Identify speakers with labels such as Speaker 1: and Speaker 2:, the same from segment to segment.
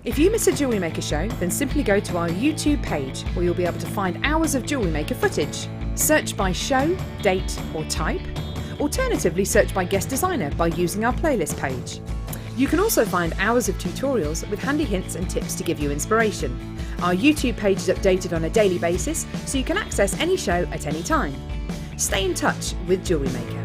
Speaker 1: If you miss a Jewellery Maker show, then simply go to our YouTube page where you'll be able to find hours of Jewellery Maker footage. Search by show, date or type. Alternatively, search by guest designer by using our playlist page. You can also find hours of tutorials with handy hints and tips to give you inspiration. Our YouTube page is updated on a daily basis, so you can access any show at any time. Stay in touch with Jewellery Maker.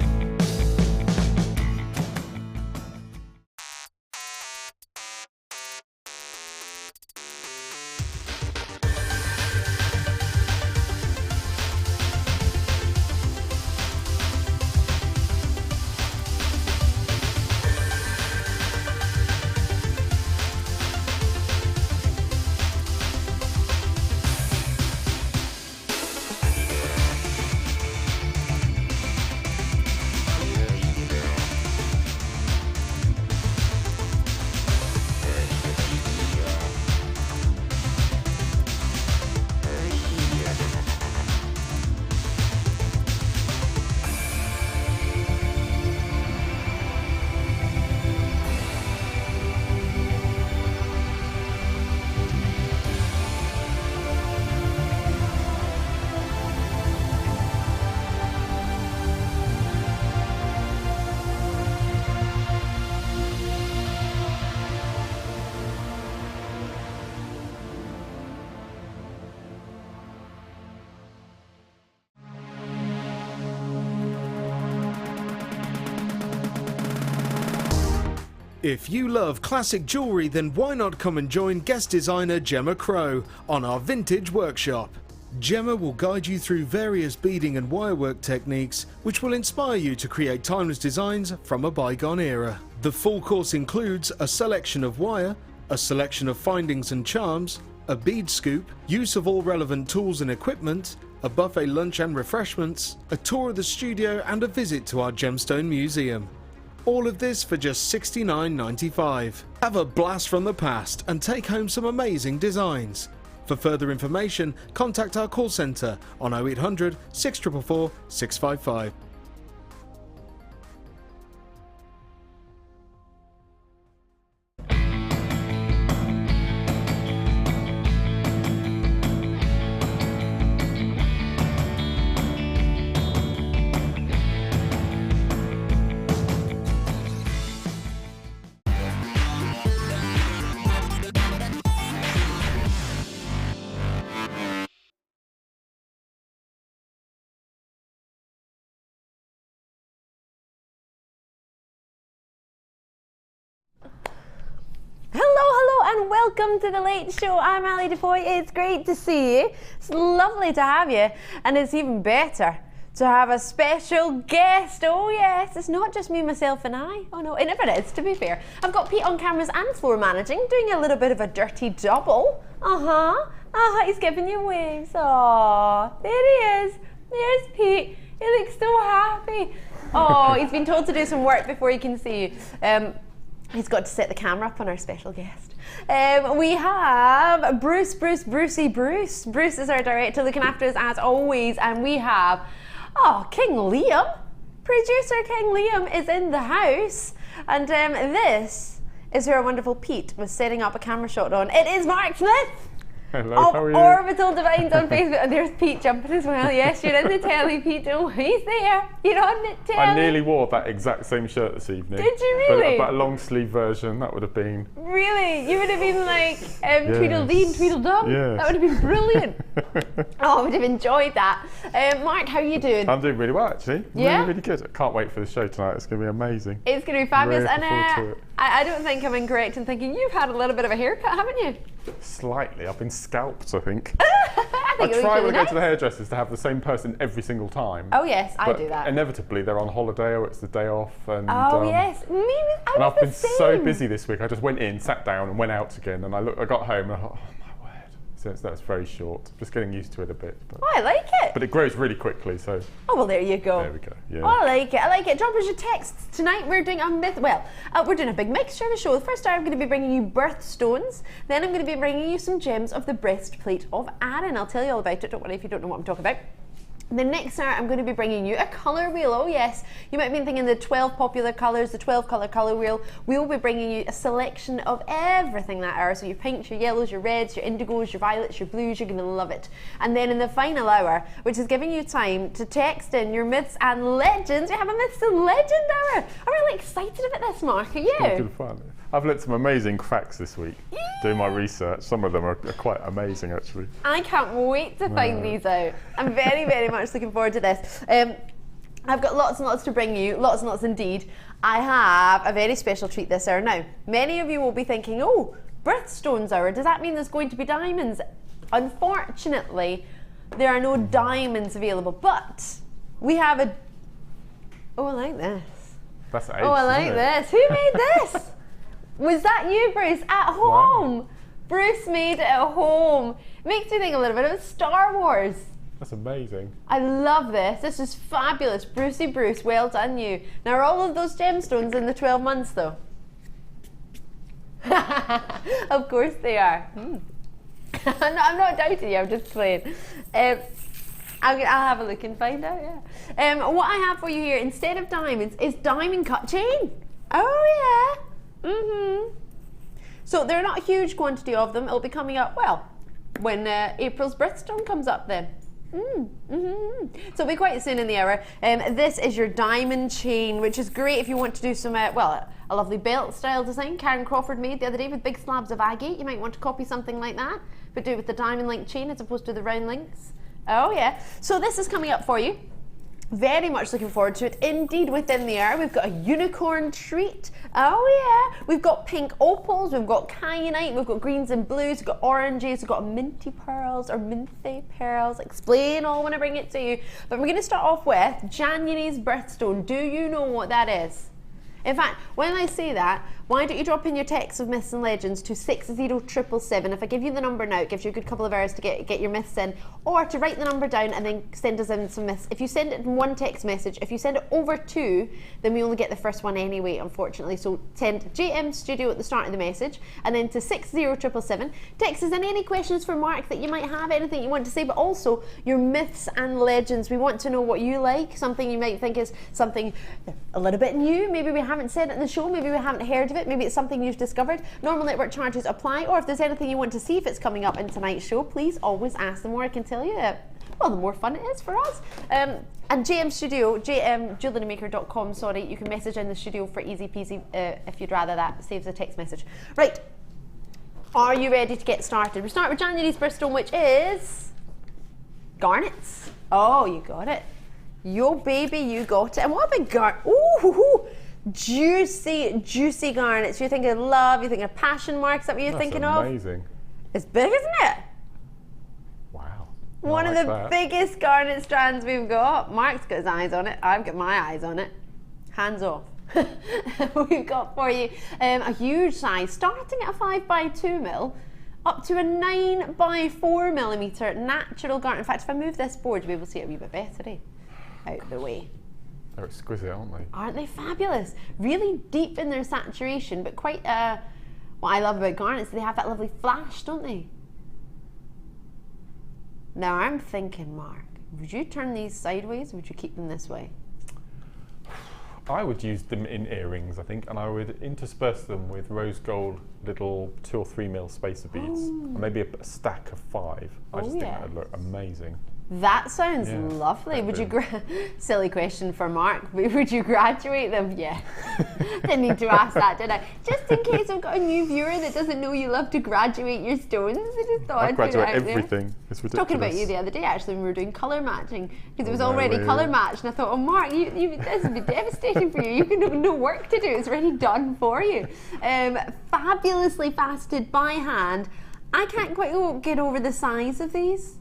Speaker 2: If you love classic jewellery, then why not come and join guest designer Gemma Crow on our vintage workshop. Gemma will guide you through various beading and wirework techniques which will inspire you to create timeless designs from a bygone era. The full course includes a selection of wire, a selection of findings and charms, a bead scoop, use of all relevant tools and equipment, a buffet lunch and refreshments, a tour of the studio and a visit to our gemstone museum. All of this for just $69.95. Have a blast from the past and take home some amazing designs. For further information, contact our call centre on 0800 644 655.
Speaker 3: And welcome to the Late Show. I'm Ali Defoy. It's great to see you. It's lovely to have you, and it's even better to have a special guest. Oh yes, it's not just me, myself and I. Oh no, it never is, to be fair. I've got Pete on cameras and floor managing, doing a little bit of a dirty double. He's giving you waves. Oh, there he is. There's Pete. He looks so happy. Oh, he's been told to do some work before he can see you. He's got to set the camera up on our special guest. We have Bruce. Bruce is our director, looking after us as always, and we have King Liam. Producer King Liam is in the house, and this is who our wonderful Pete was setting up a camera shot on. It is Mark Smith.
Speaker 4: Hello,
Speaker 3: of
Speaker 4: how are you?
Speaker 3: Orbital Divines on Facebook, and there's Pete jumping as well. Yes, you're in the telly, Pete. Oh, he's there. You're on the telly.
Speaker 4: I nearly wore that exact same shirt this evening.
Speaker 3: Did you really?
Speaker 4: But a long sleeve version, that would have been.
Speaker 3: Really? You would have been like Tweedledee and Tweedledum?
Speaker 4: Yes.
Speaker 3: That would have been brilliant. Oh, I would have enjoyed that. Mark, how are you doing?
Speaker 4: I'm doing really well, actually.
Speaker 3: Yeah?
Speaker 4: Really good. I can't wait for the show tonight. It's going to be amazing.
Speaker 3: It's going to be fabulous.
Speaker 4: Really looking forward to it.
Speaker 3: I don't think I'm incorrect in thinking you've had a little bit of a haircut, haven't you?
Speaker 4: Slightly. I've been scalped, I think.
Speaker 3: I
Speaker 4: try when I go to the hairdressers to have the same person every single time.
Speaker 3: Oh yes, I do that.
Speaker 4: Inevitably, they're on holiday or it's the day off. And,
Speaker 3: yes.
Speaker 4: And I've been so busy this week. I just went in, sat down, and went out again. And I got home and I thought, oh my word. So that's very short. Just getting used to it a bit. But,
Speaker 3: I like it.
Speaker 4: But it grows really quickly, so.
Speaker 3: Oh well, there you go.
Speaker 4: There we go. Yeah.
Speaker 3: Oh, I like it. Drop us your texts tonight. We're doing we're doing a big mixture of the show. First, I'm going to be bringing you birthstones. Then I'm going to be bringing you some gems of the Breastplate of Aaron. I'll tell you all about it. Don't worry if you don't know what I'm talking about. The next hour, I'm going to be bringing you a colour wheel. Oh yes, you might have been thinking the 12 popular colours, the 12 colour wheel. We will be bringing you a selection of everything that hour. So your pinks, your yellows, your reds, your indigos, your violets, your blues, you're going to love it. And then in the final hour, which is giving you time to text in your myths and legends, we have a myths and legend hour. I'm really excited about this, Mark. Are you?
Speaker 4: It's good fun. I've looked at some amazing facts this week, doing my research. Some of them are quite amazing, actually.
Speaker 3: I can't wait to find these out. I'm very, very much looking forward to this. I've got lots and lots to bring you, lots and lots indeed. I have a very special treat this hour. Now, many of you will be thinking, oh, birthstones hour, does that mean there's going to be diamonds? Unfortunately, there are no diamonds available, but we have a... Oh, I like this.
Speaker 4: That's ace,
Speaker 3: oh, I like this. Who made this? Was that you, Bruce, at home? Wow. Bruce made it at home. Makes me think a little bit of Star Wars.
Speaker 4: That's amazing. I
Speaker 3: love this. This is fabulous. Brucey Bruce, well done you. Now, are all of those gemstones in the 12 months, though? Of course they are. I'm not doubting you, I'm just playing. I'll have a look and find out, yeah. What I have for you here, instead of diamonds, is diamond cut chain. Oh, yeah. So there are not a huge quantity of them. It'll be coming up, well, when April's birthstone comes up then. So it'll be quite soon in the hour. This is your diamond chain, which is great if you want to do some, well, a lovely belt style design Karen Crawford made the other day with big slabs of agate. You might want to copy something like that, but do it with the diamond link chain as opposed to the round links. Oh yeah. So this is coming up for you. Very much looking forward to it. Indeed, within the hour, we've got a unicorn treat. Oh yeah. We've got pink opals, we've got kyanite, we've got greens and blues, we've got oranges, we've got minty pearls or minthy pearls. Explain all when I bring it to you. But we're going to start off with January's birthstone. Do you know what that is? In fact, when I say that, why don't you drop in your text of myths and legends to 60777. If I give you the number now, it gives you a good couple of hours to get your myths in, or to write the number down and then send us in some myths. If you send it in one text message, if you send it over two, then we only get the first one anyway, unfortunately. So send JM Studio at the start of the message, and then to 60777. Text us in any questions for Mark that you might have, anything you want to say, but also your myths and legends. We want to know what you like, something you might think is something a little bit new. Maybe we haven't said it in the show, maybe we haven't heard of it, maybe it's something you've discovered. Normal network charges apply, or if there's anything you want to see if it's coming up in tonight's show, please always ask. The more I can tell you, well, the more fun it is for us. And JM Studio, JewelleryMaker.com, sorry, you can message in the studio for easy peasy if you'd rather that. Saves a text message. Right, are you ready to get started? We start with January's birthstone, which is garnets. Oh, you got it. Yo, baby, you got it. And what about garnet? Ooh, juicy garnets. You're thinking of love, you're thinking of passion marks. Is that what you're thinking of?
Speaker 4: Amazing.
Speaker 3: It's big, isn't it?
Speaker 4: Wow.
Speaker 3: One of the biggest garnet strands we've got. Mark's got his eyes on it. I've got my eyes on it. Hands off. We've got for you a huge size, starting at a 5x2mm, up to a 9x4mm natural garnet. In fact, if I move this board, you'll be able to see it a wee bit better, eh? Out the way.
Speaker 4: They're exquisite, aren't they?
Speaker 3: Aren't they fabulous? Really deep in their saturation, but quite, what I love about garnets, they have that lovely flash, don't they? Now I'm thinking, Mark, would you turn these sideways or would you keep them this way?
Speaker 4: I would use them in earrings, I think, and I would intersperse them with rose gold little 2 or 3mm spacer beads, and maybe a stack of 5. I just think that would look amazing.
Speaker 3: That sounds lovely. Would you, silly question for Mark, would you graduate them? Yeah. Didn't need to ask that, did I? Just in case I've got a new viewer that doesn't know you love to graduate your stones, I just thought I'd
Speaker 4: graduate
Speaker 3: put it out
Speaker 4: everything.
Speaker 3: There.
Speaker 4: It's ridiculous.
Speaker 3: Talking about you the other day, actually, when we were doing colour matching, because it was already colour matched, and I thought, oh Mark, this would be devastating for you. You can no work to do. It's already done for you. Fabulously faceted by hand. I can't quite get over the size of these.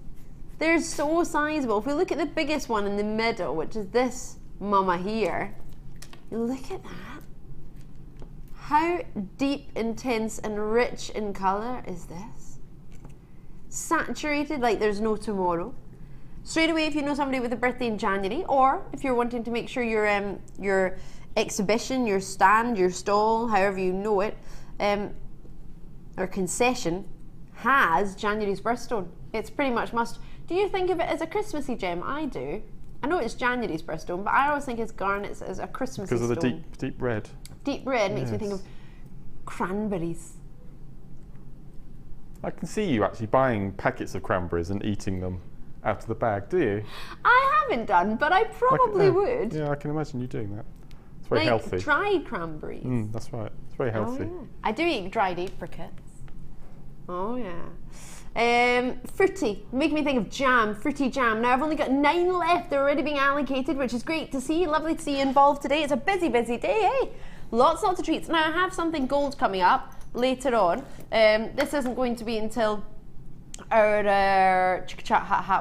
Speaker 3: They're so sizable. If we look at the biggest one in the middle, which is this mama here, look at that. How deep, intense, and rich in colour is this? Saturated like there's no tomorrow. Straight away, if you know somebody with a birthday in January, or if you're wanting to make sure your exhibition, your stand, your stall, however you know it, or concession, has January's birthstone. It's pretty much must. Do Do you think of it as a Christmassy gem? I do. I know it's January's birthstone, but I always think it's garnets as a Christmassy stone.
Speaker 4: Because of the deep red.
Speaker 3: Deep red makes me think of cranberries.
Speaker 4: I can see you actually buying packets of cranberries and eating them out of the bag, do you?
Speaker 3: I haven't done, but I probably would.
Speaker 4: Yeah, I can imagine you doing that. It's very
Speaker 3: like
Speaker 4: healthy.
Speaker 3: Dried cranberries.
Speaker 4: That's right. It's very healthy.
Speaker 3: Oh, yeah. I do eat dried apricots. Oh yeah. Fruity, make me think of jam, fruity jam. Now I've only got 9 left, they're already being allocated, which is great to see. Lovely to see you involved today. It's a busy day, eh? Lots of treats. Now I have something gold coming up later on. This isn't going to be until our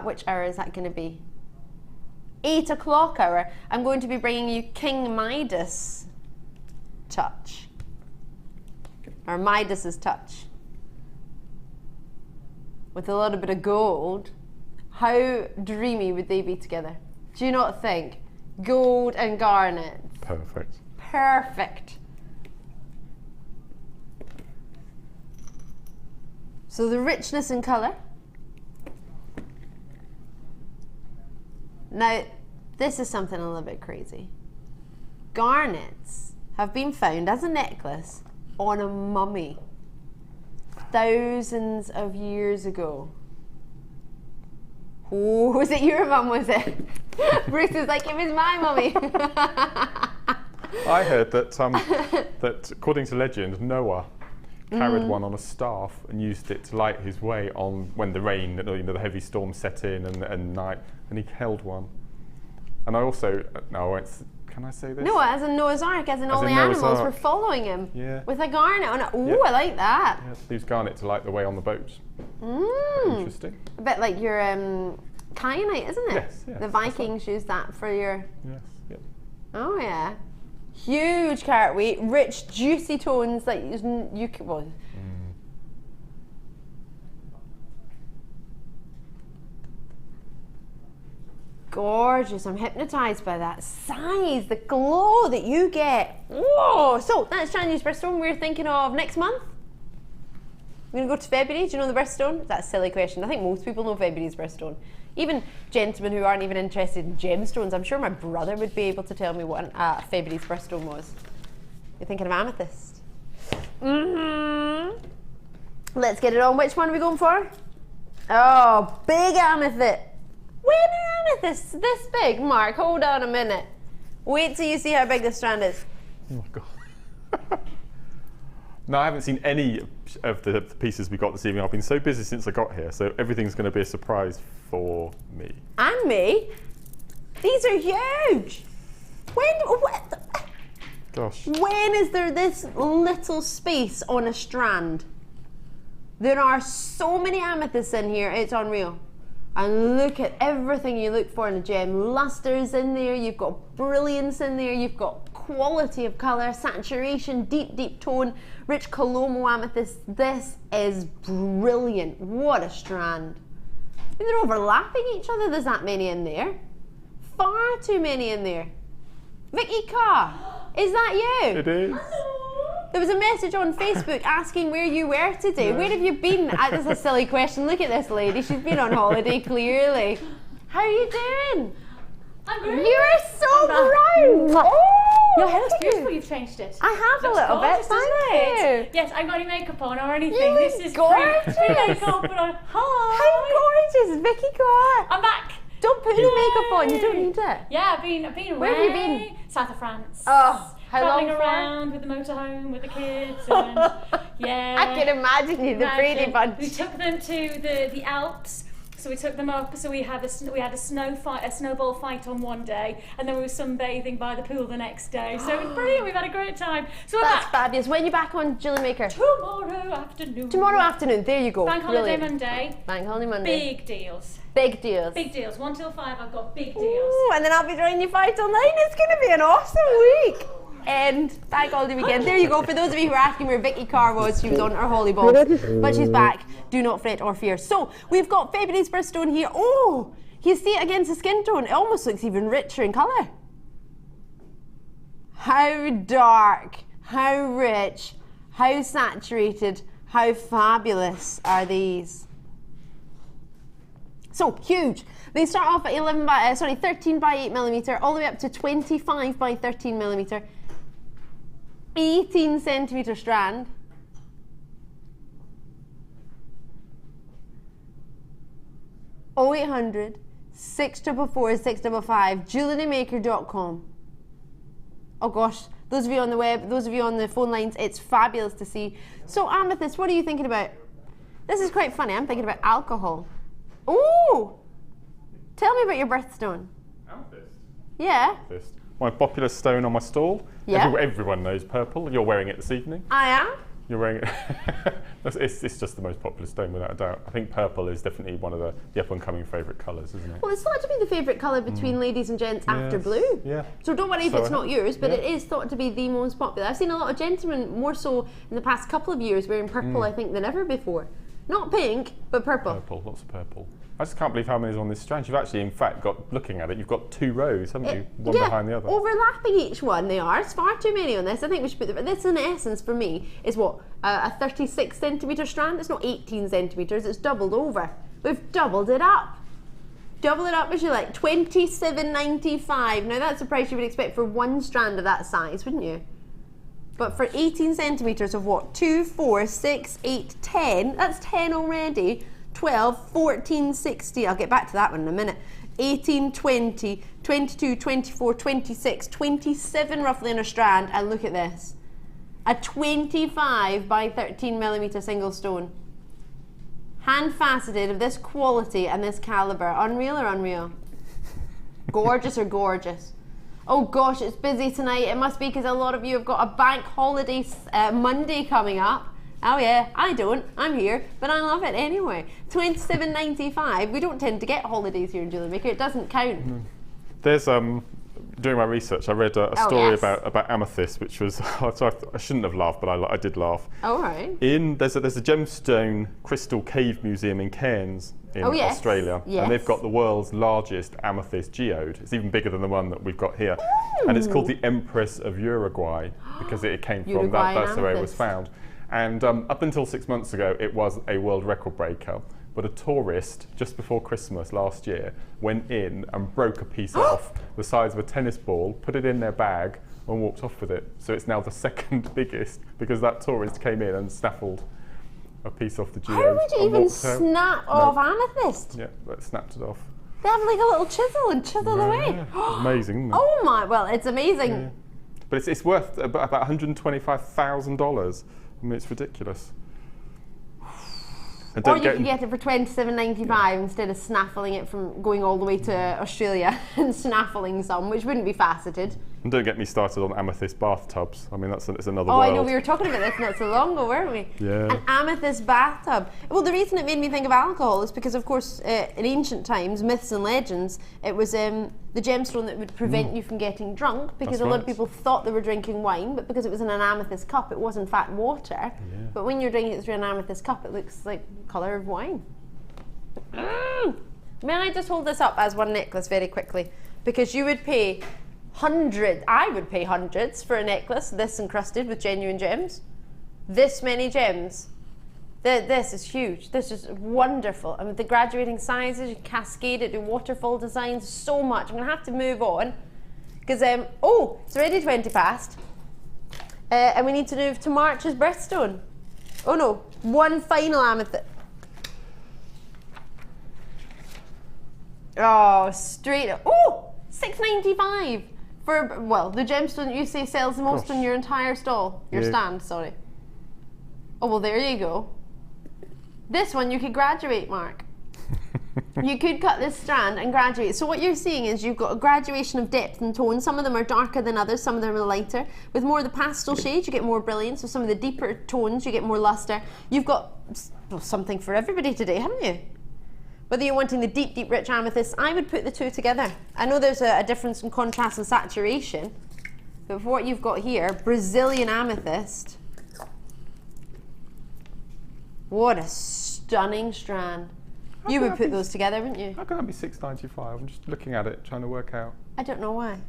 Speaker 3: which hour is that going to be? 8 o'clock hour. I'm going to be bringing you King Midas touch, or Midas's touch, with a little bit of gold. How dreamy would they be together? Do you not think? Gold and garnet.
Speaker 4: Perfect.
Speaker 3: Perfect. So the richness in colour. Now, this is something a little bit crazy. Garnets have been found as a necklace on a mummy thousands of years ago. Oh, was it your mum, was it? Bruce is like, it was my mummy.
Speaker 4: I heard that that according to legend, Noah carried one on a staff and used it to light his way on when the rain, the heavy storm set in and night, and he held one. And I also, can I say this?
Speaker 3: No, as in Noah's Ark, as in all the animals were following him with a garnet on it. Oh, I like that.
Speaker 4: Yeah, use garnet to light the way on the boat. Interesting.
Speaker 3: A bit like your kyanite, isn't it?
Speaker 4: Yes,
Speaker 3: the Vikings used that for your...
Speaker 4: Yes, yep.
Speaker 3: Oh, yeah. Huge carat weight, rich, juicy tones that you could... Well, gorgeous. I'm hypnotised by that size, the glow that you get. Whoa! So that's January's birthstone. We're thinking of next month. We're going to go to February. Do you know the birthstone? That's a silly question. I think most people know February's birthstone. Even gentlemen who aren't even interested in gemstones. I'm sure my brother would be able to tell me what February's birthstone was. You're thinking of amethyst. Let's get it on. Which one are we going for? Oh, big amethyst. When are amethysts this big? Mark, hold on a minute. Wait till you see how big this strand is.
Speaker 4: Oh my God. No, I haven't seen any of the pieces we got this evening. I've been so busy since I got here, so everything's going to be a surprise for me.
Speaker 3: And me? These are huge.
Speaker 4: Gosh.
Speaker 3: When is there this little space on a strand? There are so many amethysts in here, it's unreal. And look at everything you look for in a gem. Luster's in there, you've got brilliance in there, you've got quality of colour, saturation, deep tone, rich Colombo amethyst. This is brilliant. What a strand. They're overlapping each other, there's that many in there. Far too many in there. Vicky Carr, is that you?
Speaker 4: It is.
Speaker 3: There was a message on Facebook asking where you were today. Where have you been? That's a silly question. Look at this lady. She's been on holiday, clearly. How are you doing?
Speaker 5: I'm great.
Speaker 3: You are so brown.
Speaker 5: Oh, your hair looks beautiful. You've changed it.
Speaker 3: I have
Speaker 5: Looks
Speaker 3: a little
Speaker 5: gorgeous,
Speaker 3: bit.
Speaker 5: doesn't
Speaker 3: Thank you.
Speaker 5: it? Yes, I haven't got any makeup on or anything.
Speaker 3: You
Speaker 5: This
Speaker 3: look
Speaker 5: is
Speaker 3: gorgeous.
Speaker 5: pre-makeup on. Hi.
Speaker 3: How gorgeous, Vicky Carr.
Speaker 5: I'm back.
Speaker 3: Don't put any makeup on. You don't need it.
Speaker 5: Yeah, I've been away.
Speaker 3: Where have you been?
Speaker 5: South of France.
Speaker 3: Oh, how long
Speaker 5: Travelling
Speaker 3: for?
Speaker 5: around with the motorhome with the kids, and yeah.
Speaker 3: I can imagine you, the Brady Bunch.
Speaker 5: We took them to the Alps. So we took them up. So we had a snowball fight on one day, and then we were sunbathing by the pool the next day. So it was brilliant. We've had a great time. So
Speaker 3: That's fabulous. When are you back on JewelleryMaker?
Speaker 5: tomorrow afternoon.
Speaker 3: Tomorrow afternoon. There you go.
Speaker 5: Bank holiday
Speaker 3: Brilliant.
Speaker 5: Monday.
Speaker 3: Bank holiday Monday.
Speaker 5: Big deals.
Speaker 3: Big deals.
Speaker 5: Big deals. 1 till 5. I've got big deals.
Speaker 3: Ooh, and then I'll be joining you 5 till 9. It's going to be an awesome week. And bank holiday weekend. There you go. For those of you who are asking where Vicky Carr was, she was on her Holly Ball, but she's back. Do not fret or fear. So we've got February's birthstone here. Oh, you see it against the skin tone. It almost looks even richer in colour. How dark, how rich, how saturated, how fabulous are these? So huge. They start off at 13 by 8 millimeter, all the way up to 25 by 13 millimeter, 18 centimeter strand. Oh, 0800 644 655 JewelleryMaker.com. Oh gosh, those of you on the web, those of you on the phone lines, it's fabulous to see. So amethyst, what are you thinking about? This is quite funny. I'm thinking about alcohol. Ooh! Tell me about your birthstone.
Speaker 4: Amethyst?
Speaker 3: Yeah.
Speaker 4: Amethyst. My popular stone on my stall.
Speaker 3: Yeah.
Speaker 4: Everyone knows purple. You're wearing it this evening.
Speaker 3: I am.
Speaker 4: You're wearing it. it's just the most popular stone without a doubt. I think purple is definitely one of the up-and-coming favourite colours, isn't it?
Speaker 3: Well, it's thought to be the favourite colour between ladies and gents after blue.
Speaker 4: Yeah.
Speaker 3: So don't worry if
Speaker 4: So
Speaker 3: it's not yours, but
Speaker 4: yeah.
Speaker 3: it is thought to be the most popular. I've seen a lot of gentlemen, more so in the past couple of years, wearing purple, I think, than ever before. Not pink, but purple.
Speaker 4: Purple, lots of purple. I just can't believe how many is on this strand. You've actually, in fact, looking at it, you've got 2 rows, haven't you? One behind the other.
Speaker 3: Overlapping each one they are. It's far too many on this. I think we should put this in essence for me is what? A 36 centimetre strand? It's not 18 centimetres, it's doubled over. We've doubled it up. Double it up as you like. $27.95. Now that's the price you would expect for one strand of that size, wouldn't you? But for 18 centimetres of what? 2, 4, 6, 8, 10. That's 10 already. 12, 14, 16. I'll get back to that one in a minute. 18, 20, 22, 24, 26, 27 roughly in a strand. And look at this. A 25 by 13 millimetre single stone. Hand faceted of this quality and this calibre. Unreal or unreal? Gorgeous or gorgeous? Oh gosh, it's busy tonight. It must be because a lot of you have got a bank holiday Monday coming up. Oh yeah, I don't. I'm here, but I love it anyway. $27.95. We don't tend to get holidays here in JewelleryMaker. It doesn't count.
Speaker 4: There's during my research, I read a story about amethyst, which was so I shouldn't have laughed, but I did laugh.
Speaker 3: Oh right.
Speaker 4: There's a gemstone crystal cave museum in Cairns in Australia, and they've got the world's largest amethyst geode. It's even bigger than the one that we've got here, and it's called the Empress of Uruguay because it came from that's where it was found. And up until 6 months ago, it was a world record breaker. But a tourist, just before Christmas last year, went in and broke a piece off the size of a tennis ball, put it in their bag, and walked off with it. So it's now the second biggest because that tourist came in and snaffled a piece off the geode.
Speaker 3: How would you even snap off amethyst?
Speaker 4: Yeah, but snapped it off.
Speaker 3: They have like a little chisel and chisel away.
Speaker 4: Amazing, isn't it?
Speaker 3: Oh my, well, it's amazing.
Speaker 4: Yeah. But it's worth about $125,000. I mean, it's ridiculous.
Speaker 3: Or you can get it for $27.95 instead of snaffling it from going all the way to Australia and snaffling some, which wouldn't be faceted.
Speaker 4: And don't get me started on amethyst bathtubs. I mean, it's another
Speaker 3: world.
Speaker 4: world.
Speaker 3: I know, we were talking about this not so long ago, weren't we?
Speaker 4: Yeah.
Speaker 3: An amethyst bathtub. Well, the reason it made me think of alcohol is because, of course, in ancient times, myths and legends, it was the gemstone that would prevent you from getting drunk, because a lot of people thought they were drinking wine, but because it was in an amethyst cup, it was in fact water. Yeah. But when you're drinking it through an amethyst cup, it looks like the colour of wine. May I just hold this up as one necklace very quickly? Because you would pay I would pay hundreds for a necklace this encrusted with genuine gems. This many gems. This is huge. This is wonderful. I mean, the graduating sizes, you cascade it, do waterfall designs, so much. I'm going to have to move on because, it's already 20 past. And we need to move to March's birthstone. Oh no, one final amethyst. Oh, straight up. Oh, $6.95 for, well, the gemstone that you say sells the most on your entire stall. Your stand, sorry. Oh, well, there you go. This one you could graduate, Mark. You could cut this strand and graduate. So what you're seeing is you've got a graduation of depth and tone. Some of them are darker than others, some of them are lighter. With more of the pastel shades, you get more brilliance. With some of the deeper tones, you get more luster. You've got something for everybody today, haven't you? Whether you're wanting the deep, deep, rich amethyst, I would put the two together. I know there's a difference in contrast and saturation, but for what you've got here, Brazilian amethyst. What a stunning strand. You would put those together, wouldn't you?
Speaker 4: How can that be $6.95? I'm just looking at it, trying to work out.
Speaker 3: I don't know why.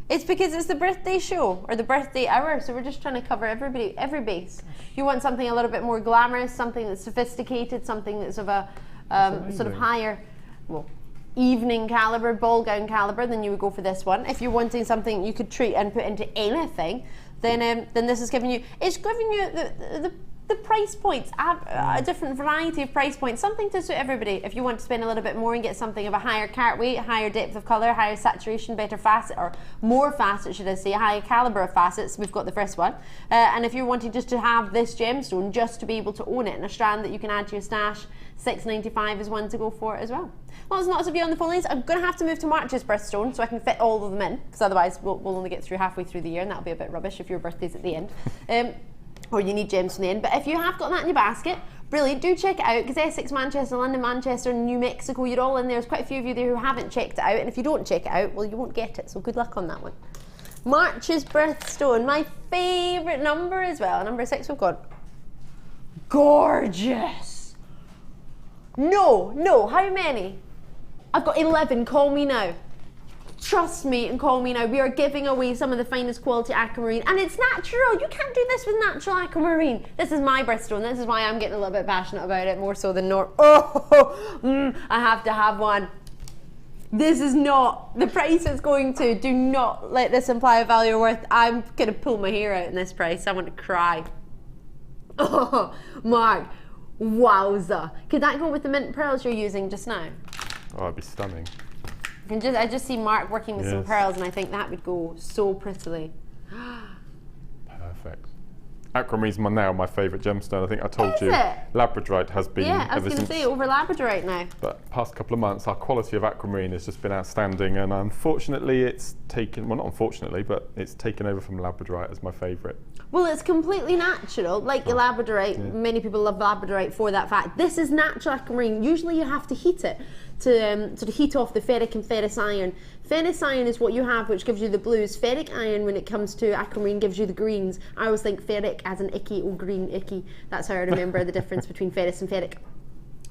Speaker 3: It's because it's the birthday show, or the birthday hour, so we're just trying to cover every base. You want something a little bit more glamorous, something that's sophisticated, something that's of a sort of higher well, evening caliber, ball gown caliber, then you would go for this one. If you're wanting something you could treat and put into anything, then this is giving you, it's giving you the price points, a different variety of price points, something to suit everybody. If you want to spend a little bit more and get something of a higher carat weight, higher depth of colour, higher saturation, better facet, or more facets should I say, higher calibre of facets, we've got the first one. And if you're wanting just to have this gemstone, just to be able to own it in a strand that you can add to your stash, $6.95 is one to go for as well. Lots and lots of you on the phone lines. I'm going to have to move to March's birthstone so I can fit all of them in, because otherwise we'll only get through halfway through the year, and that'll be a bit rubbish if your birthday's at the end. Or you need gems from the end. But if you have got that in your basket, brilliant, do check it out, because Essex, Manchester, London, Manchester, New Mexico, you're all in there. There's quite a few of you there who haven't checked it out, and if you don't check it out, well, you won't get it, so good luck on that one. March's birthstone, my favourite number as well, number 6 we've got. Gorgeous! No, how many? I've got 11, call me now. Trust me and call me now. We are giving away some of the finest quality aquamarine, and it's natural. You can't do this with natural aquamarine. This is my birthstone. This is why I'm getting a little bit passionate about it, more so than normal. I have to have one. This is not the price it's going to. Do not let this imply a value or worth. I'm gonna pull my hair out in this price. I want to cry. Oh, Mark, wowza. Could that go with the mint pearls you're using just now?
Speaker 4: Oh, it'd be stunning.
Speaker 3: I just see Mark working with some pearls, and I think that would go so prettily.
Speaker 4: Perfect. Aquamarine's now my favourite gemstone. I think I told you.
Speaker 3: It?
Speaker 4: Labradorite has been.
Speaker 3: Yeah, I was going to say over Labradorite now.
Speaker 4: But past couple of months, our quality of aquamarine has just been outstanding, and unfortunately, it's taken. Well, not unfortunately, but it's taken over from Labradorite as my favourite.
Speaker 3: Well, it's completely natural, like your Labradorite. Yeah. Many people love Labradorite for that fact. This is natural aquamarine. Usually, you have to heat it to heat off the ferric and ferrous iron. Ferrous iron is what you have, which gives you the blues. Ferric iron, when it comes to aquamarine, gives you the greens. I always think ferric as an icky or green icky. That's how I remember the difference between ferrous and ferric.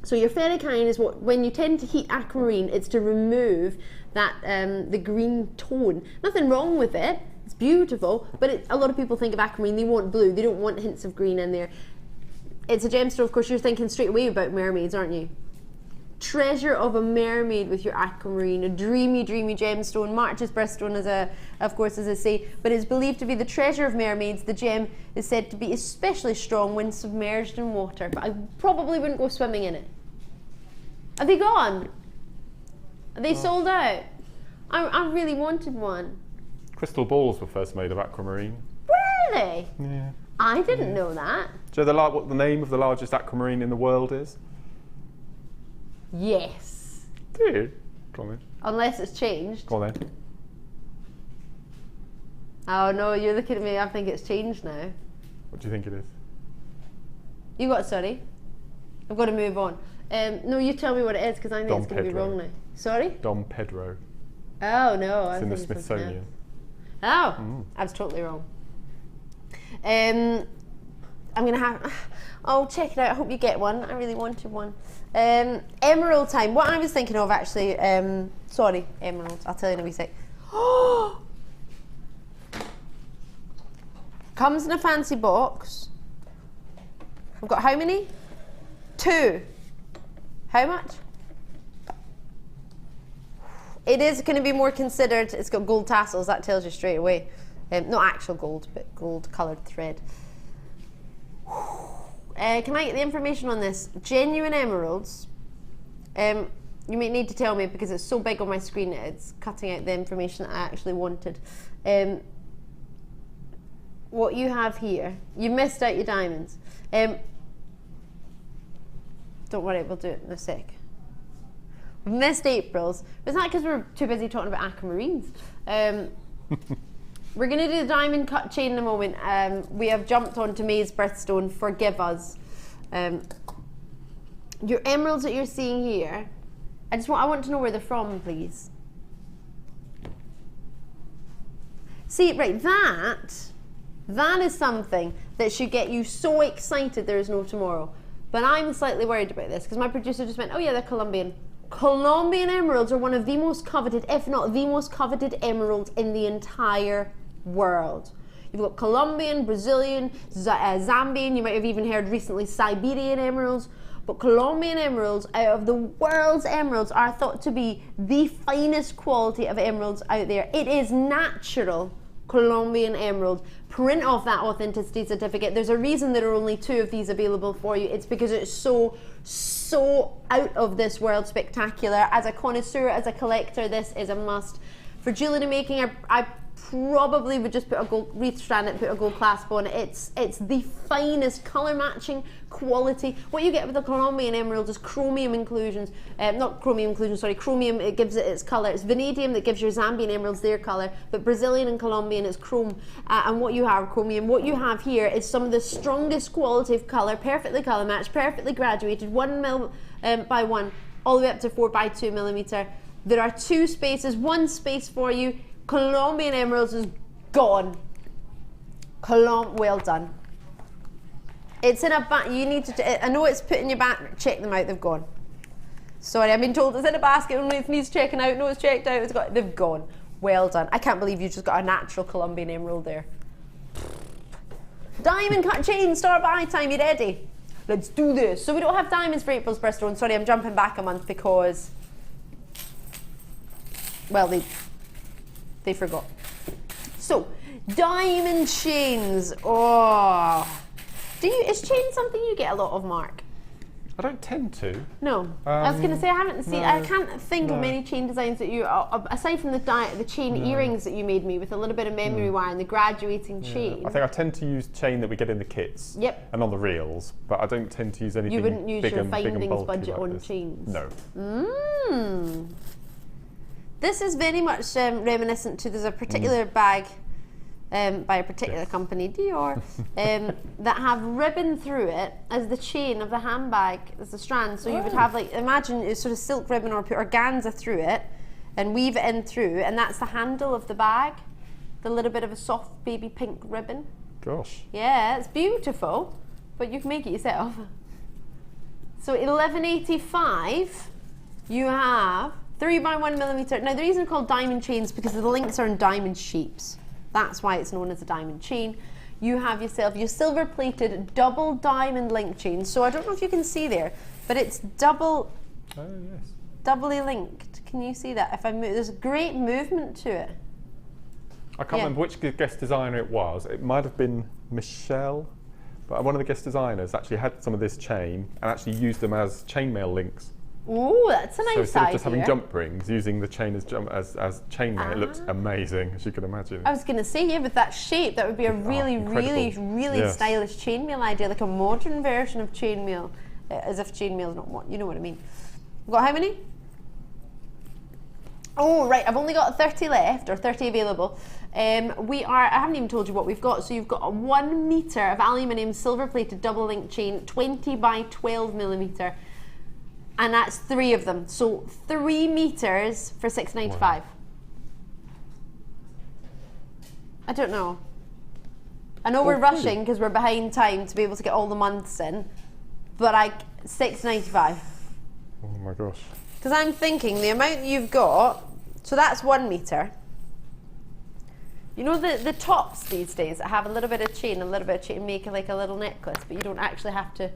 Speaker 3: So your ferric iron is what, when you tend to heat aquamarine, it's to remove that the green tone. Nothing wrong with it. It's beautiful, but a lot of people think of aquamarine, they want blue. They don't want hints of green in there. It's a gemstone, of course. You're thinking straight away about mermaids, aren't you? Treasure of a mermaid with your aquamarine, a dreamy, dreamy gemstone. March's birthstone, of course, as I say, but it's believed to be the treasure of mermaids. The gem is said to be especially strong when submerged in water, but I probably wouldn't go swimming in it. Are they gone? Are they sold out? I really wanted one.
Speaker 4: Crystal balls were first made of aquamarine.
Speaker 3: Were they?
Speaker 4: Yeah.
Speaker 3: I didn't know that.
Speaker 4: Do you know what the name of the largest aquamarine in the world is?
Speaker 3: Yes.
Speaker 4: Do you? Go on then.
Speaker 3: Unless it's changed.
Speaker 4: Go on then.
Speaker 3: Oh no, you're looking at me, I think it's changed now.
Speaker 4: What do you think it is?
Speaker 3: You got, sorry? I've got to move on. No, you tell me what it is, because I think it's going to be wrong now. Sorry?
Speaker 4: Dom Pedro.
Speaker 3: Oh no.
Speaker 4: It's in the Smithsonian.
Speaker 3: Oh, I was totally wrong. I'm going to have... Oh, check it out. I hope you get one. I really wanted one. Emerald time. What I was thinking of, actually... sorry, emeralds. I'll tell you in a wee sec. Comes in a fancy box. I've got how many? 2. How much? It is going to be more considered. It's got gold tassels. That tells you straight away. Not actual gold, but gold coloured thread. Can I get the information on this? Genuine emeralds. You may need to tell me, because it's so big on my screen, it's cutting out the information that I actually wanted. What you have here, you missed out your diamonds. Don't worry, we'll do it in a sec. We've missed April's, but it's not because we're too busy talking about aquamarines. We're going to do the diamond cut chain in a moment. We have jumped onto May's birthstone, forgive us. Your emeralds that you're seeing here, I want to know where they're from, please. See, right, that is something that should get you so excited there is no tomorrow. But I'm slightly worried about this, because my producer just went, oh yeah, they're Colombian. Colombian emeralds are one of the most coveted, if not the most coveted emeralds in the entire world. You've got Colombian, Brazilian, Zambian, you might have even heard recently Siberian emeralds, but Colombian emeralds, out of the world's emeralds, are thought to be the finest quality of emeralds out there. It is natural Colombian emerald. Print off that authenticity certificate. There's a reason there are only 2 of these available for you. It's because it's so out of this world spectacular. As a connoisseur, as a collector, this is a must. For jewellery making, I probably would just put a gold wreath strand and put a gold clasp on it. It's the finest colour matching quality. What you get with the Colombian emeralds is chromium inclusions, not chromium inclusions, sorry, chromium, it gives it its colour. It's vanadium that gives your Zambian emeralds their colour, but Brazilian and Colombian is chrome. And what you have, chromium, what you have here is some of the strongest quality of colour, perfectly colour matched, perfectly graduated, 1 mil by 1, all the way up to 4 by 2 millimetre. There are 2 spaces, 1 space for you. Colombian emeralds is gone. Well done. It's in a bag. You need to. I know it's put in your bag. Check them out. They've gone. Sorry, I've been told it's in a basket. Only it needs checking out. No, it's checked out. They've gone. Well done. I can't believe you just got a natural Colombian emerald there. Diamond cut chain. Start buy time. You ready? Let's do this. So we don't have diamonds for April's birthstone. Sorry, I'm jumping back a month because, well, they forgot. So, diamond chains. Oh, is chain something you get a lot of, Mark?
Speaker 4: I don't tend to.
Speaker 3: No, I was going to say I haven't seen. I can't think of many chain designs that you, aside from the chain earrings that you made me with a little bit of memory wire and the graduating chain.
Speaker 4: I think I tend to use chain that we get in the kits.
Speaker 3: Yep.
Speaker 4: And on the reels, but I don't tend to use anything.
Speaker 3: You wouldn't use
Speaker 4: big
Speaker 3: your
Speaker 4: and, big and
Speaker 3: findings
Speaker 4: bulky
Speaker 3: budget
Speaker 4: like
Speaker 3: on
Speaker 4: this.
Speaker 3: chains.
Speaker 4: No.
Speaker 3: This is very much reminiscent to, there's a particular bag by a particular company, Dior, that have ribbon through it as the chain of the handbag, as the strand. So you would have, like, imagine it's sort of silk ribbon or put organza through it and weave it in through, and that's the handle of the bag, the little bit of a soft baby pink ribbon.
Speaker 4: Gosh.
Speaker 3: Yeah, it's beautiful, but you can make it yourself. So 1185, you have 3 by 1 millimeter. Now the reason they're called diamond chains because the links are in diamond shapes. That's why it's known as a diamond chain. You have yourself your silver plated double diamond link chain. So I don't know if you can see there, but it's double, doubly linked. Can you see that? If I move, there's a great movement to it.
Speaker 4: I can't remember which guest designer it was. It might have been Michelle, but one of the guest designers actually had some of this chain and actually used them as chainmail links.
Speaker 3: Ooh, that's a nice idea.
Speaker 4: So instead of just having jump rings, using the chain as chainmail, it looks amazing, as you can imagine.
Speaker 3: I was going to say, yeah, with that shape, that would be a really stylish chainmail idea, like a modern version of chainmail, as if chainmail is not what, you know what I mean. We've got how many? Oh, right, I've only got 30 left, or 30 available. I haven't even told you what we've got. So you've got a 1 meter of aluminium silver plated double link chain, 20 by 12 millimeter. And that's 3 of them. So 3 meters for $6.95. Wow. I don't know. I know we're rushing because we're behind time to be able to get all the months in, but $6.95.
Speaker 4: Oh my gosh.
Speaker 3: Because I'm thinking the amount you've got, so that's 1 meter. You know the tops these days that have a little bit of chain, make it like a little necklace, but you don't actually have to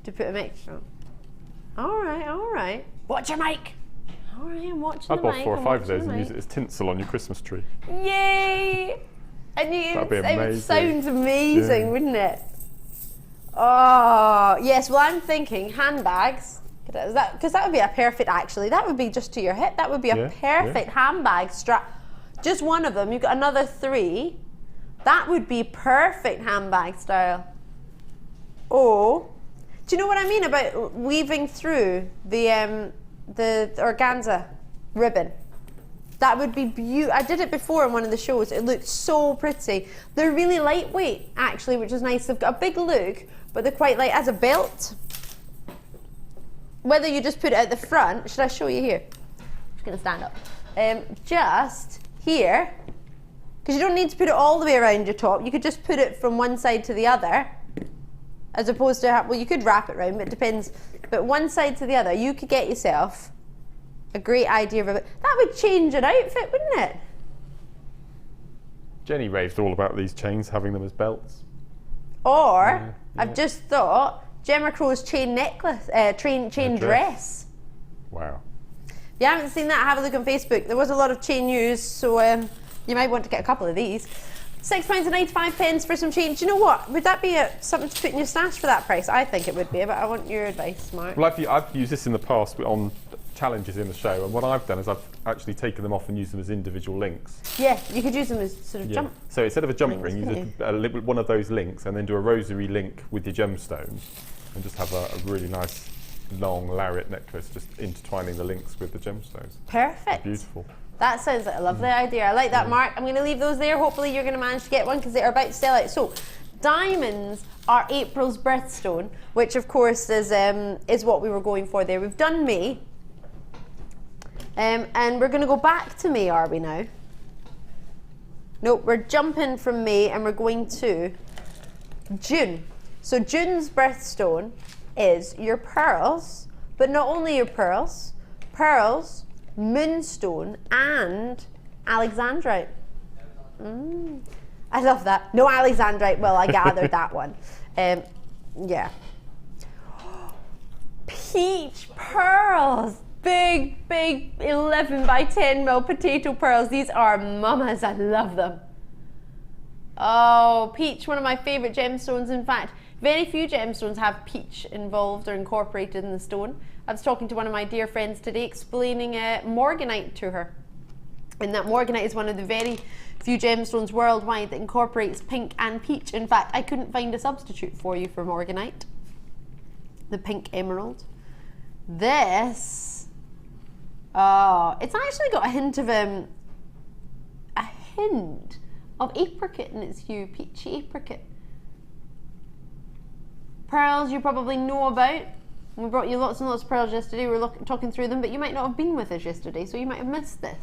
Speaker 3: put a extra on. All right. Watch your mic. All right, I'm watching the mic.
Speaker 4: I bought 4 or 5 of those and use it as tinsel on your Christmas tree.
Speaker 3: Yay! And
Speaker 4: That'd be amazing.
Speaker 3: It would sound amazing, wouldn't it? Oh, yes. Well, I'm thinking handbags. Because that would be a perfect, actually. That would be just to your hip. That would be a perfect handbag strap. Just one of them. You've got another 3. That would be perfect handbag style. Oh. Do you know what I mean about weaving through the organza ribbon? That would be beautiful. I did it before in one of the shows. It looked so pretty. They're really lightweight, actually, which is nice. They've got a big look, but they're quite light as a belt. Whether you just put it at the front, should I show you here? I'm just going to stand up. Just here, because you don't need to put it all the way around your top. You could just put it from one side to the other. As opposed to, well, you could wrap it round, but it depends. But one side to the other, you could get yourself a great idea of it. That would change an outfit, wouldn't it?
Speaker 4: Jenny raved all about these chains, having them as belts.
Speaker 3: Or, I've just thought, Gemma Crow's chain necklace, chain dress.
Speaker 4: Wow.
Speaker 3: If you haven't seen that, have a look on Facebook. There was a lot of chain news, so you might want to get a couple of these. £6.95 for some chain. Do you know what? Would that be something to put in your stash for that price? I think it would be, but I want your advice, Mark.
Speaker 4: Well, I've used this in the past on challenges in the show, and what I've done is I've actually taken them off and used them as individual links.
Speaker 3: Yeah, you could use them as sort of jump.
Speaker 4: So instead of a jump
Speaker 3: links,
Speaker 4: ring, use one of those links and then do a rosary link with your gemstones and just have a really nice long lariat necklace, just intertwining the links with the gemstones.
Speaker 3: Perfect.
Speaker 4: Beautiful.
Speaker 3: That sounds like a lovely idea. I like that, Mark. I'm going to leave those there. Hopefully you're going to manage to get one because they're about to sell out. So, diamonds are April's birthstone, which of course is what we were going for there. We've done May. And we're going to go back to May, are we now? Nope, we're jumping from May and we're going to June. So June's birthstone is your pearls, but not only your pearls, Moonstone and Alexandrite. I love that. No Alexandrite, well, I gathered that one. Yeah. Peach pearls. Big 11 by 10 mil potato pearls. These are mamas. I love them. Oh, peach, one of my favourite gemstones. In fact, very few gemstones have peach involved or incorporated in the stone. I was talking to one of my dear friends today explaining morganite to her. And that morganite is one of the very few gemstones worldwide that incorporates pink and peach. In fact, I couldn't find a substitute for you for morganite. The pink emerald. This, it's actually got a hint of apricot in its hue, peachy apricot. Pearls you probably know about. We brought you lots and lots of pearls yesterday. We were talking through them, but you might not have been with us yesterday, so you might have missed this.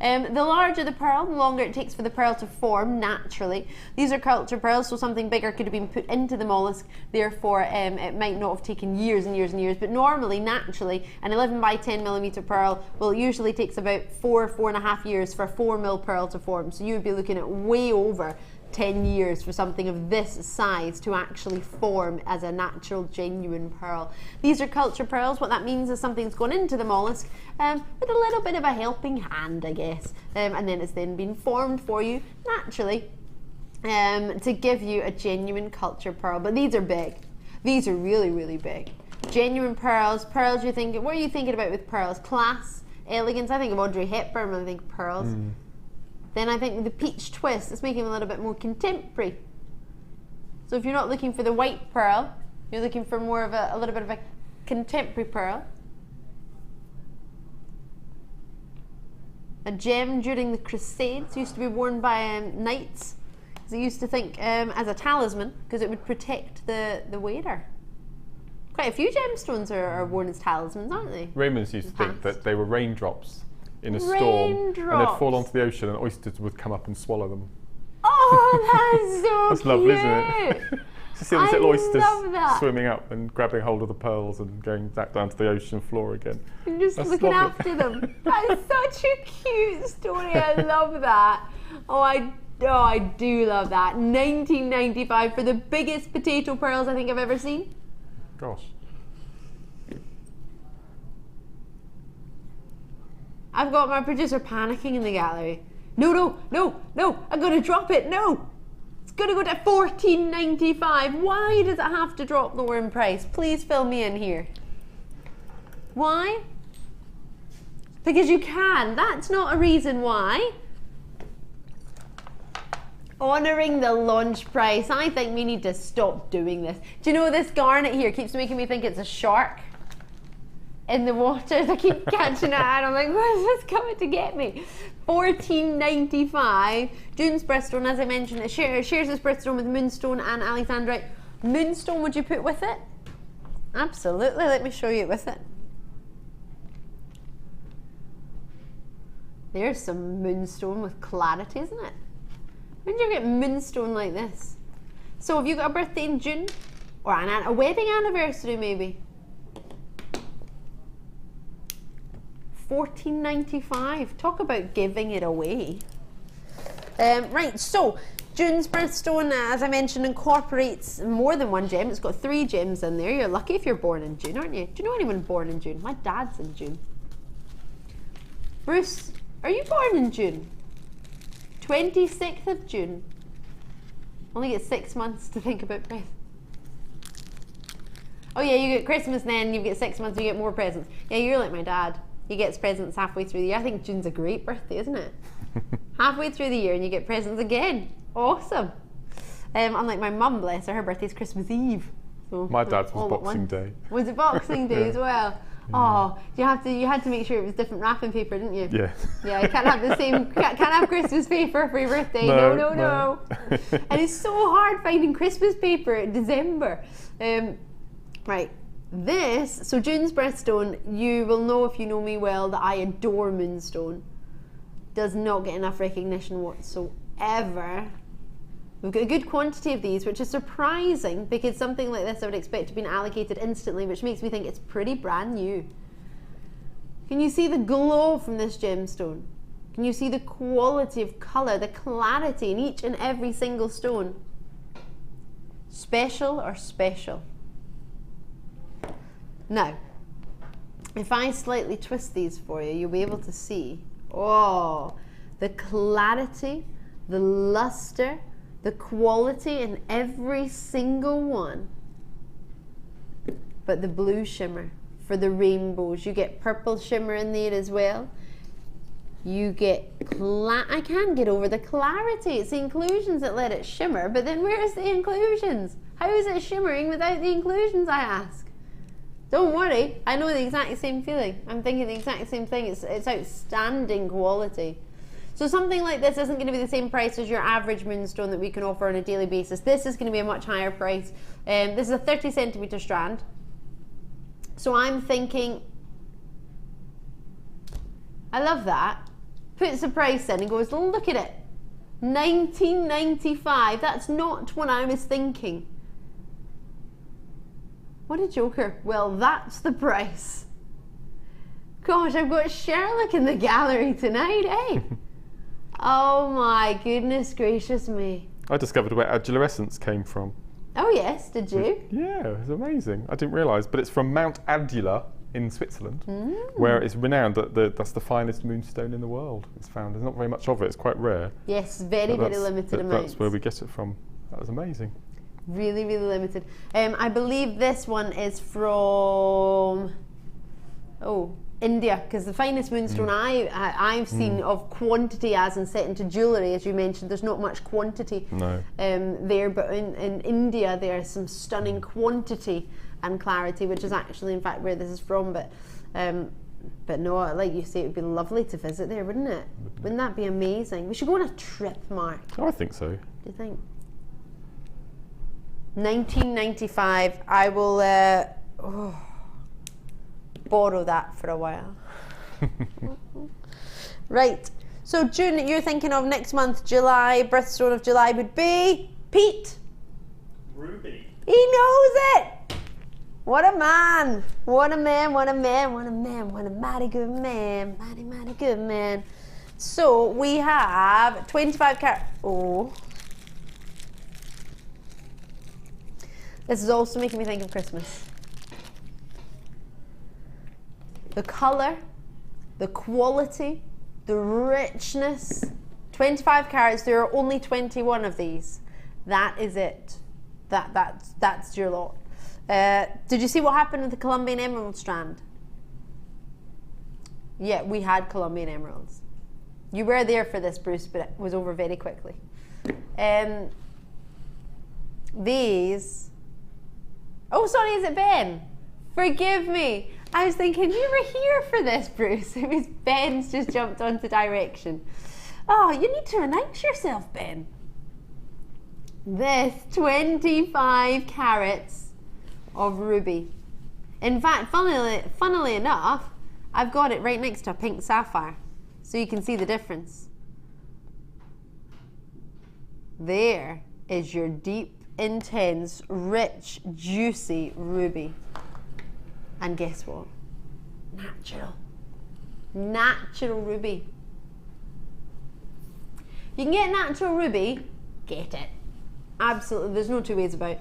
Speaker 3: The larger the pearl, the longer it takes for the pearl to form naturally. These are culture pearls, so something bigger could have been put into the mollusk, therefore it might not have taken years and years and years, but normally, naturally, an 11 by 10 millimeter pearl, well, it usually takes about 4.5 years for a 4 mil pearl to form, so you would be looking at way over 10 years for something of this size to actually form as a natural, genuine pearl. These are culture pearls. What that means is something's gone into the mollusk with a little bit of a helping hand, I guess, and then it's then been formed for you naturally to give you a genuine culture pearl. But these are big. These are really, really big. Genuine pearls. Pearls you're thinking, what are you thinking about with pearls? Class, elegance. I think of Audrey Hepburn when I think pearls. Then I think the peach twist is making them a little bit more contemporary. So if you're not looking for the white pearl, you're looking for more of a little bit of a contemporary pearl. A gem during the Crusades used to be worn by knights. They used to think as a talisman because it would protect the wearer. Quite a few gemstones are worn as talismans, aren't they?
Speaker 4: Romans used to think that they were raindrops in a storm, and they'd fall onto the ocean and oysters would come up and swallow them.
Speaker 3: Oh, that's so
Speaker 4: That's
Speaker 3: cute.
Speaker 4: lovely, isn't it? Just see all these little oysters
Speaker 3: love that.
Speaker 4: swimming up and grabbing hold of the pearls and going back down to the ocean floor again.
Speaker 3: And just
Speaker 4: That's
Speaker 3: looking
Speaker 4: lovely.
Speaker 3: after them. That's such a cute story. I love that. Oh, I do love that. 1995 for the biggest potato pearls I think I've ever seen.
Speaker 4: Gosh.
Speaker 3: I've got my producer panicking in the gallery. No, I'm going to drop it. No, it's going to go to $14.95. Why does it have to drop lower in price? Please fill me in here. Why? Because you can. That's not a reason why. Honouring the launch price. I think we need to stop doing this. Do you know this garnet here keeps making me think it's a shark in the water? I keep catching it and I'm like, where's this coming to get me? $14.95. June's birthstone, as I mentioned, it shares this birthstone with Moonstone and Alexandrite. Moonstone would you put with it? Absolutely, let me show you it with it. There's some Moonstone with clarity, isn't it? When do you get Moonstone like this? So have you got a birthday in June? Or a wedding anniversary maybe? $14.95. Talk about giving it away. Right, so June's birthstone, as I mentioned, incorporates more than one gem. It's got 3 gems in there. You're lucky if you're born in June, aren't you? Do you know anyone born in June? My dad's in June. Bruce, are you born in June? 26th of June. Only get 6 months to think about presents. Oh yeah, you get Christmas then, you get 6 months, you get more presents. Yeah, you're like my dad. He gets presents halfway through the year. I think June's a great birthday, isn't it? Halfway through the year and you get presents again. Awesome. Unlike my mum, bless her, her birthday's Christmas Eve. So
Speaker 4: my dad's was Boxing Day.
Speaker 3: Was it Boxing Day as well? Oh, you had to make sure it was different wrapping paper, didn't you?
Speaker 4: Yeah.
Speaker 3: Yeah, you can't have the same, can't have Christmas paper for your birthday. No. And it's so hard finding Christmas paper in December. Right, so June's birthstone, you will know if you know me well that I adore Moonstone. Does not get enough recognition whatsoever. We've got a good quantity of these, which is surprising because something like this I would expect to be allocated instantly, which makes me think it's pretty brand new. Can you see the glow from this gemstone? Can you see the quality of colour, the clarity in each and every single stone? Special or special? Now, if I slightly twist these for you, you'll be able to see, oh, the clarity, the luster, the quality in every single one. But the blue shimmer for the rainbows. You get purple shimmer in there as well. You get, I can't get over the clarity. It's the inclusions that let it shimmer, but then where's the inclusions? How is it shimmering without the inclusions, I ask? Don't worry, I know the exact same feeling. I'm thinking the exact same thing. It's outstanding quality. So something like this isn't going to be the same price as your average moonstone that we can offer on a daily basis. This is going to be a much higher price. This is a 30 centimetre strand. So I'm thinking, I love that. Puts the price in and goes, look at it. $19.95. That's not what I was thinking. What a joker. Well, that's the price. Gosh, I've got Sherlock in the gallery tonight, eh? Oh my goodness gracious me.
Speaker 4: I discovered where Adular Essence came from.
Speaker 3: Oh yes, did you?
Speaker 4: Yeah, it was amazing. I didn't realise, but it's from Mount Adular in Switzerland, where it's renowned that that's the finest moonstone in the world. It's found. There's not very much of it. It's quite rare.
Speaker 3: Yes, very limited amounts.
Speaker 4: That's where we get it from. That was amazing.
Speaker 3: Really limited. I believe this one is from India, because the finest moonstone I've seen of quantity as in set into jewellery, as you mentioned, there's not much quantity there, but in India there's some stunning quantity and clarity, which is actually in fact where this is from. But no, like you say, it would be lovely to visit there, wouldn't it? Wouldn't that be amazing? We should go on a trip, Mark.
Speaker 4: Oh, I think so.
Speaker 3: Do you think? 1995. I will borrow that for a while. Right, so June, you're thinking of next month, July. Birthstone of July would be Pete.
Speaker 6: Ruby.
Speaker 3: He knows it. What a man. What a man, what a man, what a man, what a mighty good man. Mighty good man. So we have 25 carat. Oh. This is also making me think of Christmas. The colour, the quality, the richness. 25 carats, there are only 21 of these. That is it. That's your lot. Did you see what happened with the Colombian emerald strand? Yeah, we had Colombian emeralds. You were there for this, Bruce, but it was over very quickly. These... Oh, sorry, is it Ben? Forgive me. I was thinking, you were here for this, Bruce. It was Ben's just jumped onto direction. Oh, you need to announce yourself, Ben. This 25 carats of ruby. In fact, funnily enough, I've got it right next to a pink sapphire, so you can see the difference. There is your deep, intense, rich, juicy ruby. And guess what? Natural ruby. You can get natural ruby get it. Absolutely, there's no two ways about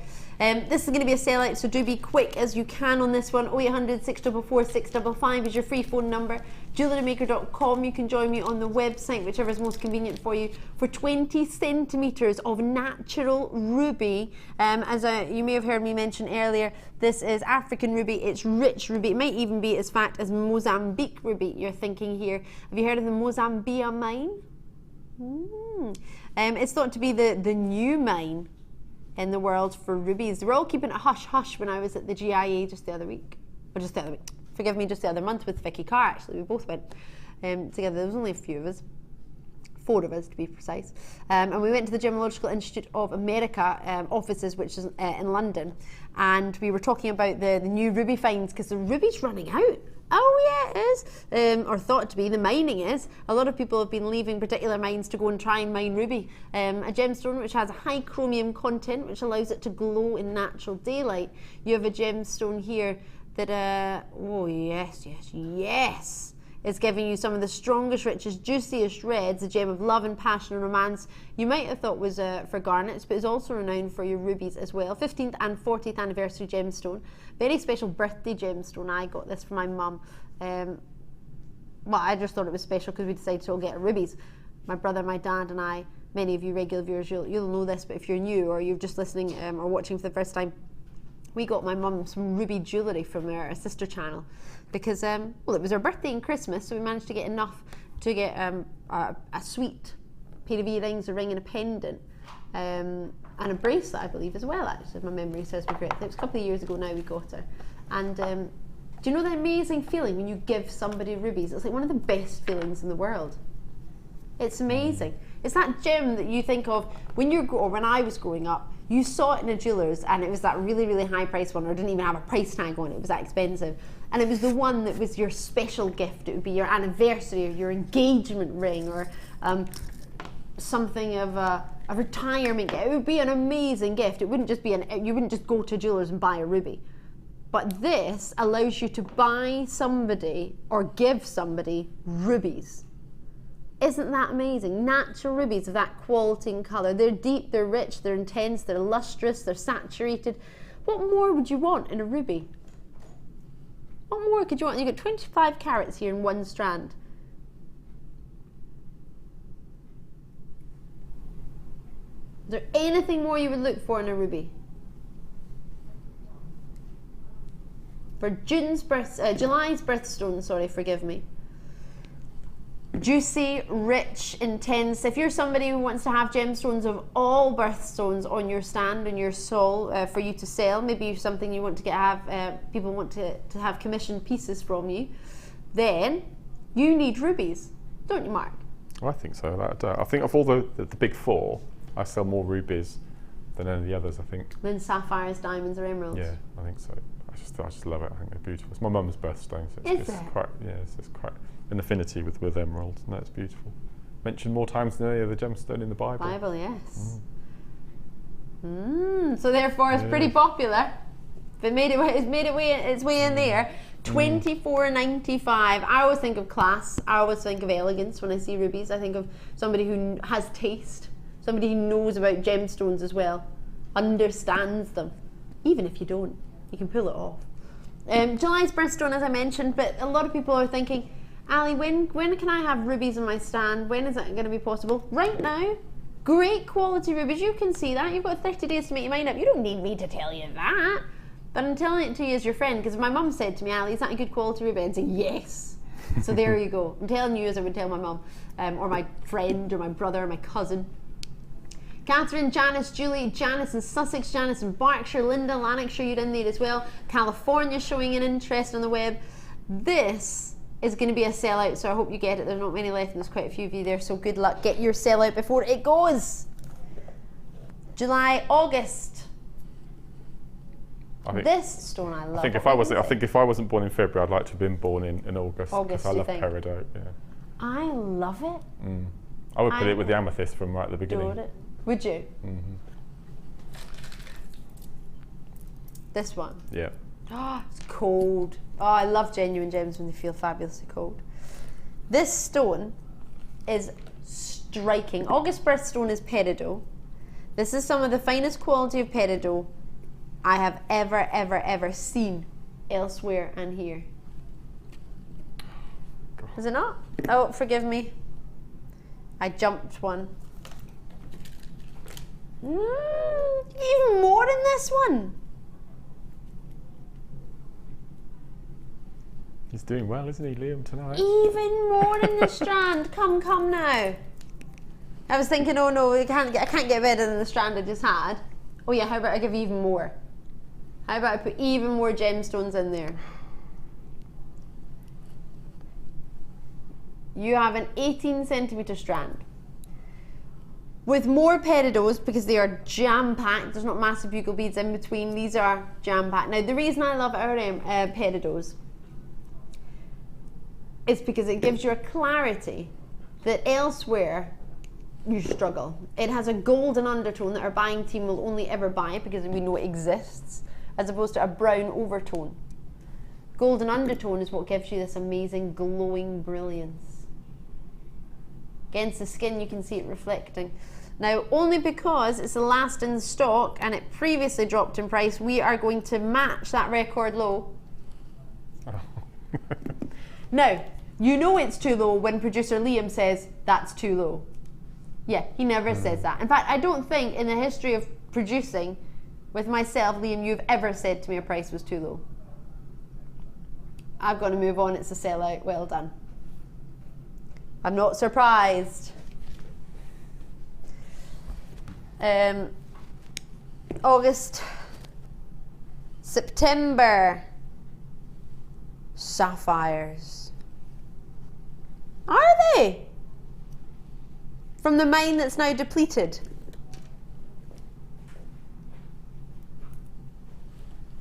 Speaker 3: it. This is going to be a sellout, so do be quick as you can on this one. 0800 644 655 is your free phone number. JewelleryMaker.com. You can join me on the website, whichever is most convenient for you, for 20 centimetres of natural ruby. As you may have heard me mention earlier, this is African ruby. It's rich ruby. It might even be as fat as Mozambique ruby, you're thinking here. Have you heard of the Mozambique mine? It's thought to be the new mine in the world for rubies. They were all keeping it hush-hush when I was at the GIA just the other month with Vicky Carr, actually. We both went together. There was only a few of us, 4 of us to be precise. And we went to the Gemological Institute of America offices, which is in London. And we were talking about the new ruby finds, because the ruby's running out. Oh yeah, it is, or thought to be. The mining is. A lot of people have been leaving particular mines to go and try and mine ruby. A gemstone which has a high chromium content, which allows it to glow in natural daylight. You have a gemstone here that, oh yes, it's giving you some of the strongest, richest, juiciest reds, a gem of love and passion and romance. You might have thought was for garnets, but is also renowned for your rubies as well. 15th and 40th anniversary gemstone. Very special birthday gemstone. I got this for my mum. Well, I just thought it was special because we decided to all get rubies. My brother, my dad and I, many of you regular viewers, you'll know this, but if you're new or you're just listening or watching for the first time, we got my mum some ruby jewellery from our sister channel because, well, it was her birthday and Christmas, so we managed to get enough to get a sweet pair of earrings, a ring and a pendant, and a bracelet, I believe, as well, actually, if my memory serves me correctly. It was a couple of years ago now we got her. And do you know the amazing feeling when you give somebody rubies? It's like one of the best feelings in the world. It's amazing. It's that gem that you think of when I was growing up. You saw it in a jeweller's and it was that really, really high price one, or didn't even have a price tag on it. It was that expensive. And it was the one that was your special gift. It would be your anniversary or your engagement ring or something of a retirement gift. It would be an amazing gift. It wouldn't just be you wouldn't just go to a jeweller's and buy a ruby. But this allows you to buy somebody or give somebody rubies. Isn't that amazing? Natural rubies of that quality and colour. They're deep, they're rich, they're intense, they're lustrous, they're saturated. What more would you want in a ruby? What more could you want? You've got 25 carats here in one strand. Is there anything more you would look for in a ruby? For July's birthstone, sorry, forgive me. Juicy, rich, intense. If you're somebody who wants to have gemstones of all birthstones on your stand, on your soul, for you to sell, maybe you're something you want to people want to have commissioned pieces from you, then you need rubies, don't you, Mark?
Speaker 4: I think so. I think of all the big 4, I sell more rubies than any of the others, I think.
Speaker 3: Than sapphires, diamonds or emeralds?
Speaker 4: Yeah, I think so. I just love it. I think they're beautiful. It's my mum's birthstone, so it's quite an affinity with emeralds, and that's beautiful. Mentioned more times than any other gemstone in the Bible.
Speaker 3: Bible, yes. So therefore, it's pretty popular. It's made its way in there. $24.95. I always think of class. I always think of elegance when I see rubies. I think of somebody who has taste, somebody who knows about gemstones as well, understands them. Even if you don't, you can pull it off. July's birthstone, as I mentioned, but a lot of people are thinking, Ali, when can I have rubies in my stand? When is that going to be possible? Right now, great quality rubies. You can see that. You've got 30 days to make your mind up. You don't need me to tell you that. But I'm telling it to you as your friend, because if my mum said to me, Ali, is that a good quality ruby? I'd say, yes. So there you go. I'm telling you as I would tell my mum, or my friend, or my brother, or my cousin. Catherine, Janice, Julie, Janice in Sussex, Janice in Berkshire, Linda, Lanarkshire, you're in there as well. California showing an interest on the web. This is going to be a sellout, so I hope you get it. There's not many left and there's quite a few of you there, so good luck. Get your sellout before it goes. July, August. This stone I love.
Speaker 4: I think if I wasn't born in February, I'd like to have been born in August, because I love peridot. Yeah.
Speaker 3: I love it.
Speaker 4: I would put it with the amethyst from right at the beginning.
Speaker 3: Would you? This one?
Speaker 4: Yeah.
Speaker 3: Oh, it's cold. Oh, I love genuine gems when they feel fabulously cold. This stone is striking. August birthstone is peridot. This is some of the finest quality of peridot I have ever seen elsewhere and here. Is it not? Oh, forgive me. I jumped one. Even more in this one.
Speaker 4: He's doing well, isn't he, Liam, tonight?
Speaker 3: Even more in the strand. Come now. I was thinking, oh no, I can't get better than the strand I just had. Oh yeah, how about I give you even more? How about I put even more gemstones in there? You have an 18 centimeter strand. With more peridots, because they are jam-packed, there's not massive bugle beads in between, these are jam-packed. Now the reason I love our peridots is because it gives you a clarity that elsewhere you struggle. It has a golden undertone that our buying team will only ever buy because we know it exists, as opposed to a brown overtone. Golden undertone is what gives you this amazing glowing brilliance. Against the skin you can see it reflecting. Now, only because it's the last in stock and it previously dropped in price, we are going to match that record low.
Speaker 4: Oh.
Speaker 3: Now, you know it's too low when producer Liam says that's too low. Yeah, he never says that. In fact, I don't think in the history of producing with myself, Liam, you've ever said to me a price was too low. I've got to move on, it's a sellout, well done. I'm not surprised. August, September, sapphires. Are they? From the mine that's now depleted.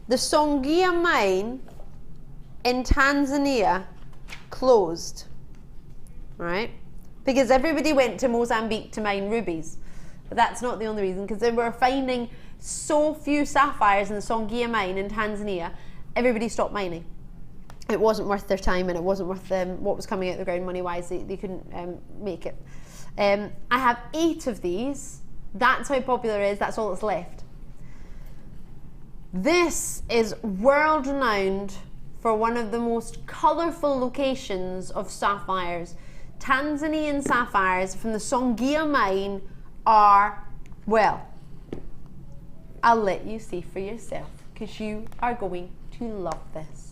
Speaker 3: The Songea mine in Tanzania closed, right? Because everybody went to Mozambique to mine rubies. But that's not the only reason, because they were finding so few sapphires in the Songea mine in Tanzania, everybody stopped mining. It wasn't worth their time and it wasn't worth what was coming out of the ground money-wise. They couldn't make it. I have 8 of these. That's how popular it is. That's all that's left. This is world-renowned for one of the most colourful locations of sapphires. Tanzanian sapphires from the Songea mine are, well, I'll let you see for yourself because you are going to love this.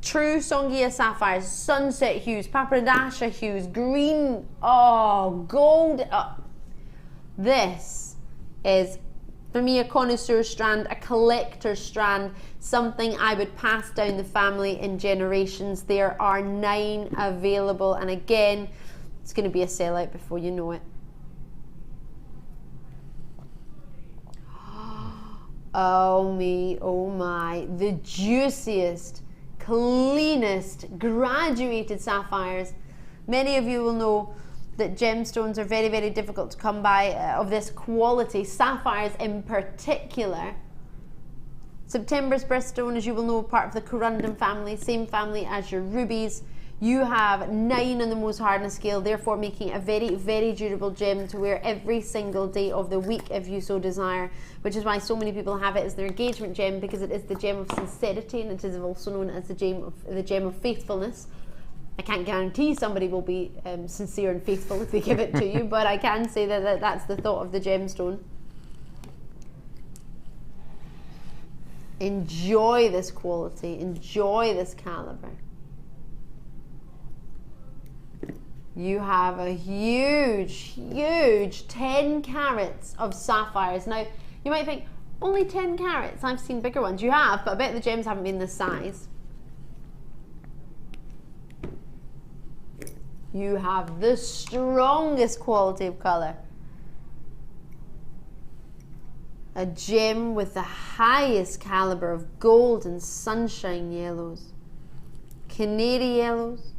Speaker 3: True Songea sapphires, sunset hues, paprasha hues, green, oh, gold. Oh. This is, for me, a connoisseur strand, a collector strand, something I would pass down the family in generations. There are 9 available, and again, it's going to be a sellout before you know it. Oh me, oh my, the juiciest, cleanest, graduated sapphires. Many of you will know that gemstones are very, very difficult to come by of this quality, sapphires in particular. September's birthstone, as you will know, part of the corundum family, same family as your rubies. You have 9 on the Mohs hardness scale, therefore making it a very, very durable gem to wear every single day of the week if you so desire, which is why so many people have it as their engagement gem, because it is the gem of sincerity and it is also known as the gem of faithfulness. I can't guarantee somebody will be sincere and faithful if they give it to you, but I can say that that's the thought of the gemstone. Enjoy this quality, enjoy this caliber. You have a huge, huge 10 carats of sapphires. Now, you might think, only 10 carats? I've seen bigger ones. You have, but I bet the gems haven't been this size. You have the strongest quality of colour. A gem with the highest calibre of gold and sunshine yellows. Canary yellows.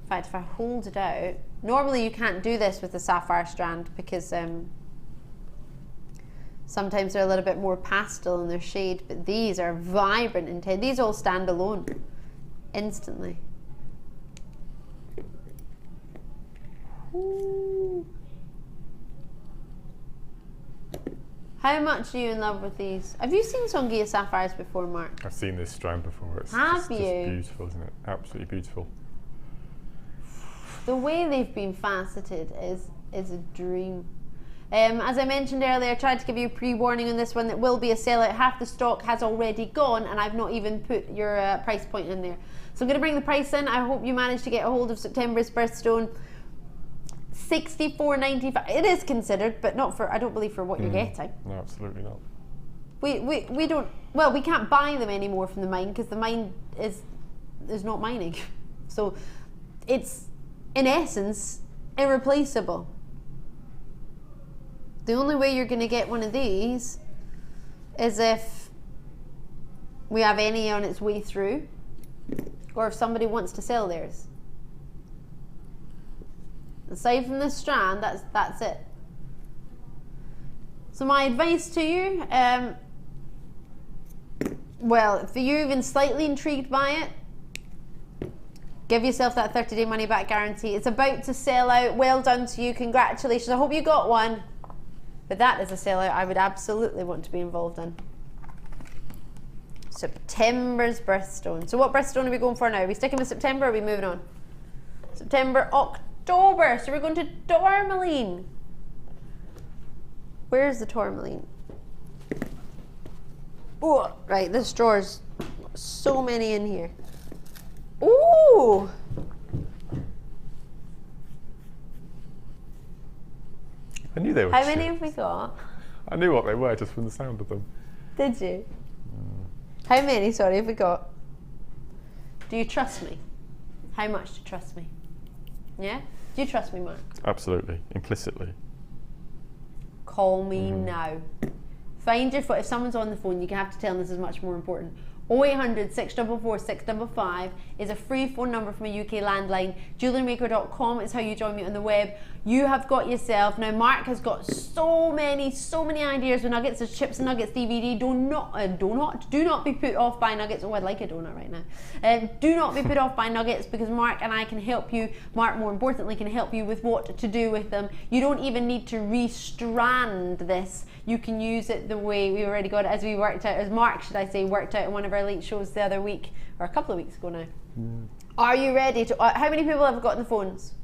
Speaker 3: In fact, if I hold it out, normally you can't do this with the sapphire strand because sometimes they're a little bit more pastel in their shade, but these are vibrant and intense. These all stand alone instantly. Ooh. How much are you in love with these? Have you seen Songhia sapphires before, Mark?
Speaker 4: I've seen this strand before. It's
Speaker 3: Have
Speaker 4: just
Speaker 3: you?
Speaker 4: beautiful, isn't it? Absolutely beautiful.
Speaker 3: The way they've been faceted is a dream. As I mentioned earlier, I tried to give you a pre-warning on this one. That will be a sellout. Half the stock has already gone, and I've not even put your price point in there. So I'm going to bring the price in. I hope you managed to get a hold of September's birthstone. $64.95. It is considered, but not for, I don't believe, for what you're getting.
Speaker 4: No, absolutely not.
Speaker 3: We don't, well, we can't buy them anymore from the mine because the mine is not mining. So it's, in essence, irreplaceable. The only way you're going to get one of these is if we have any on its way through, or if somebody wants to sell theirs. Aside from this strand, that's it. So my advice to you, well, if you're even slightly intrigued by it, give yourself that 30-day money-back guarantee. It's about to sell out. Well done to you. Congratulations. I hope you got one. But that is a sellout I would absolutely want to be involved in. September's birthstone. So what birthstone are we going for now? Are we sticking with September or are we moving on? September, October. So we're going to tourmaline. Where's the tourmaline? Oh, right, this drawer's so many in here. Ooh!
Speaker 4: I knew they were
Speaker 3: How many
Speaker 4: chips.
Speaker 3: have we got?
Speaker 4: I knew what they were just from the sound of them.
Speaker 3: Did you? How many, sorry, have we got? Do you trust me? How much do you trust me? Yeah? Do you trust me, Mark?
Speaker 4: Absolutely, implicitly.
Speaker 3: Call me now. Find your phone. If someone's on the phone, you have to tell them this is much more important. 0800 644 655 is a free phone number from a UK landline. JewelleryMaker.com is how you join me on the web. You have got yourself, now Mark has got so many ideas with nuggets. There's chips and nuggets DVD. Do not be put off by nuggets. Oh, I'd like a donut right now. Do not be put off by nuggets because Mark and I can help you. Mark, more importantly, can help you with what to do with them. You don't even need to restrand this. You can use it the way we already got it, as we worked out, as Mark, should I say, worked out in one of our late shows the other week, or a couple of weeks ago now. Are you ready to, how many people have got on the phones?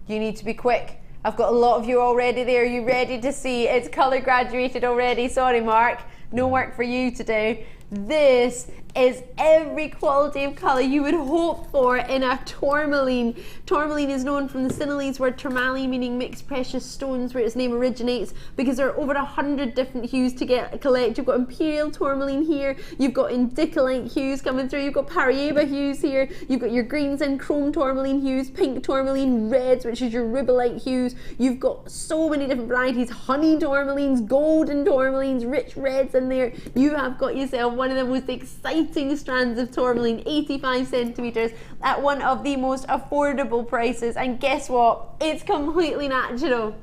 Speaker 3: You need to be quick. I've got a lot of you already there. You ready to see? It's colour graduated already. Sorry, Mark. No work for you to do. This is every quality of colour you would hope for in a tourmaline. Tourmaline is known from the Sinhalese word tourmaline, meaning mixed precious stones, where its name originates, because there are over 100 different hues to collect. You've got imperial tourmaline here, you've got indicolite hues coming through, you've got Paraiba hues here, you've got your greens and chrome tourmaline hues, pink tourmaline, reds, which is your rubellite hues. You've got so many different varieties, honey tourmalines, golden tourmalines, rich reds in there. You have got yourself one of the most exciting strands of tourmaline, 85 centimeters, at one of the most affordable prices. And guess what? It's completely natural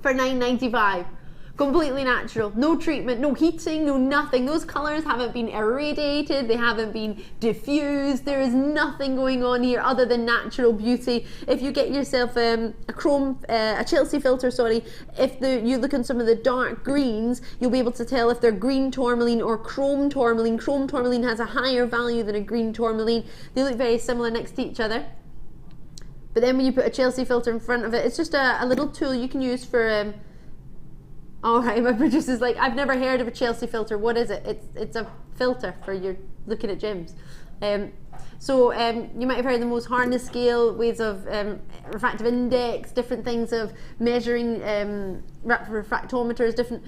Speaker 3: for $9.95. Completely natural, no treatment, no heating, no nothing. Those colours haven't been irradiated, they haven't been diffused. There is nothing going on here other than natural beauty. If you get yourself a Chelsea filter, sorry, if you look on some of the dark greens, you'll be able to tell if they're green tourmaline or chrome tourmaline. Chrome tourmaline has a higher value than a green tourmaline. They look very similar next to each other. But then when you put a Chelsea filter in front of it, it's just a little tool you can use for alright, my producer's like, I've never heard of a Chelsea filter. What is it? It's a filter for your looking at gems. You might have heard of the most harness scale, ways of refractive index, different things of measuring refractometers, different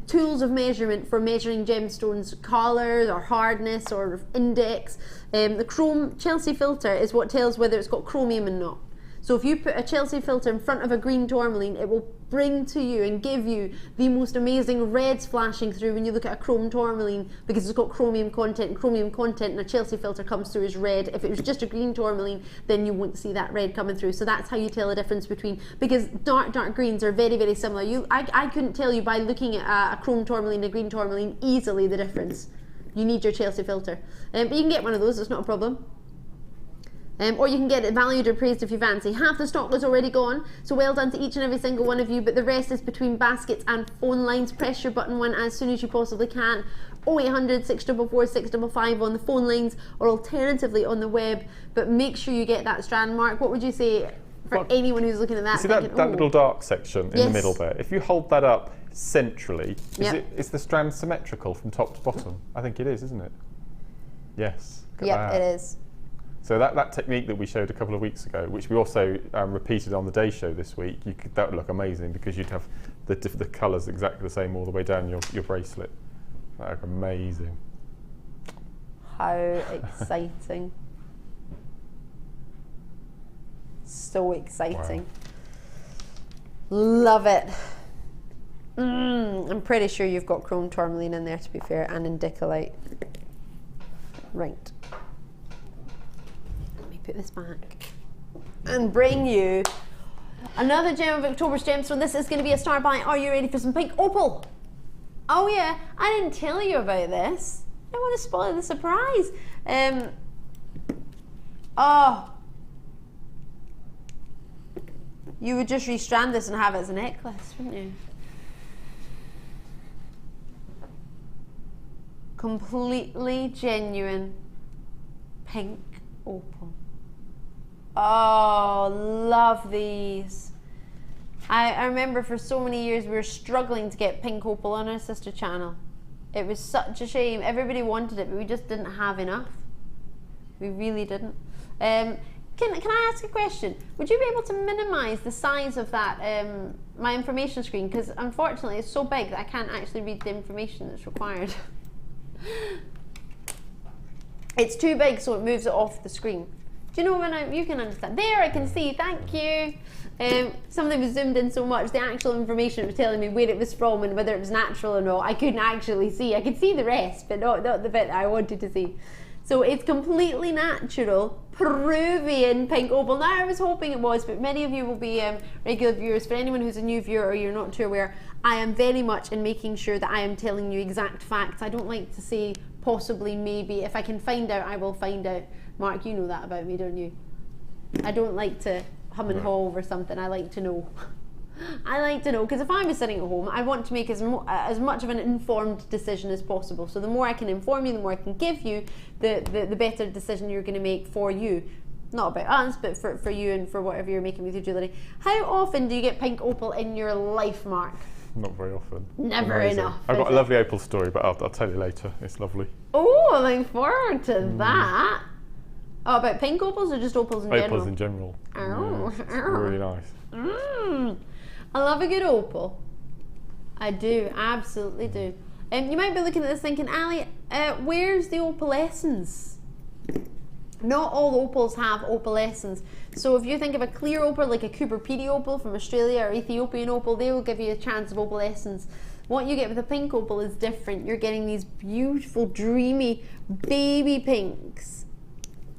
Speaker 3: tools of measurement for measuring gemstones, colours or hardness or index. The chrome Chelsea filter is what tells whether it's got chromium or not. So if you put a Chelsea filter in front of a green tourmaline, it will bring to you and give you the most amazing reds flashing through when you look at a chrome tourmaline, because it's got chromium content, and a Chelsea filter comes through as red. If it was just a green tourmaline, then you won't see that red coming through. So that's how you tell the difference between, because dark greens are very, very similar. I couldn't tell you by looking at a chrome tourmaline and a green tourmaline easily the difference. You need your Chelsea filter. But you can get one of those, it's not a problem. Or you can get it valued or praised if you fancy. Half the stock is already gone, so well done to each and every single one of you, but the rest is between baskets and phone lines. Press your button one as soon as you possibly can. 0800 644 655 on the phone lines, or alternatively on the web, but make sure you get that strand. Mark, what would you say for anyone who's looking at that?
Speaker 4: See that little dark section in the middle there? If you hold that up centrally, is the strand symmetrical from top to bottom? I think it is, isn't it? Yes.
Speaker 3: Yep, it is.
Speaker 4: So that technique that we showed a couple of weeks ago, which we also repeated on the day show this week, that would look amazing because you'd have the colours exactly the same all the way down your bracelet. That would look amazing.
Speaker 3: How exciting. So exciting. Wow. Love it. I'm pretty sure you've got chrome tourmaline in there, to be fair, and indicolite. Right. Let me put this back and bring you another gem of October's gemstone. This is going to be a star buy. Are you ready for some pink opal? Oh yeah, I didn't tell you about this. I don't want to spoil the surprise. Oh, you would just restrand this and have it as a necklace, wouldn't you? Completely genuine pink opal. Oh, love these. I remember for so many years we were struggling to get pink opal on our sister channel. It was such a shame. Everybody wanted it, but we just didn't have enough. We really didn't. Can I ask a question? Would you be able to minimize the size of that, my information screen? Because unfortunately it's so big that I can't actually read the information that's required. It's too big, so it moves it off the screen. Do you know when you can understand? There, I can see, thank you. Something was zoomed in so much, the actual information was telling me where it was from and whether it was natural or not. I couldn't actually see. I could see the rest, but not the bit that I wanted to see. So it's completely natural, Peruvian pink opal. Now, I was hoping it was, but many of you will be regular viewers. For anyone who's a new viewer or you're not too aware, I am very much in making sure that I am telling you exact facts. I don't like to say possibly, maybe. If I can find out, I will find out. Mark, you know that about me, don't you? I don't like to hum and haw over something. I like to know. I like to know, because if I was sitting at home, I want to make as much of an informed decision as possible. So the more I can inform you, the more I can give you, the better decision you're going to make for you. Not about us, but for you and for whatever you're making with your jewellery. How often do you get pink opal in your life, Mark?
Speaker 4: Not very often.
Speaker 3: Never enough.
Speaker 4: I've got a lovely opal story, but I'll tell you later. It's lovely.
Speaker 3: Oh, I'm looking forward to that. Oh, about pink opals or just opals in general?
Speaker 4: Opals in general.
Speaker 3: Oh,
Speaker 4: it's really nice.
Speaker 3: I love a good opal. I do, absolutely do. You might be looking at this thinking, Ali, where's the opalescence? Not all opals have opalescence. So if you think of a clear opal, like a Cooper Pedy opal from Australia or Ethiopian opal, they will give you a chance of opalescence. What you get with a pink opal is different. You're getting these beautiful, dreamy, baby pinks.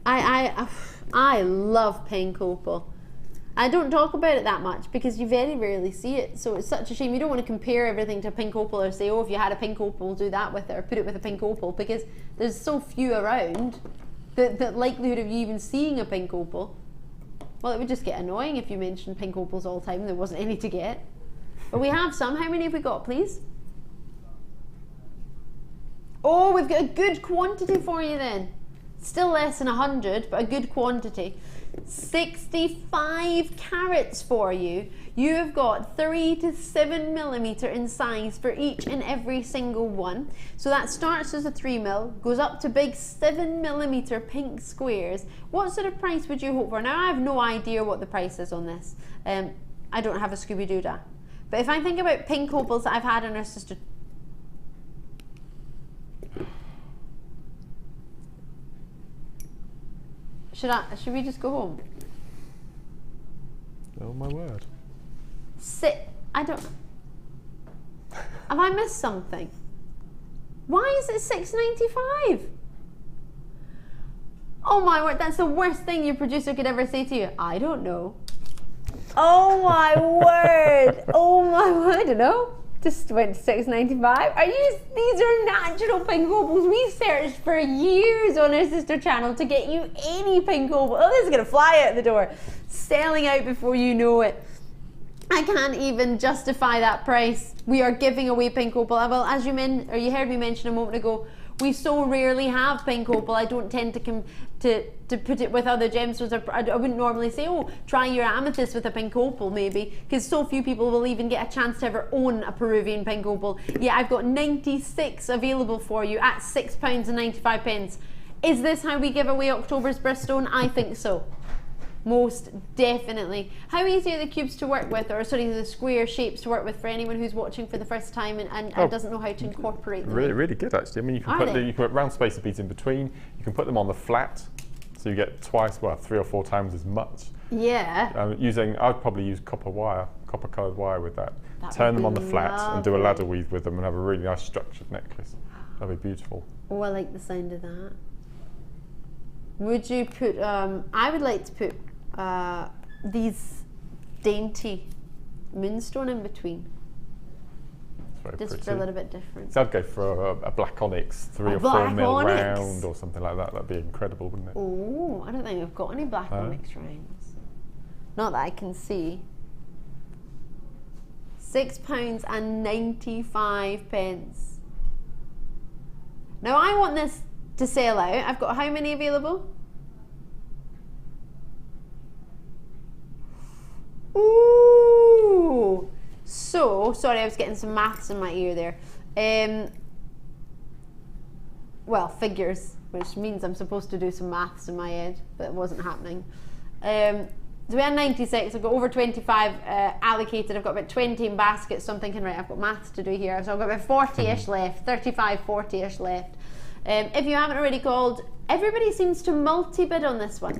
Speaker 3: I love pink opal. I don't talk about it that much because you very rarely see it, so it's such a shame. You don't want to compare everything to a pink opal or say, oh, if you had a pink opal, do that with it or put it with a pink opal, because there's so few around that the likelihood of you even seeing a pink opal, well, it would just get annoying if you mentioned pink opals all the time and there wasn't any to get. But we have some. How many have we got, please? Oh, we've got a good quantity for you then. Still less than 100, but a good quantity. 65 carats for you. You have got 3 to 7 millimeter in size for each and every single one. So that starts as a 3 mil, goes up to big 7 millimeter pink squares. What sort of price would you hope for? Now, I have no idea what the price is on this. I don't have a Scooby-Doo. But if I think about pink opals that I've had in our sister... Should we just go home?
Speaker 4: Oh my word.
Speaker 3: I don't... Have I missed something? Why is it $6.95? Oh my word, that's the worst thing your producer could ever say to you. I don't know. Oh my word. Oh my word, I don't know. This went to $6.95. These are natural pink opals. We searched for years on our sister channel to get you any pink opal. Oh, this is gonna fly out the door. Selling out before you know it. I can't even justify that price. We are giving away pink opal. Well, as you heard me mention a moment ago, we so rarely have pink opal. I don't tend to put it with other gemstones. I wouldn't normally say, oh, try your amethyst with a pink opal maybe, because so few people will even get a chance to ever own a Peruvian pink opal. Yeah, I've got 96 available for you at £6.95. Is this how we give away October's birthstone? I think so. Most definitely. How easy are the cubes to work with, or sorry, the square shapes to work with for anyone who's watching for the first time and doesn't know how to incorporate them?
Speaker 4: Really good actually. I mean, you can put round spacer beads in between. You can put them on the flat, so you get twice, well, 3 or 4 times as much.
Speaker 3: Yeah.
Speaker 4: I'd probably use copper coloured wire with that. Turn them on the flat and do a ladder weave with them and have a really nice structured necklace. That'd be beautiful.
Speaker 3: Oh, I like the sound of that. Would you put? I would like to put these dainty moonstone in between. Just
Speaker 4: pretty.
Speaker 3: for a little bit different.
Speaker 4: So I'd go for a black onyx, 3 or 4 mil round or something like that. That'd be incredible, wouldn't it?
Speaker 3: Oh, I don't think we've got any black onyx rounds. Not that I can see. £6.95. Now I want this to sell out. I've got how many available? Ooh! So, sorry, I was getting some maths in my ear there. Well, figures, which means I'm supposed to do some maths in my head, but it wasn't happening. So we had 96, I've got over 25 allocated, I've got about 20 in baskets, so I'm thinking, right, I've got maths to do here. So I've got about 40-ish left, 35, 40-ish left. If you haven't already called, everybody seems to multi-bid on this one.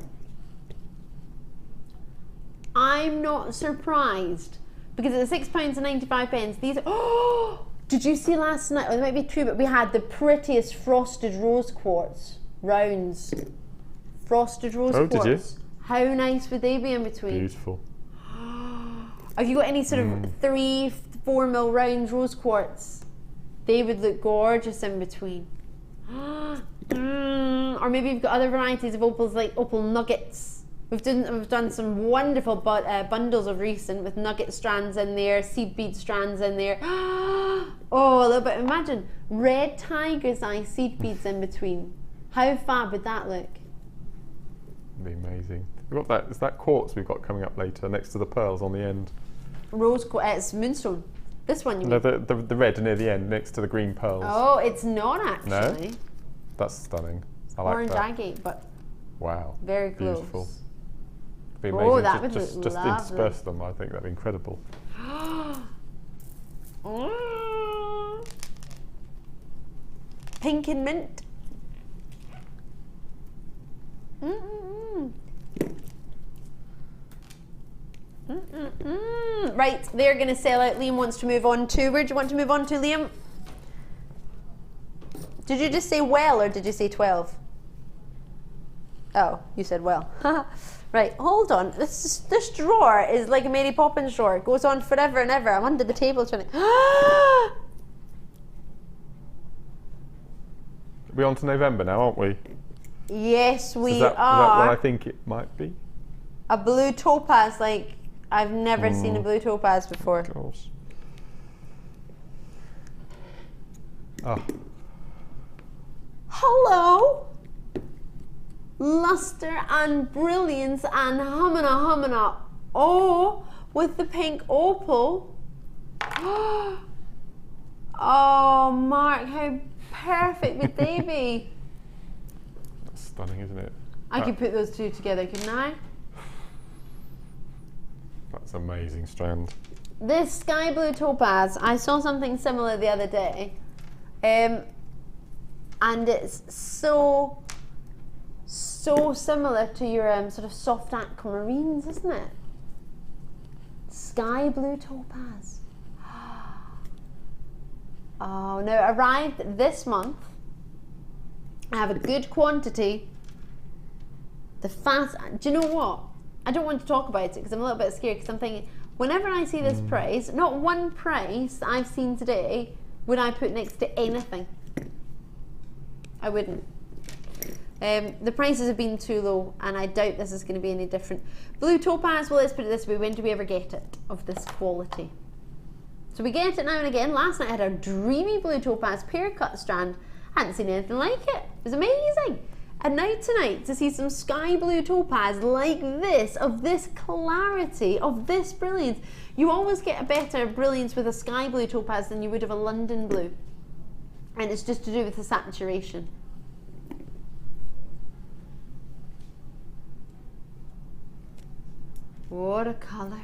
Speaker 3: I'm not surprised, because at the £6.95, these are, did you see last night, well, it might be true, but we had the prettiest frosted rose quartz rounds. Frosted rose quartz. Oh, did you? How nice would they be in between?
Speaker 4: Beautiful.
Speaker 3: Have you got any sort of 3-4 mil round rose quartz? They would look gorgeous in between. Or maybe you've got other varieties of opals like opal nuggets. We've done some wonderful bundles of recent with nugget strands in there, seed bead strands in there. Oh, a little bit. Imagine red tiger's eye seed beads in between. How fab would that look?
Speaker 4: It'd be amazing. We've got that. Is that quartz we've got coming up later next to the pearls on the end?
Speaker 3: Rose quartz. It's moonstone. This one you mean?
Speaker 4: No, the red near the end next to the green pearls.
Speaker 3: Oh, it's not actually.
Speaker 4: No? That's stunning. I like
Speaker 3: Orange
Speaker 4: that.
Speaker 3: agate, but
Speaker 4: wow.
Speaker 3: Very close.
Speaker 4: Beautiful. It'd be amazing.
Speaker 3: Oh, that would
Speaker 4: just
Speaker 3: look lovely.
Speaker 4: intersperse them. I think that'd be incredible.
Speaker 3: Pink and mint. Right, they're going to sell out. Liam wants to move on to. Where do you want to move on to, Liam? Did you just say well, or did you say 12? Oh, you said well. Right, hold on. This drawer is like a Mary Poppins drawer. It goes on forever and ever. I'm under the table trying to...
Speaker 4: We're on to November now, aren't we?
Speaker 3: Yes, we
Speaker 4: Is that what I think it might be?
Speaker 3: A blue topaz, like I've never seen a blue topaz before.
Speaker 4: Of course. Oh.
Speaker 3: Hello! Luster and brilliance and humana. Oh, with the pink opal. Oh, Mark, how perfect would they be?
Speaker 4: That's stunning, isn't it?
Speaker 3: I could put those two together, couldn't I?
Speaker 4: That's amazing strand.
Speaker 3: This sky blue topaz, I saw something similar the other day. And it's so similar to your sort of soft aquamarines, isn't it? Sky blue topaz. Oh, now arrived this month. I have a good quantity. Do you know what? I don't want to talk about it because I'm a little bit scared, because I'm thinking, Whenever I see this price, not one price that I've seen today would I put next to anything. I wouldn't. The prices have been too low, and I doubt this is going to be any different. Blue topaz, well, let's put it this way, when do we ever get it of this quality? So we get it now and again. Last night I had a dreamy blue topaz pear cut strand. I hadn't seen anything like it. It was amazing. And now tonight, to see some sky blue topaz like this, of this clarity, of this brilliance. You always get a better brilliance with a sky blue topaz than you would of a London blue. And it's just to do with the saturation. What a colour.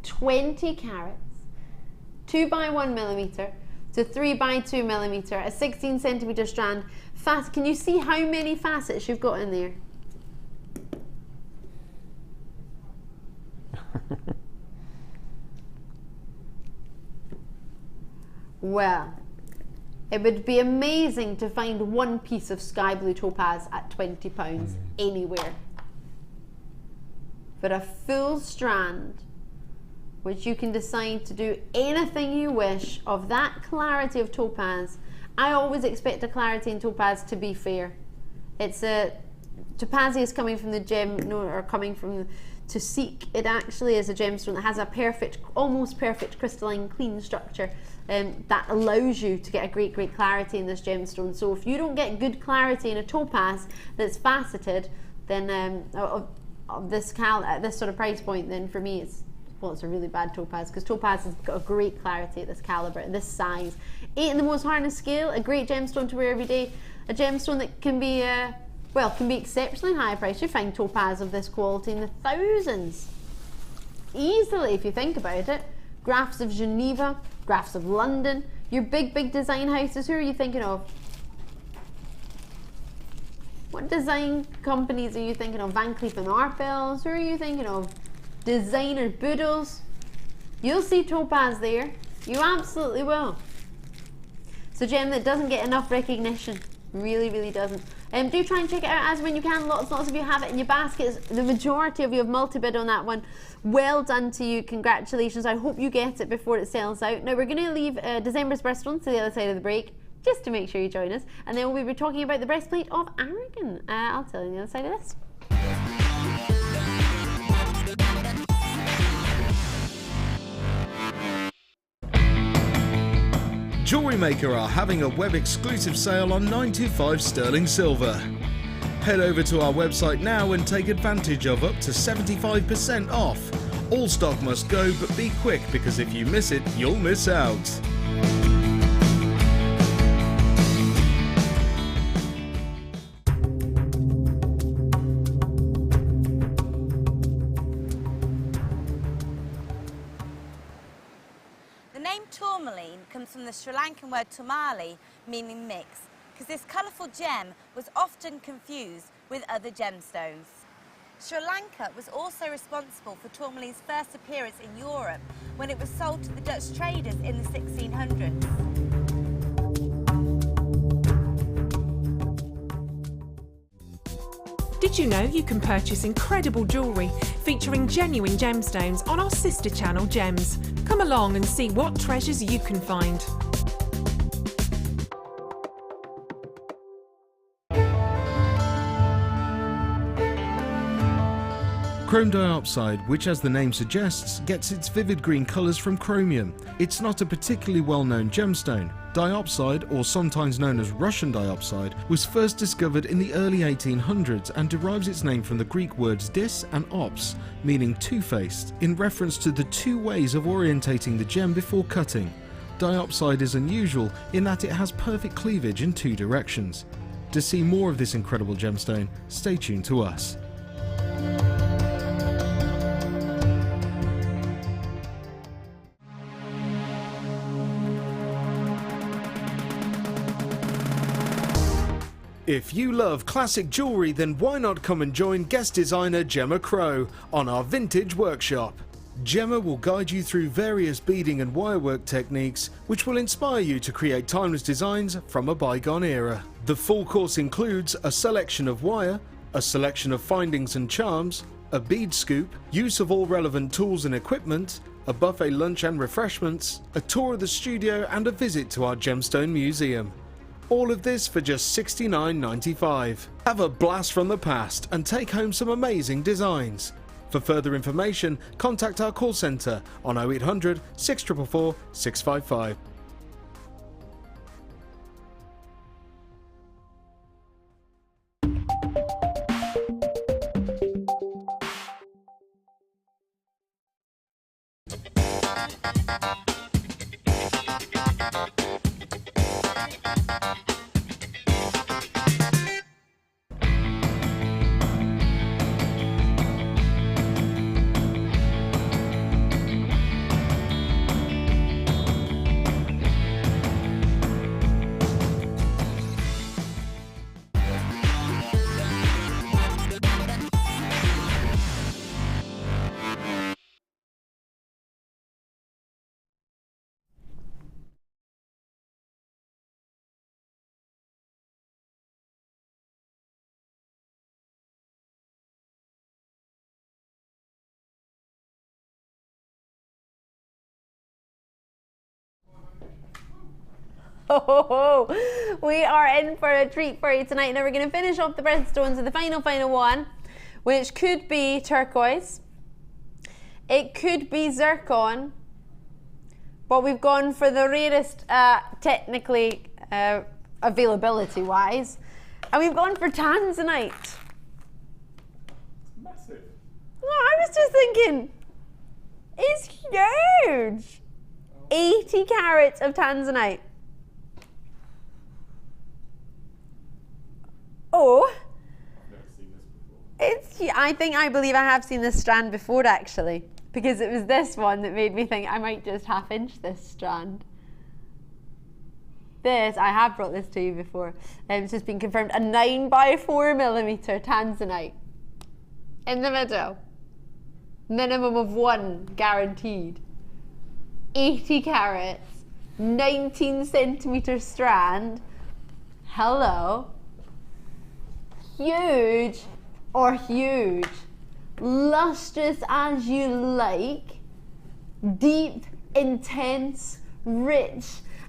Speaker 3: 20 carats, 2 by 1 millimetre to 3 by 2 millimetre, a 16 centimetre strand. Can you see how many facets you've got in there? Well, it would be amazing to find one piece of sky blue topaz at £20 anywhere. For a full strand, which you can decide to do anything you wish of that clarity of topaz. I always expect a clarity in topaz to be fair. It's a topazius coming from the gem, or coming from to seek. It actually is a gemstone that has a perfect, almost perfect crystalline clean structure, that allows you to get a great clarity in this gemstone. So if you don't get good clarity in a topaz that's faceted, then of this at this sort of price point, then for me it's a really bad topaz, because topaz has got a great clarity at this calibre, at this size. 8 in the Mohs hardness scale, a great gemstone to wear every day, a gemstone that can be can be exceptionally high priced. You find topaz of this quality in the thousands easily if you think about it. Grafs of Geneva, Grafs of London, your big design houses. Who are you thinking of? What design companies are you thinking of? Van Cleef & Arpels? Who are you thinking of? Designer Boodles. You'll see topaz there. You absolutely will. It's a gem that doesn't get enough recognition. Really doesn't. Do try and check it out as when you can. Lots of you have it in your baskets. The majority of you have multi-bid on that one. Well done to you. Congratulations. I hope you get it before it sells out. Now we're going to leave December's birthstones to the other side of the break, just to make sure you join us. And then we'll be talking about the breastplate of Aaron. I'll tell you on the other side of this.
Speaker 2: JewelleryMaker are having a web exclusive sale on 925 sterling silver. Head over to our website now and take advantage of up to 75% off. All stock must go, but be quick, because if you miss it, you'll miss out.
Speaker 7: The name tourmaline comes from the Sri Lankan word tourmaline, meaning mix, because this colourful gem was often confused with other gemstones. Sri Lanka was also responsible for tourmaline's first appearance in Europe when it was sold to the Dutch traders in the 1600s.
Speaker 1: Did you know you can purchase incredible jewellery featuring genuine gemstones on our sister channel Gems? Come along and see what treasures you can find.
Speaker 2: Chrome diopside, which as the name suggests, gets its vivid green colours from chromium. It's not a particularly well-known gemstone. Diopside, or sometimes known as Russian diopside, was first discovered in the early 1800s and derives its name from the Greek words dis and ops, meaning two-faced, in reference to the two ways of orientating the gem before cutting. Diopside is unusual in that it has perfect cleavage in two directions. To see more of this incredible gemstone, stay tuned to us. If you love classic jewellery, then why not come and join guest designer Gemma Crow on our vintage workshop. Gemma will guide you through various beading and wirework techniques which will inspire you to create timeless designs from a bygone era. The full course includes a selection of wire, a selection of findings and charms, a bead scoop, use of all relevant tools and equipment, a buffet lunch and refreshments, a tour of the studio and a visit to our gemstone museum. All of this for just $69.95. Have a blast from the past and take home some amazing designs. For further information, contact our call centre on 0800 644 655.
Speaker 3: Oh, we are in for a treat for you tonight. Now we're going to finish off the birthstones with the final one, which could be turquoise. It could be zircon, but we've gone for the rarest, technically, availability-wise, and we've gone for Tanzanite.
Speaker 4: Massive.
Speaker 3: Well, I was just thinking, it's huge. 80 carats of Tanzanite. Oh,
Speaker 4: Never seen this before.
Speaker 3: I believe I have seen this strand before actually, because it was this one that made me think I might just half-inch this strand. This, I have brought this to you before. It's just been confirmed, a 9x4mm Tanzanite. In the middle. Minimum of 1 guaranteed. 80 carats, 19cm strand. Hello. Huge or huge. Lustrous as you like. Deep, intense, rich.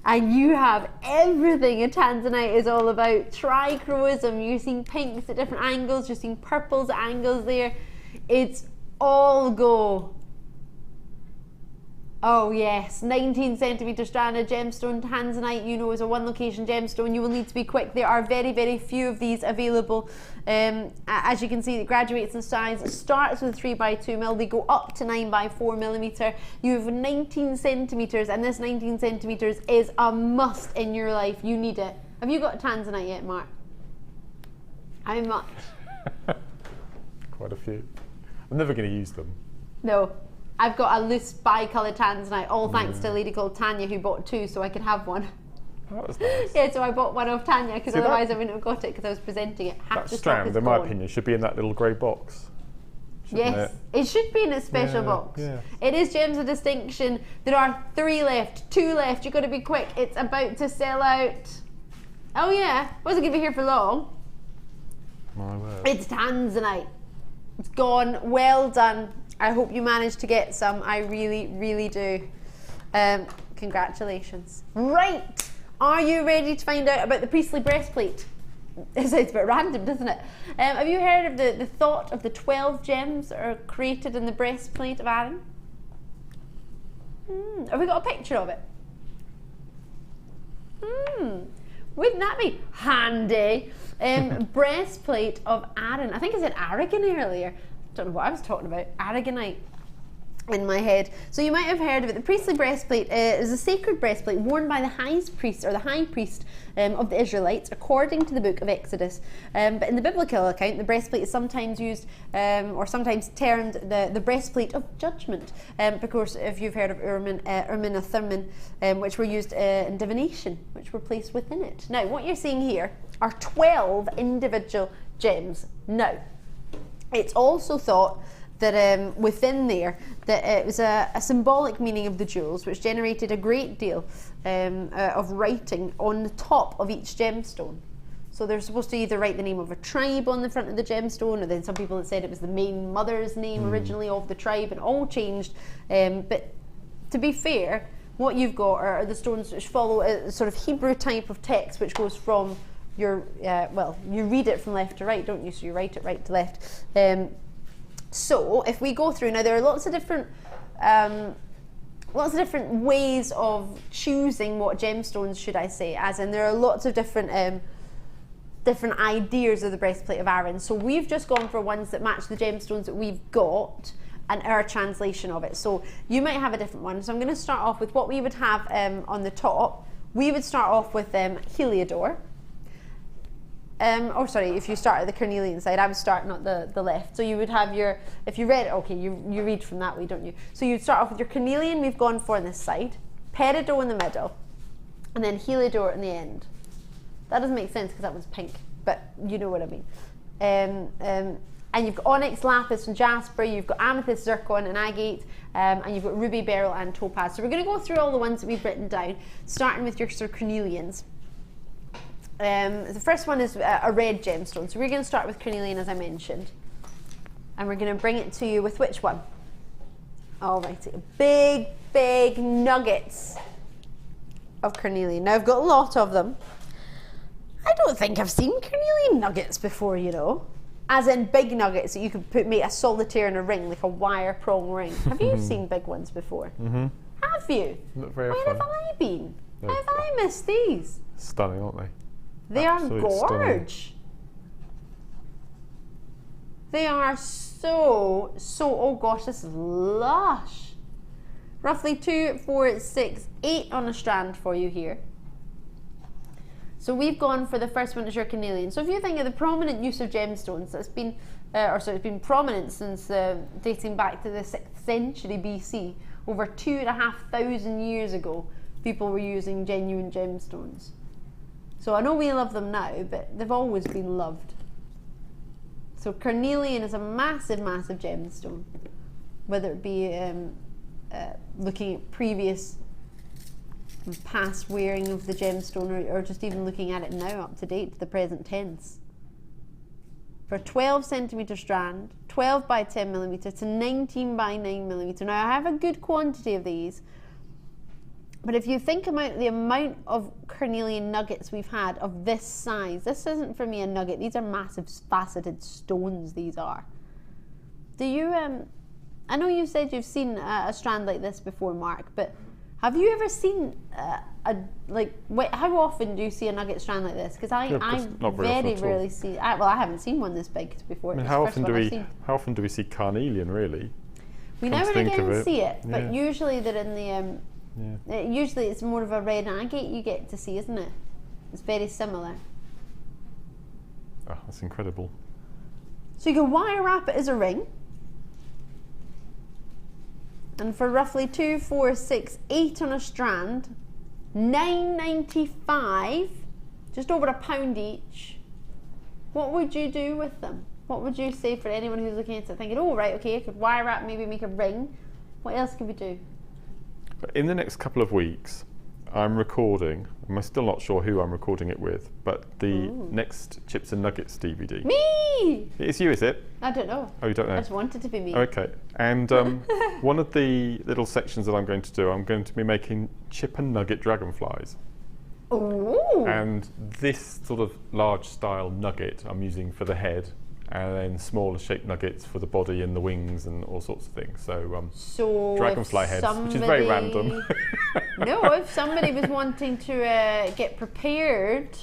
Speaker 3: And you have everything a Tanzanite is all about. Trichroism, you're seeing pinks at different angles, you're seeing purples at angles there. It's all go. Oh yes, 19cm stranded gemstone Tanzanite, you know, is a one location gemstone. You will need to be quick. There are very, very few of these available. As you can see, it graduates in size. It starts with 3x2mm, they go up to 9x4mm. You have 19cm, and this 19cm is a must in your life. You need it. Have you got a Tanzanite yet, Mark? How much?
Speaker 4: Quite a few. I'm never going to use them.
Speaker 3: No. I've got a loose bi-coloured Tanzanite, all thanks to a lady called Tanya who bought 2 so I could have one.
Speaker 4: That was nice.
Speaker 3: Yeah, so I bought one off Tanya because otherwise I wouldn't have got it because I was presenting it.
Speaker 4: That strand, in my opinion, should be in that little grey box.
Speaker 3: Yes, it should be in a special box.
Speaker 4: Yeah.
Speaker 3: It is Gems of Distinction. There are 3 left, 2 left. You've got to be quick. It's about to sell out. Oh yeah, wasn't going to be here for long.
Speaker 4: My word.
Speaker 3: It's Tanzanite. It's gone. Well done. I hope you managed to get some. I really, really do. Congratulations. Right. Are you ready to find out about the priestly breastplate? It sounds a bit random, doesn't it? Have you heard of the thought of the 12 gems that are created in the breastplate of Aaron? Have we got a picture of it? Wouldn't that be handy? Breastplate of Aaron. I think I said Aragon earlier. Don't know what I was talking about. Aragonite in my head. So you might have heard of it. The priestly breastplate is a sacred breastplate worn by the high priest or the high priest of the Israelites, according to the book of Exodus. But in the biblical account, the breastplate is sometimes used or sometimes termed the breastplate of judgment. Because if you've heard of Urim and Thummim, which were used in divination, which were placed within it. Now, what you're seeing here are 12 individual gems. Now, it's also thought that within there, that it was a symbolic meaning of the jewels, which generated a great deal of writing on the top of each gemstone. So they're supposed to either write the name of a tribe on the front of the gemstone, or then some people had said it was the main mother's name originally of the tribe, and all changed. But to be fair, what you've got are the stones which follow a sort of Hebrew type of text, which goes from your, well, you read it from left to right, don't you? So you write it right to left. So if we go through, now there are lots of different ways of choosing what gemstones, should I say, as in there are lots of different different ideas of the breastplate of Aaron. So we've just gone for ones that match the gemstones that we've got and our translation of it. So you might have a different one. So I'm going to start off with what we would have on the top. We would start off with Heliodor. Or sorry, if you start at the carnelian side, I would start not the left. So you would have your, if you read, okay, you read from that way, don't you? So you'd start off with your carnelian, we've gone for on this side, peridot in the middle, and then Heliodor in the end. That doesn't make sense because that one's pink, but you know what I mean. And you've got onyx, lapis, and jasper, you've got amethyst, zircon, and agate, and you've got ruby, beryl, and topaz. So we're going to go through all the ones that we've written down, starting with your sort of carnelians. The first one is a red gemstone. So we're going to start with carnelian, as I mentioned. And we're going to bring it to you with which one? Alrighty, big, big nuggets of carnelian. Now I've got a lot of them. I don't think I've seen carnelian nuggets before, you know. As in big nuggets that you could make a solitaire in a ring, like a wire prong ring. Have you seen big ones before? Mm-hmm. Have you?
Speaker 4: Not very
Speaker 3: Where
Speaker 4: often.
Speaker 3: have I been? How have I missed these?
Speaker 4: Stunning, aren't they?
Speaker 3: They
Speaker 4: Absolute
Speaker 3: are gorge. They are so, oh gosh, this is lush. Roughly 2, 4, 6, 8 on a strand for you here. So we've gone for the first one as your carnelian. So if you think of the prominent use of gemstones, that's been, it's been prominent since dating back to the 6th century BC, over 2,500 years ago, people were using genuine gemstones. So I know we love them now, but they've always been loved. So carnelian is a massive, massive gemstone, whether it be looking at previous and past wearing of the gemstone, or just even looking at it now up to date to the present tense. For a 12 centimetre strand, 12 by 10 millimetre to 19 by 9 millimetre. Now I have a good quantity of these, but if you think about the amount of carnelian nuggets we've had of this size, this isn't for me a nugget, these are massive faceted stones, these are. Do you, I know you said you've seen a strand like this before, Mark, but have you ever seen how often do you see a nugget strand like this? Because I very rarely see, well, I haven't seen one this big before.
Speaker 4: I mean, how often do we see carnelian, really?
Speaker 3: We now and again see it, but usually they're in the, usually it's more of a red agate you get to see, isn't it? It's very similar.
Speaker 4: Oh, that's incredible.
Speaker 3: So you can wire wrap it as a ring. And for roughly 2, 4, 6, 8 on a strand, $9.95, just over £1 each. What would you do with them? What would you say for anyone who's looking at it thinking, oh right, okay, I could wire wrap, maybe make a ring. What else could we do?
Speaker 4: In the next couple of weeks, I'm recording, I'm still not sure who I'm recording it with, but the next Chips and Nuggets DVD.
Speaker 3: Me!
Speaker 4: It's you, is it?
Speaker 3: I don't know.
Speaker 4: Oh, you don't know?
Speaker 3: I just wanted to be me.
Speaker 4: Okay, and one of the little sections that I'm going to do, I'm going to be making chip and nugget dragonflies.
Speaker 3: Ooh!
Speaker 4: And this sort of large style nugget I'm using for the head, and then smaller shaped nuggets for the body and the wings and all sorts of things. So dragonfly heads, which is very random.
Speaker 3: No, if somebody was wanting to get prepared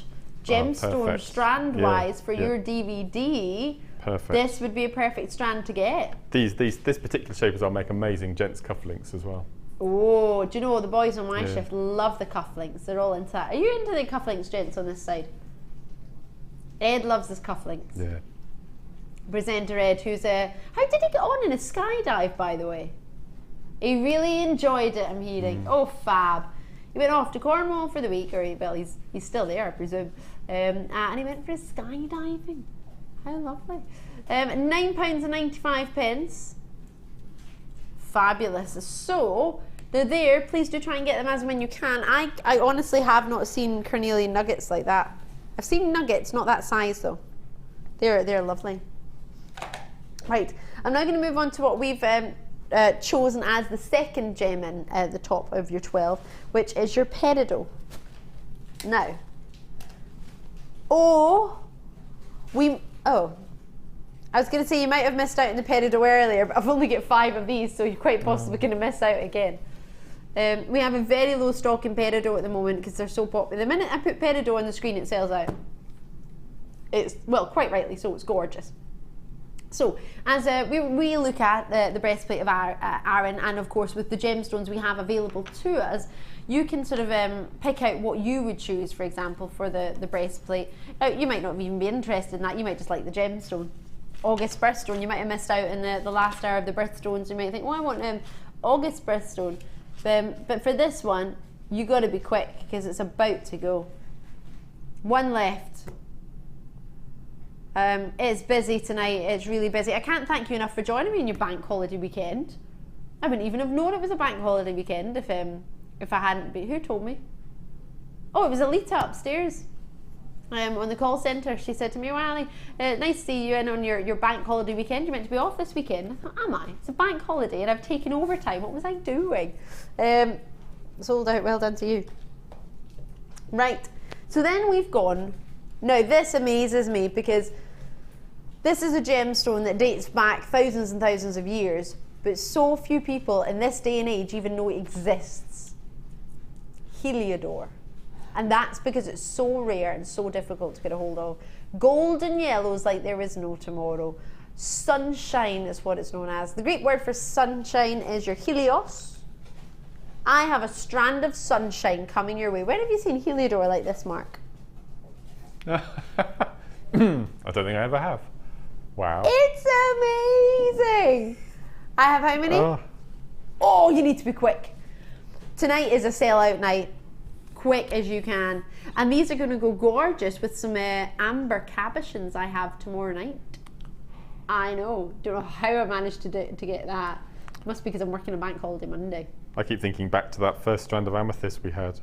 Speaker 3: gemstone strand-wise for your DVD, this would be a perfect strand to get.
Speaker 4: This particular shape as well make amazing gents cufflinks as well.
Speaker 3: Oh, do you know the boys on my shift love the cufflinks? They're all into that. Are you into the cufflinks, gents, on this side? Ed loves his cufflinks.
Speaker 4: Yeah.
Speaker 3: Presenter Ed, who's how did he get on in a skydive, by the way? He really enjoyed it, I'm hearing. Oh, fab. He went off to Cornwall for the week, or he's still there, I presume. And he went for his skydiving. How lovely. £9.95. Fabulous. So, they're there. Please do try and get them as and when you can. I honestly have not seen carnelian nuggets like that. I've seen nuggets, not that size though. They're lovely. Right, I'm now going to move on to what we've chosen as the second gem in the top of your 12, which is your peridot. Now, I was going to say you might have missed out on the peridot earlier, but I've only got 5 of these, so you're quite possibly going to miss out again. We have a very low stock in peridot at the moment because they're so popular. The minute I put peridot on the screen, it sells out. It's, well, quite rightly so, it's gorgeous. So, as we look at the breastplate of Aaron, and of course with the gemstones we have available to us, you can sort of pick out what you would choose, for example, for the breastplate. Now, you might not even be interested in that, you might just like the gemstone. August birthstone, you might have missed out in the last hour of the birthstones, you might think, well, I want August birthstone. But for this one, you got to be quick because it's about to go. One left. It's busy tonight, it's really busy. I can't thank you enough for joining me on your bank holiday weekend. I wouldn't even have known it was a bank holiday weekend if I hadn't been. Who told me? Oh, it was Alita upstairs on the call centre. She said to me, well, Ali, nice to see you in on your bank holiday weekend. You're meant to be off this weekend. I thought, am I? It's a bank holiday and I've taken overtime. What was I doing? Sold out, well done to you. Right, so then we've gone. Now this amazes me because this is a gemstone that dates back thousands and thousands of years, but so few people in this day and age even know it exists. Heliodor. And that's because it's so rare and so difficult to get a hold of. Golden yellows like there is no tomorrow. Sunshine is what it's known as. The Greek word for sunshine is your helios. I have a strand of sunshine coming your way. When have you seen heliodor like this, Mark?
Speaker 4: I don't think I ever have. Wow.
Speaker 3: It's amazing. I have how many? Oh, you need to be quick. Tonight is a sellout night. Quick as you can. And these are going to go gorgeous with some amber cabochons I have tomorrow night. I know. Don't know how I managed to get that. Must be because I'm working a bank holiday Monday.
Speaker 4: I keep thinking back to that first strand of amethyst we had.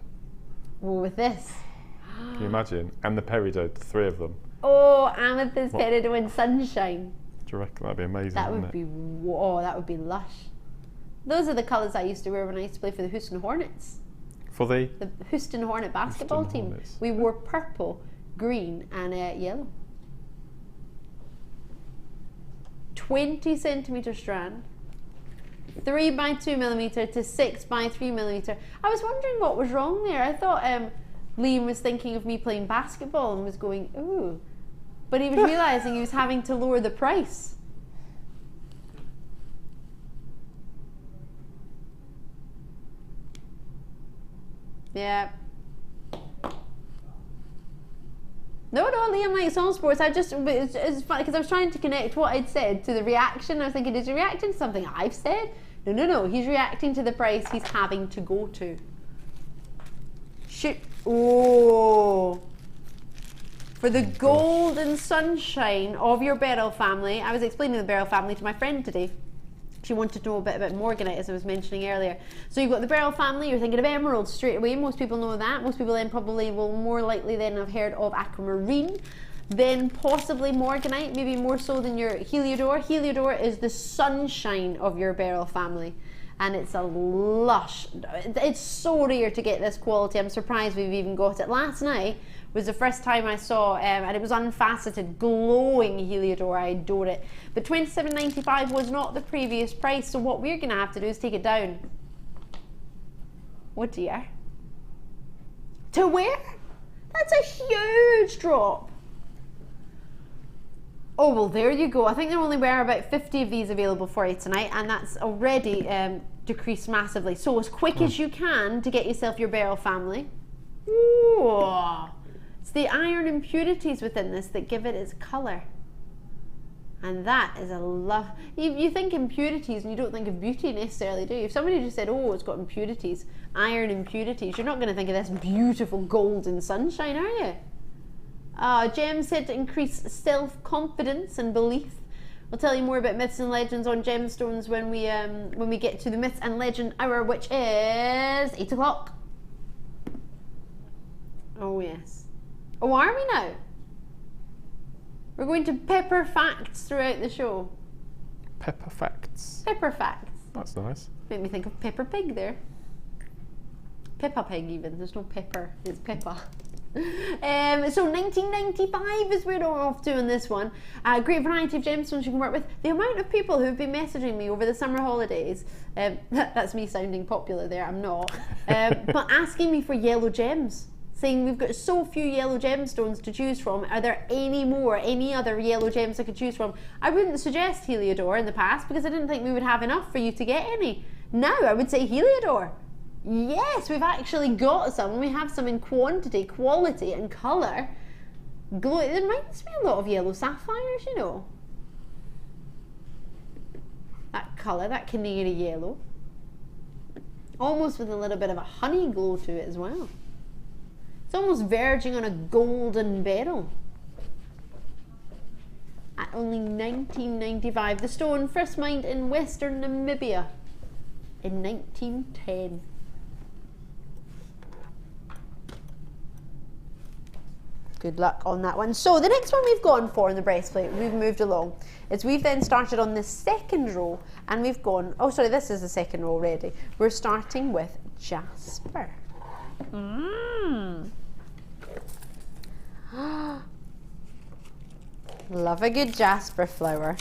Speaker 3: Well, with this.
Speaker 4: Can you imagine? And the peridot, the 3 of them.
Speaker 3: Oh, amethyst, peridot and sunshine.
Speaker 4: Do you reckon that'd be amazing?
Speaker 3: That would be, oh, that would be lush. Those are the colours I used to wear when I used to play for the Houston Hornets.
Speaker 4: For the
Speaker 3: Houston Hornet basketball team.
Speaker 4: Hornets.
Speaker 3: We wore purple, green and yellow. 20 centimetre strand. 3 by 2 millimetre to 6 by 3 millimetre. I was wondering what was wrong there. I thought Liam was thinking of me playing basketball and was going, ooh. But he was realising he was having to lower the price. Yeah. No, Liam likes all sports. It's funny because I was trying to connect what I'd said to the reaction. I was thinking, is he reacting to something I've said? No. He's reacting to the price he's having to go to. Shoot. Oh. For the golden sunshine of your beryl family. I was explaining the beryl family to my friend today. She wanted to know a bit about morganite, as I was mentioning earlier. So you've got the beryl family, you're thinking of emeralds straight away. Most people know that. Most people then probably will more likely then have heard of aquamarine. Then possibly morganite, maybe more so than your heliodor. Heliodor is the sunshine of your beryl family. And it's a lush, it's so rare to get this quality. I'm surprised we've even got it. Last night was the first time I saw, and it was unfaceted, glowing heliodor. I adore it. But $27.95 was not the previous price, so what we're gonna have to do is take it down. Oh dear. To where? That's a huge drop. Oh, well, there you go. I think there only were about 50 of these available for you tonight, and that's already decreased massively. So as quick as you can to get yourself your beryl family. Ooh. It's the iron impurities within this that give it its colour. And that is a love. You think impurities and you don't think of beauty necessarily, do you? If somebody just said, oh, it's got impurities, iron impurities, you're not going to think of this beautiful golden sunshine, are you? Gems said to increase self-confidence and belief. We'll tell you more about myths and legends on gemstones when we get to the myths and legend hour, which is 8 o'clock. Oh yes. Oh, are we now? We're going to pepper facts throughout the show.
Speaker 4: Pepper facts.
Speaker 3: Pepper facts.
Speaker 4: That's nice.
Speaker 3: Made me think of Pepper Pig there. Peppa Pig even. There's no pepper. It's Peppa. So 1995 is where we're off to on this one. Great variety of gemstones you can work with. The amount of people who've been messaging me over the summer holidays, that's me sounding popular there, I'm not, but asking me for yellow gems, saying we've got so few yellow gemstones to choose from. Are there any other yellow gems I could choose from? I wouldn't suggest Heliodor in the past because I didn't think we would have enough for you to get any. Now I would say Heliodor. Yes, we've actually got some. We have some in quantity, quality and colour. Glow. It reminds me a lot of yellow sapphires, you know. That colour, that canary yellow. Almost with a little bit of a honey glow to it as well. It's almost verging on a golden beryl. At only 1995. The stone first mined in Western Namibia in 1910. Good luck on that one. So the next one we've gone for in the breastplate, we've moved along, is we've then started on the second row and we've gone, oh sorry, this is the second row already. We're starting with jasper. Love a good jasper flower.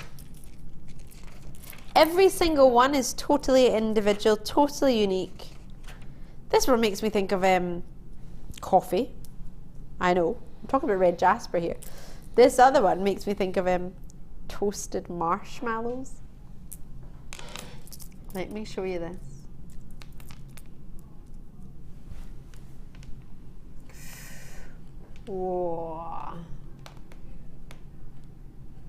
Speaker 3: Every single one is totally individual, totally unique. This one makes me think of coffee. I know. I'm talking about red jasper here. This other one makes me think of toasted marshmallows. Let me show you this. Whoa.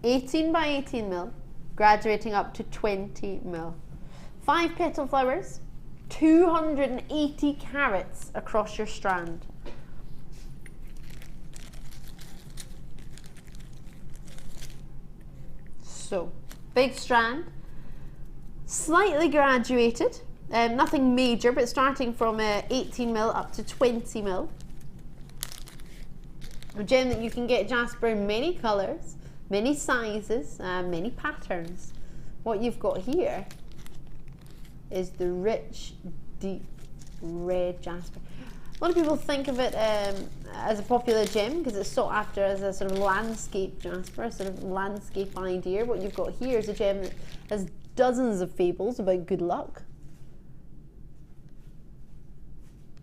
Speaker 3: 18 by 18 mil, graduating up to 20 mil. 5 petal flowers, 280 carats across your strand. So, big strand, slightly graduated, nothing major, but starting from 18 mil up to 20 mil. A gem that you can get jasper in many colours, many sizes, many patterns. What you've got here is the rich, deep red jasper. A lot of people think of it as a popular gem because it's sought after as a sort of landscape jasper, a sort of landscape idea. What you've got here is a gem that has dozens of fables about good luck.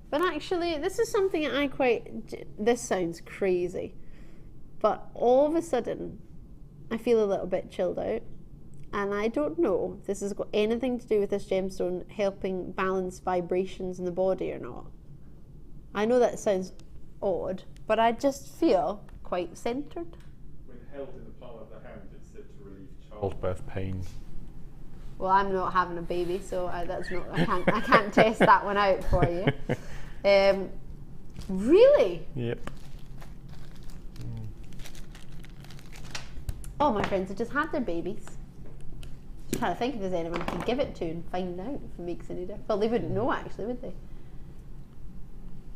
Speaker 3: But actually, this is something I this sounds crazy, but all of a sudden, I feel a little bit chilled out. And I don't know if this has got anything to do with this gemstone helping balance vibrations in the body or not. I know that sounds odd, but I just feel quite centered.
Speaker 4: When held in the palm of the hand, it's said to relieve childbirth pain.
Speaker 3: Well, I'm not having a baby, so I can't test that one out for you. Really?
Speaker 4: Yep.
Speaker 3: Oh, my friends have just had their babies. Just trying to think if there's anyone I can give it to and find out if it makes any difference. Well, they wouldn't know actually, would they?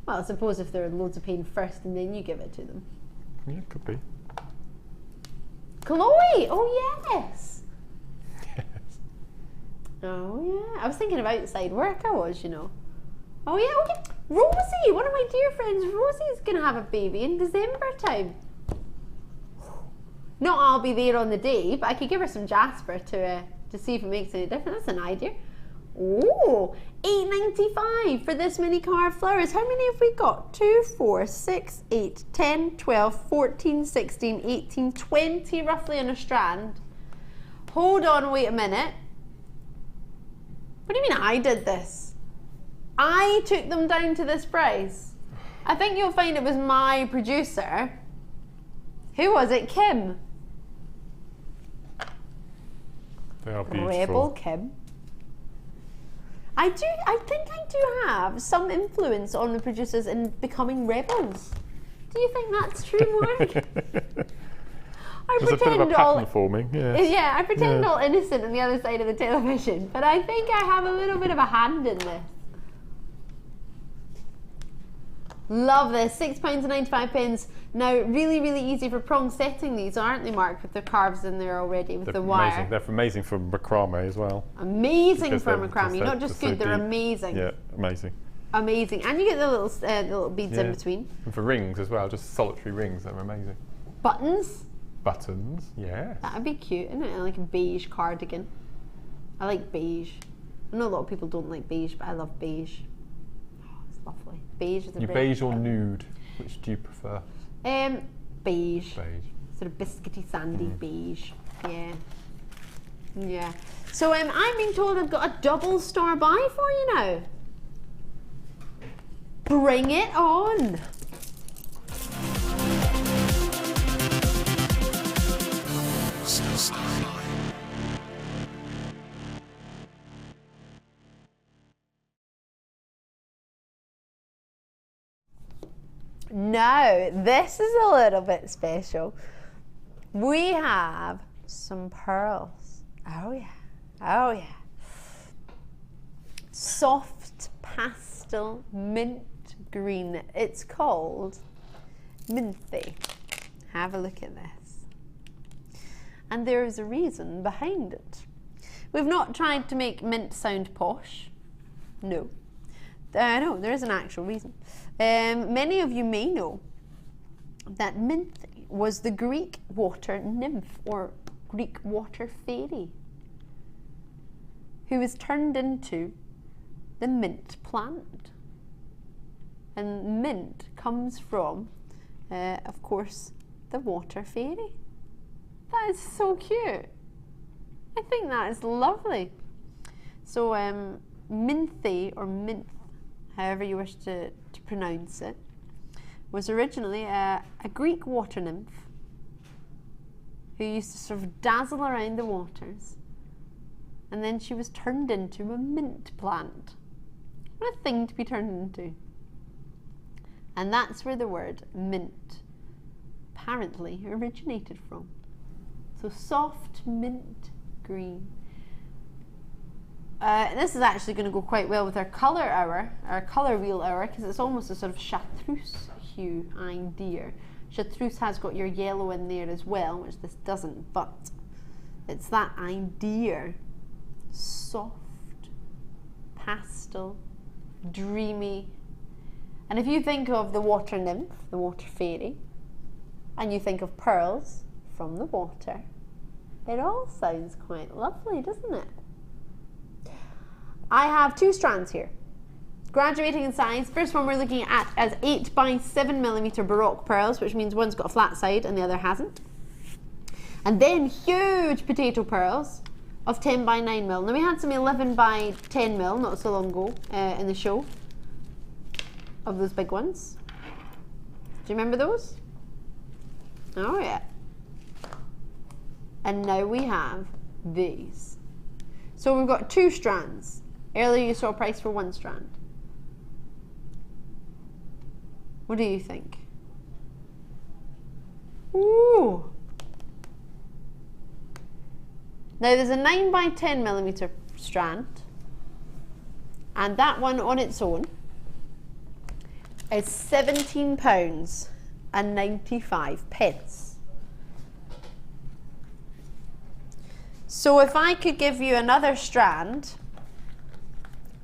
Speaker 3: Well, I suppose if they're in loads of pain first and then you give it to them.
Speaker 4: Yeah, could be.
Speaker 3: Chloe! Oh, yes!
Speaker 4: Yes.
Speaker 3: Oh, yeah. I was thinking of outside work, I was, you know. Oh, yeah, okay. Rosie! One of my dear friends, Rosie's going to have a baby in December time. Not I'll be there on the day, but I could give her some jasper to see if it makes any difference. That's an idea. Oh, $8.95 for this many carved flowers. How many have we got? 2, 4, 6, 8, 10, 12, 14, 16, 18, 20 roughly on a strand. Hold on, wait a minute. What do you mean I did this? I took them down to this price. I think you'll find it was my producer. Who was it? Kim.
Speaker 4: They are beautiful.
Speaker 3: Rebel Kim. I think I do have some influence on the producers in becoming rebels. Do you think that's true, Mark?
Speaker 4: There's a bit of a pattern forming, yes.
Speaker 3: Yeah, I pretend all innocent on the other side of the television, but I think I have a little bit of a hand in this. Love this. £6.95. Now, really, really easy for prong setting these, aren't they, Mark? With the carves in there already with the wire.
Speaker 4: They're amazing for macrame as well.
Speaker 3: Amazing for macrame. Not just good, they're amazing.
Speaker 4: Yeah, amazing.
Speaker 3: Amazing. And you get the little beads in between.
Speaker 4: And for rings as well, just solitary rings, they're amazing.
Speaker 3: Buttons.
Speaker 4: Buttons, yeah.
Speaker 3: That would be cute, isn't it? Like a beige cardigan. I like beige. I know a lot of people don't like beige, but I love beige. Oh, it's lovely. Beige is a
Speaker 4: beige or nude? Which do you prefer?
Speaker 3: Beige.
Speaker 4: Beige.
Speaker 3: Sort of biscuity, sandy beige. Yeah. Yeah. So I'm being told I've got a double star buy for you now. Bring it on. Now, this is a little bit special. We have some pearls. Oh yeah, oh yeah. Soft pastel mint green. It's called Minthy. Have a look at this. And there is a reason behind it. We've not tried to make mint sound posh. No. No, there is an actual reason. Many of you may know that Minthy was the Greek water nymph or Greek water fairy who was turned into the mint plant. And mint comes from, of course, the water fairy. That is so cute. I think that is lovely. So Minthy or mint, however you wish to pronounce it, was originally a Greek water nymph who used to sort of dazzle around the waters, and then she was turned into a mint plant. What a thing to be turned into. And that's where the word mint apparently originated from. So soft mint green. This is actually going to go quite well with our colour hour, our colour wheel hour, because it's almost a sort of chartreuse hue idea. Chartreuse has got your yellow in there as well, which this doesn't, but it's that idea. Soft, pastel, dreamy. And if you think of the water nymph, the water fairy, and you think of pearls from the water, it all sounds quite lovely, doesn't it? I have two strands here, graduating in size. First one we're looking at as 8x7mm Baroque pearls, which means one's got a flat side and the other hasn't. And then huge potato pearls of 10x9mm. Now we had some 11x10mm not so long ago in the show, of those big ones. Do you remember those? Oh yeah. And now we have these. So we've got two strands. Earlier you saw a price for one strand. What do you think? Ooh. Now there's a 9x10mm strand, and that one on its own is £17.95. So if I could give you another strand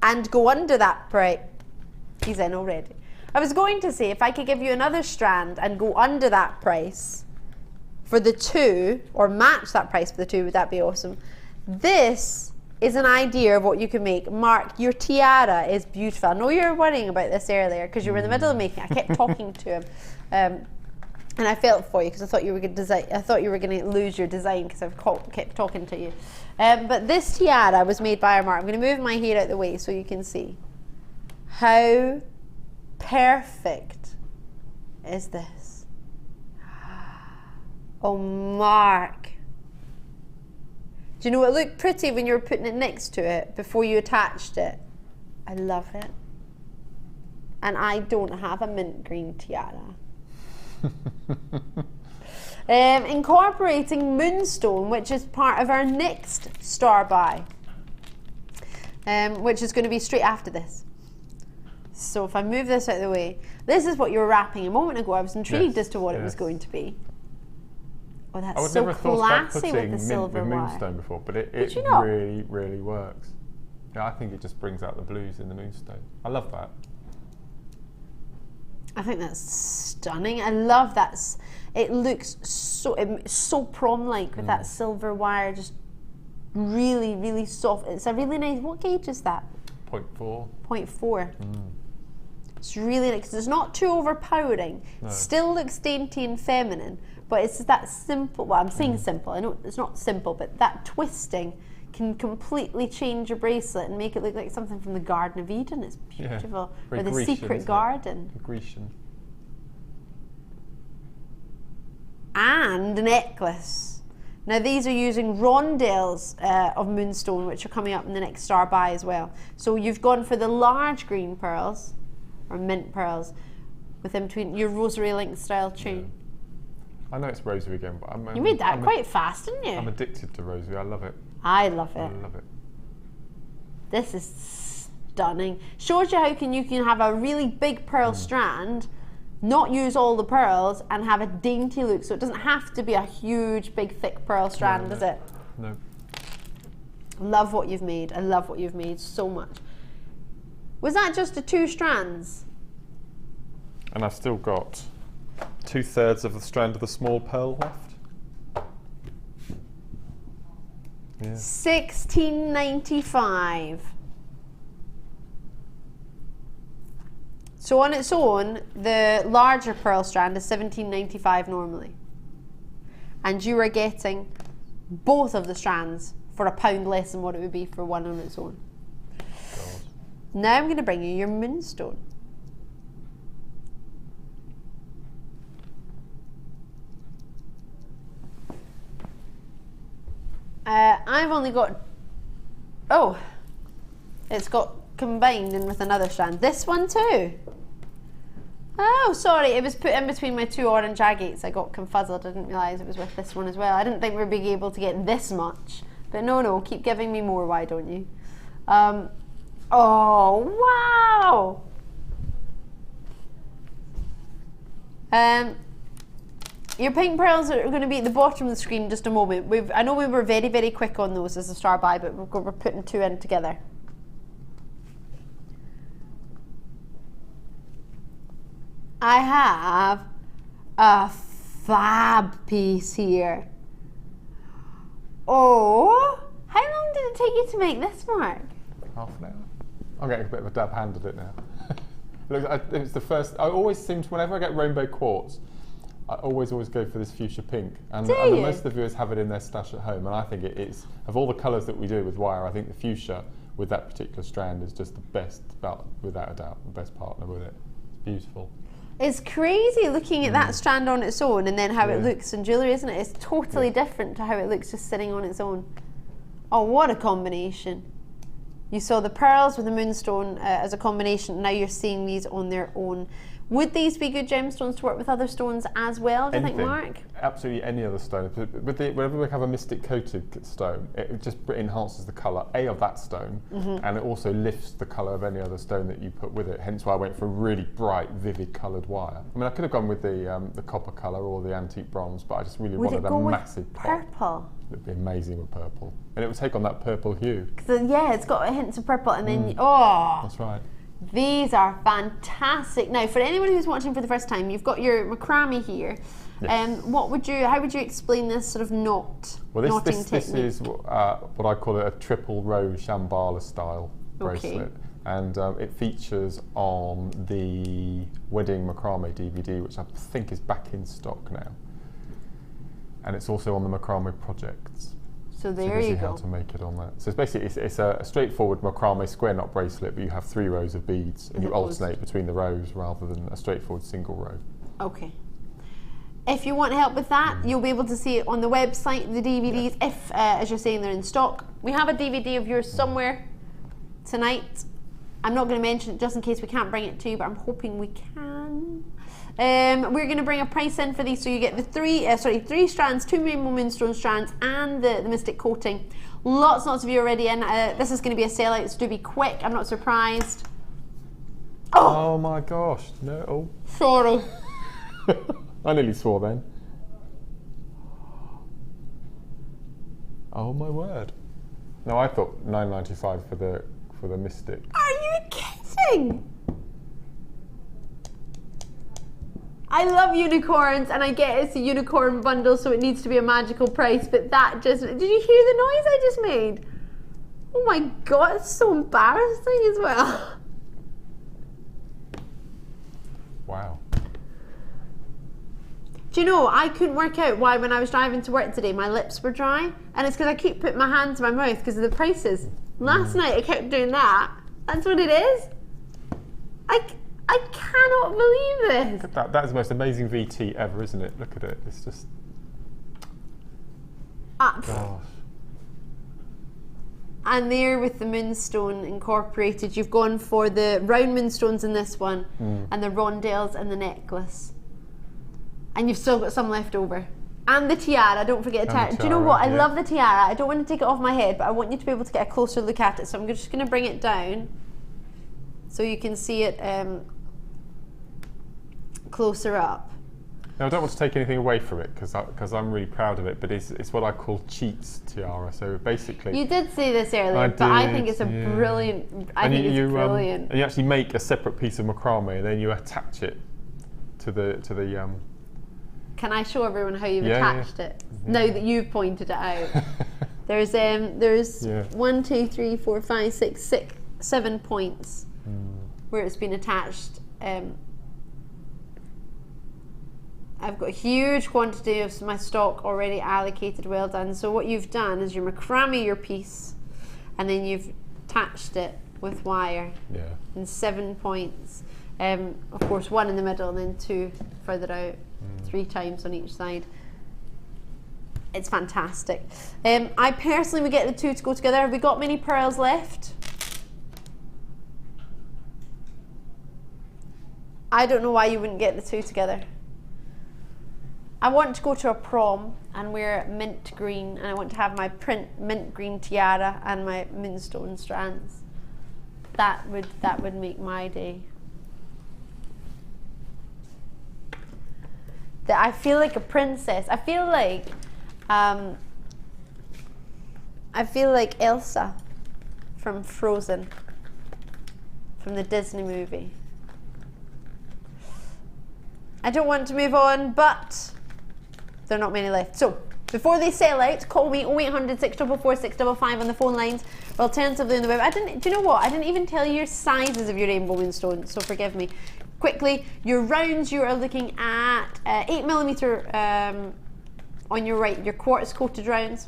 Speaker 3: and go under that price, he's in already. I was going to say, if I could give you another strand and go under that price for the two, or match that price for the two, would that be awesome? This is an idea of what you can make. Mark, your tiara is beautiful. I know you were worrying about this earlier because you were in the middle of making it. I kept talking to him. And I felt for you because I thought you were going to lose your design because I've kept talking to you. But this tiara was made by our Mark. I'm going to move my hair out the way so you can see. How perfect is this? Oh, Mark. Do you know it looked pretty when you were putting it next to it before you attached it? I love it. And I don't have a mint green tiara. Incorporating Moonstone, which is part of our next star buy, which is going to be straight after this. So if I move this out of the way, this is what you were wrapping a moment ago. I was intrigued as to what it was going to be. Oh, that's
Speaker 4: I would
Speaker 3: so
Speaker 4: never thought about
Speaker 3: classy
Speaker 4: putting
Speaker 3: with the
Speaker 4: mint
Speaker 3: silver
Speaker 4: with
Speaker 3: wire.
Speaker 4: Moonstone before, but it
Speaker 3: you not?
Speaker 4: really, really works. Yeah, I think it just brings out the blues in the Moonstone. I love that.
Speaker 3: I think that's stunning. I love that. It looks so prom-like with that silver wire, just really, really soft. It's a really nice. What gauge is that?
Speaker 4: 0.4.
Speaker 3: 0.4. It's really nice. It's not too overpowering.
Speaker 4: No.
Speaker 3: Still looks dainty and feminine, but it's that simple. Well, I'm saying simple. I know it's not simple, but that twisting can completely change your bracelet and make it look like something from the Garden of Eden. It's beautiful.
Speaker 4: Very
Speaker 3: Or the
Speaker 4: Grecian,
Speaker 3: secret
Speaker 4: isn't it?
Speaker 3: garden.
Speaker 4: Grecian.
Speaker 3: And a necklace. Now these are using Rondelles of Moonstone, which are coming up in the next star buy as well. So you've gone for the large green pearls, or mint pearls, with in between your rosary link style chain.
Speaker 4: I know it's rosary again, but
Speaker 3: You made that quite fast, didn't you?
Speaker 4: I'm addicted to rosary. I love it.
Speaker 3: I love it.
Speaker 4: I love it.
Speaker 3: This is stunning. Shows you how you can have a really big pearl strand, not use all the pearls, and have a dainty look. So it doesn't have to be a huge, big, thick pearl strand, does it?
Speaker 4: No.
Speaker 3: Love what you've made. I love what you've made so much. Was that just the 2 strands?
Speaker 4: And I've still got 2/3 of the strand of the small pearl left. Yeah.
Speaker 3: $16.95. So on its own, the larger pearl strand is $17.95 normally. And you are getting both of the strands for £1 less than what it would be for one on its own.
Speaker 4: God.
Speaker 3: Now I'm going to bring you your Moonstone. I've only got, it's got combined in with another strand. This one too. Oh, sorry, it was put in between my 2 orange agates. I got confuzzled. I didn't realise it was with this one as well. I didn't think we'd be able to get this much. But no, keep giving me more, why don't you? Oh, wow! Your pink pearls are going to be at the bottom of the screen in just a moment. I know we were very, very quick on those as a star buy, but we're putting 2 in together. I have a fab piece here. Oh, how long did it take you to make this, Mark?
Speaker 4: Half an hour. I'm getting a bit of a dab hand at it now. Look, it's the first. I always seem to, whenever I get rainbow quartz, I always go for this fuchsia pink, and most of the viewers have it in their stash at home, and I think it is, of all the colours that we do with wire, I think the fuchsia with that particular strand is just the best, without a doubt, the best partner with it. It's beautiful.
Speaker 3: It's crazy looking at that strand on its own and then how it looks in jewellery, isn't it? It's totally different to how it looks just sitting on its own. Oh, what a combination. You saw the pearls with the Moonstone as a combination, now you're seeing these on their own. Would these be good gemstones to work with other stones as well, do you think, Mark?
Speaker 4: Absolutely any other stone. Whenever we have a mystic coated stone, it just enhances the colour, of that stone, and it also lifts the colour of any other stone that you put with it. Hence why I went for a really bright, vivid coloured wire. I mean, I could have gone with the copper colour or the antique bronze, but I just really wanted a massive pop.
Speaker 3: Purple?
Speaker 4: It would be amazing with purple. And it would take on that purple hue.
Speaker 3: Yeah, it's got hints of purple, and then,
Speaker 4: That's right.
Speaker 3: These are fantastic. Now, for anyone who's watching for the first time, you've got your macrame here.
Speaker 4: Yes.
Speaker 3: How would you explain this sort of knot?
Speaker 4: Well, this
Speaker 3: technique?
Speaker 4: is what I call a triple row Shambhala style bracelet, and it features on the wedding macrame DVD, which I think is back in stock now, and it's also on the macrame projects.
Speaker 3: So there
Speaker 4: you
Speaker 3: you
Speaker 4: can see
Speaker 3: go.
Speaker 4: how to make it on that. So it's basically it's a straightforward macrame square knot bracelet, but you have 3 rows of beads, and you alternate between the rows rather than a straightforward single row.
Speaker 3: Okay. If you want help with that, you'll be able to see it on the website, the DVDs, if, as you're saying, they're in stock. We have a DVD of yours somewhere tonight. I'm not going to mention it just in case we can't bring it to you, but I'm hoping we can. We're going to bring a price in for these, so you get the 3 strands, 2 rainbow moonstone strands, and the mystic coating. Lots of you already in. This is going to be a sellout, so do be quick. I'm not surprised.
Speaker 4: Oh my gosh, no. Oh.
Speaker 3: Sorry.
Speaker 4: I nearly swore then. Oh my word. No, I thought $9.95 for the Mystic.
Speaker 3: Are you kidding? I love unicorns, and I get it's a unicorn bundle, so it needs to be a magical price, but that just... Did you hear the noise I just made? Oh my god, it's so embarrassing as well.
Speaker 4: Wow.
Speaker 3: Do you know, I couldn't work out why when I was driving to work today my lips were dry, and it's because I keep putting my hand to my mouth because of the prices. Last night I kept doing that. That's what it is. I cannot believe this.
Speaker 4: Look at that. That is the most amazing VT ever, isn't it? Look at it. It's just... Gosh.
Speaker 3: And there with the Moonstone incorporated, you've gone for the round moonstones in this one, and the rondelles and the necklace. And you've still got some left over. And the tiara, don't forget a tiara. Do you know what? I love the tiara. I don't want to take it off my head, but I want you to be able to get a closer look at it. So I'm just going to bring it down so you can see it closer up.
Speaker 4: Now, I don't want to take anything away from it because I'm really proud of it, but it's what I call cheats tiara. So basically,
Speaker 3: you did say this earlier, but I think it's a brilliant. I think it's brilliant.
Speaker 4: And you actually make a separate piece of macrame, and then you attach it to the.
Speaker 3: Can I show everyone how you've attached it? Now that you've pointed it out. There's 1, 2, 3, 4, 5, 6, 7 points where it's been attached. I've got a huge quantity of my stock already allocated, well done. So what you've done is you macrame your piece and then you've attached it with wire in 7 points. Of course, 1 in the middle and then 2 further out, 3 times on each side. It's fantastic. I personally would get the 2 to go together. Have we got many pearls left? I don't know why you wouldn't get the 2 together. I want to go to a prom and wear mint green, and I want to have my print mint green tiara and my moonstone strands. That would make my day. That I feel like a princess. I feel like Elsa from Frozen, from the Disney movie. I don't want to move on, but there are not many left. So before they sell out, call me 0800 644 655 on the phone lines, or alternatively on the web. Do you know what? I didn't even tell you your sizes of your rainbow moonstone, so forgive me. Quickly, your rounds, you are looking at 8mm on your right, your quartz coated rounds,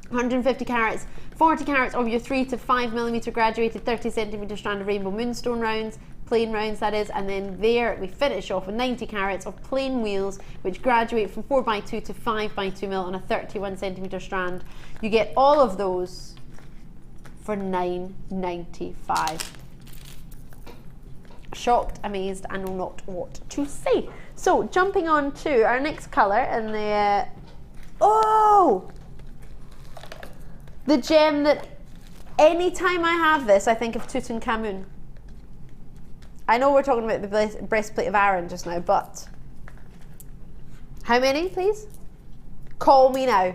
Speaker 3: 150 carats, 40 carats of your 3 to 5mm graduated 30cm strand of rainbow moonstone rounds, plain rounds that is, and then there we finish off with 90 carats of plain wheels which graduate from 4x2 to 5x2mm on a 31cm strand. You get all of those for $9.95. Shocked, amazed, and know not what to say. So jumping on to our next colour, and the gem that anytime I have this I think of Tutankhamun. I know we're talking about the breastplate of Aaron just now, but how many, please? Call me now.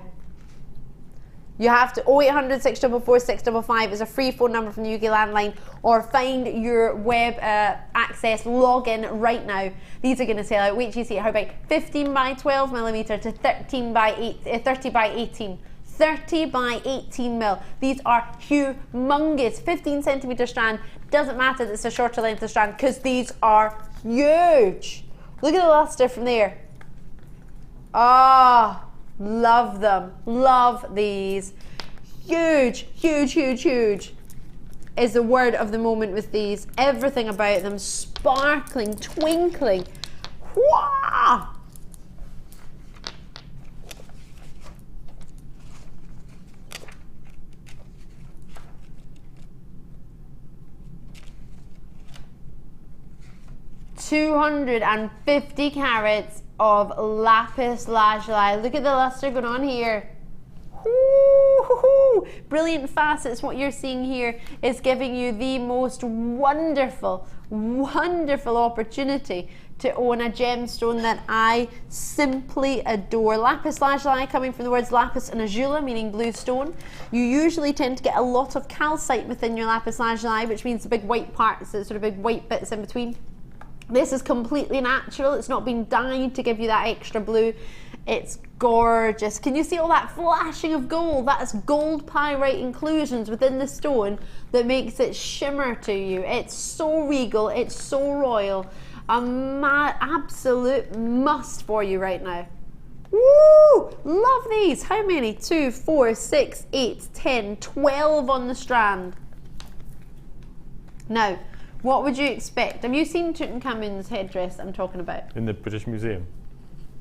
Speaker 3: You have to 0800 644 655 is a free phone number from the UK landline, or find your web access, log in right now. These are going to sell out. Wait till you see it. How about 15 by 12mm to 30 by 18. 30 by 18 mil. These are humongous. 15cm strand. Doesn't matter that it's a shorter length of strand because these are huge. Look at the luster from there. Ah, love them. Love these. Huge, huge, huge, huge is the word of the moment with these. Everything about them sparkling, twinkling. Wah! $250 carats of lapis lazuli. Look at the luster going on here. Woo-hoo. Woohoo! Brilliant facets. What you're seeing here is giving you the most wonderful, wonderful opportunity to own a gemstone that I simply adore. Lapis lazuli, coming from the words lapis and azula, meaning blue stone. You usually tend to get a lot of calcite within your lapis lazuli, which means the big white parts, the sort of big white bits in between. This is completely natural. It's not been dyed to give you that extra blue. It's gorgeous. Can you see all that flashing of gold? That's gold pyrite inclusions within the stone that makes it shimmer to you. It's so regal, it's so royal. Absolute must for you right now. Woo! Love these. How many? 2, 4, 6, 8, 10, 12 on the strand. Now, what would you expect? Have you seen Tutankhamun's headdress I'm talking about?
Speaker 4: In the British Museum?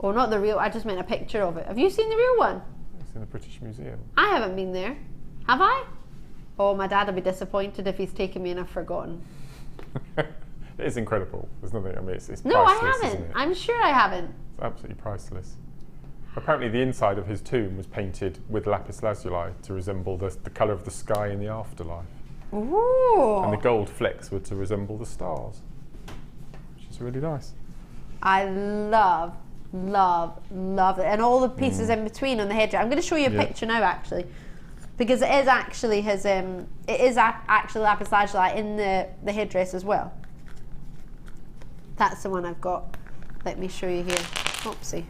Speaker 3: Oh, not the real, I just meant a picture of it. Have you seen the real one?
Speaker 4: It's in the British Museum.
Speaker 3: I haven't been there. Have I? Oh, my dad will be disappointed if he's taken me and I've forgotten.
Speaker 4: It is incredible. There's nothing, I mean, it's priceless,
Speaker 3: no, I haven't.
Speaker 4: Isn't it?
Speaker 3: I'm sure I haven't.
Speaker 4: It's absolutely priceless. Apparently the inside of his tomb was painted with lapis lazuli to resemble the colour of the sky in the afterlife.
Speaker 3: Ooh.
Speaker 4: And the gold flecks were to resemble the stars, which is really nice.
Speaker 3: I love, love, love it. And all the pieces in between on the headdress. I'm going to show you a picture now, actually, because it is actually his, actually lapis lazuli in the headdress as well. That's the one I've got. Let me show you here. Oopsie.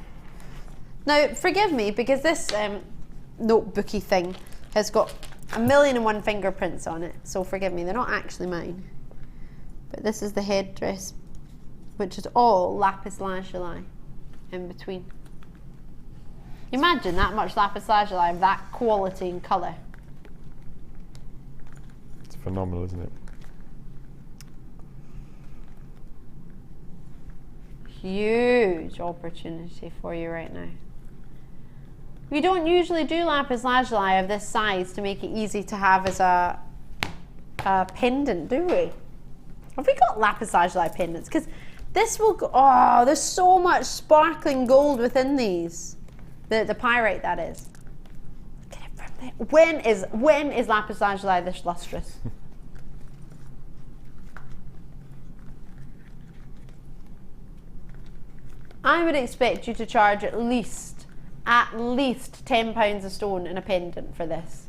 Speaker 3: Now, forgive me, because this notebooky thing has got 1,000,001 fingerprints on it, so forgive me, they're not actually mine. But this is the headdress, which is all lapis lazuli in between. Imagine that much lapis lazuli of that quality and colour.
Speaker 4: It's phenomenal, isn't it?
Speaker 3: Huge opportunity for you right now. We don't usually do lapis lazuli of this size to make it easy to have as a pendant, do we? Have we got lapis lazuli pendants? Because this will go, oh, there's so much sparkling gold within these. The pyrite, that is. Look at it from there. When is lapis lazuli this lustrous? I would expect you to charge at least £10 a stone in a pendant for this.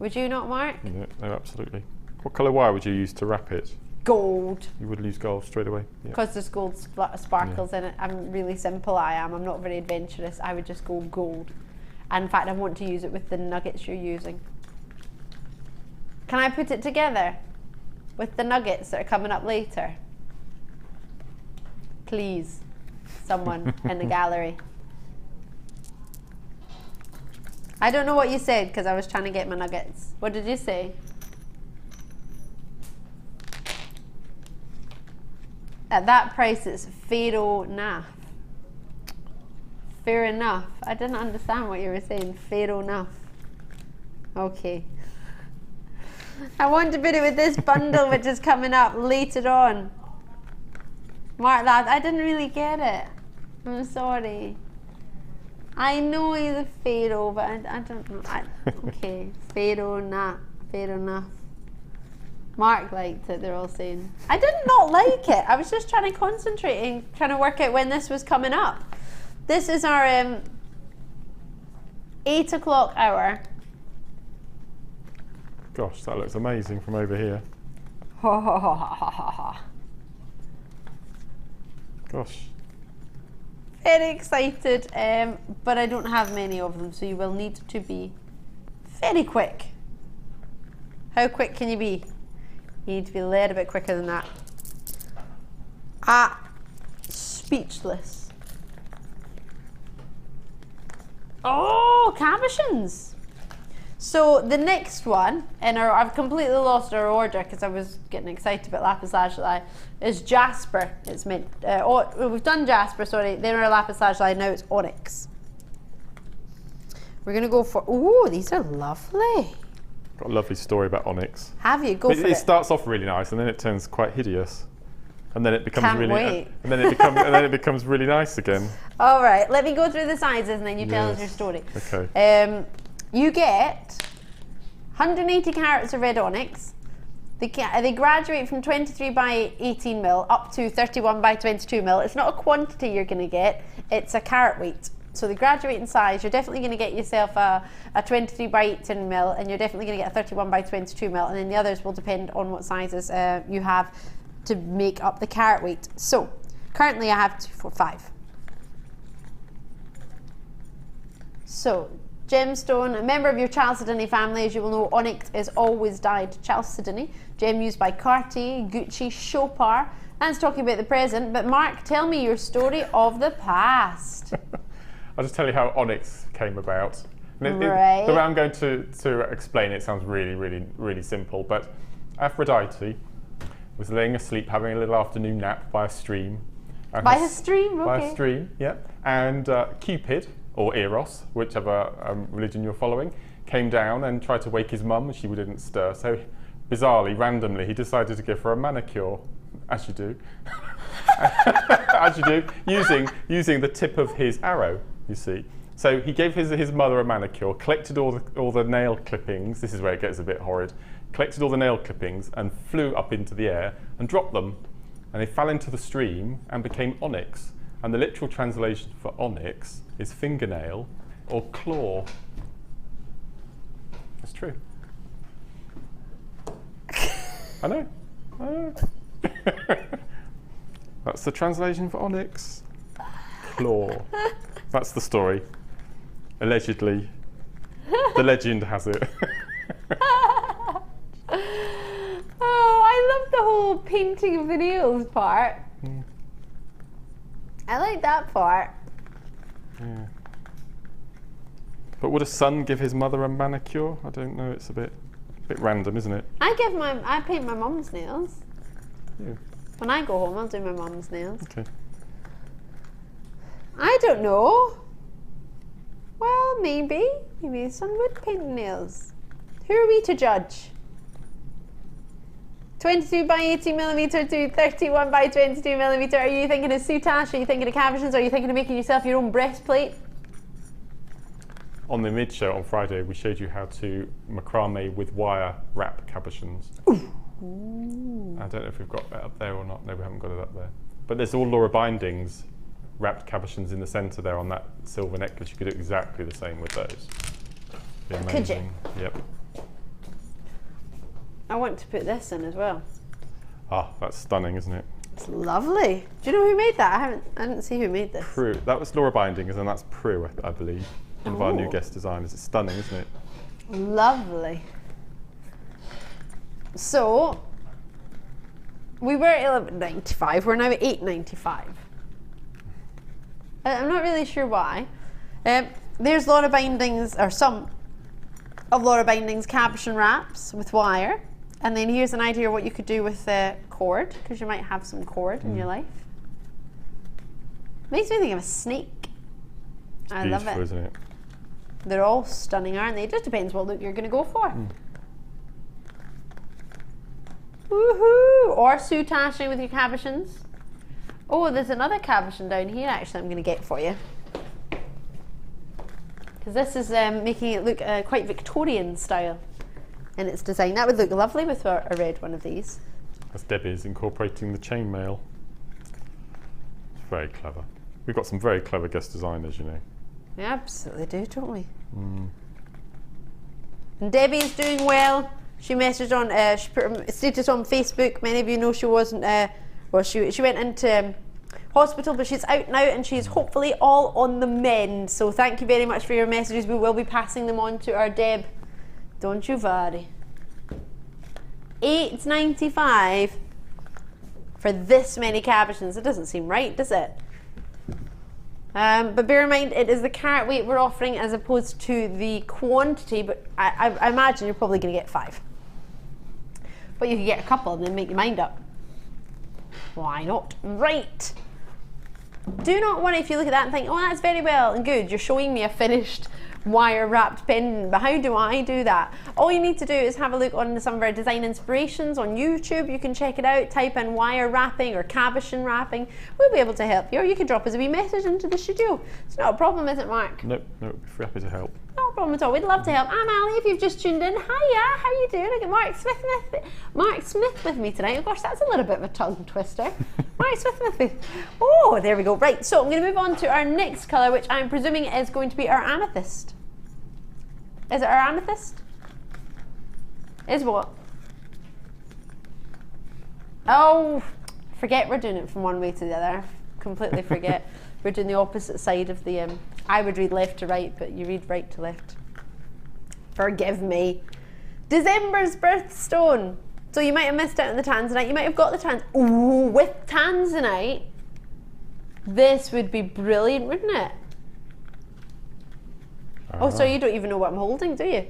Speaker 3: Would you not, Mark?
Speaker 4: Yeah, no, absolutely. What colour wire would you use to wrap it?
Speaker 3: Gold.
Speaker 4: You would use gold straight away?
Speaker 3: Because there's gold sparkles in it. I'm really simple, I'm not very adventurous. I would just go gold. And in fact, I want to use it with the nuggets you're using. Can I put it together with the nuggets that are coming up later? Please. Someone in the gallery. I don't know what you said because I was trying to get my nuggets. What did you say? At that price, it's fair enough. Fair enough. I didn't understand what you were saying. Fair enough. Okay. I want to put it with this bundle which is coming up later on. Mark, lad, I didn't really get it. I'm sorry. I know he's a pharaoh, but I don't know. Okay, pharaoh, nah, fair enough. Mark liked it, they're all saying. I did not like it. I was just trying to concentrate and trying to work out when this was coming up. This is our 8 o'clock hour.
Speaker 4: Gosh, that looks amazing from over here.
Speaker 3: Ha ha ha ha ha ha.
Speaker 4: Gosh.
Speaker 3: Very excited, but I don't have many of them, so you will need to be very quick. How quick can you be? You need to be a little bit quicker than that. Speechless. Oh, cabochons. So the next one, and I've completely lost our order because I was getting excited about lapis lazuli, is jasper. It's meant, we've done jasper, sorry, then our lapis lazuli, now it's onyx. We're going to go for, ooh, these are lovely.
Speaker 4: Got a lovely story about onyx.
Speaker 3: Have you? Go for it.
Speaker 4: It starts off really nice and then it turns quite hideous. And then it becomes
Speaker 3: Can't
Speaker 4: really
Speaker 3: wait.
Speaker 4: and then it becomes really nice again.
Speaker 3: All right, let me go through the sizes and then you tell us your story.
Speaker 4: Okay.
Speaker 3: You get 180 carats of red onyx. They graduate from 23 by 18 mil up to 31 by 22 mil. It's not a quantity you're going to get, it's a carat weight. So they graduate in size. You're definitely going to get yourself a 23 by 18 mil, and you're definitely going to get a 31 by 22 mil, and then the others will depend on what sizes you have to make up the carat weight. So currently I have 2, 4, 5. So gemstone, a member of your chalcedony family, as you will know, onyx is always dyed chalcedony. Gem used by Cartier, Gucci, Chopard. That's talking about the present. But Mark, tell me your story of the past.
Speaker 4: I'll just tell you how onyx came about. The way I'm going to explain it sounds really, really, really simple. But Aphrodite was laying asleep, having a little afternoon nap by a stream.
Speaker 3: By a stream, okay.
Speaker 4: By a stream, yeah. And Cupid, or Eros, whichever religion you're following, came down and tried to wake his mum, and she didn't stir. So, bizarrely, randomly, he decided to give her a manicure, as you do, as you do, using the tip of his arrow. You see. So he gave his mother a manicure, collected all the nail clippings. This is where it gets a bit horrid. Collected all the nail clippings and flew up into the air and dropped them, and they fell into the stream and became onyx. And the literal translation for onyx is fingernail or claw. That's true. I know. That's the translation for onyx. Claw. That's the story. Allegedly. The legend has it.
Speaker 3: Oh, I love the whole painting of the nails part.
Speaker 4: Mm.
Speaker 3: I like that part.
Speaker 4: Yeah. But would a son give his mother a manicure? I don't know. It's a bit random, isn't it?
Speaker 3: I paint my mum's nails.
Speaker 4: Yeah.
Speaker 3: When I go home, I'll do my mum's nails.
Speaker 4: Okay.
Speaker 3: I don't know. Well, maybe his son would paint nails. Who are we to judge? 22 by 18 millimeter to 31 by 22 millimeter. Are you thinking of soutache? Are you thinking of cabochons? Are you thinking of making yourself your own breastplate?
Speaker 4: On the mid show on Friday, we showed you how to macrame with wire wrap cabochons.
Speaker 3: Ooh.
Speaker 4: I don't know if we've got that up there or not. No, we haven't got it up there. But there's all Laura bindings, wrapped cabochons in the centre there on that silver necklace. You could do exactly the same with those. Be amazing.
Speaker 3: Could you?
Speaker 4: Yep.
Speaker 3: I want to put this in as well.
Speaker 4: Ah, that's stunning, isn't it?
Speaker 3: It's lovely. Do you know who made that? I didn't see who made this.
Speaker 4: Prue. That was Laura Bindings, and that's Prue, I believe. One of our new guest designers. It's stunning, isn't it?
Speaker 3: Lovely. So, we were at 11.95. We're now at 8.95. I'm not really sure why. There's Laura Bindings, or some of Laura Bindings cabochon wraps with wire. And then here's an idea of what you could do with cord, because you might have some cord in your life. Makes me think of a snake. I love it.
Speaker 4: Isn't it?
Speaker 3: They're all stunning, aren't they? It just depends what look you're going to go for. Woohoo! Or soutaching with your cabochons. Oh, there's another cabochon down here actually I'm going to get for you. Because this is making it look quite Victorian style in its design. That would look lovely with a red one of these.
Speaker 4: That's Debbie's incorporating the chainmail. It's very clever. We've got some very clever guest designers, you know.
Speaker 3: We absolutely do, don't we? And Debbie's doing well. She messaged on, she put a status on Facebook. Many of you know she wasn't, well, she went into hospital, but she's out now and she's hopefully all on the mend. So thank you very much for your messages. We will be passing them on to our Deb. Don't you worry. $8.95 for this many cabochons. It doesn't seem right, does it? But bear in mind, it is the carat weight we're offering as opposed to the quantity, but I imagine you're probably going to get 5. But you could get a couple and then make your mind up. Why not? Right. Do not worry if you look at that and think, oh, that's very well and good. You're showing me a finished wire wrapped pendant, but how do I do that? All you need to do is have a look on some of our design inspirations on YouTube. You can check it out, type in wire wrapping or cabochon wrapping. We'll be able to help you, or you can drop us a wee message into the studio. It's not a problem, is it, Mark?
Speaker 4: Nope, we'll be happy to help.
Speaker 3: Not a problem at all. We'd love to help. I'm Ali. If you've just tuned in, hiya. How you doing? I got Mark Smith with me tonight. Oh gosh, that's a little bit of a tongue twister. Mark Smith with me. Oh, there we go. Right. So I'm going to move on to our next colour, which I'm presuming is going to be our amethyst. Is it our amethyst? Is what? Oh, forget we're doing it from one way to the other. Completely forget. We're doing the opposite side of the, I would read left to right, but you read right to left. Forgive me. December's birthstone. So you might have missed out on the Tanzanite. You might have got the Ooh, with Tanzanite, this would be brilliant, wouldn't it? Oh, so you don't even know what I'm holding, do you?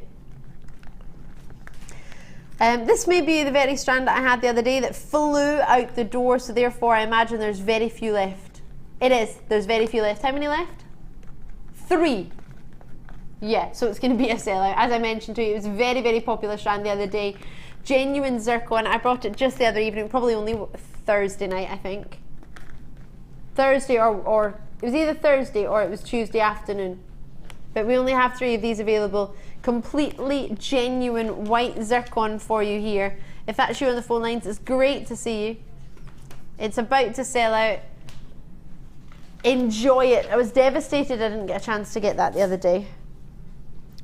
Speaker 3: This may be the very strand that I had the other day that flew out the door, so therefore I imagine there's very few left. It is, there's very few left. How many left? 3. Yeah, so it's going to be a sellout. As I mentioned to you, it was a very, very popular strand the other day. Genuine zircon. I brought it just the other evening, probably only Thursday night, I think. Thursday or it was either Thursday or it was Tuesday afternoon. But we only have 3 of these available. Completely genuine white zircon for you here. If that's you on the phone lines, it's great to see you. It's about to sell out. Enjoy it. I was devastated I didn't get a chance to get that the other day.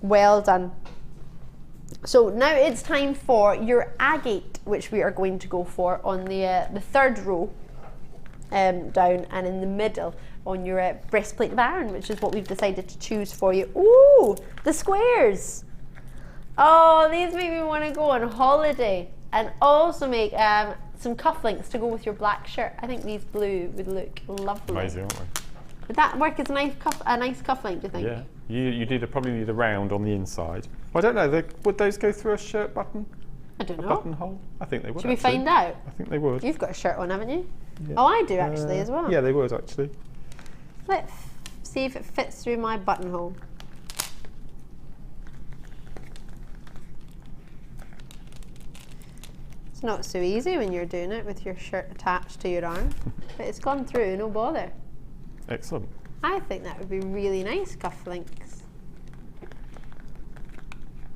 Speaker 3: Well done. So now it's time for your agate, which we are going to go for on the 3rd row down, and in the middle on your breastplate of Aaron, which is what we've decided to choose for you. Ooh, the squares. Oh, these make me want to go on holiday and also make some cufflinks to go with your black shirt. I think these blue would look lovely.
Speaker 4: Amazing, aren't they?
Speaker 3: Would that work as a nice cufflink, do you think?
Speaker 4: Yeah, you probably need a round on the inside. Well, I don't know, would those go through a shirt button?
Speaker 3: I don't know.
Speaker 4: A buttonhole? I think they would.
Speaker 3: Should we find out?
Speaker 4: I think they would.
Speaker 3: You've got a shirt on, haven't you?
Speaker 4: Yeah.
Speaker 3: Oh, I do actually as well.
Speaker 4: Yeah, they would actually.
Speaker 3: Let's see if it fits through my buttonhole. It's not so easy when you're doing it with your shirt attached to your arm, but it's gone through, no bother.
Speaker 4: Excellent.
Speaker 3: I think that would be really nice cufflinks.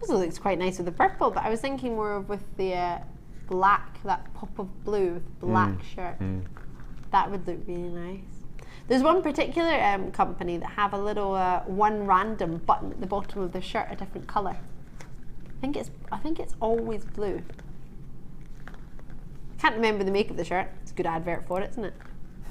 Speaker 3: This looks quite nice with the purple, but I was thinking more of with the black, that pop of blue with black shirt. That would look really nice. There's one particular company that have a little one random button at the bottom of the shirt, a different colour. I think it's always blue. Can't remember the make of the shirt. It's a good advert for it, isn't it?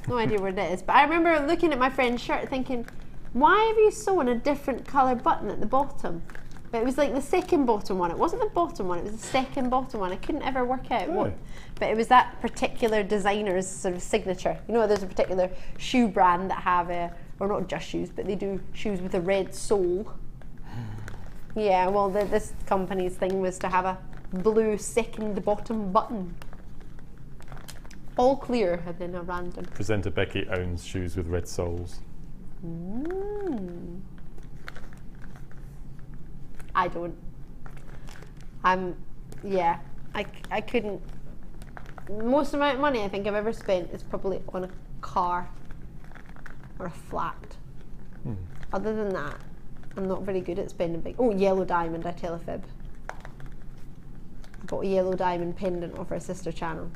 Speaker 3: No idea what it is. But I remember looking at my friend's shirt thinking, why have you sewn a different colour button at the bottom? But it was like the second bottom one. It wasn't the bottom one, it was the second bottom one. I couldn't ever work out what. But it was that particular designer's sort of signature. You know, there's a particular shoe brand that have, or not just shoes, but they do shoes with a red sole. Yeah, well, this company's thing was to have a blue second bottom button. All clear, and then a random.
Speaker 4: Presenter Becky owns shoes with red soles.
Speaker 3: I don't. Yeah, I couldn't. Most amount of money I think I've ever spent is probably on a car or a flat. Other than that, I'm not very good at spending big. Oh, yellow diamond, I tell a fib. I bought a yellow diamond pendant off our sister channel.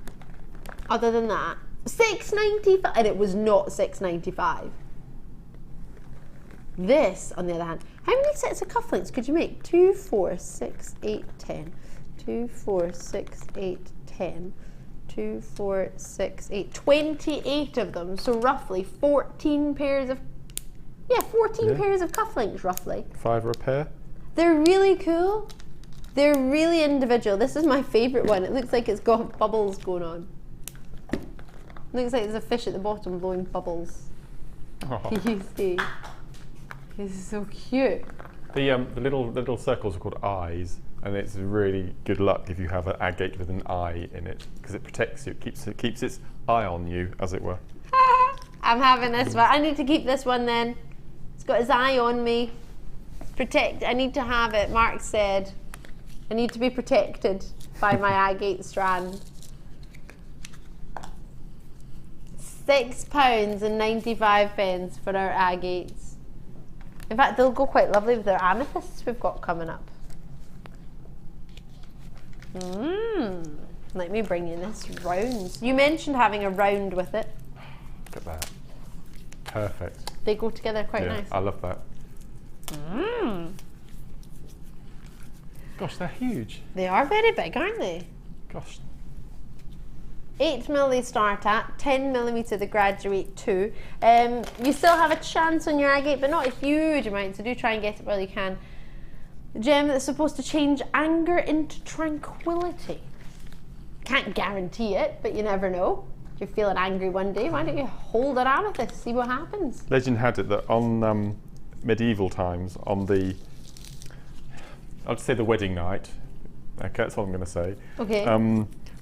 Speaker 3: Other than that, $6.95, and it was not $6.95. This, on the other hand, how many sets of cufflinks could you make? 2, 4, 6, 8, 10. 2, 4, 6, 8, 10. 2, 4, 6, 8. 28 of them, so roughly 14 pairs of, 14 pairs of cufflinks, roughly.
Speaker 4: $5 a pair.
Speaker 3: They're really cool. They're really individual. This is my favourite one. It looks like it's got bubbles going on. Looks like there's a fish at the bottom blowing bubbles.
Speaker 4: Oh.
Speaker 3: You see? This is so cute.
Speaker 4: The little circles are called eyes, and it's really good luck if you have an agate with an eye in it, because it protects you. It keeps its eye on you, as it were.
Speaker 3: I'm having this one. I need to keep this one then. It's got his eye on me. Protect. I need to have it. Mark said I need to be protected by my agate strand. £6.95 for our agates. In fact, they'll go quite lovely with their amethysts we've got coming up. Let me bring you this round. You mentioned having a round with it.
Speaker 4: Look at that. Perfect.
Speaker 3: They go together quite nice.
Speaker 4: I love that. Gosh, they're huge.
Speaker 3: They are very big, aren't they?
Speaker 4: Gosh.
Speaker 3: 8mm they start at, 10mm they graduate to. You still have a chance on your agate, but not a huge amount, so do try and get it while you can. The gem that's supposed to change anger into tranquility. Can't guarantee it, but you never know. If you're feeling angry one day, why don't you hold an amethyst, see what happens?
Speaker 4: Legend had it that on medieval times, on the, I'd say the wedding night, okay, that's what I'm going to say.
Speaker 3: Okay.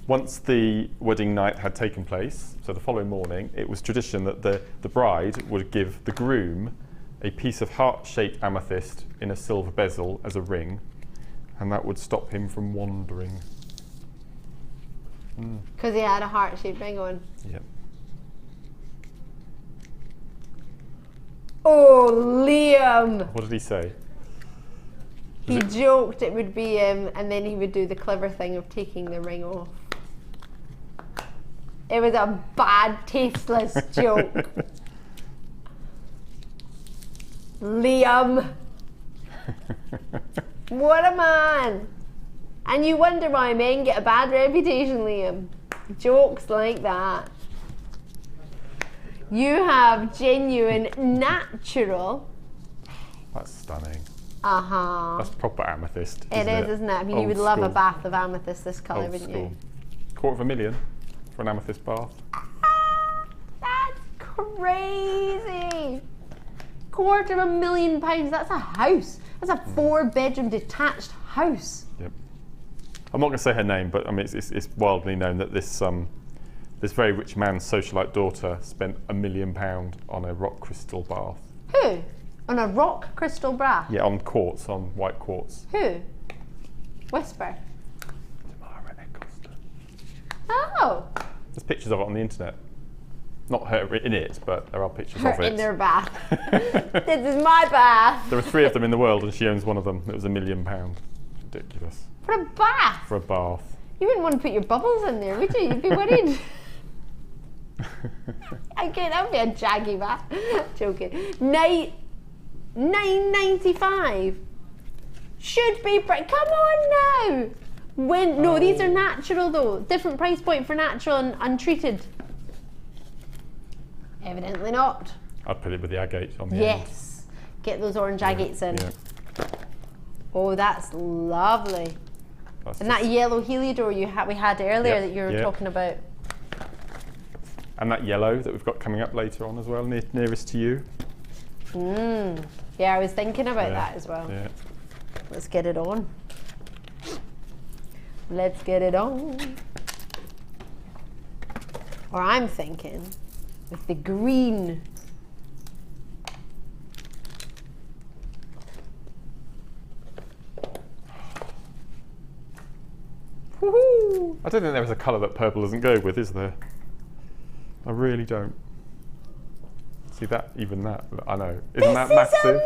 Speaker 4: Once the wedding night had taken place, so the following morning, it was tradition that the bride would give the groom a piece of heart-shaped amethyst in a silver bezel as a ring, and that would stop him from wandering.
Speaker 3: Because he had a heart-shaped ring on.
Speaker 4: Yep.
Speaker 3: Oh, Liam!
Speaker 4: What did he say?
Speaker 3: He joked it would be him, and then he would do the clever thing of taking the ring off. It was a bad, tasteless joke. Liam! What a man! And you wonder why men get a bad reputation, Liam. Jokes like that. You have genuine, natural.
Speaker 4: That's stunning.
Speaker 3: Uh-huh.
Speaker 4: That's proper amethyst.
Speaker 3: It is, isn't it? I mean, you would love a bath of amethyst this colour,
Speaker 4: Old
Speaker 3: wouldn't
Speaker 4: school.
Speaker 3: you?
Speaker 4: $250,000 for an amethyst bath.
Speaker 3: That's crazy! £250,000, that's a house. That's a 4-bedroom detached house.
Speaker 4: Yep. I'm not going to say her name, but I mean it's wildly known that this this very rich man's socialite daughter spent £1 million on a rock crystal bath.
Speaker 3: Who? On a rock crystal bath?
Speaker 4: Yeah, on quartz, on white quartz.
Speaker 3: Who? Whisper.
Speaker 4: Tamara Eccleston.
Speaker 3: Oh.
Speaker 4: There's pictures of it on the internet. Not her in it, but there are pictures
Speaker 3: Her
Speaker 4: of it.
Speaker 3: in their bath. This is my bath.
Speaker 4: There are 3 of them in the world, and she owns one of them. It was £1 million. Ridiculous.
Speaker 3: For a bath?
Speaker 4: For a bath.
Speaker 3: You wouldn't want to put your bubbles in there, would you? You'd be worried. Okay, that would be a jaggy bath. Joking. $9.95. Should be come on now. No, these are natural though. Different price point for natural and untreated. Evidently not.
Speaker 4: I'd put it with the agate on the end.
Speaker 3: Yes. Get those orange agates in.
Speaker 4: Yeah.
Speaker 3: Oh, that's lovely.
Speaker 4: That's
Speaker 3: And that yellow heliodor we had earlier
Speaker 4: Yep,
Speaker 3: that you were
Speaker 4: yep.
Speaker 3: talking about.
Speaker 4: And that yellow that we've got coming up later on as well, nearest to you.
Speaker 3: Yeah, I was thinking about
Speaker 4: Yeah,
Speaker 3: that as well.
Speaker 4: Yeah.
Speaker 3: Let's get it on. Let's get it on. Or I'm thinking with the green. Woohoo!
Speaker 4: I don't think there is a colour that purple doesn't go with, is there? I really don't. See that? Even that. I know. Isn't that massive?
Speaker 3: This is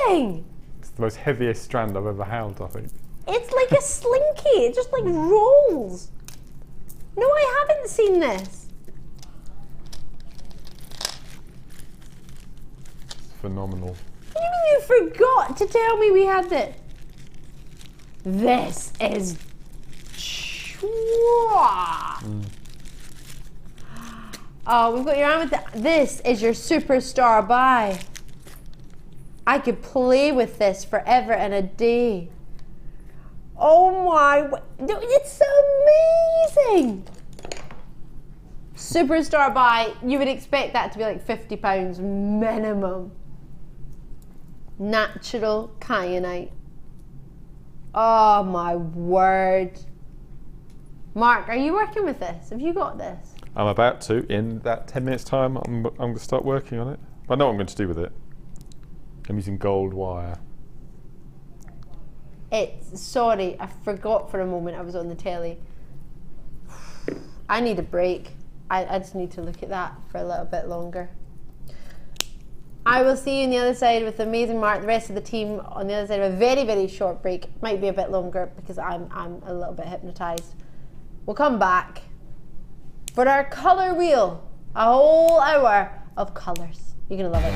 Speaker 3: amazing!
Speaker 4: It's the most heaviest strand I've ever held, I think.
Speaker 3: It's like a slinky. It just like rolls. No, I haven't seen this.
Speaker 4: It's phenomenal.
Speaker 3: What do you mean you forgot to tell me we had this? This is... Oh, we've got your amethyst. This is your superstar buy. I could play with this forever and a day. Oh my, it's amazing. Superstar buy, you would expect that to be like £50 minimum. Natural kyanite. Oh my word. Mark, are you working with this? Have you got this?
Speaker 4: I'm about to. In that 10 minutes time, I'm going to start working on it. I know what I'm going to do with it. I'm using gold wire.
Speaker 3: Sorry, I forgot for a moment I was on the telly. I need a break. I just need to look at that for a little bit longer. I will see you on the other side with the amazing Mark, the rest of the team on the other side of a very, very short break. Might be a bit longer because I'm a little bit hypnotised. We'll come back for our colour wheel. A whole hour of colours. You're going to love it.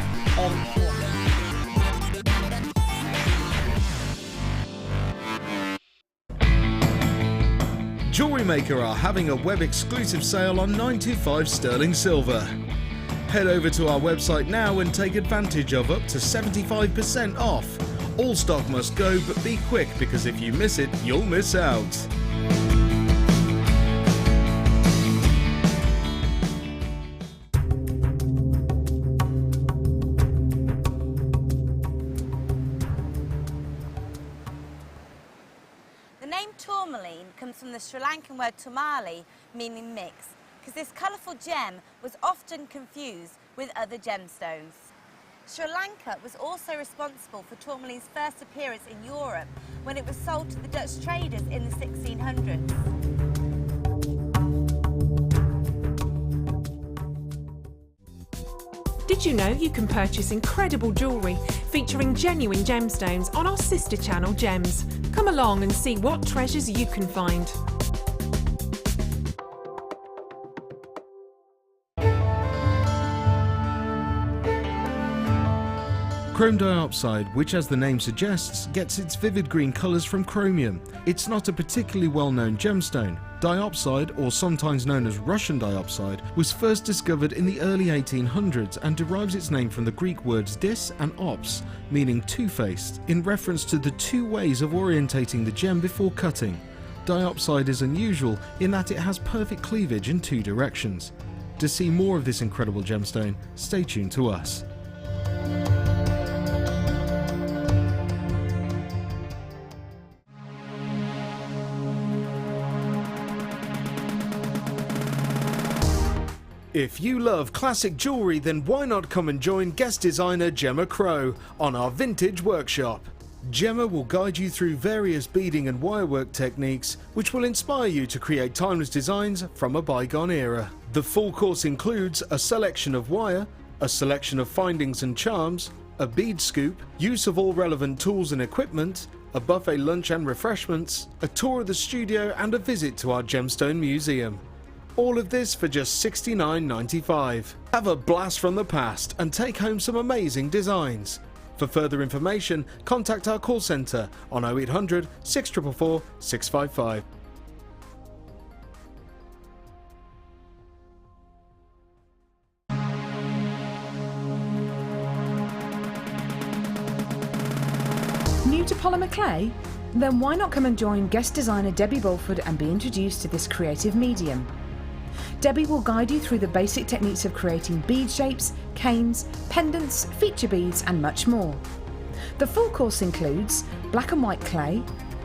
Speaker 2: JewelleryMaker are having a web exclusive sale on 925 sterling silver. Head over to our website now and take advantage of up to 75% off. All stock must go, but be quick because if you miss it, you'll miss out.
Speaker 7: The name tourmaline comes from the Sri Lankan word tourmaline, meaning mix, because this colourful gem was often confused with other gemstones. Sri Lanka was also responsible for tourmaline's first appearance in Europe when it was sold to the Dutch traders in the 1600s.
Speaker 1: Did you know you can purchase incredible jewellery featuring genuine gemstones on our sister channel Gems? Come along and see what treasures you can find.
Speaker 2: Chrome diopside, which as the name suggests, gets its vivid green colours from chromium. It's not a particularly well-known gemstone. Diopside, or sometimes known as Russian diopside, was first discovered in the early 1800s and derives its name from the Greek words dis and ops, meaning two-faced, in reference to the two ways of orientating the gem before cutting. Diopside is unusual in that it has perfect cleavage in two directions. To see more of this incredible gemstone, stay tuned to us. If you love classic jewellery, then why not come and join guest designer Gemma Crow on our vintage workshop. Gemma will guide you through various beading and wirework techniques which will inspire you to create timeless designs from a bygone era. The full course includes a selection of wire, a selection of findings and charms, a bead scoop, use of all relevant tools and equipment, a buffet lunch and refreshments, a tour of the studio and a visit to our gemstone museum. All of this for just $69.95. Have a blast from the past and take home some amazing designs. For further information, contact our call centre on 0800 644 655.
Speaker 1: New to polymer clay? Then why not come and join guest designer Debbie Bulford and be introduced to this creative medium? Debbie will guide you through the basic techniques of creating bead shapes, canes, pendants, feature beads and much more. The full course includes black and white clay,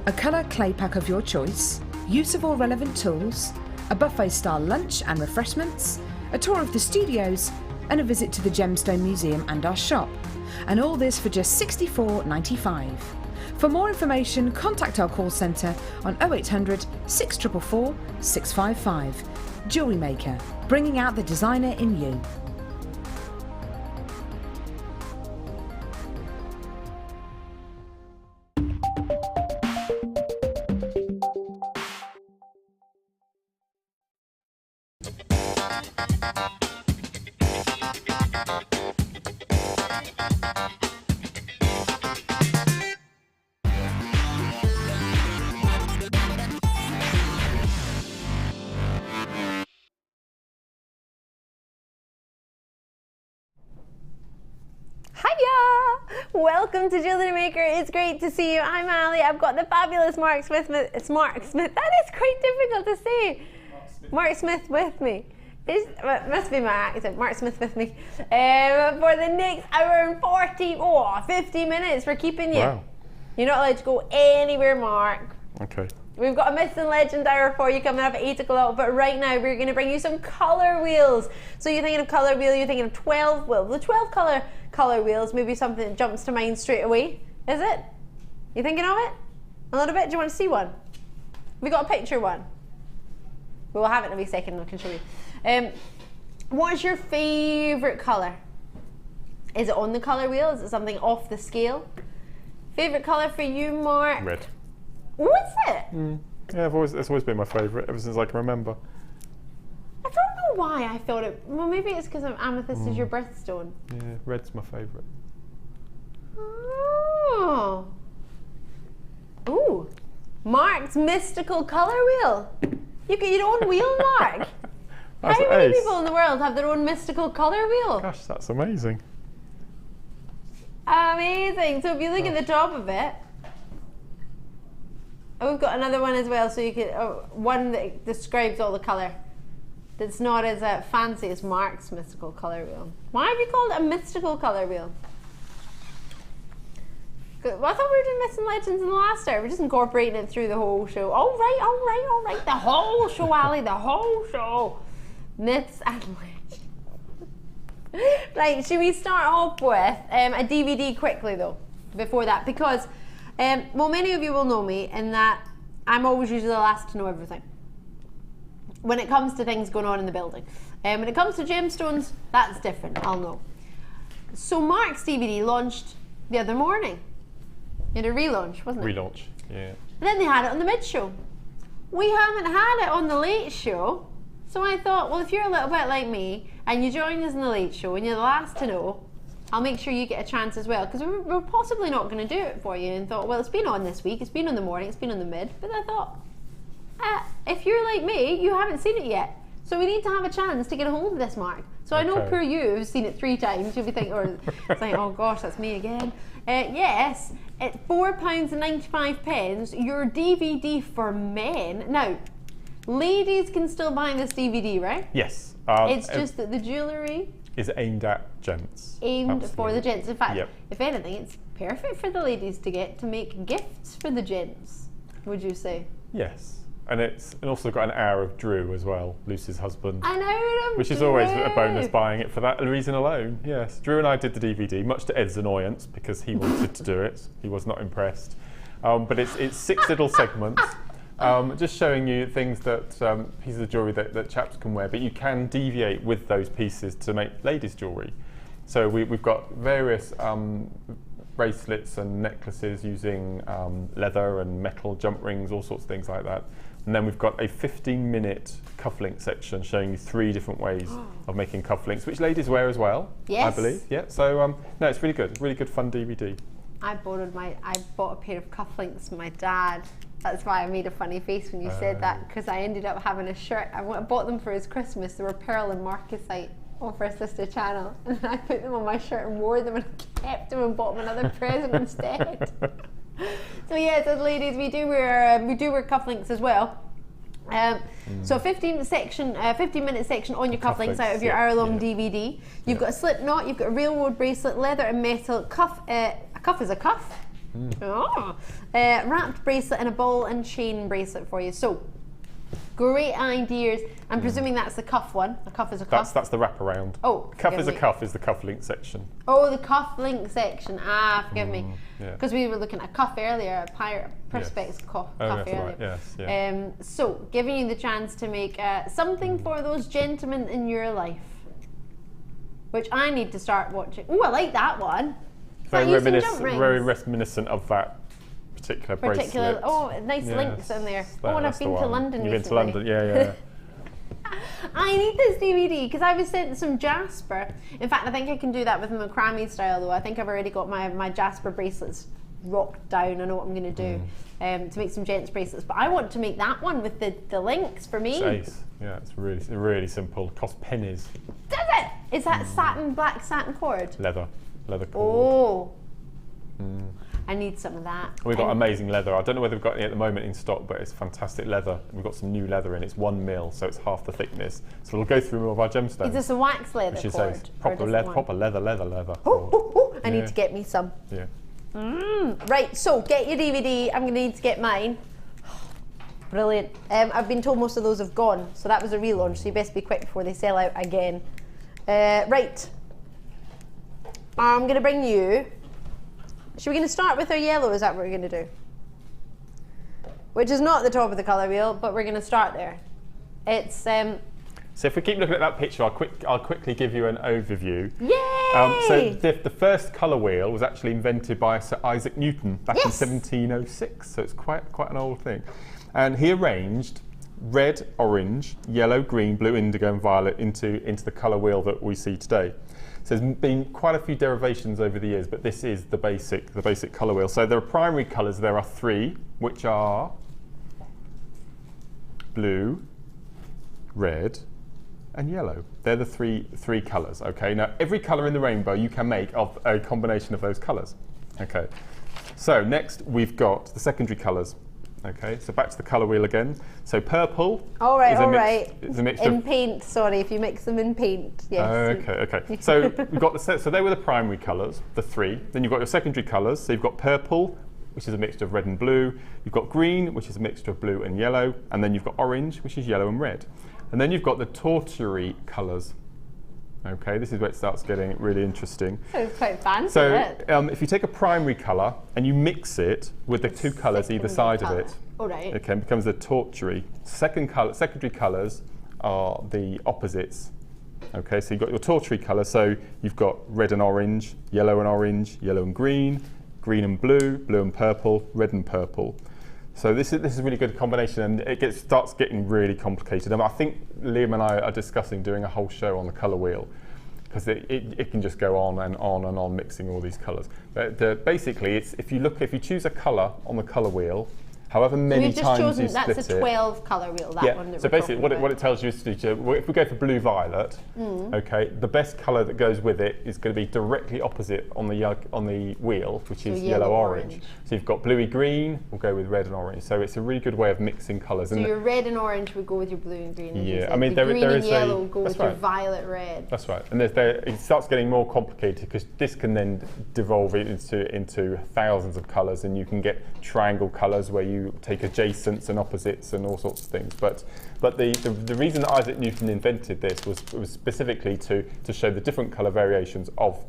Speaker 1: a colour clay pack of your choice, use of all relevant tools, a buffet style lunch and refreshments, a tour of the studios and a visit to the Gemstone Museum and our shop. And all this for just $64.95. For more information, contact our call centre on 0800 644 655. JewelleryMaker, bringing out the designer in you.
Speaker 3: Welcome to JewelleryMaker. It's great to see you. I'm Ali. I've got the fabulous Mark Smith. It's Mark Smith. That is quite difficult to say. Mark Smith with me. It must be my accent. Mark Smith with me. For the next hour and 50 minutes. We're keeping you.
Speaker 4: Wow.
Speaker 3: You're not allowed to go anywhere, Mark.
Speaker 4: Okay.
Speaker 3: We've got a Myths and Legend hour for you coming up at 8 o'clock, but right now we're going to bring you some colour wheels. So you're thinking of colour wheel, you're thinking of 12 wheel. The 12 colour wheels, maybe something that jumps to mind straight away. Is it? You thinking of it? A little bit? Do you want to see one? We got a picture one. We'll have it in a wee second and I can show you. What's your favourite colour? Is it on the colour wheel? Is it something off the scale? Favourite colour for you, Mark?
Speaker 4: Red.
Speaker 3: What's it?
Speaker 4: Yeah, it's always been my favourite ever since I can remember.
Speaker 3: I don't know why I thought it. Well, maybe it's because amethyst is your birthstone.
Speaker 4: Yeah, red's my favourite.
Speaker 3: Oh. Ooh. Mark's mystical colour wheel. You get your own wheel, Mark.
Speaker 4: That's
Speaker 3: How many
Speaker 4: ace.
Speaker 3: people in the world have their own mystical colour wheel?
Speaker 4: Gosh, that's amazing.
Speaker 3: Amazing. So if you look at the top of it, we've got another one as well. So you can one that describes all the colour. That's not as fancy as Mark's mystical colour wheel. Why have you called it a mystical colour wheel? Well, I thought we were doing Myths and Legends in the last hour. We're just incorporating it through the whole show. All right. The whole show, Ali. The whole show. Myths and Legends. Right, should we start off with a DVD quickly though, before that? Because, well, many of you will know me in that I'm always usually the last to know everything when it comes to things going on in the building. When it comes to gemstones, that's different, I'll know. So Mark's DVD launched the other morning. In a relaunch, wasn't it?
Speaker 4: Relaunch, yeah.
Speaker 3: And then they had it on the mid show. We haven't had it on the late show. So I thought, well, if you're a little bit like me and you join us in the late show and you're the last to know, I'll make sure you get a chance as well. Because we're possibly not going to do it for you. And thought, well, it's been on this week, it's been on the morning, it's been on the mid. But I thought, if you're like me, you haven't seen it yet. So we need to have a chance to get a hold of this, Mark. So I know poor you who've seen it 3 times. You'll be thinking, or it's like, oh gosh, that's me again. Yes, at £4.95, your DVD for men. Now, ladies can still buy this DVD, right?
Speaker 4: Yes.
Speaker 3: It's just that the jewellery
Speaker 4: is aimed at gents.
Speaker 3: Aimed for the gents. In fact,
Speaker 4: Yep.
Speaker 3: if anything, it's perfect for the ladies to get to make gifts for the gents, would you say?
Speaker 4: Yes. And it's also got an hour of Drew as well, Lucy's husband.
Speaker 3: An hour of
Speaker 4: Which is
Speaker 3: Drew.
Speaker 4: always a bonus buying it for that reason alone. Yes. Drew and I did the DVD, much to Ed's annoyance because he wanted to do it. He was not impressed. But it's 6 little segments. Just showing you things that pieces of jewellery that chaps can wear, but you can deviate with those pieces to make ladies' jewellery. So we've got various bracelets and necklaces using leather and metal jump rings, all sorts of things like that. And then we've got a 15-minute cufflink section showing you 3 different ways of making cufflinks, which ladies wear as well,
Speaker 3: yes.
Speaker 4: I believe. Yeah. So no, it's really good. Really good fun DVD.
Speaker 3: I bought a pair of cufflinks from my dad. That's why I made a funny face when you said that, because I ended up having a shirt. I bought them for his Christmas. They were pearl and marcasite for his sister channel, and I put them on my shirt and wore them and kept them and bought him another present instead. So yes, as ladies, we do wear cufflinks as well. So a 15-minute section on your cufflinks out of your hour-long DVD. You've got a slip knot, you've got a railroad bracelet, leather and metal cuff. A cuff is a cuff. Wrapped bracelet and a ball and chain bracelet for you. So great ideas. I'm presuming that's the cuff one. A cuff is a cuff.
Speaker 4: That's the wraparound.
Speaker 3: Oh,
Speaker 4: cuff is a cuff is the cufflink section.
Speaker 3: Oh, the cufflink section. Forgive me.
Speaker 4: Yeah.
Speaker 3: Because we were looking at cuff earlier, a perspex cuff
Speaker 4: that's
Speaker 3: earlier.
Speaker 4: right. Yes. Yeah.
Speaker 3: So giving you the chance to make something for those gentlemen in your life, which I need to start watching. Oh, I like that one.
Speaker 4: Very reminiscent of that particular bracelet.
Speaker 3: Oh, nice links in there. And I've been to London recently.
Speaker 4: You've been to London, yeah.
Speaker 3: I need this DVD because I was sent some jasper. In fact, I think I can do that with macrame style though. I think I've already got my jasper bracelets rocked down. I know what I'm going to do to make some gents bracelets. But I want to make that one with the links for me.
Speaker 4: It's ace. Yeah, it's really simple. It costs pennies.
Speaker 3: Does it? Is that black satin cord?
Speaker 4: Leather cord.
Speaker 3: Oh. I need some of that.
Speaker 4: We've got amazing leather. I don't know whether we've got any at the moment in stock, but it's fantastic leather. We've got some new leather in. It's 1 mil, so it's half the thickness. So it'll go through all of our gemstones.
Speaker 3: Is this a wax leather cord?
Speaker 4: Says proper leather.
Speaker 3: I need to get me some.
Speaker 4: Yeah.
Speaker 3: Right, so get your DVD. I'm going to need to get mine. Brilliant. I've been told most of those have gone, so that was a relaunch, so you best be quick before they sell out again. Right. I'm going to bring you... Should we going to start with our yellow? Is that what we're going to do? Which is not the top of the colour wheel, but we're going to start there. It's...
Speaker 4: So if we keep looking at that picture, I'll quickly give you an overview.
Speaker 3: Yay! Yay!
Speaker 4: So the first colour wheel was actually invented by Sir Isaac Newton back in
Speaker 3: Yes.
Speaker 4: 1706, so it's quite an old thing. And he arranged red, orange, yellow, green, blue, indigo and violet into the colour wheel that we see today. So there's been quite a few derivations over the years, but this is the basic colour wheel. So there are primary colours, there are three, which are blue, red and yellow. They're the three colours, okay? Now every colour in the rainbow you can make of a combination of those colours. Okay. So next we've got the secondary colours. Okay, so back to the colour wheel again. So purple is a mixture
Speaker 3: in paint, sorry, if you mix them in paint. Yes.
Speaker 4: Okay. So we've got so they were the primary colours, the three. Then you've got your secondary colours. So you've got purple, which is a mixture of red and blue. You've got green, which is a mixture of blue and yellow. And then you've got orange, which is yellow and red. And then you've got the tertiary colours. Okay, this is where it starts getting really interesting.
Speaker 3: It's quite fancy.
Speaker 4: So if you take a primary colour and you mix it with the two colours either side of it,
Speaker 3: okay,
Speaker 4: it becomes the tertiary. Secondary colours are the opposites. Okay, so you've got your tertiary colour, so you've got red and orange, yellow and green, green and blue, blue and purple, red and purple. So this is a really good combination, and it starts getting really complicated. I think Liam and I are discussing doing a whole show on the colour wheel, because it can just go on and on and on mixing all these colours. But basically, it's if you choose a colour on the colour wheel, however many times you split it.
Speaker 3: That's a 12 colour wheel, that one.
Speaker 4: So basically what it tells you is if we go for blue violet, okay, the best colour that goes with it is going to be directly opposite on the wheel, which is yellow orange. So you've got bluey green, we'll go with red and orange. So it's a really good way of mixing colours.
Speaker 3: So your red and orange would go with your blue and green.
Speaker 4: Yeah, I mean
Speaker 3: the green and yellow go with your violet red.
Speaker 4: That's right. And it starts getting more complicated because this can then devolve into thousands of colours, and you can get triangle colours where you take adjacents and opposites and all sorts of things. But the reason that Isaac Newton invented this was specifically to show the different colour variations of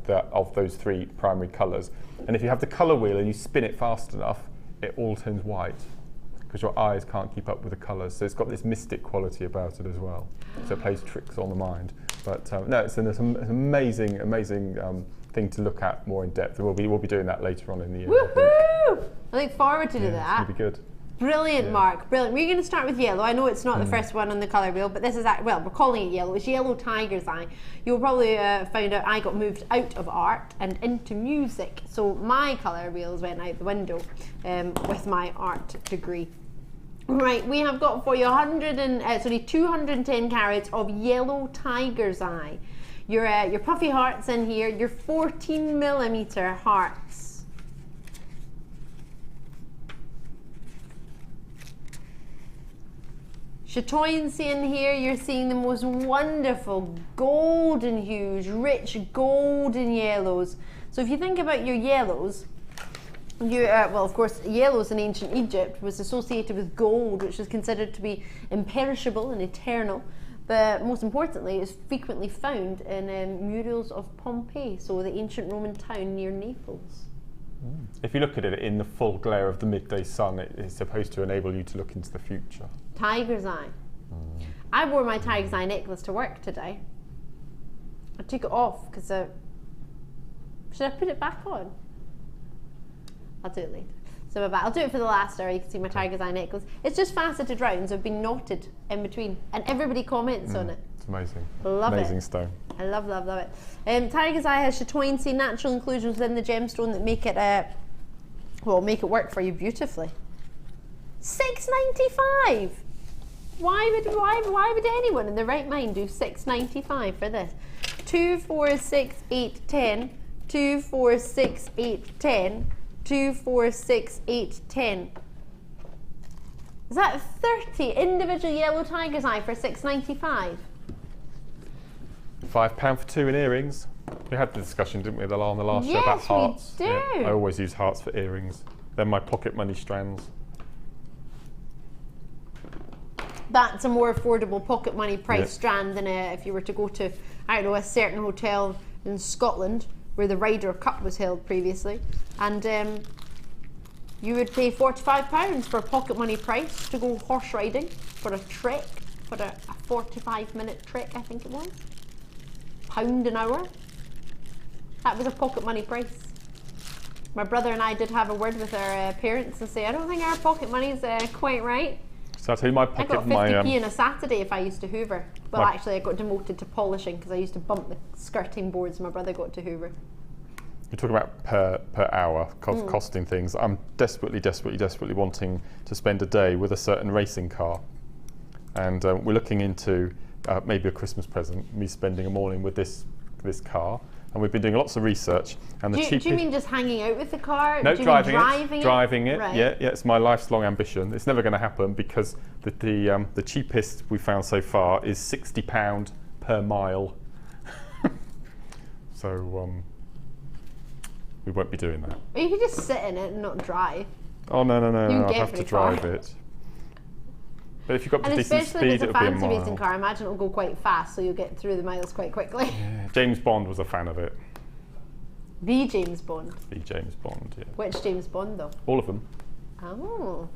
Speaker 4: those three primary colours. And if you have the colour wheel and you spin it fast enough, it all turns white because your eyes can't keep up with the colours. So it's got this mystic quality about it as well. So it plays tricks on the mind. But no, it's an amazing thing to look at more in depth. We'll be doing that later on in the year.
Speaker 3: Woohoo! I look forward to that.
Speaker 4: It's really good.
Speaker 3: Brilliant, Mark. Brilliant. We're going to start with yellow. I know it's not the first one on the colour wheel, but this is, well, we're calling it yellow. It's yellow tiger's eye. You'll probably find out I got moved out of art and into music. So my colour wheels went out the window with my art degree. Right, we have got for you 210 carats of yellow tiger's eye. Your puffy hearts in here, your 14mm hearts. Chatoyancy in here, you're seeing the most wonderful golden hues, rich golden yellows. So if you think about your yellows, well, of course, yellows in ancient Egypt was associated with gold, which was considered to be imperishable and eternal. But most importantly, it's frequently found in murals of Pompeii, so the ancient Roman town near Naples.
Speaker 4: If you look at it in the full glare of the midday sun, it is supposed to enable you to look into the future.
Speaker 3: Tiger's eye. I wore my tiger's eye necklace to work today. I took it off because should I put it back on? I'll do it later. So I'll do it for the last hour. You can see my tiger's eye necklace. It's just faceted round, so I've been knotted in between, and everybody comments on it.
Speaker 4: It's amazing.
Speaker 3: Love
Speaker 4: amazing
Speaker 3: it.
Speaker 4: stone.
Speaker 3: I love it. Tiger's eye has chatoyancy, natural inclusions within the gemstone that make it make it work for you beautifully. $6.95. Why would anyone in their right mind do $6.95 for this? 2, 4, 6, 8, 10. 2, 4, 6, 8, 10. 2, 4, 6, 8, 10. Is that 30 individual yellow tiger's eye for $6.95?
Speaker 4: £5 for 2 in earrings. We had the discussion, didn't we, on the last show about hearts.
Speaker 3: Yes, we do.
Speaker 4: I always use hearts for earrings. Then my pocket money strands.
Speaker 3: That's a more affordable pocket money price strand than if you were to go to, I don't know, a certain hotel in Scotland where the Ryder Cup was held previously, and you would pay £45 for a pocket money price to go horse riding for a trek, for a 45-minute trek, I think it was. £1 an hour. That was a pocket money price. My brother and I did have a word with our parents and say, I don't think our pocket money's quite right.
Speaker 4: So I'll tell you my
Speaker 3: I
Speaker 4: pocket,
Speaker 3: got 50p in a Saturday if I used to hoover. Well, actually, I got demoted to polishing because I used to bump the skirting boards. My brother got to hoover.
Speaker 4: You're talking about per hour costing things. I'm desperately wanting to spend a day with a certain racing car. And we're looking into maybe a Christmas present, me spending a morning with this car. And we've been doing lots of research. And
Speaker 3: do you mean just hanging out with the car?
Speaker 4: No,
Speaker 3: do you
Speaker 4: driving
Speaker 3: mean
Speaker 4: it. Driving it.
Speaker 3: Right.
Speaker 4: Yeah, it's my lifelong ambition. It's never going to happen because the cheapest we found so far is £60 per mile. So we won't be doing that.
Speaker 3: Or you could just sit in it and not drive.
Speaker 4: Oh no!
Speaker 3: You
Speaker 4: I'll have to drive it. But if you've got to decent speed,
Speaker 3: if it's a
Speaker 4: it'll be a
Speaker 3: fancy
Speaker 4: mile.
Speaker 3: racing car, I imagine it'll go quite fast, so you'll get through the miles quite quickly.
Speaker 4: Yeah, James Bond was a fan of it.
Speaker 3: The James Bond.
Speaker 4: The James Bond, yeah.
Speaker 3: Which James Bond though?
Speaker 4: All of them.
Speaker 3: Oh.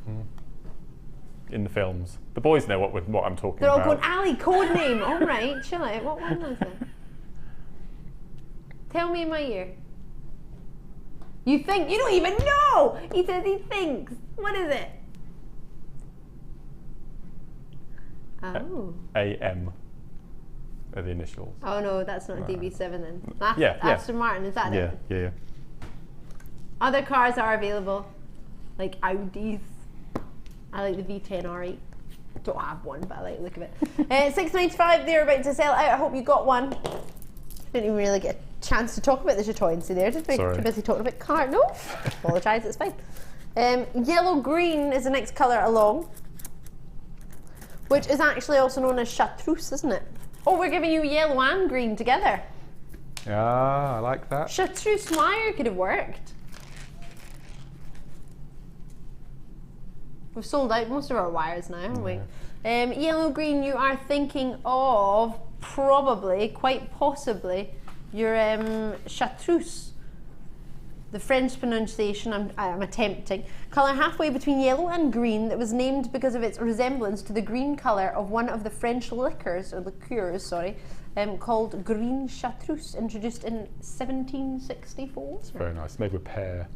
Speaker 4: In the films. The boys know what I'm talking
Speaker 3: They're all
Speaker 4: about.
Speaker 3: going, Ali, code name. All right, chill out. What one was it? Tell me in my ear. You think? You don't even know! He says he thinks. What is it? Oh.
Speaker 4: AM are the initials.
Speaker 3: Oh no, that's not a DB7 then. That's
Speaker 4: Yeah.
Speaker 3: Aston Martin, is that it?
Speaker 4: Yeah.
Speaker 3: Other cars are available, like Audis. I like the V10 R8. Don't have one, but I like the look of it. $6.95, they're about to sell out. I hope you got one. Didn't even really get a chance to talk about the Chatoyancy there. Just too busy talking about car. No, apologise, it's fine. Yellow green is the next colour along, which is actually also known as chartreuse, isn't it? Oh, we're giving you yellow and green together.
Speaker 4: Ah, I like that.
Speaker 3: Chartreuse wire could have worked. We've sold out most of our wires now, haven't we? Yellow green, you are thinking of probably, quite possibly, your chartreuse. The French pronunciation I'm attempting. Colour halfway between yellow and green that was named because of its resemblance to the green colour of one of the French liqueurs, called green chartreuse, introduced in 1764.
Speaker 4: It's very nice. Made with pear.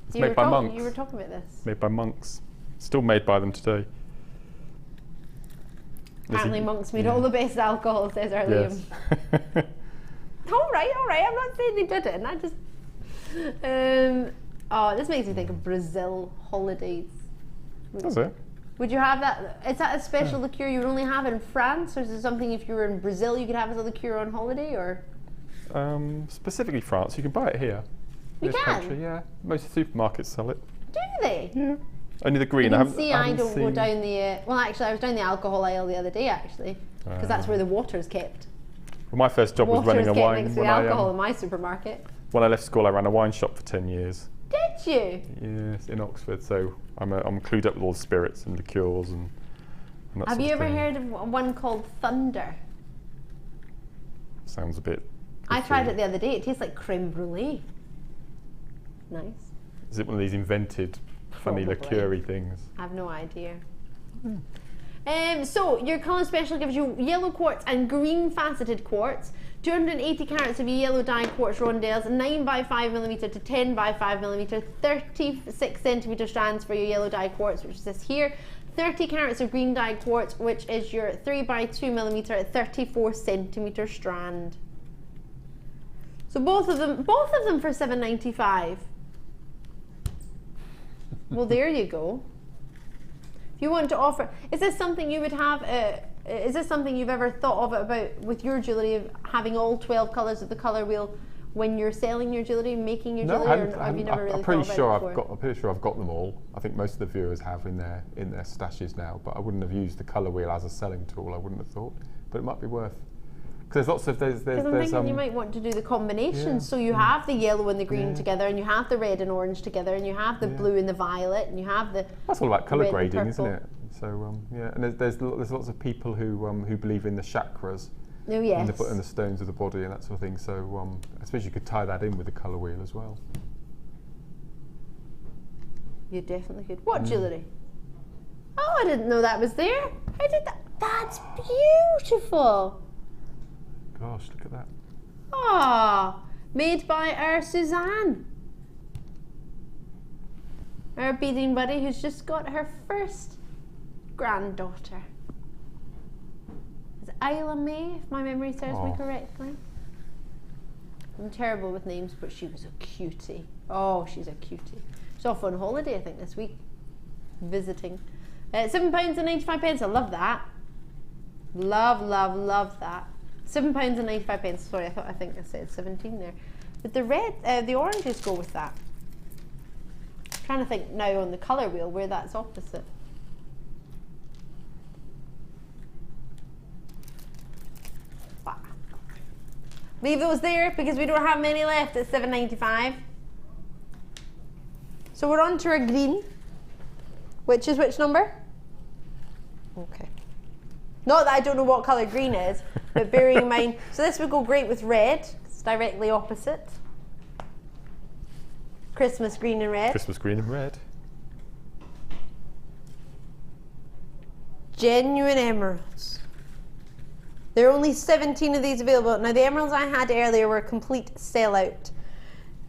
Speaker 4: It's
Speaker 3: You
Speaker 4: made by monks.
Speaker 3: You were talking about this.
Speaker 4: Made by monks. Still made by them today.
Speaker 3: Apparently monks made all the best alcohol, says our Liam.
Speaker 4: Yes.
Speaker 3: All right. I'm not saying they didn't. I just... oh, this makes me think of Brazil holidays.
Speaker 4: Does it?
Speaker 3: Would you have that? Is that a special liqueur you would only have in France, or is it something if you were in Brazil you could have as a liqueur on holiday, or?
Speaker 4: Specifically France. You can buy it here.
Speaker 3: You
Speaker 4: this
Speaker 3: can?
Speaker 4: country, yeah. Most supermarkets sell it.
Speaker 3: Do they?
Speaker 4: Yeah. Only the green.
Speaker 3: You
Speaker 4: I
Speaker 3: can see, I don't go down the. Well, actually, I was down the alcohol aisle the other day, actually, because that's where the water's kept.
Speaker 4: Well, my first job was running a
Speaker 3: Water's kept
Speaker 4: wine.
Speaker 3: next to the alcohol in my supermarket.
Speaker 4: When I left school, I ran a wine shop for 10 years.
Speaker 3: Did you?
Speaker 4: Yes, in Oxford. So I'm clued up with all the spirits and liqueurs and that
Speaker 3: Have
Speaker 4: sort
Speaker 3: you
Speaker 4: of
Speaker 3: ever
Speaker 4: thing.
Speaker 3: heard of one called Thunder?
Speaker 4: Sounds a bit.
Speaker 3: I tried it the other day. It tastes like creme brulee. Nice.
Speaker 4: Is it one of these invented, funny
Speaker 3: Probably.
Speaker 4: liqueur-y things?
Speaker 3: I have no idea. So your colour special gives you yellow quartz and green faceted quartz, 280 carats of your yellow dye quartz rondelles, 9 by 5 millimeter to 10 by 5 millimeter, 36 centimeter strands for your yellow dye quartz, which is this here, 30 carats of green dye quartz, which is your 3 by 2 millimeter, 34 centimeter strand. So both of them for $7.95. Well, there you go. If you want to offer, is this something you would have? Is this something you've ever thought of about with your jewellery, of having all 12 colours of the colour wheel when you're selling your jewellery, making your jewellery, or have you never really
Speaker 4: I'm pretty
Speaker 3: thought
Speaker 4: sure
Speaker 3: about it before?
Speaker 4: I'm pretty sure I've got them all. I think most of the viewers have in their stashes now, but I wouldn't have used the colour wheel as a selling tool. I wouldn't have thought, but it might be worth. Because there's lots of
Speaker 3: Because I'm thinking you might want to do the combination, so you have the yellow and the green together, and you have the red and orange together, and you have the blue and the violet, and you have the.
Speaker 4: That's all about colour
Speaker 3: red and
Speaker 4: grading, isn't
Speaker 3: purple.
Speaker 4: it? So yeah, and there's lots of people who believe in the chakras.
Speaker 3: Oh yes.
Speaker 4: And the stones of the body and that sort of thing. So I suppose you could tie that in with the colour wheel as well.
Speaker 3: You definitely could. What jewellery? Oh, I didn't know that was there. How did that? That's beautiful.
Speaker 4: Gosh, look at that.
Speaker 3: Ah, made by our Suzanne, our beading buddy who's just got her first granddaughter. Is it Isla May, if my memory serves me correctly? I'm terrible with names, but she was a cutie. Oh, she's a cutie. She's off on holiday, I think, this week, visiting. £7.95. I love that. Love, love, love that. £7.95. Sorry, I think I said 17 there. But the red, the oranges go with that. I'm trying to think now on the colour wheel where that's opposite. Leave those there because we don't have many left at £7.95. So we're on to our green, which is which number? Okay. Not that I don't know what colour green is, but bearing in mind, so this would go great with red. It's directly opposite. Christmas green and red.
Speaker 4: Christmas green and red.
Speaker 3: Genuine emeralds. There are only 17 of these available. Now the emeralds I had earlier were a complete sellout.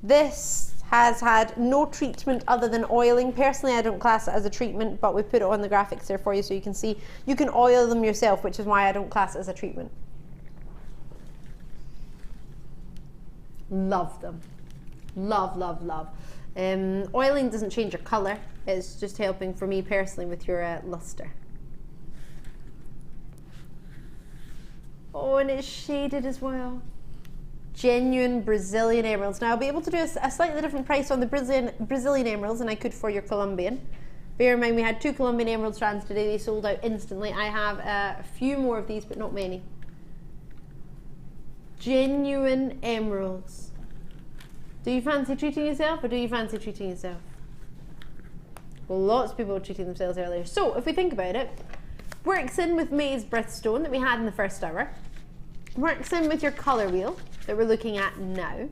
Speaker 3: This has had no treatment other than oiling. Personally, I don't class it as a treatment, but we put it on the graphics there for you so you can see. You can oil them yourself, which is why I don't class it as a treatment. Love them. Love, love, love. Oiling doesn't change your colour. It's just helping for me personally with your luster. Oh, and it's shaded as well. Genuine Brazilian emeralds. Now I'll be able to do a slightly different price on the Brazilian emeralds than I could for your Colombian. Bear in mind we had 2 Colombian emerald strands today. They sold out instantly. I have a few more of these, but not many. Genuine emeralds. Do you fancy treating yourself, or do you fancy treating yourself? Well, lots of people were treating themselves earlier. So if we think about it, works in with May's birthstone that we had in the first hour. Works in with your colour wheel that we're looking at now.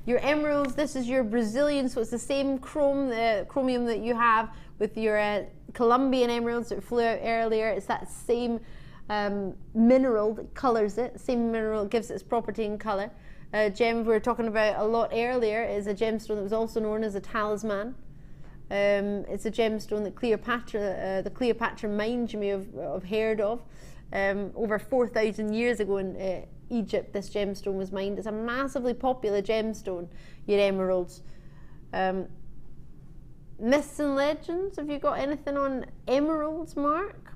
Speaker 3: Your emeralds, this is your Brazilian, so it's the same chromium that you have with your Colombian emeralds that flew out earlier. It's that same mineral that colours it, same mineral gives it its property and colour. Gem we were talking about a lot earlier is a gemstone that was also known as a talisman. It's a gemstone that Cleopatra, the Cleopatra mines you may have heard of. Over 4,000 years ago in Egypt, this gemstone was mined. It's a massively popular gemstone, your emeralds. Myths and legends, have you got anything on emeralds, Mark?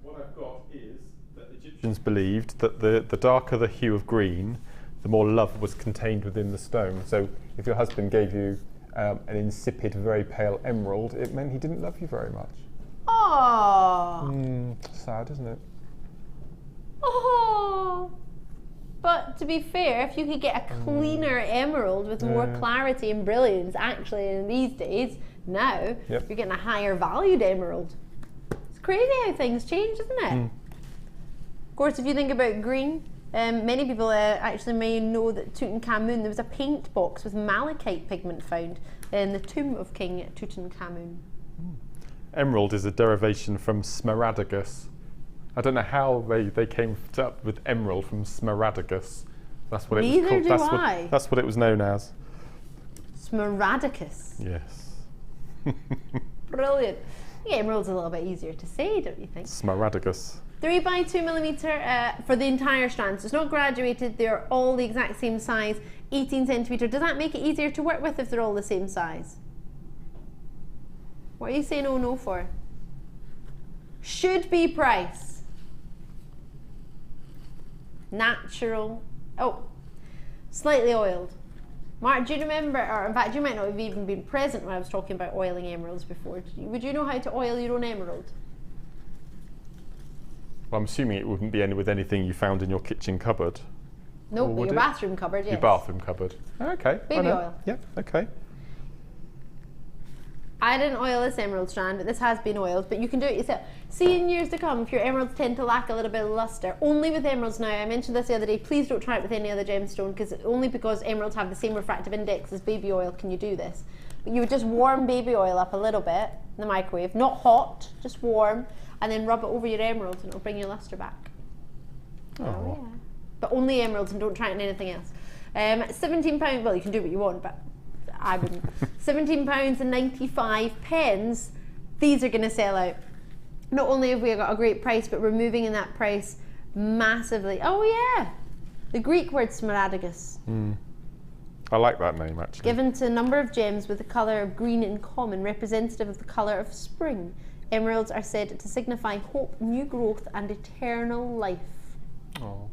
Speaker 4: What I've got is that Egyptians believed that the darker the hue of green, the more love was contained within the stone. So if your husband gave you an insipid, very pale emerald, it meant he didn't love you very much.
Speaker 3: Oh.
Speaker 4: Sad, isn't it?
Speaker 3: Oh. But to be fair, if you could get a cleaner emerald with more clarity and brilliance, actually in these days, now, you're getting a higher valued emerald. It's crazy how things change, isn't it? Of course, if you think about green, many people actually may know that Tutankhamun, there was a paint box with malachite pigment found in the tomb of King Tutankhamun.
Speaker 4: Emerald is a derivation from smaragdus. I don't know how they came up with emerald from smaragdus. That's what it was called. That's what it was known as.
Speaker 3: Smaragdus.
Speaker 4: Yes.
Speaker 3: Brilliant. Yeah, emerald's a little bit easier to say, don't you think?
Speaker 4: Smaragdus.
Speaker 3: 3 by 2 millimeter for the entire strand. So it's not graduated. They're all the exact same size. 18 centimeter. Does that make it easier to work with if they're all the same size? What are you saying oh no for? Should be price. Natural. Oh, slightly oiled. Mark, do you remember, or in fact you might not have even been present when I was talking about oiling emeralds before. Would you know how to oil your own emerald?
Speaker 4: Well, I'm assuming it wouldn't be with anything you found in your kitchen cupboard.
Speaker 3: No, but your bathroom cupboard, yes.
Speaker 4: Your bathroom cupboard. Okay.
Speaker 3: Baby oil.
Speaker 4: Yeah, okay.
Speaker 3: I didn't oil this emerald strand, but this has been oiled, but you can do it yourself. See, in years to come, if your emeralds tend to lack a little bit of luster, only with emeralds now, I mentioned this the other day, please don't try it with any other gemstone, because only because emeralds have the same refractive index as baby oil can you do this. But you would just warm baby oil up a little bit in the microwave, not hot, just warm, and then rub it over your emeralds and it'll bring your luster back. Oh yeah. But only emeralds, and don't try it in anything else. £17, well, you can do what you want, but I wouldn't. £17 and 95 pence. These are going to sell out. Not only have we got a great price, but we're moving in that price massively. Oh yeah, the Greek word smaragdus.
Speaker 4: I like that name actually.
Speaker 3: Given to a number of gems with the colour of green in common, representative of the colour of spring. Emeralds are said to signify hope, new growth and eternal life.
Speaker 4: Oh.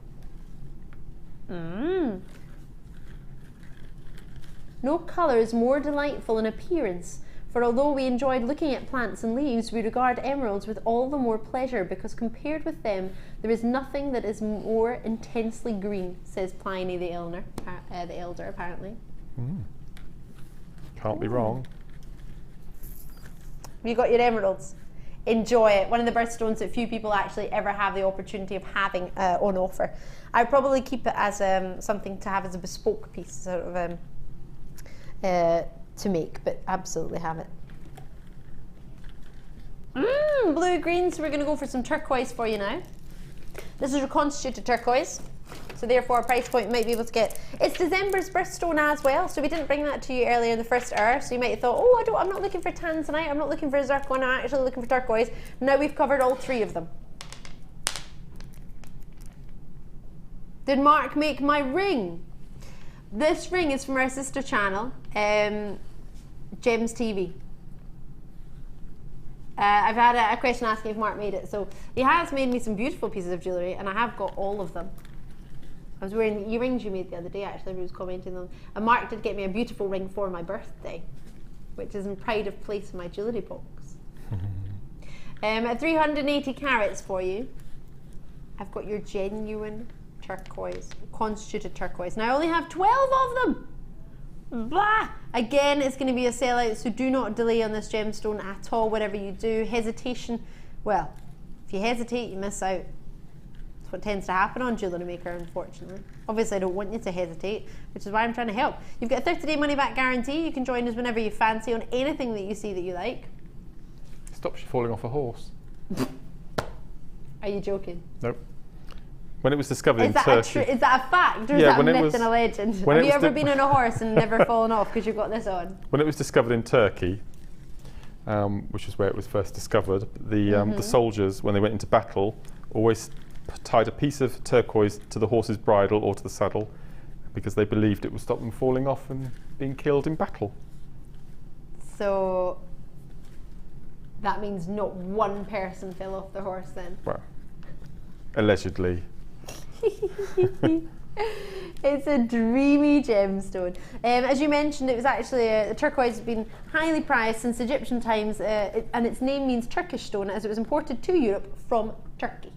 Speaker 3: No colour is more delightful in appearance, for although we enjoyed looking at plants and leaves, we regard emeralds with all the more pleasure because compared with them, there is nothing that is more intensely green, says Pliny the Elder, apparently.
Speaker 4: Can't be wrong.
Speaker 3: You got your emeralds. Enjoy it. One of the birthstones that few people actually ever have the opportunity of having on offer. I'd probably keep it as something to have as a bespoke piece, sort of to make, but absolutely have it. Blue greens. We're going to go for some turquoise for you now. This is reconstituted turquoise, so therefore a price point you might be able to get. It's December's birthstone as well, so we didn't bring that to you earlier in the first hour, so you might have thought, oh, I'm not looking for Tanzanite, I'm not looking for zircon, I'm actually looking for turquoise. Now we've covered all three of them. Did Mark make my ring? This ring is from our sister channel, Gems TV. I've had a question asking if Mark made it, so he has made me some beautiful pieces of jewellery, and I have got all of them. I was wearing the earrings you made the other day, actually, he was commenting on them. And Mark did get me a beautiful ring for my birthday, which is in pride of place in my jewellery box. At 380 carats for you, I've got your genuine turquoise, constituted turquoise. Now I only have 12 of them. Blah! Again, it's going to be a sellout, so do not delay on this gemstone at all. Whatever you do, hesitation, well, if you hesitate, you miss out. That's what tends to happen on JewelleryMaker, unfortunately. Obviously, I don't want you to hesitate, which is why I'm trying to help. You've got a 30-day money-back guarantee. You can join us whenever you fancy on anything that you see that you like.
Speaker 4: Stops you falling off a horse.
Speaker 3: Are you joking?
Speaker 4: Nope. When it was discovered in Turkey.
Speaker 3: Is that a fact, or is that a myth and a legend? Have you ever been on a horse and never fallen off because you've got this on?
Speaker 4: When it was discovered in Turkey, which is where it was first discovered, the soldiers, when they went into battle, always tied a piece of turquoise to the horse's bridle or to the saddle because they believed it would stop them falling off and being killed in battle.
Speaker 3: So that means not one person fell off the horse then?
Speaker 4: Well, allegedly.
Speaker 3: It's a dreamy gemstone. As you mentioned, it was actually the turquoise has been highly prized since Egyptian times, and its name means Turkish stone, as it was imported to Europe from Turkey,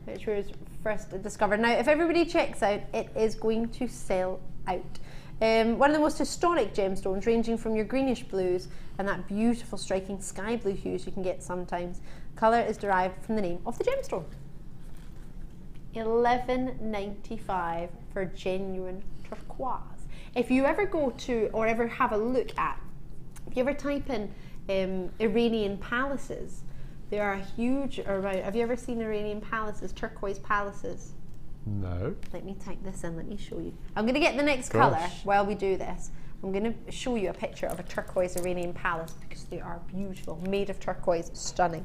Speaker 3: which was first discovered. Now, if everybody checks out, it is going to sell out. One of the most historic gemstones, ranging from your greenish blues and that beautiful striking sky blue hues you can get sometimes. Colour is derived from the name of the gemstone. $11.95 for genuine turquoise. If you ever go to, or ever have a look at, if you ever type in Iranian palaces, there are huge around. Have you ever seen Iranian palaces, turquoise palaces?
Speaker 4: No.
Speaker 3: Let me type this in, let me show you. I'm going to get the next colour while we do this. I'm going to show you a picture of a turquoise Iranian palace because they are beautiful, made of turquoise, stunning.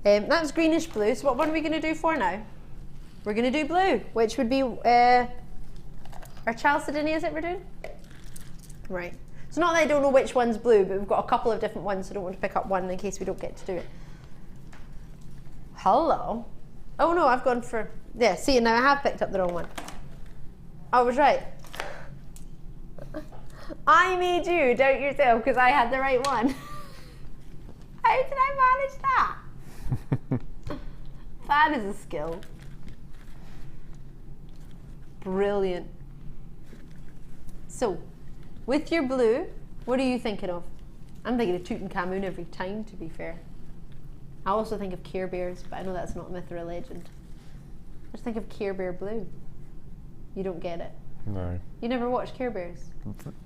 Speaker 3: That was greenish blue, so what one are we going to do for now? We're going to do blue, which would be our chalcedony, is it we're doing? Right. It's not that I don't know which one's blue, but we've got a couple of different ones, so I don't want to pick up one in case we don't get to do it. Hello. Oh no, I've gone for, yeah, see, now I have picked up the wrong one. I was right. I made you, doubt yourself, because I had the right one. How did I manage that? That is a skill. Brilliant. So, with your blue, what are you thinking of? I'm thinking of Tutankhamun every time, to be fair. I also think of Care Bears, but I know that's not a myth or a legend. Just think of Care Bear blue. You don't get it.
Speaker 4: No.
Speaker 3: You never watched Care Bears?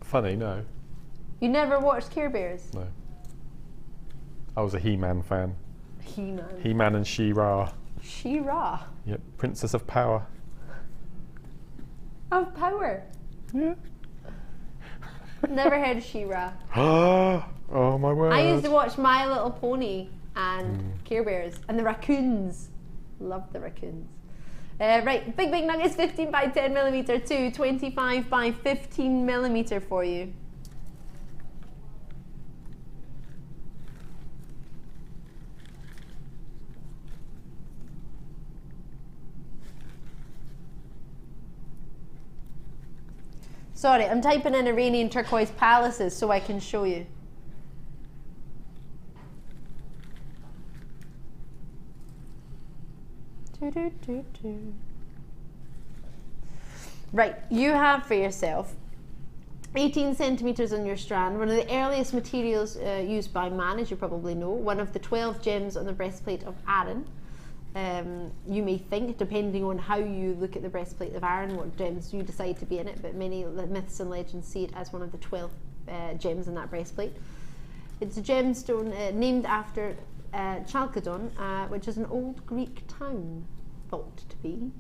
Speaker 4: Funny, no.
Speaker 3: You never watched Care Bears?
Speaker 4: No. I was a He-Man fan.
Speaker 3: He-Man.
Speaker 4: He-Man and She-Ra.
Speaker 3: She-Ra?
Speaker 4: Yep, Princess of Power.
Speaker 3: Of power?
Speaker 4: Yeah.
Speaker 3: Never heard of She-Ra.
Speaker 4: Oh my word.
Speaker 3: I used to watch My Little Pony and Care Bears and the raccoons. Loved the raccoons. Right, big nuggets, 15 by 10 millimeter to 25 by 15 millimeter for you. Sorry, I'm typing in Iranian turquoise palaces so I can show you. Right, you have for yourself 18 centimeters on your strand, one of the earliest materials used by man, as you probably know, one of the 12 gems on the breastplate of Aaron. You may think, depending on how you look at the breastplate of Aaron, what gems you decide to be in it, but many myths and legends see it as one of the 12 gems in that breastplate. It's a gemstone named after Chalcedon, which is an old Greek town, thought to be.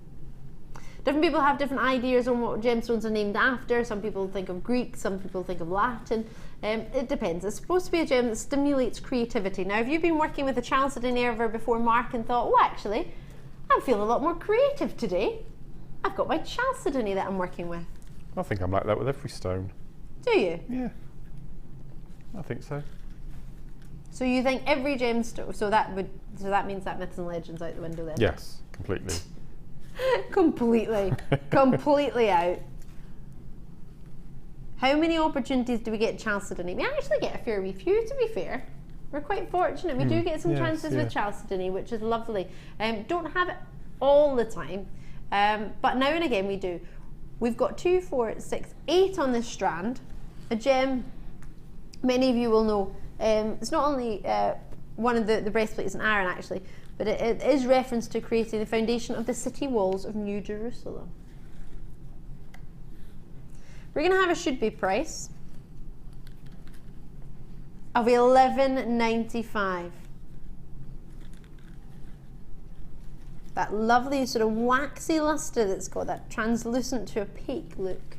Speaker 3: Different people have different ideas on what gemstones are named after. Some people think of Greek, some people think of Latin. It depends. It's supposed to be a gem that stimulates creativity. Now, have you been working with a Chalcedon ever before, Mark, and thought, oh, actually, I'm feeling a lot more creative today. I've got my Chalcedon that I'm working with.
Speaker 4: I think I'm like that with every stone.
Speaker 3: Do you?
Speaker 4: Yeah. I think so.
Speaker 3: So you think every gemstone, so that means that myths and legends out the window then?
Speaker 4: Yes, completely.
Speaker 3: completely out. How many opportunities do we get Chalcedony? We actually get a fair wee few, to be fair. We're quite fortunate. We do get some chances with Chalcedony, which is lovely. Don't have it all the time, but now and again we do. We've got 2, 4, 6, 8 on this strand. A gem, many of you will know, it's not only one of the breastplates in Aaron actually, but it is reference to creating the foundation of the city walls of New Jerusalem. We're going to have a should-be price of $11.95. That lovely sort of waxy luster that's got that translucent to opaque look.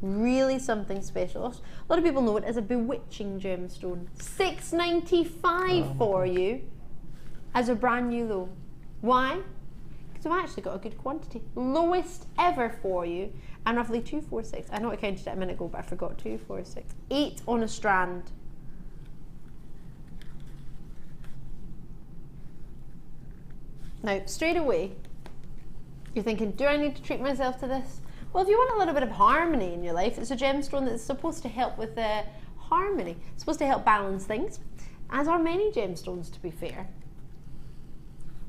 Speaker 3: Really something special. A lot of people know it as a bewitching gemstone. $6.95 for you as a brand new low. Why? Because we've actually got a good quantity. Lowest ever for you, and roughly 2, 4, 6. I know I counted it a minute ago, but I forgot 2, 4, 6. 8 on a strand. Now, straight away, you're thinking, do I need to treat myself to this? Well, if you want a little bit of harmony in your life, it's a gemstone that's supposed to help with harmony. It's supposed to help balance things, as are many gemstones, to be fair.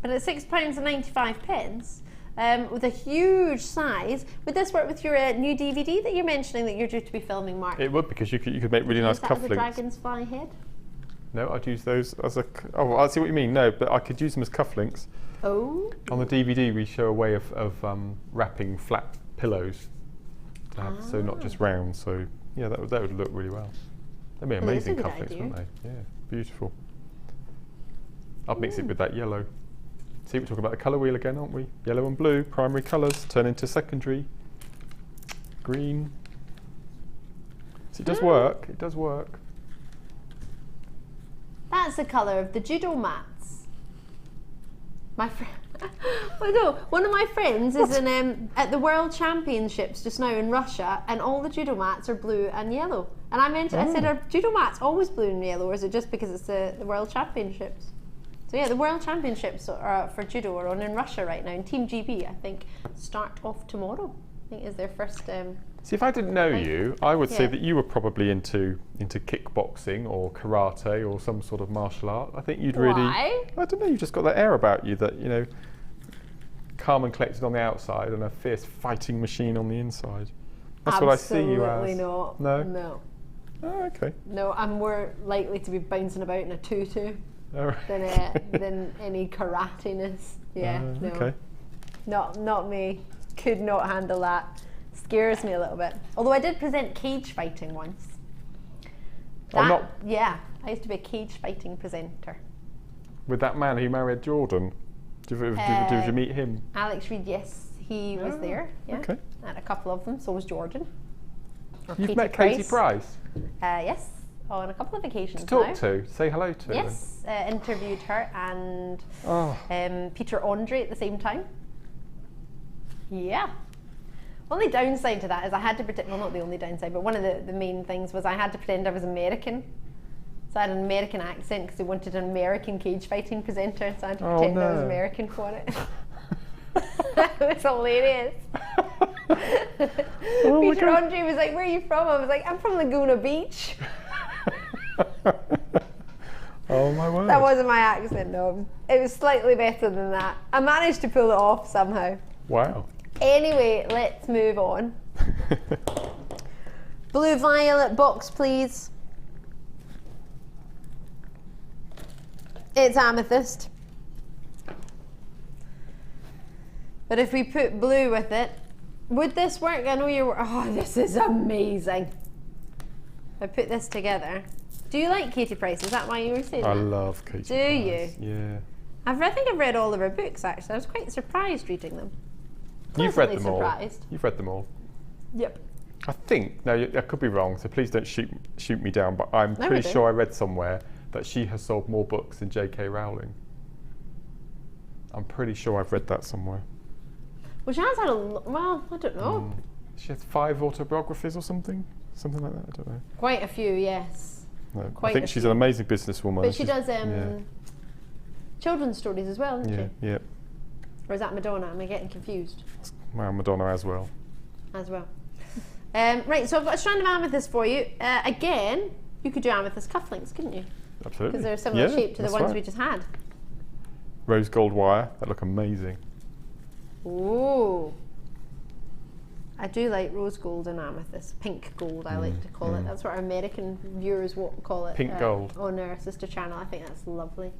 Speaker 3: But at £6.95, with a huge size, would this work with your new DVD that you're mentioning that you're due to be filming, Mark?
Speaker 4: It would, because you could make really nice cufflinks.
Speaker 3: As a dragon's fly head?
Speaker 4: No, I'd use those as a... Oh, I see what you mean. No, but I could use them as cufflinks.
Speaker 3: Oh.
Speaker 4: On the DVD, we show a way of wrapping flat pillows to have, so not just round. So yeah, that would look really well. They'd be amazing cufflinks, wouldn't they? Yeah, beautiful. I'd mix it with that yellow. See, we're talking about the colour wheel again, aren't we? Yellow and blue, primary colours, turn into secondary. Green. So it does work. It does work.
Speaker 3: That's the colour of the judo mats. My friend, well, no, one of my friends is in at the World Championships just now in Russia, and all the judo mats are blue and yellow. And I mentioned, I said, are judo mats always blue and yellow, or is it just because it's the World Championships? So yeah, the World Championships for judo are on in Russia right now, and Team GB, I think, start off tomorrow. I think is their first.
Speaker 4: See, if I didn't know you, I would say that you were probably into kickboxing or karate or some sort of martial art. I think you'd really.
Speaker 3: Why?
Speaker 4: I don't know. You just got that air about you that, you know, calm and collected on the outside and a fierce fighting machine on the inside. That's what I see you as.
Speaker 3: Absolutely not.
Speaker 4: No.
Speaker 3: No.
Speaker 4: Oh, okay.
Speaker 3: No, I'm more likely to be bouncing about in a tutu than any karate-ness. Yeah. No.
Speaker 4: Okay.
Speaker 3: Not me. Could not handle that. Scares me a little bit. Although I did present cage fighting once. Yeah, I used to be a cage fighting presenter.
Speaker 4: With that man who married Jordan. Did you meet him?
Speaker 3: Alex Reid, yes, he was there. Yeah.
Speaker 4: Okay.
Speaker 3: And a couple of them, so was Jordan.
Speaker 4: You've met Katie Price?
Speaker 3: Yes, on a couple of occasions.
Speaker 4: To talk
Speaker 3: now.
Speaker 4: to, say hello to.
Speaker 3: Yes, interviewed her and Peter Andre at the same time. Yeah. Only downside to that is I had to pretend, well, not the only downside, but one of the main things was I had to pretend I was American. So I had an American accent because they wanted an American cage fighting presenter, so I had to pretend I was American for it. That was hilarious. Peter Andre was like, "Where are you from?" I was like, "I'm from Laguna Beach."
Speaker 4: Oh my word.
Speaker 3: That wasn't my accent, no. It was slightly better than that. I managed to pull it off somehow.
Speaker 4: Wow.
Speaker 3: Anyway, let's move on. Blue violet box, please. It's amethyst. But if we put blue with it, would this work? I know you're, oh, this is amazing. If I put this together. Do you like Katie Price? Is that why you were saying
Speaker 4: I
Speaker 3: that?
Speaker 4: love Katie Price.
Speaker 3: Do you?
Speaker 4: Yeah.
Speaker 3: I think I've read all of her books, actually. I was quite surprised reading them.
Speaker 4: You've read them
Speaker 3: Pleasantly
Speaker 4: all.
Speaker 3: surprised.
Speaker 4: You've read them all.
Speaker 3: Yep.
Speaker 4: I think, no, I could be wrong, so please don't shoot me down, but I'm pretty sure I read somewhere that she has sold more books than J.K. Rowling. I'm pretty sure I've read that somewhere.
Speaker 3: Well, she has had well, I don't know.
Speaker 4: She has 5 autobiographies or something? Something like that, I don't know.
Speaker 3: Quite a few, yes.
Speaker 4: No,
Speaker 3: Quite
Speaker 4: I think she's an amazing businesswoman.
Speaker 3: But she does children's stories as well, doesn't she?
Speaker 4: Yeah.
Speaker 3: Or is that Madonna? Am I getting confused?
Speaker 4: Well, Madonna as well.
Speaker 3: As well. Right, so I've got a strand of amethyst for you. Again, you could do amethyst cufflinks, couldn't you?
Speaker 4: Absolutely.
Speaker 3: Because they're a similar shape to the ones
Speaker 4: right.
Speaker 3: we just had.
Speaker 4: Rose gold wire, that look amazing.
Speaker 3: Ooh. I do like rose gold and amethyst. Pink gold, I like to call it. That's what our American viewers call it.
Speaker 4: Pink gold.
Speaker 3: On our sister channel. I think that's lovely.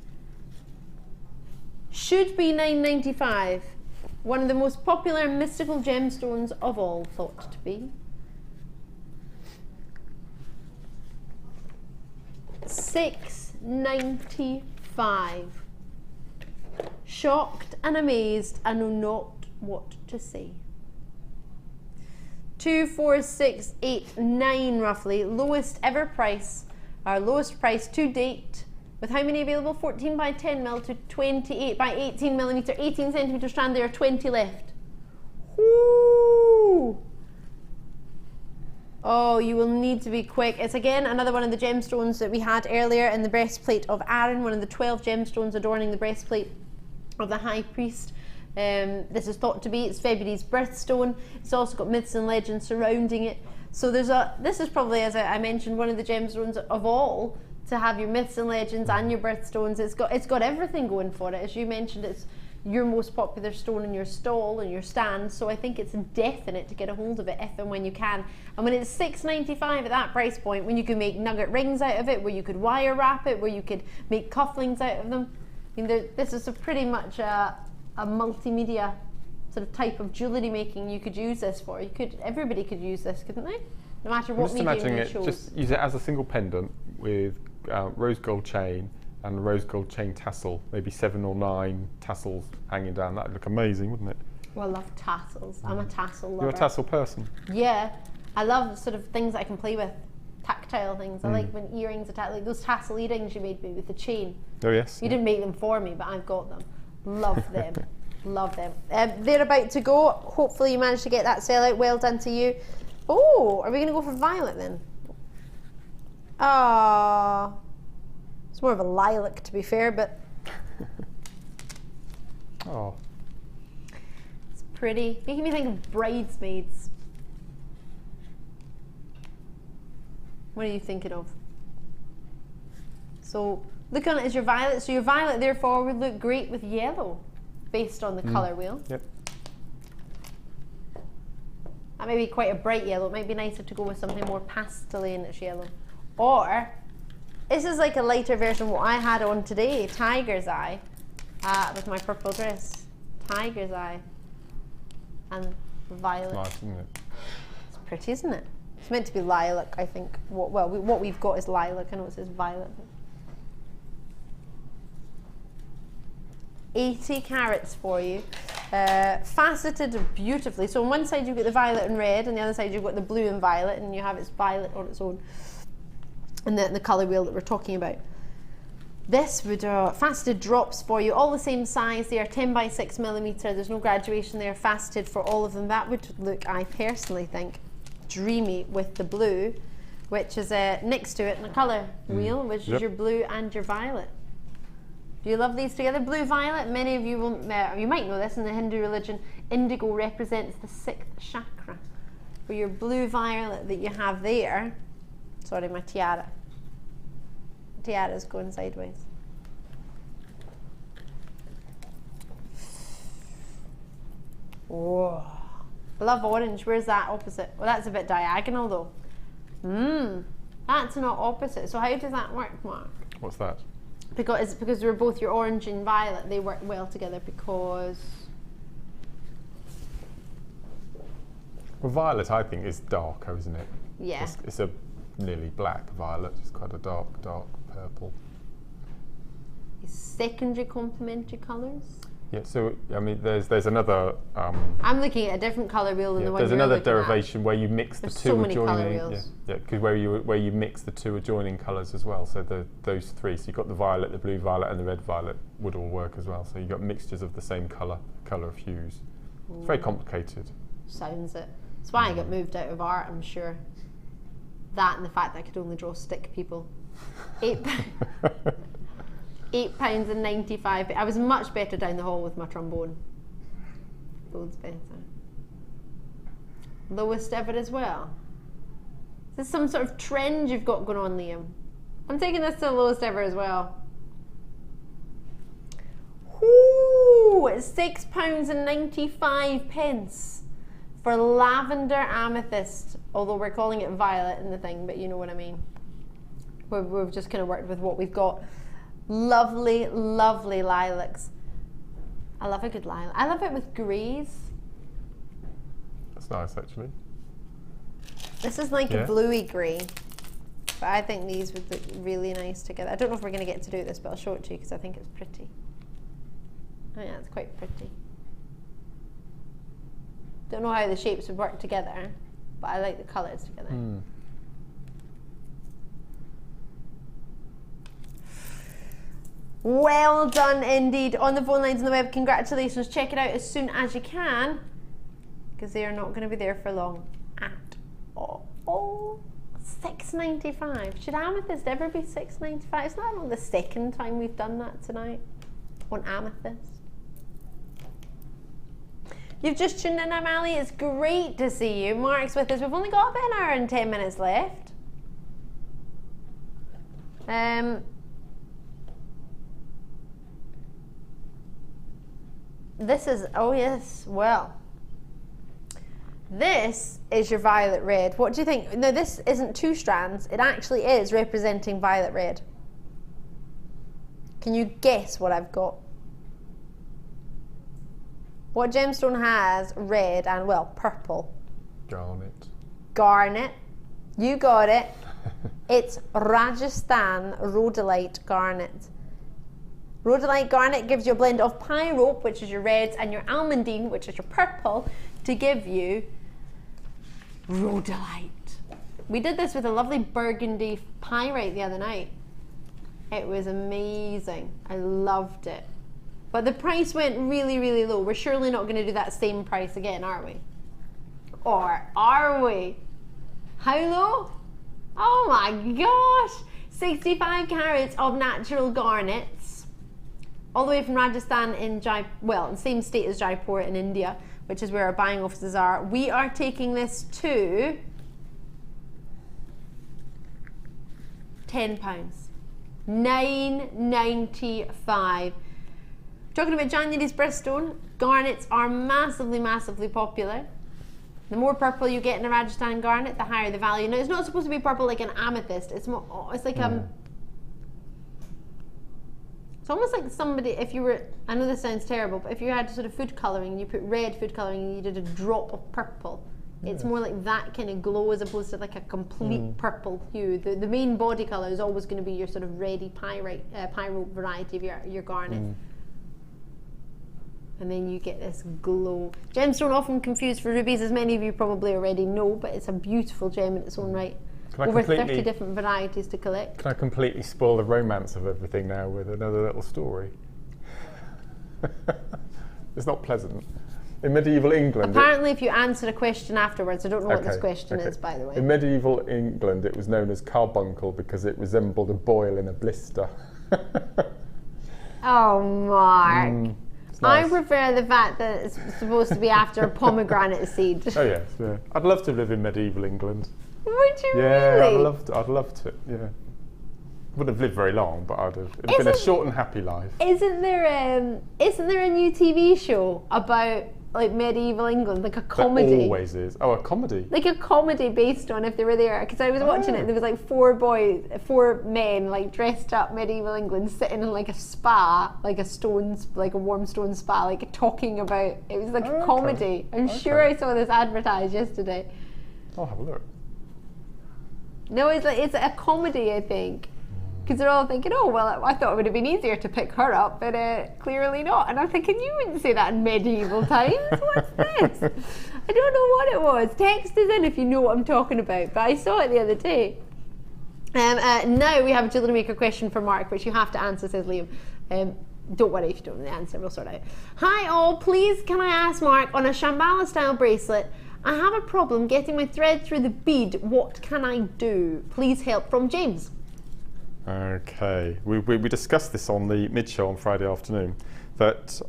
Speaker 3: Should be $9.95. One of the most popular mystical gemstones of all, thought to be. $6.95. Shocked and amazed, I know not what to say. 2, 4, 6, 8, 9 roughly. Lowest ever price, our lowest price to date. With how many available? 14 by 10 mil to 28 by 18 millimeter, 18 centimeter strand. There are 20 left. Woo! Oh, you will need to be quick. It's again another one of the gemstones that we had earlier in the breastplate of Aaron, one of the 12 gemstones adorning the breastplate of the high priest. This is thought to be, it's February's birthstone. It's also got myths and legends surrounding it. So this is probably, as I mentioned, one of the gemstones of all to have your myths and legends and your birthstones. It's got everything going for it. As you mentioned, it's your most popular stone in your stall and your stand, so I think it's definite to get a hold of it if and when you can. And when it's $6.95 at that price point, when you can make nugget rings out of it, where you could wire wrap it, where you could make cufflinks out of them, I mean, this is pretty much a multimedia sort of type of jewellery making you could use this for. Everybody could use this, couldn't they? No matter what medium you chose.
Speaker 4: Just use it as a single pendant with rose gold chain and a rose gold chain tassel, maybe 7 or 9 tassels hanging down. That'd look amazing, wouldn't it?
Speaker 3: Well, I love tassels. I'm a tassel lover.
Speaker 4: You're a tassel person.
Speaker 3: Yeah, I love sort of things that I can play with, tactile things. I like when earrings are like those tassel earrings you made me with the chain.
Speaker 4: Oh yes.
Speaker 3: You didn't make them for me, but I've got them. Love them. Love them. They're about to go. Hopefully you managed to get that sell out. Well done to you. Oh, are we going to go for violet then? Ah, it's more of a lilac to be fair, but
Speaker 4: oh,
Speaker 3: it's pretty. Making me think of bridesmaids. What are you thinking of? So look on it as your violet. So your violet therefore would look great with yellow based on the colour wheel.
Speaker 4: Yep.
Speaker 3: That may be quite a bright yellow. It might be nicer to go with something more pastel-ish yellow. Or, this is like a lighter version of what I had on today, tiger's eye, with my purple dress. Tiger's eye and violet.
Speaker 4: Nice, isn't it?
Speaker 3: It's pretty, isn't it? It's meant to be lilac, I think. What we've got is lilac. I know it says violet. 80 carats for you. faceted beautifully. So on one side you've got the violet and red, and the other side you've got the blue and violet, and you have its violet on its own. And the colour wheel that we're talking about. This would faceted drops for you, all the same size. They are 10 by 6 millimetre. There's no graduation. They are faceted for all of them. That would look, I personally think, dreamy with the blue, which is next to it in a colour wheel, which is your blue and your violet. Do you love these together? Blue, violet. Many of you won't. You might know this in the Hindu religion. Indigo represents the 6th chakra. For your blue violet that you have there. Sorry, my tiara. Tiara's going sideways. Whoa. I love orange. Where's that opposite? Well, that's a bit diagonal though. That's not opposite. So how does that work, Mark?
Speaker 4: What's that?
Speaker 3: Because they're both your orange and violet. They work well together because...
Speaker 4: Well, violet, I think, is darker, isn't it?
Speaker 3: Yeah.
Speaker 4: It's a nearly black violet. It's quite a dark purple.
Speaker 3: Secondary complementary colours?
Speaker 4: Yeah, so I mean, there's another.
Speaker 3: I'm looking at a different colour wheel than the one
Speaker 4: there's
Speaker 3: you're
Speaker 4: another
Speaker 3: looking at.
Speaker 4: derivation where you mix the
Speaker 3: There's
Speaker 4: two
Speaker 3: so many colour
Speaker 4: adjoining.
Speaker 3: wheels.
Speaker 4: Yeah, because where you mix the two adjoining colours as well. So those three. So you've got the violet, the blue violet, and the red violet would all work as well. So you've got mixtures of the same colour of hues. It's very complicated.
Speaker 3: Sounds it. That's why I got moved out of art, I'm sure. That and the fact that I could only draw stick people. £8.95. I was much better down the hall with my trombone. Loads better. Lowest ever as well. Is this some sort of trend you've got going on, Liam? I'm taking this to the lowest ever as well. Ooh, it's £6.95 for lavender amethyst. Although we're calling it violet in the thing, but you know what I mean. We've just kind of worked with what we've got. Lovely, lovely lilacs. I love a good lilac. I love it with greys.
Speaker 4: That's nice, actually.
Speaker 3: This is like a bluey grey. But I think these would look really nice together. I don't know if we're going to get to do this, but I'll show it to you because I think it's pretty. Oh yeah, it's quite pretty. Don't know how the shapes would work together, but I like the colours together. Well done indeed. On the phone lines on the web, congratulations. Check it out as soon as you can, because they are not going to be there for long at all. $6.95. Should amethyst ever be $6.95? Isn't that the second time we've done that tonight on amethyst? You've just tuned in, I'm Ali. It's great to see you. Mark's with us. We've only got about an hour and 10 minutes left. This is, oh yes, well. This is your violet red. What do you think? No, this isn't 2 strands. It actually is representing violet red. Can you guess what I've got? What gemstone has red and, well, purple?
Speaker 4: Garnet.
Speaker 3: Garnet. You got it. It's Rajasthan rhodolite garnet. Rhodolite garnet gives you a blend of pyrope, which is your reds, and your almandine, which is your purple, to give you rhodolite. We did this with a lovely burgundy pyrite the other night. It was amazing. I loved it. But the price went really, really low. We're surely not going to do that same price again, are we? Or are we? How low? Oh my gosh! 65 carats of natural garnets. All the way from Rajasthan in in the same state as Jaipur in India, which is where our buying offices are. We are taking this to £10. $9.95. Talking about January's birthstone, garnets are massively, massively popular. The more purple you get in a Rajasthan garnet, the higher the value. Now, it's not supposed to be purple like an amethyst. It's more, it's like it's almost like somebody, if you were, I know this sounds terrible, but if you had sort of food colouring, you put red food colouring and you did a drop of purple, it's more like that kind of glow as opposed to like a complete purple hue. The main body colour is always going to be your sort of reddy pyrope variety of your garnet. and then you get this glow. Gemstone often confused for rubies, as many of you probably already know, but it's a beautiful gem in its own right. Over 30 different varieties to collect.
Speaker 4: Can I completely spoil the romance of everything now with another little story? It's not pleasant. In medieval England...
Speaker 3: Apparently if you answer a question afterwards, I don't know what this question is, by the way.
Speaker 4: In medieval England, it was known as carbuncle because it resembled a boil in a blister.
Speaker 3: Oh, Mark.
Speaker 4: Nice.
Speaker 3: I prefer the fact that it's supposed to be after a pomegranate seed.
Speaker 4: Oh yes, yeah. I'd love to live in medieval England.
Speaker 3: Would you
Speaker 4: Yeah,
Speaker 3: really?
Speaker 4: I'd love to, yeah. Wouldn't have lived very long, but it'd have been a short and happy life.
Speaker 3: Isn't there a new TV show about like medieval England, like a comedy?
Speaker 4: There always is. Oh, a comedy?
Speaker 3: Like a comedy based on if they were there. Because I was watching it and there was like four men like dressed up medieval England sitting in like a spa, like a warm stone spa, like talking about, it was like a comedy. I'm sure I saw this advertised yesterday.
Speaker 4: I'll have a look.
Speaker 3: No, it's a comedy, I think. Because they're all thinking, oh, well, I thought it would have been easier to pick her up, but clearly not. And I'm thinking, you wouldn't say that in medieval times. What's this? I don't know what it was. Text us in if you know what I'm talking about. But I saw it the other day. Now we have a JewelleryMaker question for Mark, which you have to answer, says Liam. Don't worry if you don't know the answer, we'll sort it out. Hi all, please can I ask Mark, on a Shambhala style bracelet, I have a problem getting my thread through the bead. What can I do? Please help, from James.
Speaker 4: Okay, we discussed this on the mid-show on Friday afternoon, that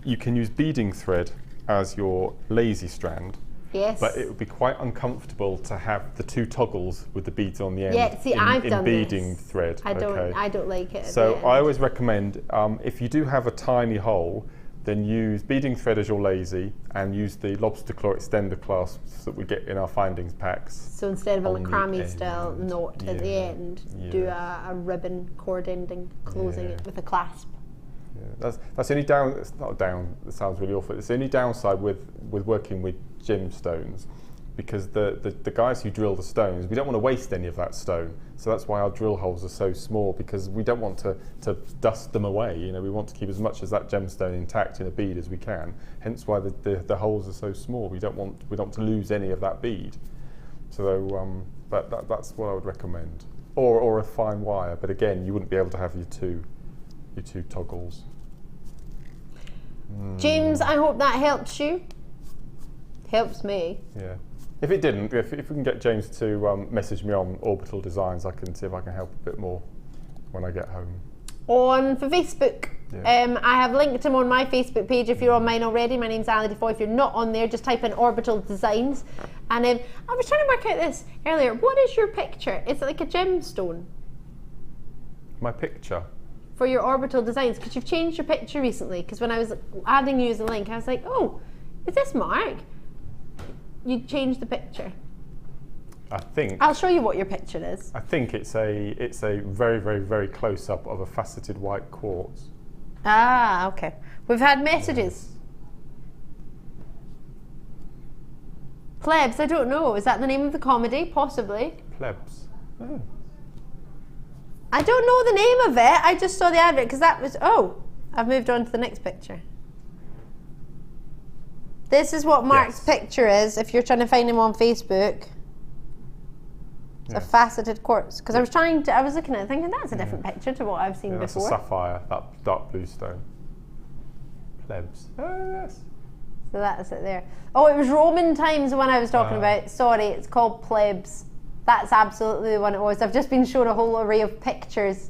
Speaker 4: you can use beading thread as your lazy strand.
Speaker 3: Yes.
Speaker 4: But it would be quite uncomfortable to have the two toggles with the beads on the end.
Speaker 3: Yeah, see, I've done
Speaker 4: beading
Speaker 3: this.
Speaker 4: thread.
Speaker 3: I don't like it.
Speaker 4: So I always recommend, if you do have a tiny hole, then use beading thread as your lazy and use the lobster claw extender clasps that we get in our findings packs.
Speaker 3: So instead of a lacrame style knot at the end, do a ribbon cord ending, closing it with a clasp.
Speaker 4: Yeah, that's the only down. It's not down. It sounds really awful. It's the only downside with working with gemstones, because the guys who drill the stones, we don't want to waste any of that stone. So that's why our drill holes are so small, because we don't want to dust them away. You know, we want to keep as much of that gemstone intact in a bead as we can. Hence why the holes are so small. We don't want to lose any of that bead. So that's what I would recommend, or a fine wire. But again, you wouldn't be able to have your two toggles.
Speaker 3: James, I hope that helps you. Helps me.
Speaker 4: Yeah. If it didn't, if we can get James to message me on Orbital Designs, I can see if I can help a bit more when I get home.
Speaker 3: On for Facebook, I have linked him on my Facebook page. If you're on mine already, my name's Ali Defoe. If you're not on there, just type in Orbital Designs. And I was trying to work out this earlier. What is your picture? Is it like a gemstone?
Speaker 4: My picture?
Speaker 3: For your Orbital Designs, because you've changed your picture recently. Because when I was adding you as a link, I was like, oh, is this Mark? You changed the picture.
Speaker 4: I think.
Speaker 3: I'll show you what your picture is.
Speaker 4: I think it's a very, very, very close up of a faceted white quartz.
Speaker 3: Ah, okay. We've had messages. Yes. Plebs, I don't know. Is that the name of the comedy? Possibly.
Speaker 4: Plebs. Oh.
Speaker 3: I don't know the name of it. I just saw the advert because that was. Oh, I've moved on to the next picture. This is what Mark's picture is. If you're trying to find him on Facebook. It's a faceted quartz. Because I was looking at it thinking that's a different picture to what I've seen before.
Speaker 4: That's a sapphire, that dark blue stone. Plebs. Oh, yes.
Speaker 3: So that's it there. Oh, it was Roman times when I was talking about. Sorry, it's called plebs. That's absolutely the one it was. I've just been shown a whole array of pictures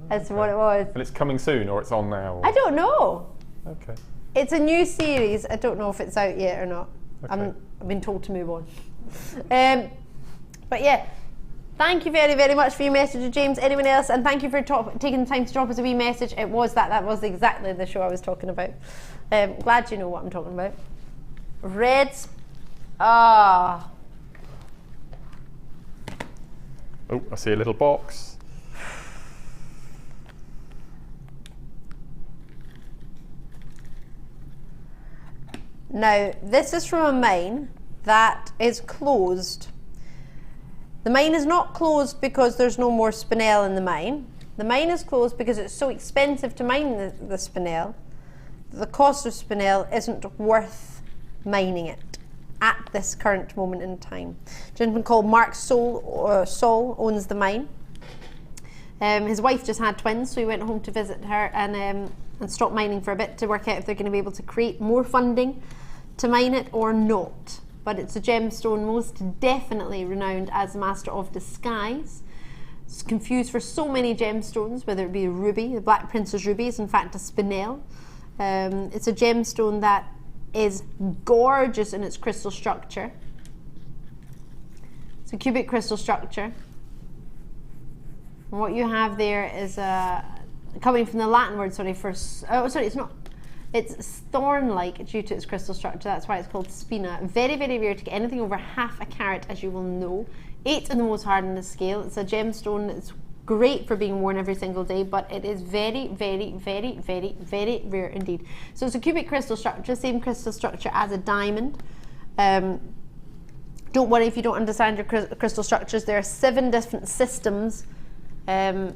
Speaker 3: as to what it was.
Speaker 4: And it's coming soon, or it's on now? Or?
Speaker 3: I don't know.
Speaker 4: Okay.
Speaker 3: It's a new series. I don't know if it's out yet or not.
Speaker 4: Okay.
Speaker 3: I've been told to move on. But yeah, thank you very, very much for your message, James. Anyone else? And thank you for taking the time to drop us a wee message. It was that was exactly the show I was talking about. Glad you know what I'm talking about. Reds. Oh,
Speaker 4: I see a little box.
Speaker 3: Now, this is from a mine that is closed. The mine is not closed because there's no more spinel in the mine. The mine is closed because it's so expensive to mine the spinel the cost of spinel isn't worth mining it at this current moment in time. A gentleman called Mark Sol owns the mine. His wife just had twins, so he went home to visit her and stop mining for a bit to work out if they're going to be able to create more funding to mine it or not. But it's a gemstone most definitely renowned as the master of disguise. It's confused for so many gemstones, whether it be a ruby, the Black Prince's ruby is in fact a spinel. It's a gemstone that is gorgeous in its crystal structure. It's a cubic crystal structure. And what you have there is coming from the Latin word, it's thorn-like due to its crystal structure. That's why it's called spina. Very, very rare to get anything over half a carat, as you will know. 8 in the most hardness scale. It's a gemstone that's great for being worn every single day, but it is very, very, very, very, very rare indeed. So it's a cubic crystal structure, same crystal structure as a diamond. Don't worry if you don't understand your crystal structures. There are 7 different systems, and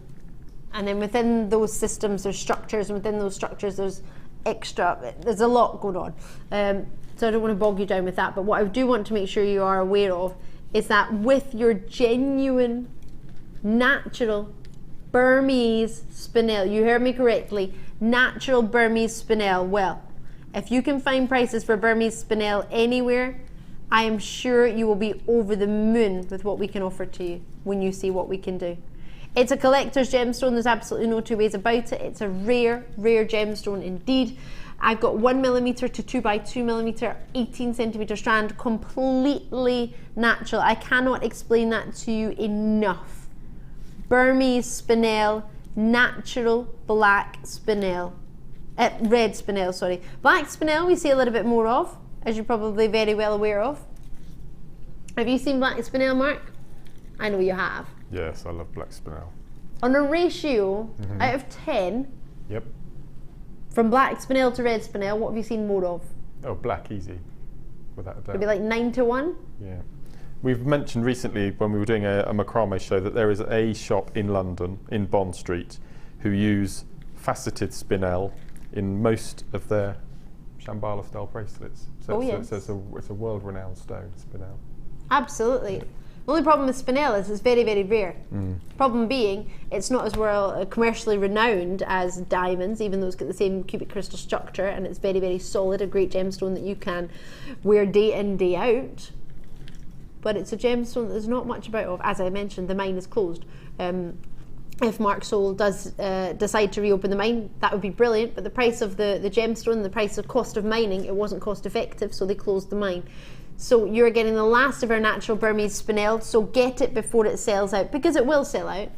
Speaker 3: then within those systems there's structures, and within those structures there's a lot going on. So I don't want to bog you down with that, but what I do want to make sure you are aware of is that with your genuine, natural Burmese spinel, you heard me correctly, natural Burmese spinel, well, if you can find prices for Burmese spinel anywhere, I am sure you will be over the moon with what we can offer to you when you see what we can do. It's a collector's gemstone, there's absolutely no two ways about it. It's a rare, rare gemstone indeed. I've got 1mm to 2x2mm, 18cm strand, completely natural. I cannot explain that to you enough. Burmese spinel, natural black spinel. Red spinel, sorry. Black spinel we see a little bit more of, as you're probably very well aware of. Have you seen black spinel, Mark? I know you have.
Speaker 4: Yes, I love black spinel.
Speaker 3: On a ratio out of 10,
Speaker 4: yep,
Speaker 3: from black spinel to red spinel, what have you seen more of?
Speaker 4: Oh, black, easy, without a doubt.
Speaker 3: Would it be like 9 to 1?
Speaker 4: Yeah. We've mentioned recently when we were doing a macrame show that there is a shop in London, in Bond Street, who use faceted spinel in most of their Shambhala style bracelets. So it's a world-renowned stone, spinel.
Speaker 3: Absolutely. The only problem with spinel is it's very, very rare. Problem being, it's not as well commercially renowned as diamonds, even though it's got the same cubic crystal structure, and it's very, very solid, a great gemstone that you can wear day in, day out. But it's a gemstone that there's not much about of. As I mentioned, the mine is closed. If Mark Sol does decide to reopen the mine, that would be brilliant, but the price of the gemstone, the price of cost of mining, it wasn't cost effective, so they closed the mine. So you're getting the last of our natural Burmese spinel, so get it before it sells out, because it will sell out.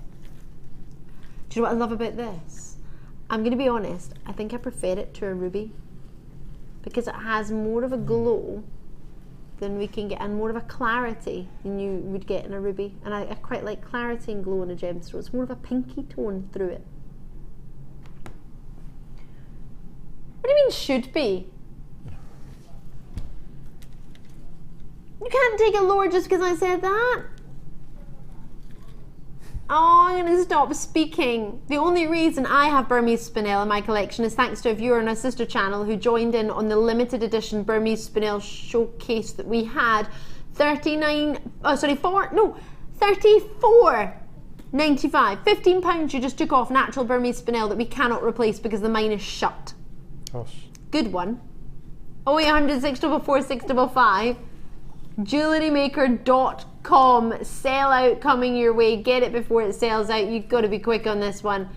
Speaker 3: Do you know what I love about this? I'm going to be honest, I think I prefer it to a ruby, because it has more of a glow than we can get, and more of a clarity than you would get in a ruby. And I quite like clarity and glow in a gemstone. It's more of a pinky tone through it. What do you mean should be? You can't take it lower just because I said that. Oh, I'm going to stop speaking. The only reason I have Burmese spinel in my collection is thanks to a viewer on our sister channel who joined in on the limited edition Burmese spinel showcase that we had. £34.95. £15 you just took off natural Burmese spinel that we cannot replace because the mine is shut.
Speaker 4: Gosh.
Speaker 3: Good one. 0800 644 655. JewelleryMaker.com. Sell out coming your way. Get it before it sells out. You've got to be quick on this one.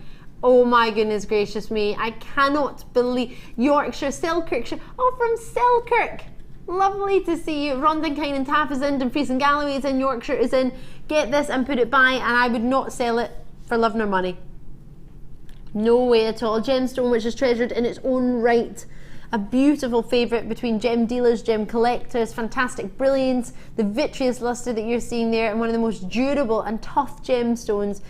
Speaker 3: Oh my goodness gracious me. I cannot believe Yorkshire, Selkirkshire. Oh, from Selkirk. Lovely to see you. Rondelles and Taff is in. Dumfries and Galloway is in. Yorkshire is in. Get this and put it by, and I would not sell it for love nor money. No way at all. Gemstone which is treasured in its own right. A beautiful favourite between gem dealers, gem collectors, fantastic brilliance, the vitreous lustre that you're seeing there, and one of the most durable and tough gemstones.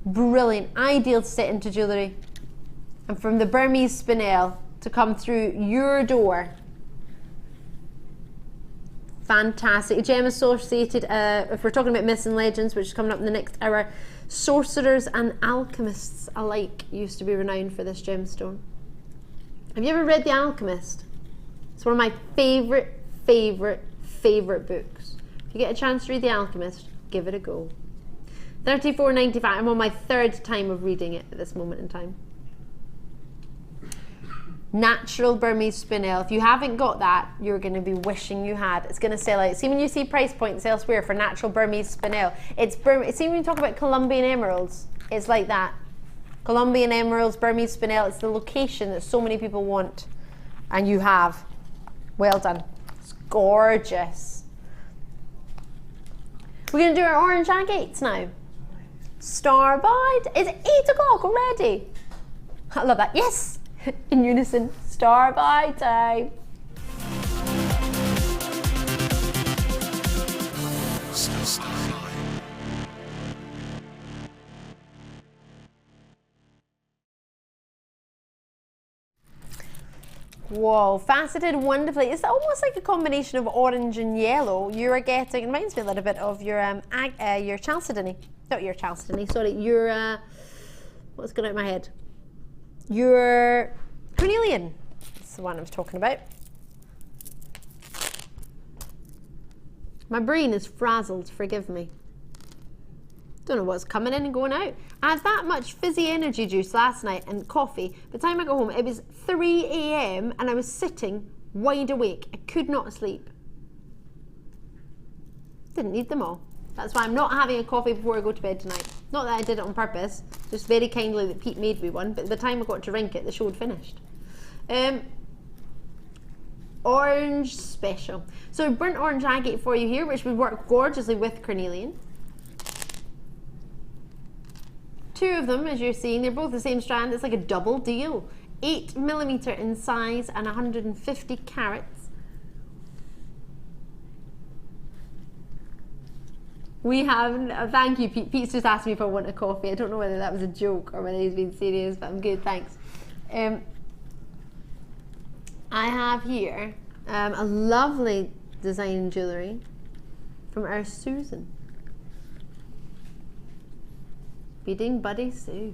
Speaker 3: Brilliant, ideal to set into jewellery. And from the Burmese spinel to come through your door. Fantastic. Gem associated, if we're talking about myths and legends, which is coming up in the next hour, sorcerers and alchemists alike used to be renowned for this gemstone. Have you ever read The Alchemist? It's one of my favorite books. If you get a chance to read The Alchemist, give it a go. $34.95. I'm on my third time of reading it at this moment in time. Natural Burmese spinel. If you haven't got that, you're going to be wishing you had. It's going to sell out. See, when you see price points elsewhere for natural Burmese spinel, see when you talk about Colombian emeralds, it's like that. Colombian emeralds, Burmese spinel, it's the location that so many people want, and you have. Well done. It's gorgeous. We're going to do our orange agates now. Starbite. It's 8 o'clock already. I love that. Yes! In unison. Starbite time. Whoa, faceted wonderfully. It's almost like a combination of orange and yellow. You're getting, it reminds me a little bit of your chalcedony. Not your chalcedony, sorry, your, what's going out of my head? Your carnelian. That's the one I was talking about. My brain is frazzled, forgive me. Don't know what's coming in and going out. I had that much fizzy energy juice last night and coffee. By the time I got home, it was 3 a.m. and I was sitting wide awake. I could not sleep. Didn't need them all. That's why I'm not having a coffee before I go to bed tonight. Not that I did it on purpose, just very kindly that Pete made me one, but by the time I got to drink it, the show had finished. Orange special. So burnt orange agate for you here, which would work gorgeously with carnelian. 2 of them, as you're seeing, they're both the same strand. It's like a double deal. 8mm in size and 150 carats. We have, thank you Pete. Pete's just asked me if I want a coffee. I don't know whether that was a joke or whether he's being serious, but I'm good, thanks. I have here a lovely design jewellery from our Susan. Beading Buddy Sue.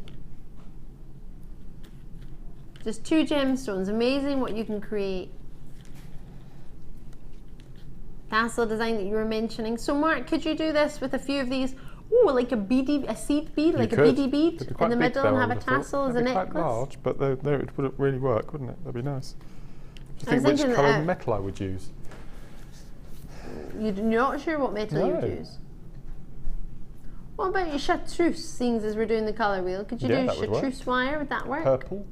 Speaker 3: Just 2 gemstones. Amazing what you can create. Tassel design that you were mentioning. So Mark, could you do this with a few of these? Oh, like a seed bead, like a beady bead in the middle and have a tassel as a necklace?
Speaker 4: Quite large, but it would really work, wouldn't it? That'd be nice. Do you think which colour metal I would use?
Speaker 3: You're not sure what metal you would use? What about your chartreuse, seeing as we're doing the colour wheel? Could you do chartreuse wire? Would that work?
Speaker 4: Purple.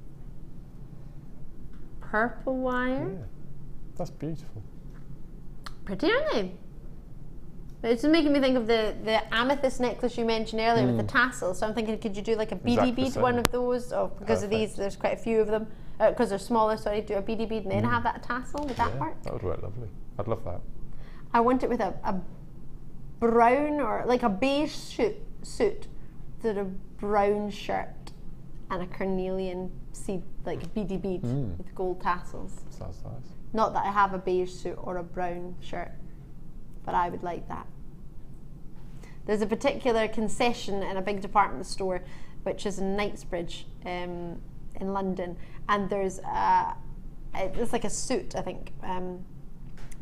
Speaker 3: Purple wire?
Speaker 4: Yeah, that's beautiful.
Speaker 3: Pretty, aren't they? It's just making me think of the amethyst necklace you mentioned earlier with the tassels. So I'm thinking, could you do like a beady bead, one of those? Oh, because of these, there's quite a few of them. Because they're smaller, sorry, do a beady bead and then have that tassel. Would that work?
Speaker 4: That would work lovely. I'd love that.
Speaker 3: I want it with a brown or like a beige suit with a brown shirt and a carnelian seed, like beady bead with gold tassels.
Speaker 4: Sounds nice.
Speaker 3: Not that I have a beige suit or a brown shirt, but I would like that. There's a particular concession in a big department store, which is in Knightsbridge in London, and there's it's like a suit, I think,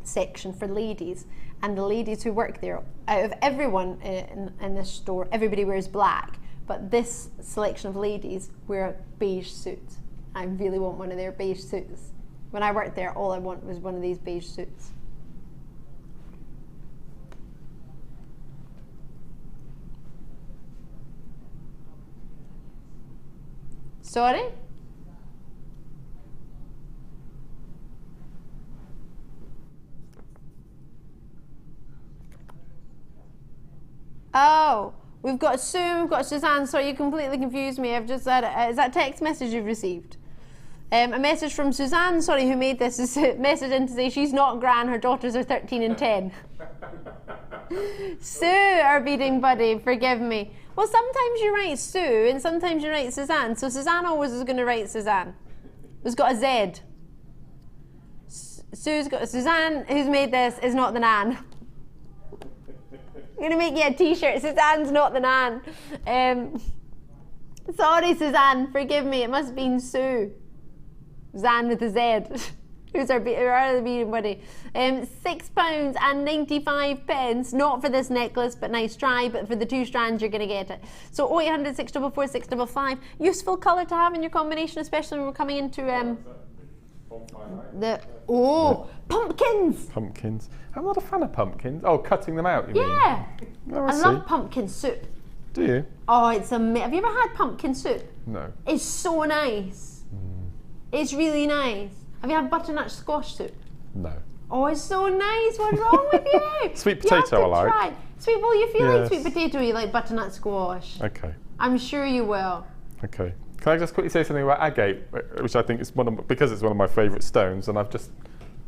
Speaker 3: section for ladies, and the ladies who work there, out of everyone in this store, everybody wears black, but this selection of ladies wear beige suits. I really want one of their beige suits. When I worked there, all I want was one of these beige suits. Sorry? Oh, we've got Sue, we've got Suzanne. Sorry, you completely confused me. I've just had, is that text message you've received? A message from Suzanne, sorry, who made this, is a message in to say she's not gran, her daughters are 13 and 10. Sue, our beading buddy, forgive me. Well, sometimes you write Sue and sometimes you write Suzanne. So Suzanne always is going to write Suzanne. It's got a Z. Sue's got Suzanne, who's made this, is not the Nan. I'm going to make you a t-shirt, Suzanne's not the Nan. Sorry, Suzanne, forgive me, it must have been Sue. Zan with a Z. Who's our beating buddy? £6.95, not for this necklace, but nice try, but for the 2 strands you're gonna get it. So 0800 644 655, useful colour to have in your combination, especially when we're coming into pumpkins.
Speaker 4: Pumpkins. I'm not a fan of pumpkins. Oh, cutting them out, you mean?
Speaker 3: Yeah.
Speaker 4: Oh,
Speaker 3: I love pumpkin soup.
Speaker 4: Do you?
Speaker 3: Oh, it's amazing. Have you ever had pumpkin soup?
Speaker 4: No.
Speaker 3: It's so nice. It's really nice. Have you had butternut squash soup?
Speaker 4: No.
Speaker 3: Oh, it's so nice. What's wrong with you?
Speaker 4: Sweet potato I like.
Speaker 3: Try. Sweet, well, you feel like
Speaker 4: Yes.
Speaker 3: sweet potato, you like butternut squash.
Speaker 4: Okay.
Speaker 3: I'm sure you will.
Speaker 4: Okay. Can I just quickly say something about agate, which I think is because it's one of my favourite stones, and I've just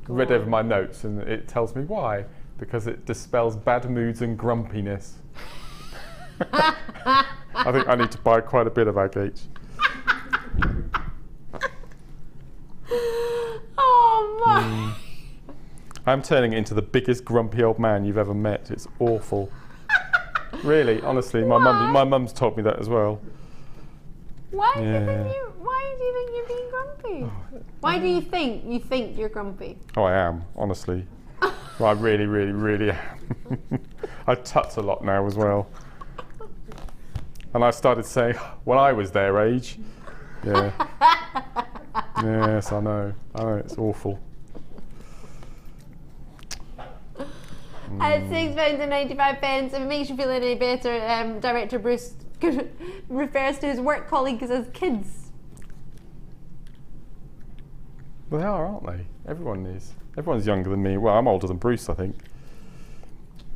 Speaker 4: read over my notes, and it tells me why. Because it dispels bad moods and grumpiness. I think I need to buy quite a bit of agate.
Speaker 3: Oh my!
Speaker 4: I'm turning into the biggest grumpy old man you've ever met. It's awful. Really, honestly, my mum's told me that as well.
Speaker 3: Why do you think you're being grumpy? Why do you think you're grumpy?
Speaker 4: Oh, I am, honestly. I really, really, really am. I tut a lot now as well. And I started saying, when I was their age. Yeah. Yes, I know. It's awful.
Speaker 3: At £6.95, if it makes you feel any better, Director Bruce refers to his work colleagues as kids.
Speaker 4: Well, they are, aren't they? Everyone is. Everyone's younger than me. Well, I'm older than Bruce, I think.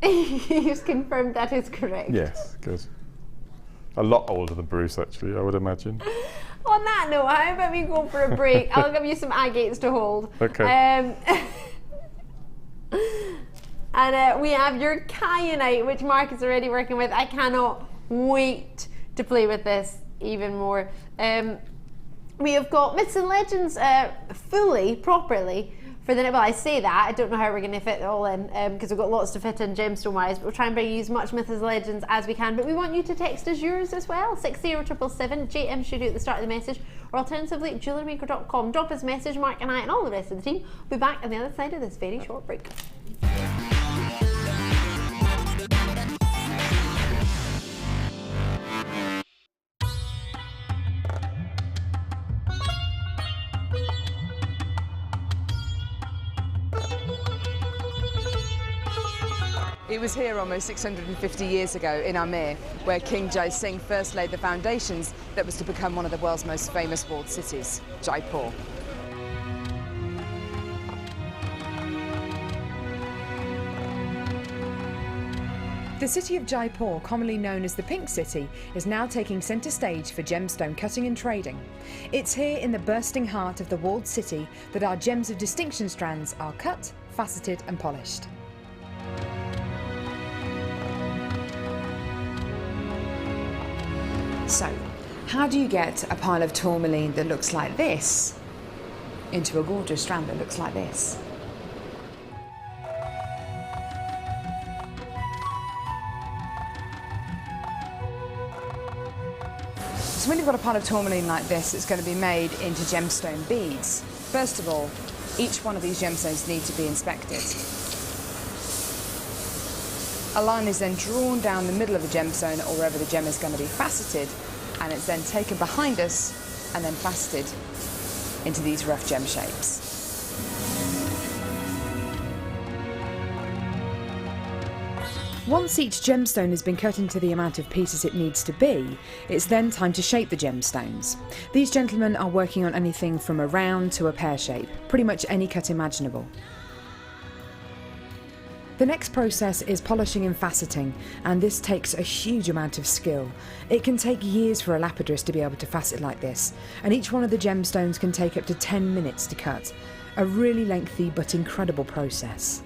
Speaker 3: He's confirmed that is correct.
Speaker 4: Yes, good. A lot older than Bruce, actually, I would imagine.
Speaker 3: On that note, how about we go for a break? I'll give you some agates to hold.
Speaker 4: Okay.
Speaker 3: And we have your Kyanite, which Mark is already working with. I cannot wait to play with this even more. We have got Myths and Legends properly. For the, well, I say that, I don't know how we're going to fit it all in because we've got lots to fit in gemstone wise, but we'll try and bring you as much Myths and Legends as we can. But we want you to text us yours as well, 60777, JM Studio at the start of the message, or alternatively JewelleryMaker.com. Drop us a message, Mark and I and all the rest of the team will be back on the other side of this very short break.
Speaker 8: It was here almost 650 years ago in Amir, where King Jai Singh first laid the foundations that was to become one of the world's most famous walled cities, Jaipur.
Speaker 1: The city of Jaipur, commonly known as the Pink City, is now taking centre stage for gemstone cutting and trading. It's here in the bursting heart of the walled city that our gems of distinction strands are cut, faceted and polished. So, how do you get a pile of tourmaline that looks like this into a gorgeous strand that looks like this? So when you've got a pile of tourmaline like this, it's going to be made into gemstone beads. First of all, each one of these gemstones need to be inspected. A line is then drawn down the middle of the gemstone or wherever the gem is going to be faceted, and it's then taken behind us and then faceted into these rough gem shapes. Once each gemstone has been cut into the amount of pieces it needs to be, it's then time to shape the gemstones. These gentlemen are working on anything from a round to a pear shape, pretty much any cut imaginable. The next process is polishing and faceting, and this takes a huge amount of skill. It can take years for a lapidress to be able to facet like this, and each one of the gemstones can take up to 10 minutes to cut. A really lengthy but incredible process.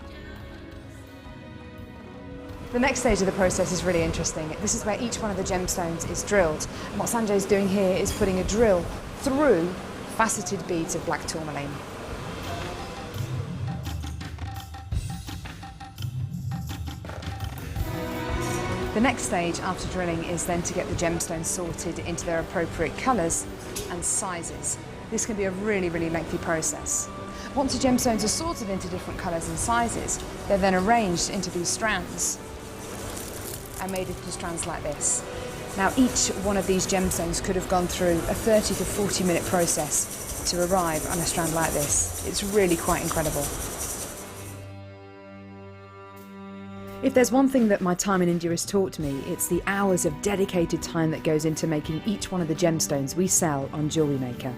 Speaker 1: The next stage of the process is really interesting. This is where each one of the gemstones is drilled, and what Sanjay's doing here is putting a drill through faceted beads of black tourmaline. The next stage after drilling is then to get the gemstones sorted into their appropriate colours and sizes.
Speaker 8: this can be a really, really lengthy process. Once the gemstones are sorted into different colours and sizes, they're then arranged into these strands and made into strands like this. Now, each one of these gemstones could have gone through a 30 to 40 minute process to arrive on a strand like this. It's really quite incredible.
Speaker 1: If there's one thing that my time in India has taught me, it's the hours of dedicated time that goes into making each one of the gemstones we sell on JewelleryMaker.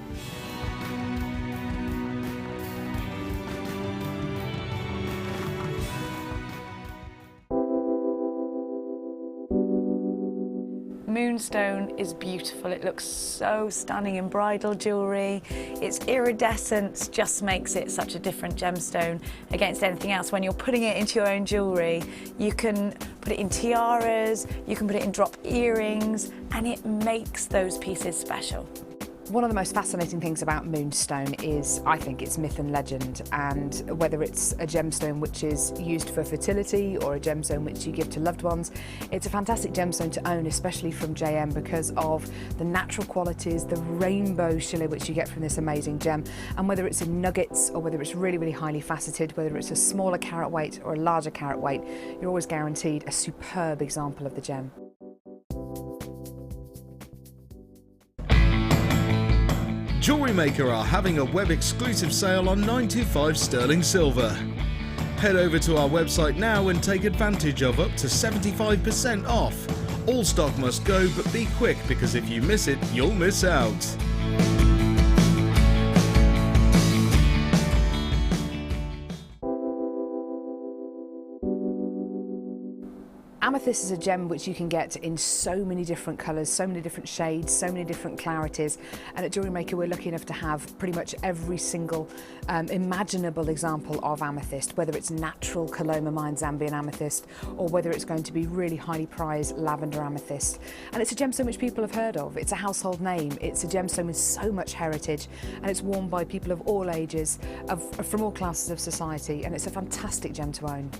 Speaker 9: Moonstone is beautiful. It looks so stunning in bridal jewellery. Its iridescence just makes it such a different gemstone against anything else. When you're putting it into your own jewellery, you can put it in tiaras, you can put it in drop earrings, and it makes those pieces special.
Speaker 8: One of the most fascinating things about Moonstone is, I think, its myth and legend, and whether it's a gemstone which is used for fertility or a gemstone which you give to loved ones, it's a fantastic gemstone to own, especially from JM, because of the natural qualities, the rainbow shimmer which you get from this amazing gem, and whether it's in nuggets or whether it's really, really highly faceted, whether it's a smaller carat weight or a larger carat weight, you're always guaranteed a superb example of the gem.
Speaker 2: JewelleryMaker are having a web-exclusive sale on 925 sterling silver. Head over to our website now and take advantage of up to 75% off. All stock must go, but be quick, because if you miss it, you'll miss out.
Speaker 8: Amethyst is a gem which you can get in so many different colours, so many different shades, so many different clarities, and at JewelleryMaker we're lucky enough to have pretty much every single imaginable example of amethyst, whether it's natural Coloma Mine Zambian amethyst or whether it's going to be really highly prized lavender amethyst. And it's a gemstone which people have heard of. It's a household name. It's a gemstone with so much heritage, and it's worn by people of all ages, from all classes of society, and it's a fantastic gem to own.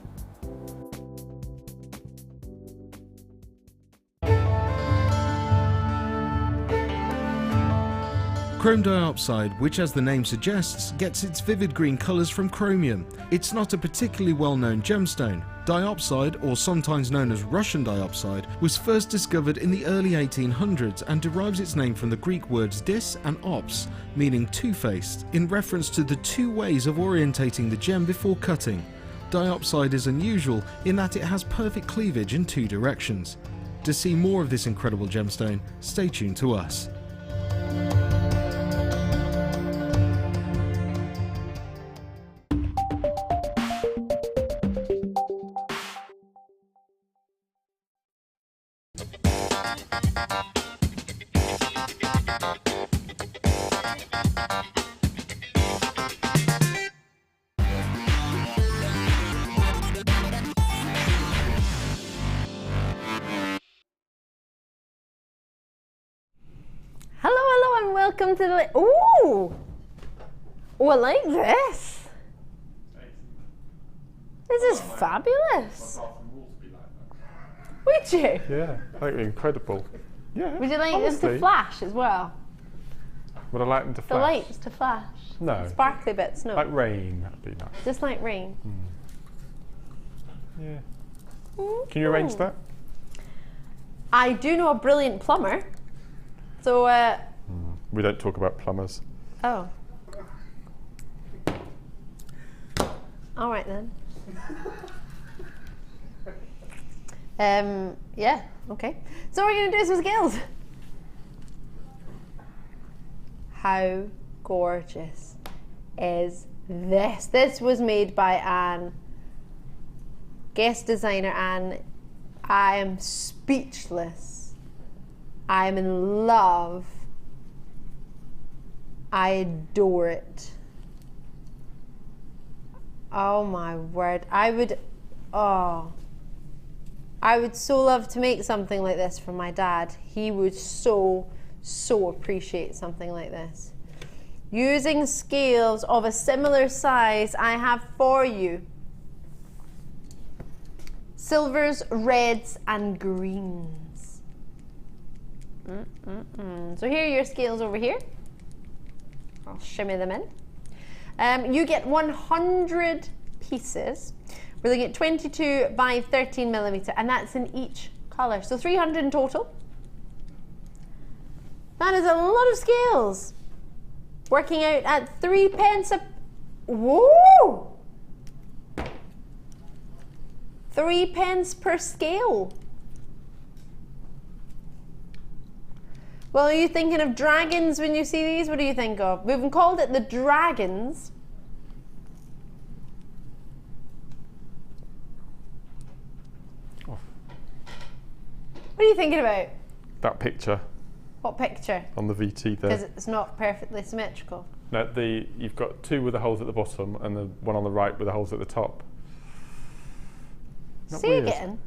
Speaker 2: Chrome diopside, which as the name suggests, gets its vivid green colours from chromium. It's not a particularly well-known gemstone. Diopside, or sometimes known as Russian diopside, was first discovered in the early 1800s and derives its name from the Greek words dis and ops, meaning two-faced, in reference to the two ways of orientating the gem before cutting. Diopside is unusual in that it has perfect cleavage in two directions. To see more of this incredible gemstone, stay tuned to us.
Speaker 3: Hello and welcome to the... Ooh! Oh, I like this. This is fabulous. Would you?
Speaker 4: Yeah, like incredible. Yeah.
Speaker 3: Would you like this to flash as well?
Speaker 4: Would I like them to flash?
Speaker 3: The lights to flash?
Speaker 4: No.
Speaker 3: Sparkly bits, no.
Speaker 4: Like rain, that'd be nice.
Speaker 3: Just like rain.
Speaker 4: Yeah. Can you arrange that?
Speaker 3: I do know a brilliant plumber. So,
Speaker 4: We don't talk about plumbers.
Speaker 3: Oh. All right then. Yeah, okay. So we're going to do some skills. How gorgeous is this? This was made by Anne, guest designer Anne. I am speechless. I am in love. I adore it. Oh my word. I would so love to make something like this for my dad. He would so appreciate something like this. Using scales of a similar size, I have for you silvers, reds and greens. So here are your scales over here. I'll shimmy them in. You get 100 pieces. We're looking at 22 by 13 millimeter, and that's in each colour. So 300 in total. That is a lot of scales. Working out at 3 pence a... Whoa! 3 pence per scale. Well, are you thinking of dragons when you see these? What do you think of? We've called it the dragons.
Speaker 4: Oh.
Speaker 3: What are you thinking about?
Speaker 4: That picture.
Speaker 3: What picture?
Speaker 4: On the VT there.
Speaker 3: Because it's not perfectly symmetrical.
Speaker 4: No, you've got 2 with the holes at the bottom and the one on the right with the holes at the top. Not
Speaker 3: See
Speaker 4: weird.
Speaker 3: again?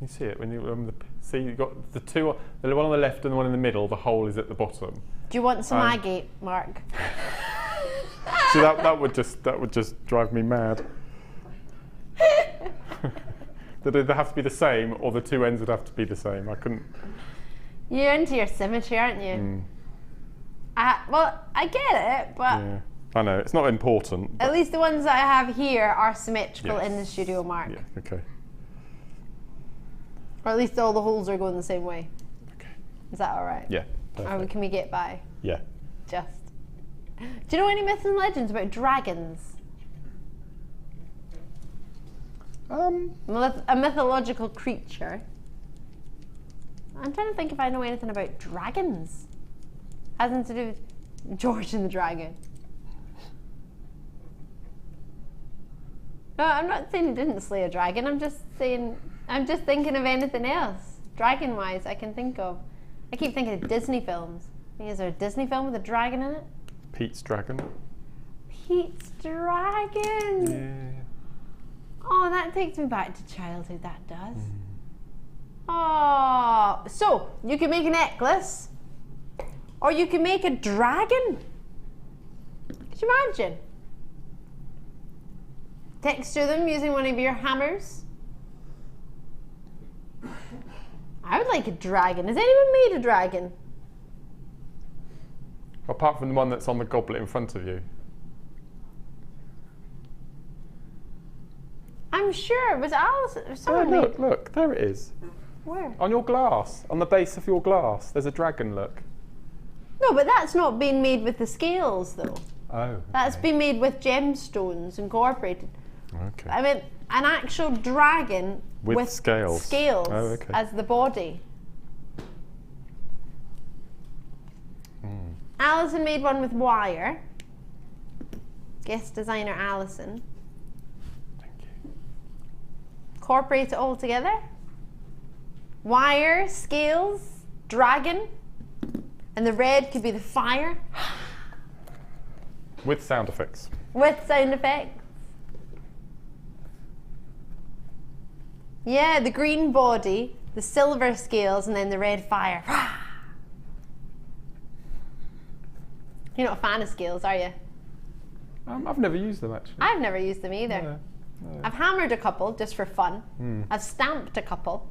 Speaker 4: You see it when you see you've got the 2, the one on the left and the one in the middle. The hole is at the bottom.
Speaker 3: Do you want some agate, Mark?
Speaker 4: See that would just drive me mad. They have to be the same, or the 2 ends would have to be the same. I couldn't.
Speaker 3: You're into your symmetry, aren't you? Well, I get it, but
Speaker 4: yeah. I know it's not important.
Speaker 3: At least the ones that I have here are symmetrical in the studio, Mark.
Speaker 4: Yeah. Okay.
Speaker 3: Or at least all the holes are going the same way.
Speaker 4: Okay.
Speaker 3: Is that all right?
Speaker 4: Yeah. Perfect.
Speaker 3: Or can we get by?
Speaker 4: Yeah.
Speaker 3: Just. Do you know any myths and legends about dragons? A mythological creature. I'm trying to think if I know anything about dragons. Hasn't to do with George and the Dragon. No, I'm not saying he didn't slay a dragon. I'm just thinking of anything else, dragon-wise, I can think of. I keep thinking of Disney films. Is there a Disney film with a dragon in it?
Speaker 4: Pete's Dragon.
Speaker 3: Pete's Dragon.
Speaker 4: Yeah.
Speaker 3: Oh, that takes me back to childhood, that does. Oh, so you can make a necklace, or you can make a dragon. Could you imagine? Texture them using one of your hammers. I would like a dragon. Has anyone made a dragon?
Speaker 4: Apart from the one that's on the goblet in front of you.
Speaker 3: I'm sure it was Alice.
Speaker 4: Oh, look, there it is.
Speaker 3: Where?
Speaker 4: On your glass, on the base of your glass, there's a dragon, look.
Speaker 3: No, but that's not been made with the scales, though.
Speaker 4: Oh. Okay.
Speaker 3: That's been made with gemstones incorporated.
Speaker 4: Okay.
Speaker 3: I mean, an actual dragon
Speaker 4: with scales,
Speaker 3: oh,
Speaker 4: okay.
Speaker 3: as the body. Alison made one with wire. Guest designer Alison.
Speaker 4: Thank you.
Speaker 3: Incorporate it all together. Wire, scales, dragon, and the red could be the fire.
Speaker 4: With sound effects.
Speaker 3: With sound effects. Yeah, the green body, the silver scales, and then the red fire. You're not a fan of scales, are you?
Speaker 4: I've never used them, actually.
Speaker 3: I've never used them either.
Speaker 4: No.
Speaker 3: I've hammered a couple just for fun. I've stamped a couple.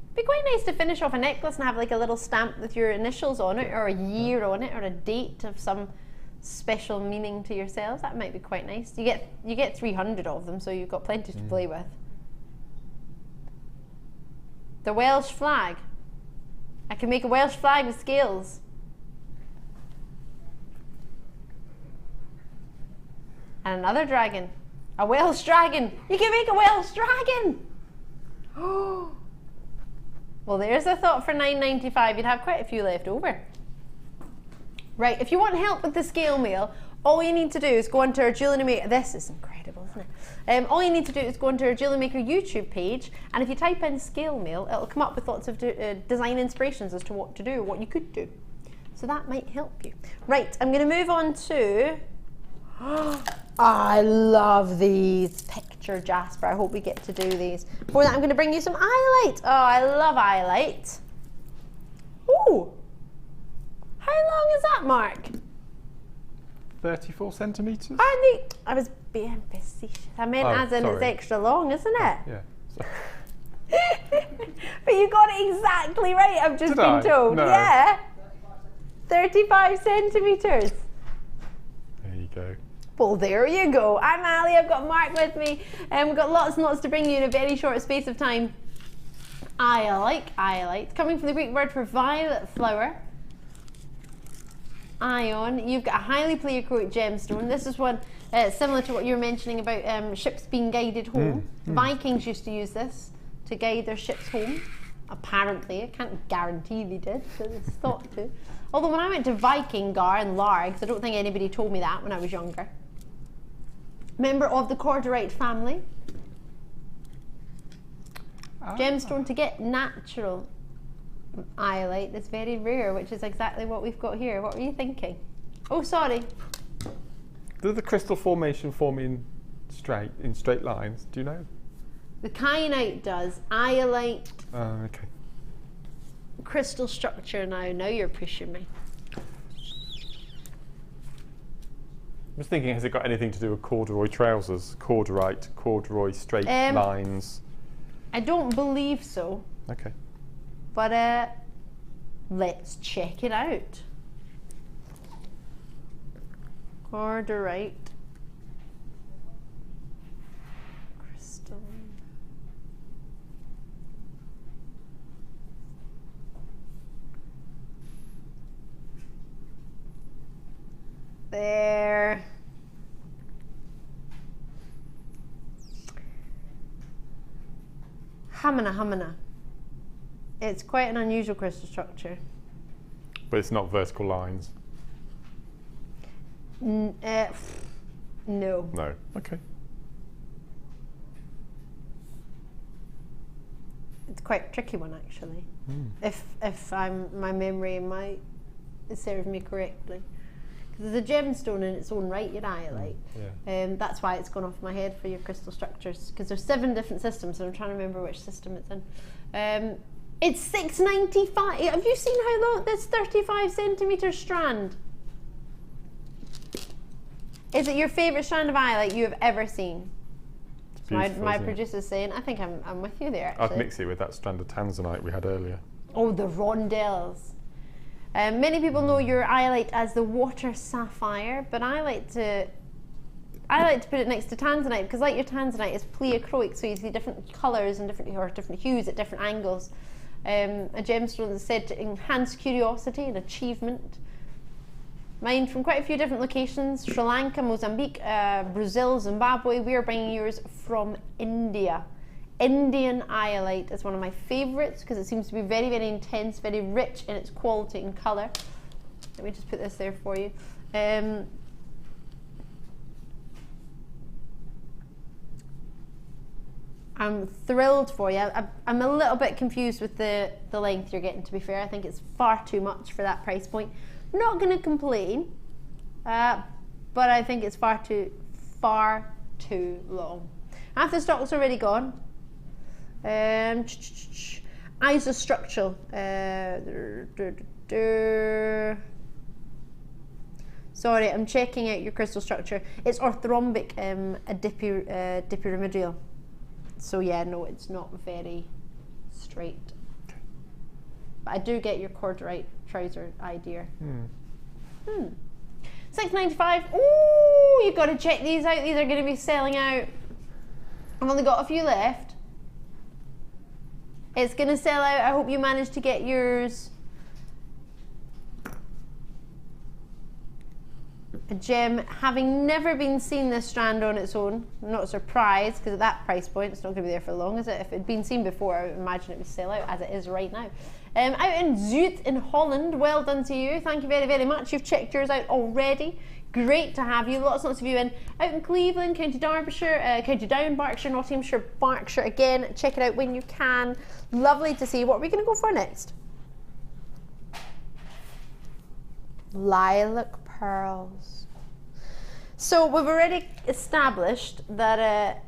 Speaker 3: It'd be quite nice to finish off a necklace and have like a little stamp with your initials on it, or a year on it, or a date of some special meaning to yourselves. That might be quite nice. You get 300 of them, so you've got plenty to play with. The Welsh flag. I can make a Welsh flag with scales. And another dragon. A Welsh dragon. You can make a Welsh dragon. Oh. Well, there's a thought for $9.95. You'd have quite a few left over. Right, if you want help with the scale mail, all you need to do is go onto our JewelleryMaker. This is incredible, isn't it? All you need to do is go onto our JewelleryMaker YouTube page, and if you type in scale mail, it'll come up with lots of design inspirations as to what to do, what you could do. So that might help you. Right, I'm going to move on to... I love these picture jasper. I hope we get to do these. For that, I'm going to bring you some highlight. Oh, I love highlight. Ooh. How long is that, Mark?
Speaker 4: 34 centimetres?
Speaker 3: I was being facetious. I meant as in it's extra long, isn't it?
Speaker 4: Yeah.
Speaker 3: But you got it exactly right, I've just been told.
Speaker 4: No.
Speaker 3: Yeah. 35 centimetres.
Speaker 4: There you go.
Speaker 3: Well, there you go. I'm Ali, I've got Mark with me, and we've got lots and lots to bring you in a very short space of time. Iolite, coming from the Greek word for violet flower. Ion, you've got a highly pleochroic gemstone. This is one similar to what you were mentioning about ships being guided home. Vikings used to use this to guide their ships home. Apparently, I can't guarantee they did, but it's thought to. Although when I went to Vikingar and Largs, I don't think anybody told me that when I was younger. Member of the Cordierite family. Gemstone to get natural iolite is very rare, which is exactly what we've got here. What were you thinking? Oh, sorry.
Speaker 4: Does the crystal formation form in straight lines? Do you know?
Speaker 3: The kyanite does. Iolite.
Speaker 4: Okay.
Speaker 3: Crystal structure now. Now you're pushing me.
Speaker 4: I was thinking, has it got anything to do with corduroy trousers? Corduroy straight lines?
Speaker 3: I don't believe so.
Speaker 4: Okay.
Speaker 3: But let's check it out. Cordierite. Crystal. There. Hamana. It's quite an unusual crystal structure.
Speaker 4: But it's not vertical lines?
Speaker 3: No.
Speaker 4: No. Okay.
Speaker 3: It's quite a tricky one, actually. If my memory might serve me correctly. Because there's a gemstone in its own right, your iolite. That's why it's gone off my head for your crystal structures. Because there's 7 different systems, and I'm trying to remember which system it's in. It's $6.95. Have you seen how long this 35 centimetre strand? Is it your favourite strand of iolite you have ever seen? My producer's saying, I think I'm with you there, actually.
Speaker 4: I'd mix it with that strand of Tanzanite we had earlier.
Speaker 3: Oh, the Rondelles. Many people know your iolite as the water sapphire, but I like to put it next to Tanzanite because, like your Tanzanite, it's pleochroic, so you see different colours and different hues at different angles. A gemstone that's said to enhance curiosity and achievement. Mine from quite a few different locations: Sri Lanka, Mozambique, Brazil, Zimbabwe. We are bringing yours from India. Indian iolite is one of my favourites because it seems to be very, very intense, very rich in its quality and colour. Let me just put this there for you. I'm thrilled for you. I'm a little bit confused with the length you're getting, to be fair. I think it's far too much for that price point. Not going to complain, but I think it's far too long. Half the stock's already gone. Isostructural. Sorry, I'm checking out your crystal structure. It's orthorhombic dipyramidal. So yeah, no, it's not very straight. But I do get your cordierite trouser idea. $6.95. Ooh, you've got to check these out. These are going to be selling out. I've only got a few left. It's going to sell out. I hope you manage to get yours. A gem, having never been seen this strand on its own, I'm not surprised because at that price point it's not going to be there for long, is it? If it had been seen before, I would imagine it would sell out as it is right now. Out in Zuid in Holland, well done to you. Thank you very, very much. You've checked yours out already. Great to have you. Lots and lots of you in. Out in Cleveland, County Derbyshire, County Down, Berkshire, Nottinghamshire, Berkshire again. Check it out when you can. Lovely to see. What are we going to go for next? Lilac pearls. So we've already established that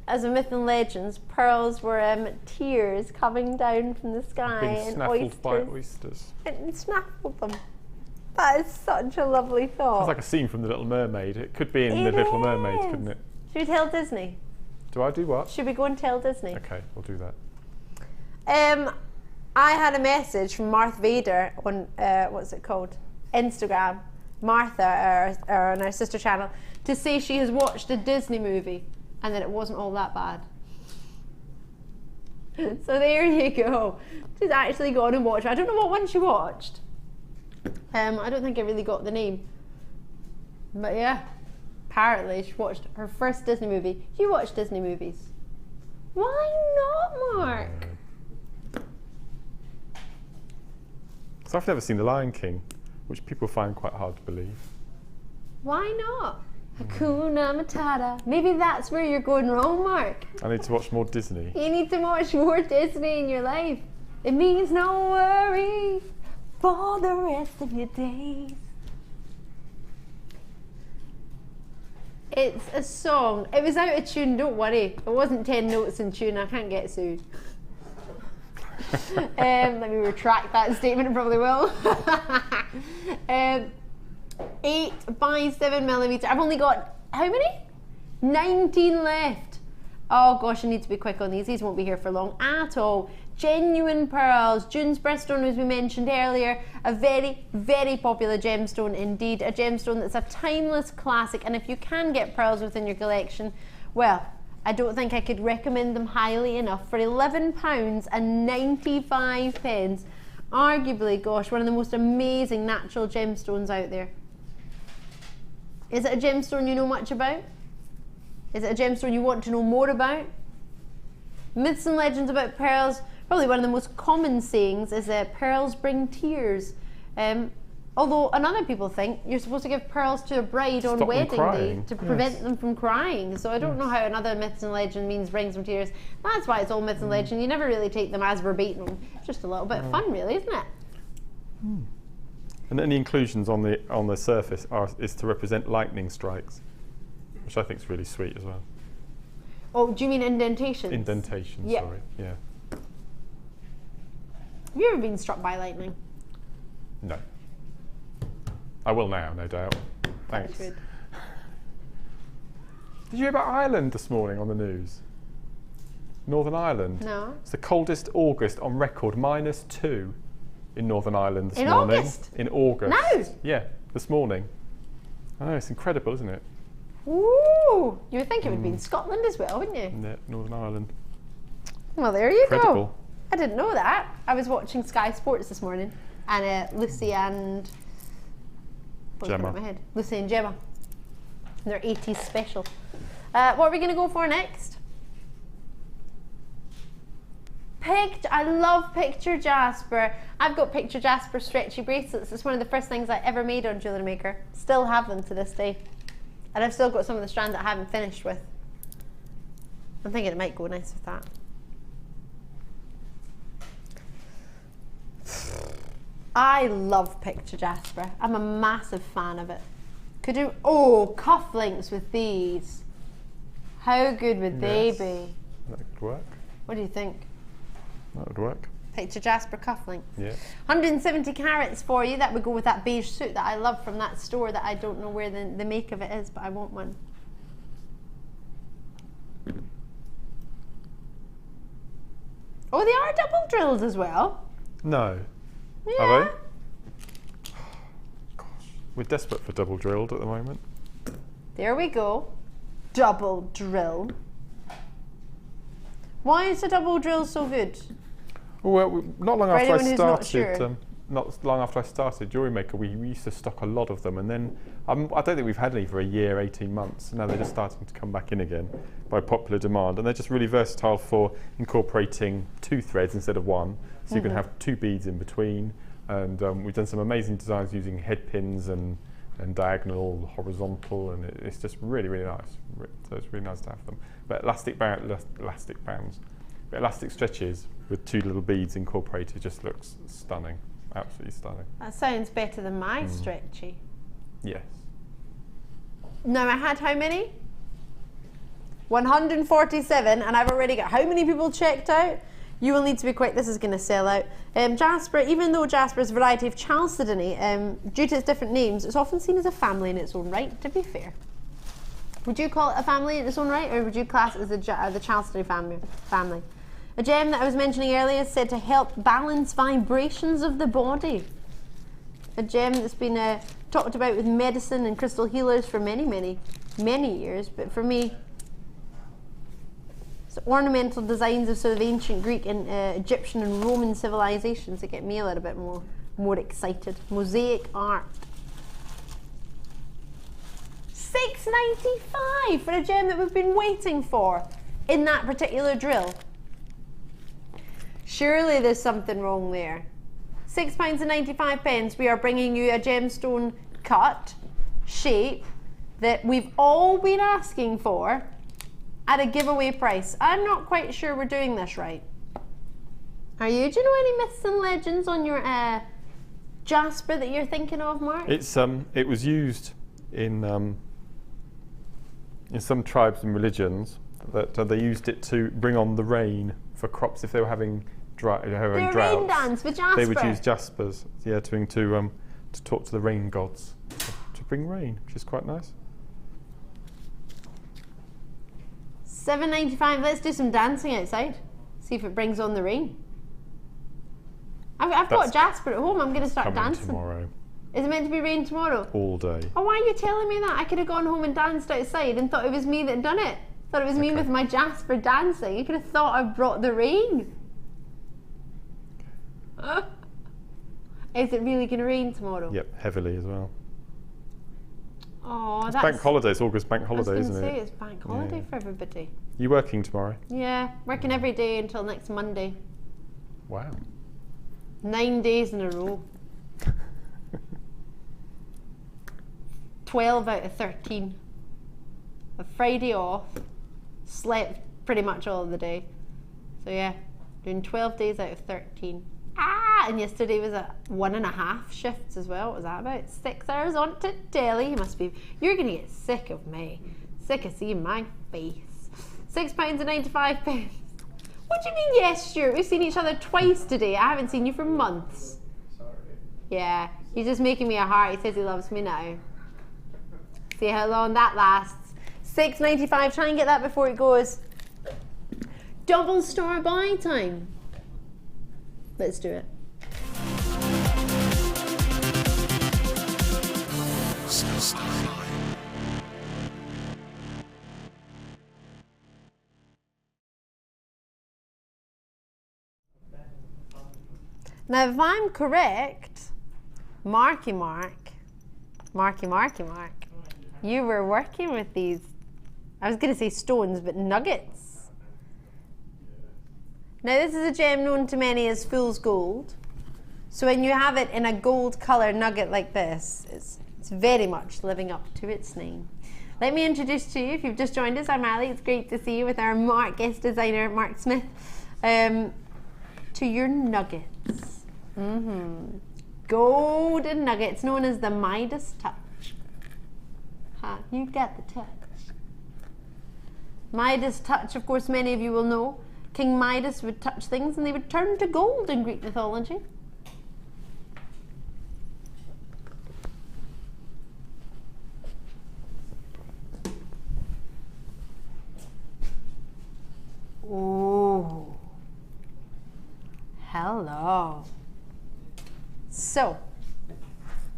Speaker 3: as a myth and legends, pearls were tears coming down from the sky and
Speaker 4: snaffled by oysters.
Speaker 3: And snaffled them. That is such a lovely thought.
Speaker 4: Sounds like a scene from The Little Mermaid. It could be in The Little Mermaid, couldn't it?
Speaker 3: Should we tell Disney?
Speaker 4: Do I do what?
Speaker 3: Should we go and tell Disney?
Speaker 4: Okay, we'll do that.
Speaker 3: I had a message from Darth Vader on what's it called? Instagram, Martha, or on our sister channel, to say she has watched a Disney movie and that it wasn't all that bad. So there you go. She's actually gone and watched. I don't know what one she watched. I don't think I really got the name. But yeah, apparently she watched her first Disney movie. You watch Disney movies. Why not, Mark?
Speaker 4: So I've never seen The Lion King, which people find quite hard to believe.
Speaker 3: Why not? Hakuna Matata. Maybe that's where you're going wrong, Mark.
Speaker 4: I need to watch more Disney.
Speaker 3: You need to watch more Disney in your life. It means no worry for the rest of your days. It's a song. It was out of tune, don't worry. It wasn't 10 notes in tune. I can't get sued. Let me retract that statement, I probably will. 8 by 7 millimeter. I've only got, how many? 19 left. Oh gosh, I need to be quick on these. These won't be here for long at all. Genuine pearls. June's birthstone, as we mentioned earlier, a very, very popular gemstone indeed. A gemstone that's a timeless classic, and if you can get pearls within your collection, well, I don't think I could recommend them highly enough. For £11.95, arguably, gosh, one of the most amazing natural gemstones out there. Is it a gemstone you know much about? Is it a gemstone you want to know more about? Myths and legends about pearls. Probably one of the most common sayings is that pearls bring tears. Although other people think you're supposed to give pearls to a bride on wedding day to prevent them from crying. So I don't know how another myths and legend means brings them tears. That's why it's all myths and legend. You never really take them as verbatim. It's just a little bit of fun, really, isn't it?
Speaker 4: And any inclusions on the surface is to represent lightning strikes, which I think is really sweet as well.
Speaker 3: Oh, do you mean indentations?
Speaker 4: Indentations,
Speaker 3: yeah.
Speaker 4: Sorry, yeah.
Speaker 3: Have you ever been struck by lightning?
Speaker 4: No. I will now, no doubt. Thanks.
Speaker 3: Good.
Speaker 4: Did you hear about Ireland this morning on the news? Northern Ireland?
Speaker 3: No.
Speaker 4: It's the coldest August on record, -2 in Northern Ireland this morning.
Speaker 3: In August?
Speaker 4: In August.
Speaker 3: No!
Speaker 4: Yeah, this morning. I know, it's incredible, isn't it?
Speaker 3: Ooh! You would think it would be in Scotland as well, wouldn't you?
Speaker 4: Yeah, Northern Ireland.
Speaker 3: Well, there you
Speaker 4: Incredible.
Speaker 3: go. I didn't know that. I was watching Sky Sports this morning, and Lucy and
Speaker 4: Gemma.
Speaker 3: My head. Lucy and Gemma. Their 80s special. What are we going to go for next? I love picture jasper. I've got picture jasper stretchy bracelets. It's one of the first things I ever made on JewelleryMaker. Still have them to this day. And I've still got some of the strands that I haven't finished with. I'm thinking it might go nice with that. I love picture jasper. I'm a massive fan of it. Could do cufflinks with these. How good would they be?
Speaker 4: That could work.
Speaker 3: What do you think?
Speaker 4: That would work.
Speaker 3: Picture jasper cufflinks.
Speaker 4: Yeah.
Speaker 3: 170 carats for you. That would go with that beige suit that I love from that store that I don't know where the make of it is, but I want one. Oh, they are double drilled as well.
Speaker 4: No.
Speaker 3: Yeah.
Speaker 4: Are they? Gosh, we're desperate for double drilled at the moment.
Speaker 3: There we go. Double drill. Why is the double drill so good?
Speaker 4: Well, not long after I started,
Speaker 3: not
Speaker 4: not long after I started JewelleryMaker, we used to stock a lot of them, and then I don't think we've had any for a year, 18 months. Now they're just starting to come back in again by popular demand, and they're just really versatile for incorporating 2 threads instead of 1, so you can have 2 beads in between. And we've done some amazing designs using head pins and diagonal, horizontal, and it's just really, really nice. So it's really nice to have them. But elastic stretches with 2 little beads incorporated just looks stunning, absolutely stunning.
Speaker 3: That sounds better than my stretchy.
Speaker 4: Yes.
Speaker 3: Now I had how many? 147, and I've already got how many people checked out? You will need to be quick, this is going to sell out. Jasper, even though jasper is a variety of chalcedony, due to its different names, it's often seen as a family in its own right, to be fair. Would you call it a family in its own right, or would you class it as the chalcedony family? A gem that I was mentioning earlier is said to help balance vibrations of the body. a gem that's been talked about with medicine and crystal healers for many years, but for me, it's ornamental designs of sort of ancient Greek and Egyptian and Roman civilizations that get me a little bit more excited. Mosaic art. $6.95 for a gem that we've been waiting for in that particular drill. Surely there's something wrong there. £6.95. We are bringing you a gemstone cut, shape, that we've all been asking for at a giveaway price. I'm not quite sure we're doing this right. Are you? Do you know any myths and legends on your jasper that you're thinking of, Mark?
Speaker 4: It's it was used in some tribes and religions that they used it to bring on the rain for crops if they were having droughts.
Speaker 3: Rain dance with jasper.
Speaker 4: They would use jaspers, yeah, to talk to the rain gods to bring rain, which is quite nice.
Speaker 3: $7.95. Let's do some dancing outside. See if it brings on the rain. I've got jasper at home. I'm going to start dancing
Speaker 4: tomorrow.
Speaker 3: Is it meant to be rain tomorrow?
Speaker 4: All day.
Speaker 3: Oh, why are you telling me that? I could have gone home and danced outside and thought it was me that had done it. Thought it was me with my jasper dancing. You could have thought I brought the rain. Is it really going to rain tomorrow?
Speaker 4: Yep, heavily as well.
Speaker 3: Oh,
Speaker 4: it's
Speaker 3: that's
Speaker 4: bank holiday. It's August bank holiday, isn't it?
Speaker 3: I was going to say it's bank holiday for everybody.
Speaker 4: You working tomorrow?
Speaker 3: Yeah, working every day until next Monday.
Speaker 4: Wow.
Speaker 3: 9 days in a row. 12 out of 13. A Friday off. Slept pretty much all of the day. So yeah, doing 12 days out of 13. And yesterday was a 1.5 shifts as well. What was that about? 6 hours on to telly. You're going to get sick of me. Sick of seeing my face. £6.95. What do you mean yes, Stuart? We've seen each other twice today. I haven't seen you for months.
Speaker 6: Sorry.
Speaker 3: Yeah, he's just making me a heart. He says he loves me now. See how long that lasts. £6.95. Try and get that before it goes. Double star buy time. Let's do it. Now, if I'm correct, Marky Mark, you were working with these, I was going to say stones, but nuggets. Now, this is a gem known to many as fool's gold. So when you have it in a gold color nugget like this, it's very much living up to its name. Let me introduce to you, if you've just joined us, I'm Ali. It's great to see you with our Mark guest designer, Mark Smith, to your nuggets. Golden nuggets, known as the Midas touch. You get the touch. Midas touch, of course, many of you will know. King Midas would touch things and they would turn to gold in Greek mythology. Oh, hello. So,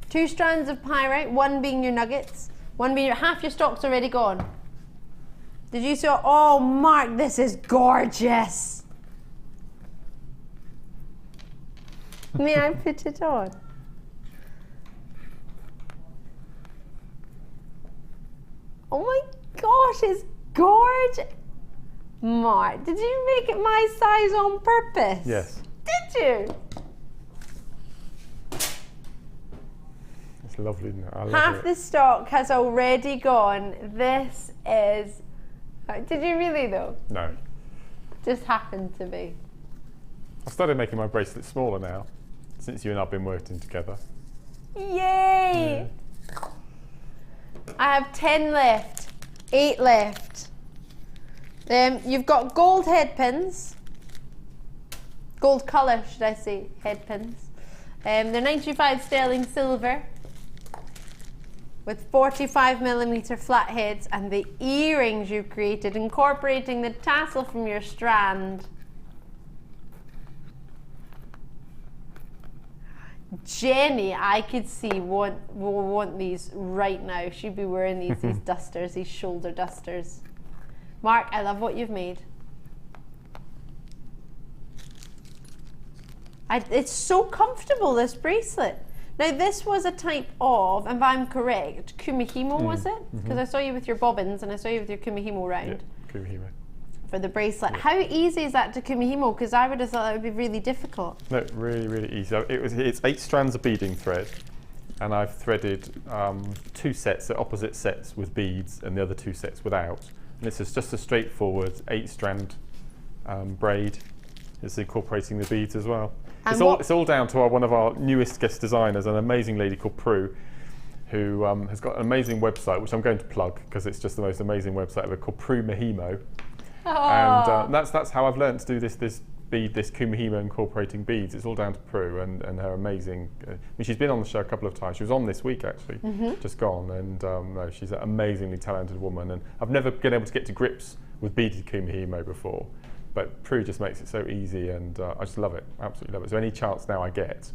Speaker 3: 2 strands of pyrite, 1 being your nuggets, 1 being half your stock's already gone. Did you see? Oh, Mark, this is gorgeous. May I put it on? Oh my gosh, it's gorgeous. Mark, did you make it my size on purpose?
Speaker 4: Yes.
Speaker 3: Did you?
Speaker 4: It's lovely, isn't it? I love
Speaker 3: Half
Speaker 4: it.
Speaker 3: the stock has already gone. This is... Did you really though?
Speaker 4: No.
Speaker 3: Just happened to be.
Speaker 4: I've started making my bracelet smaller now, since you and I've been working together.
Speaker 3: Yay! Yeah. I have 10 left. 8 left. You've got gold head pins. Gold colour, should I say, head pins. They're 95 sterling silver with 45mm flat heads, and the earrings you've created, incorporating the tassel from your strand. Jenny, I could see will want these right now. She'd be wearing these dusters, these shoulder dusters. Mark, I love what you've made. It's so comfortable, this bracelet. Now this was a type of, if I'm correct, kumihimo, was it? Because I saw you with your bobbins and I saw you with your kumihimo round.
Speaker 4: Yeah, kumihimo.
Speaker 3: For the bracelet. Yeah. How easy is that to kumihimo? Because I would have thought that would be really difficult.
Speaker 4: No, really, really easy. It's 8 strands of beading thread, and I've threaded 2 sets, the opposite sets with beads, and the other 2 sets without. And this is just a straightforward 8-strand braid. It's incorporating the beads as well. It's all down to one of our newest guest designers, an amazing lady called Prue, who has got an amazing website, which I'm going to plug because it's just the most amazing website ever, called Prue Mahimo. And that's how I've learned to do this bead, this kumihimo incorporating beads. It's all down to Prue and her amazing. I mean, she's been on the show a couple of times. She was on this week actually, just gone. And no, she's an amazingly talented woman. And I've never been able to get to grips with beaded kumihimo before, but Prue just makes it so easy, and I just love it. Absolutely love it. So any chance now I get,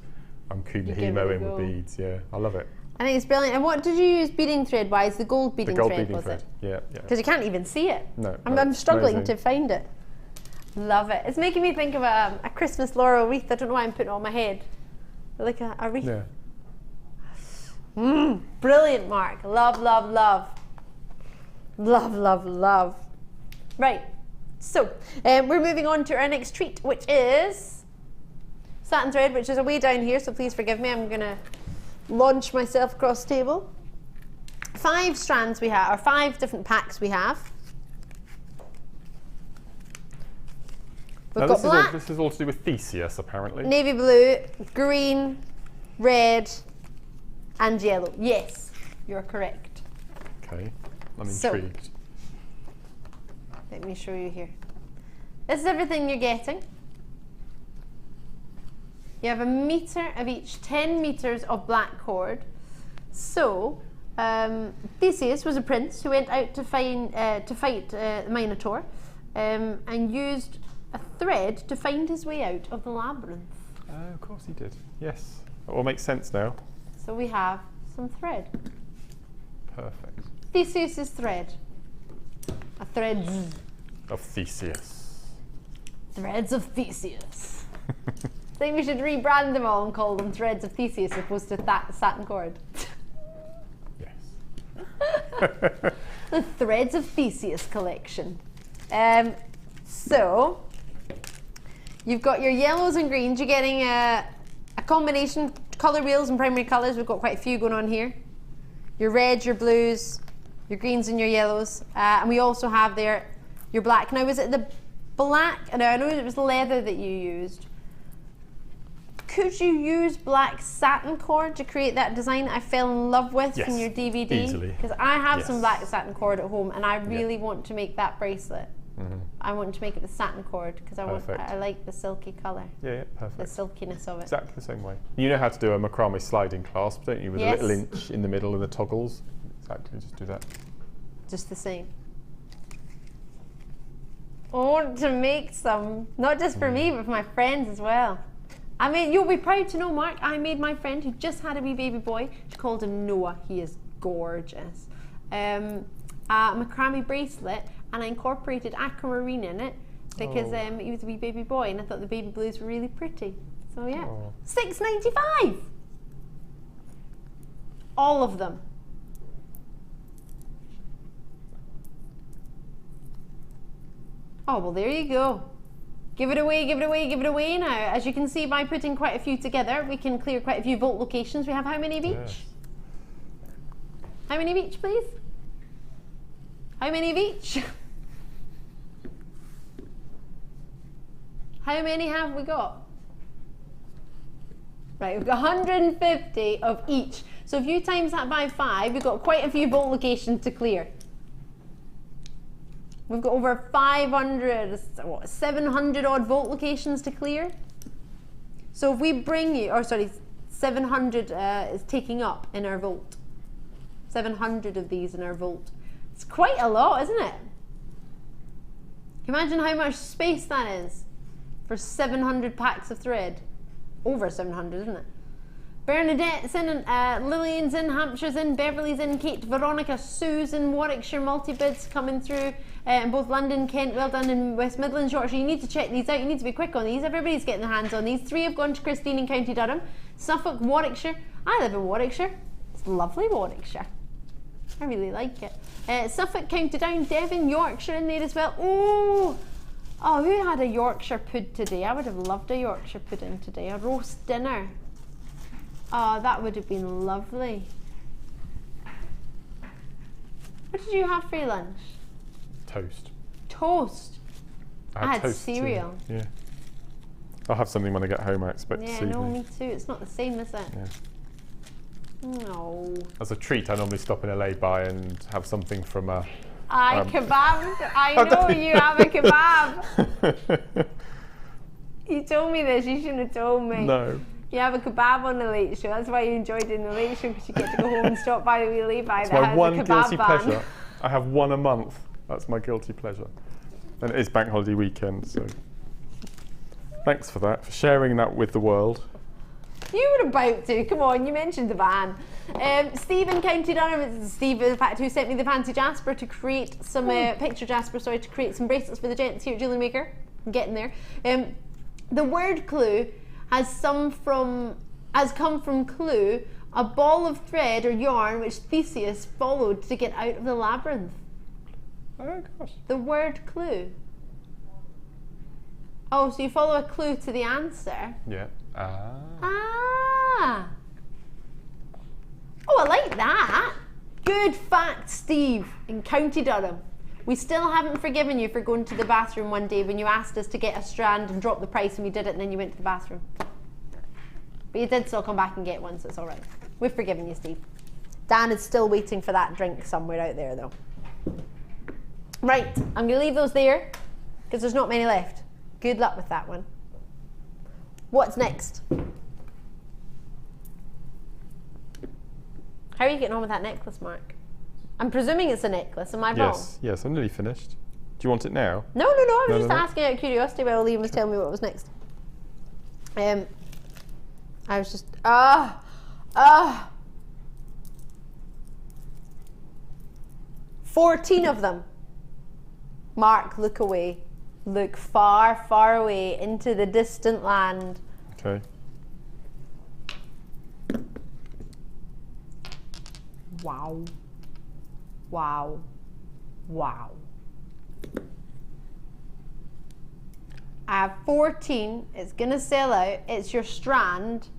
Speaker 4: I'm kumihimo in with beads. Yeah, I love it.
Speaker 3: I think it's brilliant. And what did you use beading thread wise? The gold beading thread,
Speaker 4: beading
Speaker 3: was
Speaker 4: thread.
Speaker 3: it?
Speaker 4: Yeah.
Speaker 3: Because you can't even see it.
Speaker 4: No.
Speaker 3: I'm struggling to find it. Love it. It's making me think of a Christmas laurel wreath. I don't know why I'm putting it on my head. Like a wreath.
Speaker 4: Yeah.
Speaker 3: Brilliant, Mark. Love, love, love. Love, love, love. Right. So, we're moving on to our next treat, which is satin thread, which is way down here, so please forgive me. I'm going to launch myself across the table. 5 strands we have, or 5 different packs we have. We've got black.
Speaker 4: This is all to do with Theseus, apparently.
Speaker 3: Navy blue, green, red, and yellow. Yes, you're correct.
Speaker 4: Okay, I'm intrigued.
Speaker 3: Let me show you here. This is everything you're getting. You have 1 meter of each, 10 meters of black cord. So, Theseus was a prince who went out to fight the Minotaur and used a thread to find his way out of the labyrinth.
Speaker 4: Oh, of course he did. Yes, it all makes sense now.
Speaker 3: So we have some thread.
Speaker 4: Perfect.
Speaker 3: Theseus's thread. A thread
Speaker 4: of Theseus.
Speaker 3: Threads of Theseus. I think we should rebrand them all and call them Threads of Theseus as opposed to satin cord.
Speaker 4: Yes.
Speaker 3: The Threads of Theseus collection. So, you've got your yellows and greens. You're getting a combination, colour wheels and primary colours. We've got quite a few going on here. Your reds, your blues, your greens and your yellows. And we also have there your black. Now, was it the black? No, I know it was leather that you used. Could you use black satin cord to create that design that I fell in love with from your DVD?
Speaker 4: Easily.
Speaker 3: Because I have some black satin cord at home and I really want to make that bracelet. I want to make it with satin cord because I like the silky colour.
Speaker 4: Yeah, perfect.
Speaker 3: The silkiness of it.
Speaker 4: Exactly the same way. You know how to do a macrame sliding clasp, don't you? With a little inch in the middle and the toggles. Exactly, just do that.
Speaker 3: Just the same. I want to make some, not just for me, but for my friends as well. I mean, you'll be proud to know, Mark, I made my friend who just had a wee baby boy, she called him Noah, he is gorgeous, a macrame bracelet, and I incorporated aquamarine in it because he was a wee baby boy and I thought the baby blues were really pretty. So yeah, $6.95. All of them. Oh, well, there you go. Give it away, give it away, give it away now. As you can see, by putting quite a few together, we can clear quite a few vault locations. We have how many of each?
Speaker 4: Yes.
Speaker 3: How many of each, please? How many of each? How many have we got? Right, we've got 150 of each. So if you times that by 5, we've got quite a few vault locations to clear. We've got over 700 odd vault locations to clear. So if we bring you, 700 is taking up in our vault. 700 of these in our vault. It's quite a lot, isn't it? Imagine how much space that is for 700 packs of thread. Over 700, isn't it? Bernadette's in, Lillian's in, Hampshire's in, Beverly's in, Kate, Veronica, Sue's in, Warwickshire multi-bids coming through in both London, Kent, well done in West Midlands, Yorkshire. You need to check these out, you need to be quick on these. Everybody's getting their hands on these. 3 have gone to Christine in County Durham, Suffolk, Warwickshire. I live in Warwickshire. It's lovely Warwickshire. I really like it. Suffolk, County Down, Devon, Yorkshire in there as well. Oh, who had a Yorkshire pud today? I would have loved a Yorkshire pudding today, a roast dinner. Oh, that would have been lovely. What did you have for your lunch?
Speaker 4: Toast.
Speaker 3: Toast? I had
Speaker 4: toast
Speaker 3: cereal.
Speaker 4: Too. Yeah. I'll have something when I get home, I expect,
Speaker 3: Yeah,
Speaker 4: this
Speaker 3: no,
Speaker 4: evening.
Speaker 3: me too. It's not the same, is it?
Speaker 4: Yeah.
Speaker 3: No.
Speaker 4: As a treat, I normally stop in a lay-by and have something from a...
Speaker 3: Kebab. I know you have a kebab. You told me this, you shouldn't have told me.
Speaker 4: No.
Speaker 3: You have a kebab on the Late Show. That's why you enjoyed it in the Late Show, because you get to go home and stop by the wee lay-by that
Speaker 4: my
Speaker 3: has
Speaker 4: one
Speaker 3: a kebab
Speaker 4: guilty
Speaker 3: van.
Speaker 4: pleasure. I have one a month. That's my guilty pleasure. And it is bank holiday weekend, so... Thanks for that, for sharing that with the world.
Speaker 3: You were about to. Come on, you mentioned the van. Stephen, County Durham, it's Steve, in fact, who sent me the fancy jasper to create some picture jasper, sorry, to create some bracelets for the gents here at JewelleryMaker. I'm getting there. The word clue has come from clue, a ball of thread or yarn which Theseus followed to get out of the labyrinth.
Speaker 4: Oh gosh.
Speaker 3: The word clue. Oh, so you follow a clue to the answer?
Speaker 4: Yeah.
Speaker 3: Ah. Oh, I like that. Good fact, Steve, in County Durham. We still haven't forgiven you for going to the bathroom one day when you asked us to get a strand and drop the price, and we did it, and then you went to the bathroom. But you did still come back and get one, so it's all right. We've forgiven you, Steve. Dan is still waiting for that drink somewhere out there, though. Right, I'm going to leave those there because there's not many left. Good luck with that one. What's next? How are you getting on with that necklace, Mark? I'm presuming it's a necklace. Am I wrong?
Speaker 4: Yes, I'm nearly finished. Do you want it now?
Speaker 3: No. I was just asking out of curiosity while Liam was telling me what was next. I was just 14 of them. Mark, look away. Look far, far away into the distant land.
Speaker 4: Okay.
Speaker 3: Wow. Wow. Wow. I have 14. It's going to sell out. It's your strand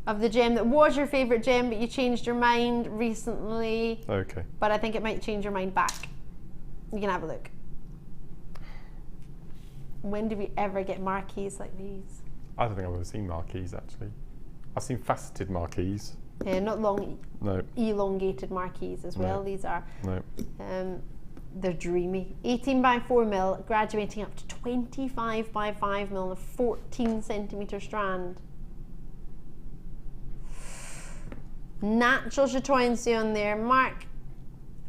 Speaker 3: of the gem that was your favourite gem, but you changed your mind recently.
Speaker 4: Okay.
Speaker 3: But I think it might change your mind back. You can have a look. When do we ever get marquees like these?
Speaker 4: I don't think I've ever seen marquees, actually. I've seen faceted marquees.
Speaker 3: Yeah, not long,
Speaker 4: No.
Speaker 3: elongated marquees as well.
Speaker 4: No.
Speaker 3: These are.
Speaker 4: No.
Speaker 3: They're dreamy. 18 by 4 mil, graduating up to 25 by 5 mil on a 14 centimetre strand. Natural chatoyancy on there. Mark,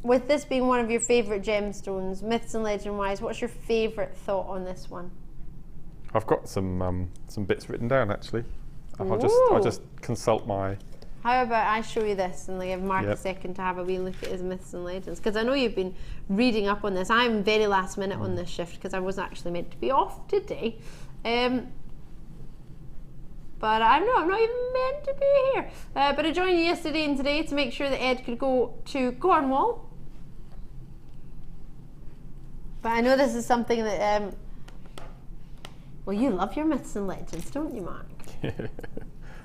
Speaker 3: with this being one of your favourite gemstones, myths and legend wise, what's your favourite thought on this one?
Speaker 4: I've got some bits written down, actually. I'll just consult my...
Speaker 3: How about I show you this and give Mark a
Speaker 4: Yep.
Speaker 3: second to have a wee look at his myths and legends, because I know you've been reading up on this. I'm very last minute on this shift because I wasn't actually meant to be off today. But I'm not even meant to be here. But I joined you yesterday and today to make sure that Ed could go to Cornwall. But I know this is something that, well, you love your myths and legends, don't you, Mark?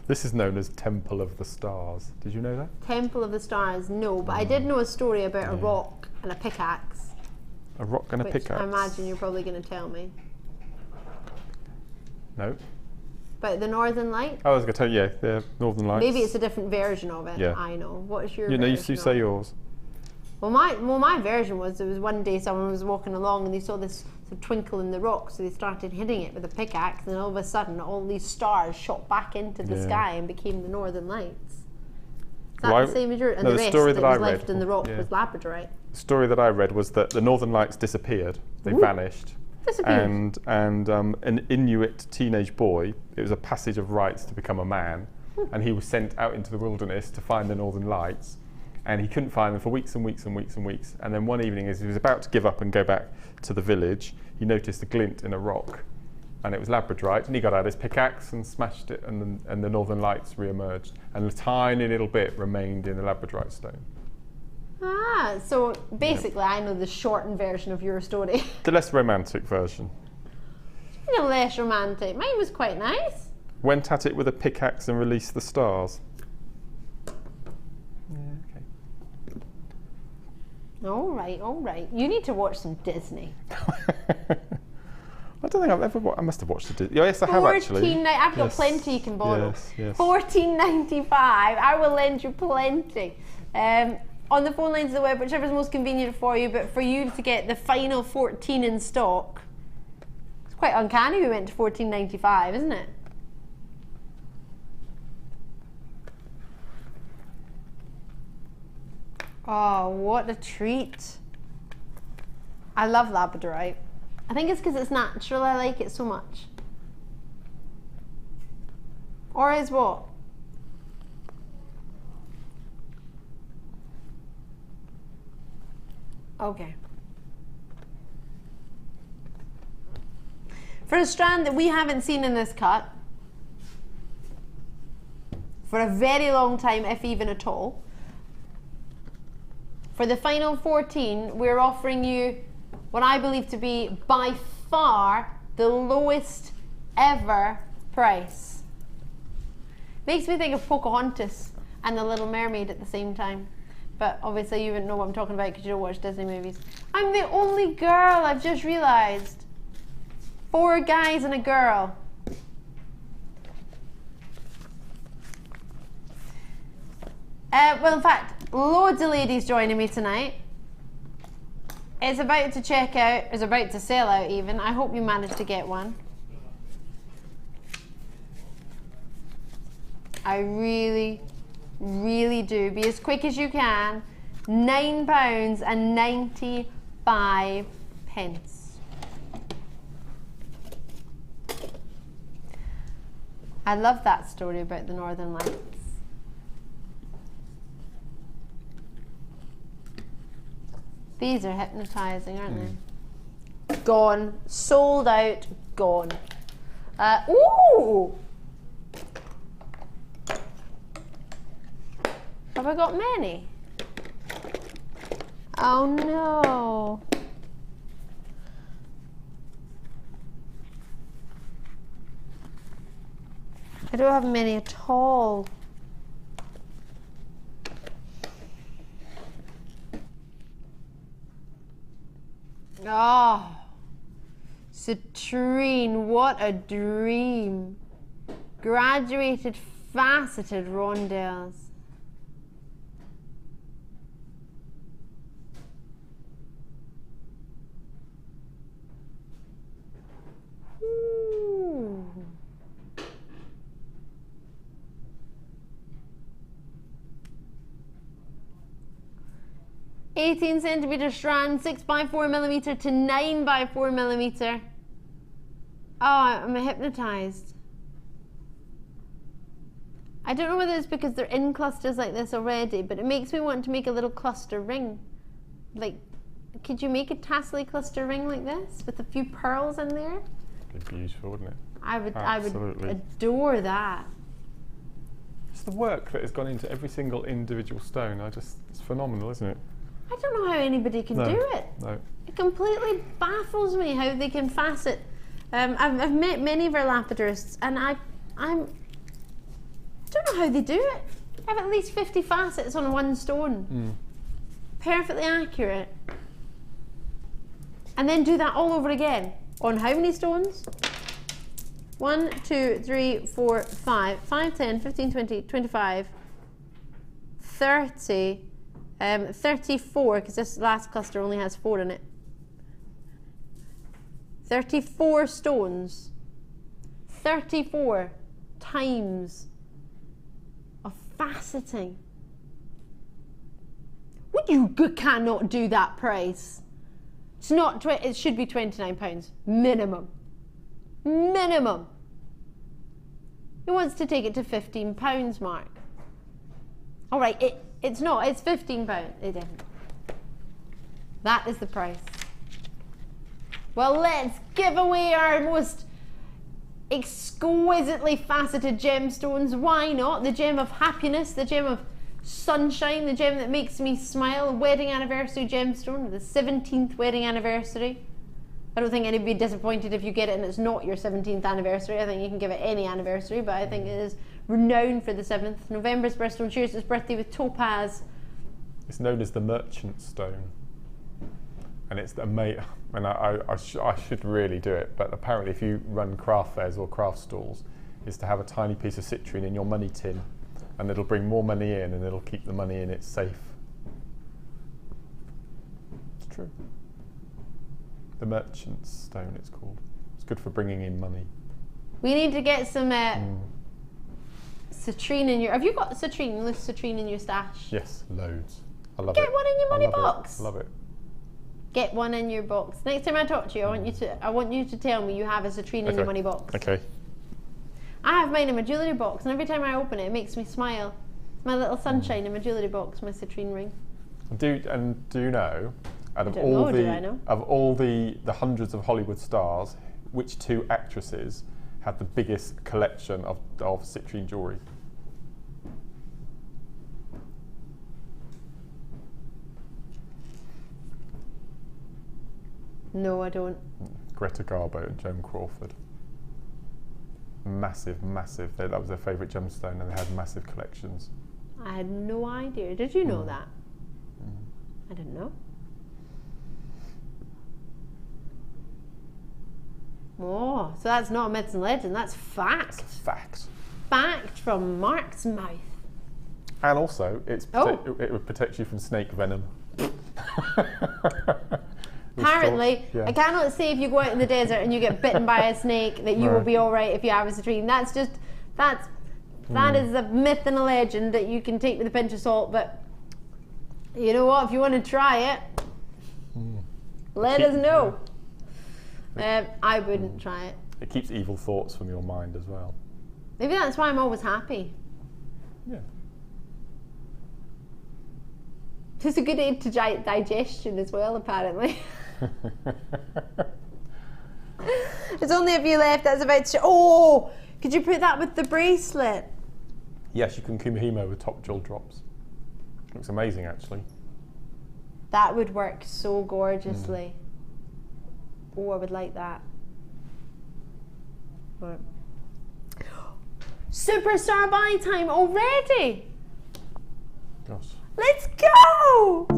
Speaker 4: This is known as Temple of the Stars. Did you know that?
Speaker 3: Temple of the Stars, no. But I did know a story about a rock and a pickaxe.
Speaker 4: A rock and a
Speaker 3: Which
Speaker 4: pickaxe.
Speaker 3: I imagine you're probably going to tell me.
Speaker 4: No.
Speaker 3: About the Northern Light?
Speaker 4: I was going to tell you, yeah, the Northern Lights.
Speaker 3: Maybe it's a different version of it.
Speaker 4: Yeah.
Speaker 3: I know. What is your
Speaker 4: You know,
Speaker 3: version?
Speaker 4: you say yours.
Speaker 3: Well, my version was, there was one day someone was walking along and they saw this sort of twinkle in the rock, so they started hitting it with a pickaxe, and all of a sudden all these stars shot back into the sky and became the Northern Lights. Is that the same as yours? And
Speaker 4: no,
Speaker 3: the
Speaker 4: the
Speaker 3: rest
Speaker 4: story
Speaker 3: that
Speaker 4: that
Speaker 3: was
Speaker 4: I read,
Speaker 3: left in the rock
Speaker 4: yeah.
Speaker 3: was labradorite.
Speaker 4: The story that I read was that the Northern Lights disappeared. They vanished.
Speaker 3: Disappeared.
Speaker 4: And an Inuit teenage boy, it was a passage of rites to become a man, and he was sent out into the wilderness to find the Northern Lights, and he couldn't find them for weeks and weeks and weeks and weeks. And then one evening, as he was about to give up and go back to the village, he noticed a glint in a rock, and it was labradorite, and he got out his pickaxe and smashed it, and the Northern Lights re-emerged, and a tiny little bit remained in the labradorite stone.
Speaker 3: Ah, so basically I know the shortened version of your story.
Speaker 4: The less romantic version.
Speaker 3: The less romantic. Mine was quite nice.
Speaker 4: Went at it with a pickaxe and released the stars. Yeah, okay.
Speaker 3: All right, all right. You need to watch some Disney.
Speaker 4: I don't think I've ever I must have watched it. Yes, I have actually.
Speaker 3: I've got plenty you can borrow.
Speaker 4: Yes, yes.
Speaker 3: $14.95. I will lend you plenty. On the phone lines of the web, whichever's most convenient for you, but for you to get the final 14 in stock, it's quite uncanny we went to $14.95, isn't it? Oh, what a treat. I love labradorite. I think it's because it's natural, I like it so much. Or is what? Okay. For a strand that we haven't seen in this cut for a very long time, if even at all, for the final 14, we're offering you what I believe to be by far the lowest ever price. Makes me think of Pocahontas and the Little Mermaid at the same time. But obviously you wouldn't know what I'm talking about because you don't watch Disney movies. I'm the only girl, I've just realised. 4 guys and a girl. Well, in fact, loads of ladies joining me tonight. It's about to check out, it's about to sell out even. I hope you managed to get one. I really, really do. Be as quick as you can. £9.95. I love that story about the Northern Lights. These are hypnotizing, aren't they? Gone. Sold out. Gone. Ooh! Have I got many? Oh no. I don't have many at all. Oh, citrine, what a dream. Graduated faceted rondelles. Ooh. 18 centimeter strand, 6 by 4 millimeter to 9 by 4 millimeter. Oh, I'm hypnotized. I don't know whether it's because they're in clusters like this already, but it makes me want to make a little cluster ring. Like, could you make a tassel cluster ring like this with a few pearls in there?
Speaker 4: It'd be beautiful, wouldn't it?
Speaker 3: I would
Speaker 4: Absolutely.
Speaker 3: adore that.
Speaker 4: It's the work that has gone into every single individual stone. It's phenomenal, isn't it?
Speaker 3: I don't know how anybody can do it.
Speaker 4: No.
Speaker 3: It completely baffles me how they can facet. I've met many of our lapidarists, and I don't know how they do it. I have at least 50 facets on one stone. Perfectly accurate. And then do that all over again. On how many stones? 1, 2, 3, 4, 5, 5, 10, 15, 20, 25, 30, 34, because this last cluster only has 4 in it. 34 stones. 34 times of faceting. You cannot do that price. It's not. It should be £29 minimum. Minimum. He wants to take it to £15, Mark. All right, it's not. It's £15. It isn't. That is the price. Well, let's give away our most exquisitely faceted gemstones. Why not? The gem of happiness, the gem of sunshine, the gem that makes me smile, wedding anniversary gemstone, the 17th wedding anniversary. I don't think anyone would be disappointed if you get it and it's not your 17th anniversary. I think you can give it any anniversary, but I think it is renowned for the 7th. November's birthstone shares its birthday with topaz.
Speaker 4: It's known as the merchant stone. And it's amazing, and I should really do it, but apparently if you run craft fairs or craft stalls, is to have a tiny piece of citrine in your money tin, and it'll bring more money in and it'll keep the money in, it's safe. It's true. The merchant stone it's called. It's good for bringing in money.
Speaker 3: We need to get some citrine in your, have you got citrine, loose citrine in your stash?
Speaker 4: Yes, loads. I love it.
Speaker 3: Get one in your money box.
Speaker 4: I love it.
Speaker 3: Get one in your box. Next time I talk to you, I want you to tell me you have a citrine in your money box.
Speaker 4: Okay.
Speaker 3: I have mine in my jewellery box, and every time I open it, it makes me smile. It's my little sunshine in my jewellery box, my citrine ring.
Speaker 4: Do you know, out of all the hundreds of Hollywood stars, which two actresses had the biggest collection of citrine jewellery?
Speaker 3: No, I don't.
Speaker 4: Greta Garbo and Joan Crawford. Massive, massive. That was their favourite gemstone, and they had massive collections.
Speaker 3: I had no idea. Did you know that? I didn't know. Oh, so that's not myths and legend. That's fact.
Speaker 4: It's a fact.
Speaker 3: Fact from Mark's mouth.
Speaker 4: And also, it would protect you from snake venom.
Speaker 3: Apparently, I cannot say if you go out in the desert and you get bitten by a snake that you will be all right if you have a citrine. That is a myth and a legend that you can take with a pinch of salt. But you know what? If you want to try it, let us know. I wouldn't try it.
Speaker 4: It keeps evil thoughts from your mind as well.
Speaker 3: Maybe that's why I'm always happy.
Speaker 4: Yeah.
Speaker 3: It's a good aid to digestion as well, apparently. There's only a few left. That's about to. Oh, could you put that with the bracelet?
Speaker 4: Yes, you can kumihimo with top jewel drops. Looks amazing, actually.
Speaker 3: That would work so gorgeously. Oh, I would like that. Right. Superstar buy time already.
Speaker 4: Gosh.
Speaker 3: Let's go!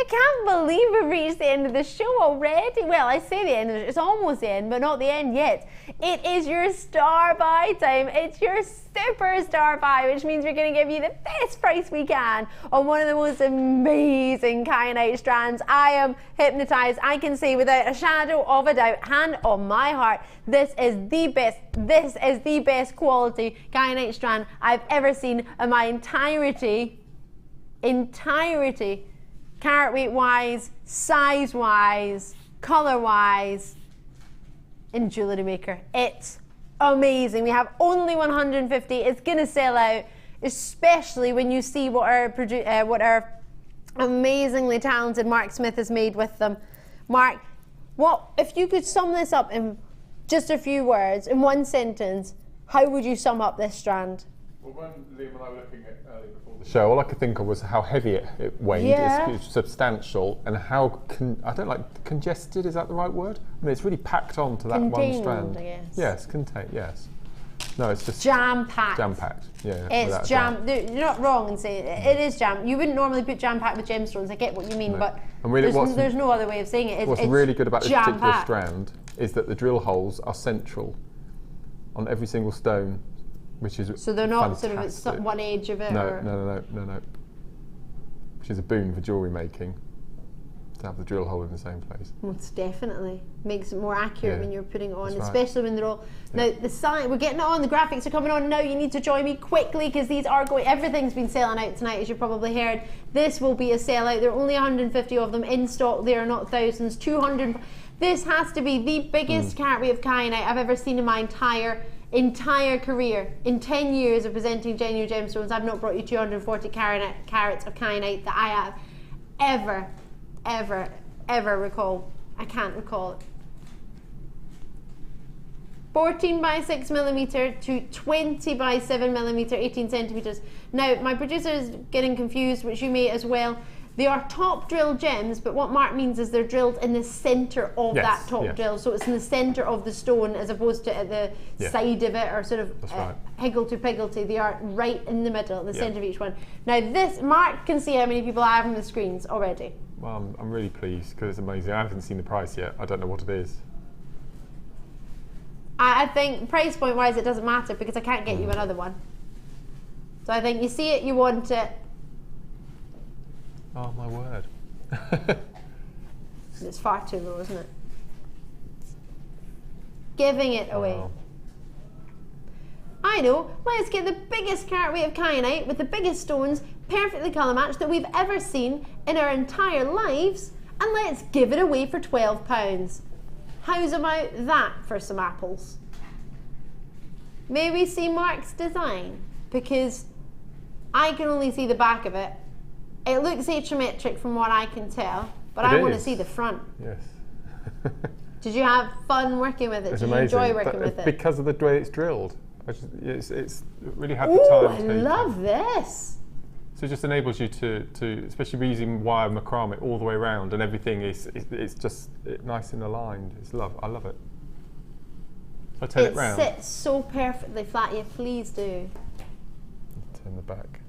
Speaker 3: I can't believe we've reached the end of the show already. Well, I say the end, it's almost the end, but not the end yet. It is your star buy time. It's your superstar buy, which means we're going to give you the best price we can on one of the most amazing kyanite strands. I am hypnotized. I can say without a shadow of a doubt, hand on my heart, this is the best quality kyanite strand I've ever seen in my entirety, carat weight wise, size wise, colour wise, in JewelleryMaker. It's amazing. We have only 150. It's gonna sell out, especially when you see what our amazingly talented Mark Smith has made with them. Mark, what if you could sum this up in just a few words, in one sentence? How would you sum up this strand?
Speaker 4: Well, when Liam and I were looking at earlier before the show, all I could think of was how heavy it weighed.
Speaker 3: Yeah.
Speaker 4: It's substantial, and how I don't like congested. Is that the right word? I mean, it's really packed onto that one strand.
Speaker 3: I guess.
Speaker 4: Yes, contained. Yes. No, it's just
Speaker 3: jam-packed.
Speaker 4: Jam-packed. Yeah.
Speaker 3: It's You're not wrong in saying it is jam. You wouldn't normally put jam-packed with gemstones. I get what you mean, but
Speaker 4: and really
Speaker 3: there's no other way of saying it.
Speaker 4: What's really good about this particular strand is that the drill holes are central on every single stone. Which is
Speaker 3: so they're not
Speaker 4: fantastic.
Speaker 3: sort of at one edge of it?
Speaker 4: No. which is a boon for jewellery making, to have the drill hole in the same place.
Speaker 3: Most definitely. Makes it more accurate when you're putting it on,
Speaker 4: That's
Speaker 3: especially when they're all... Now, the sign, we're getting it on, the graphics are coming on now. You need to join me quickly because these are going... Everything's been selling out tonight, as you probably heard. This will be a sellout. There are only 150 of them in stock. There are not thousands. 200... This has to be the biggest carat weight of kyanite I've ever seen in my entire career. In 10 years of presenting genuine gemstones, I've not brought you 240 carats of kyanite that I have ever recall. I can't recall it. 14 by 6 millimeter to 20 by 7 millimeter, 18 centimeters. Now, my producer is getting confused, which you may as well. They are top drill gems, but what Mark means is they're drilled in the center of that top drill. So it's in the center of the stone as opposed to at the side of it or sort of higglety-pigglety. They are right in the middle, the center of each one. Now this, Mark can see how many people I have on the screens already.
Speaker 4: Well, I'm really pleased because it's amazing. I haven't seen the price yet. I don't know what it is.
Speaker 3: I think price point wise it doesn't matter because I can't get you another one. So I think you see it, you want it.
Speaker 4: Oh my word.
Speaker 3: It's far too low, isn't it? Giving it away.
Speaker 4: Wow.
Speaker 3: I know, let's get the biggest carat weight of kyanite with the biggest stones, perfectly colour matched that we've ever seen in our entire lives, and let's give it away for £12. How's about that for some apples? May we see Mark's design? Because I can only see the back of it. It looks asymmetric from what I can tell, but I want to see the front.
Speaker 4: Yes.
Speaker 3: Did you have fun working with it?
Speaker 4: It's
Speaker 3: Did
Speaker 4: amazing.
Speaker 3: you enjoy working with it?
Speaker 4: Because of the way it's drilled. It's really had the
Speaker 3: Ooh,
Speaker 4: time.
Speaker 3: I love this.
Speaker 4: So it just enables you to especially using wire macrame all the way around, and everything it's just nice and aligned. I love it. So I turn it round.
Speaker 3: It sits so perfectly flat. Yeah, please do.
Speaker 4: Turn the back.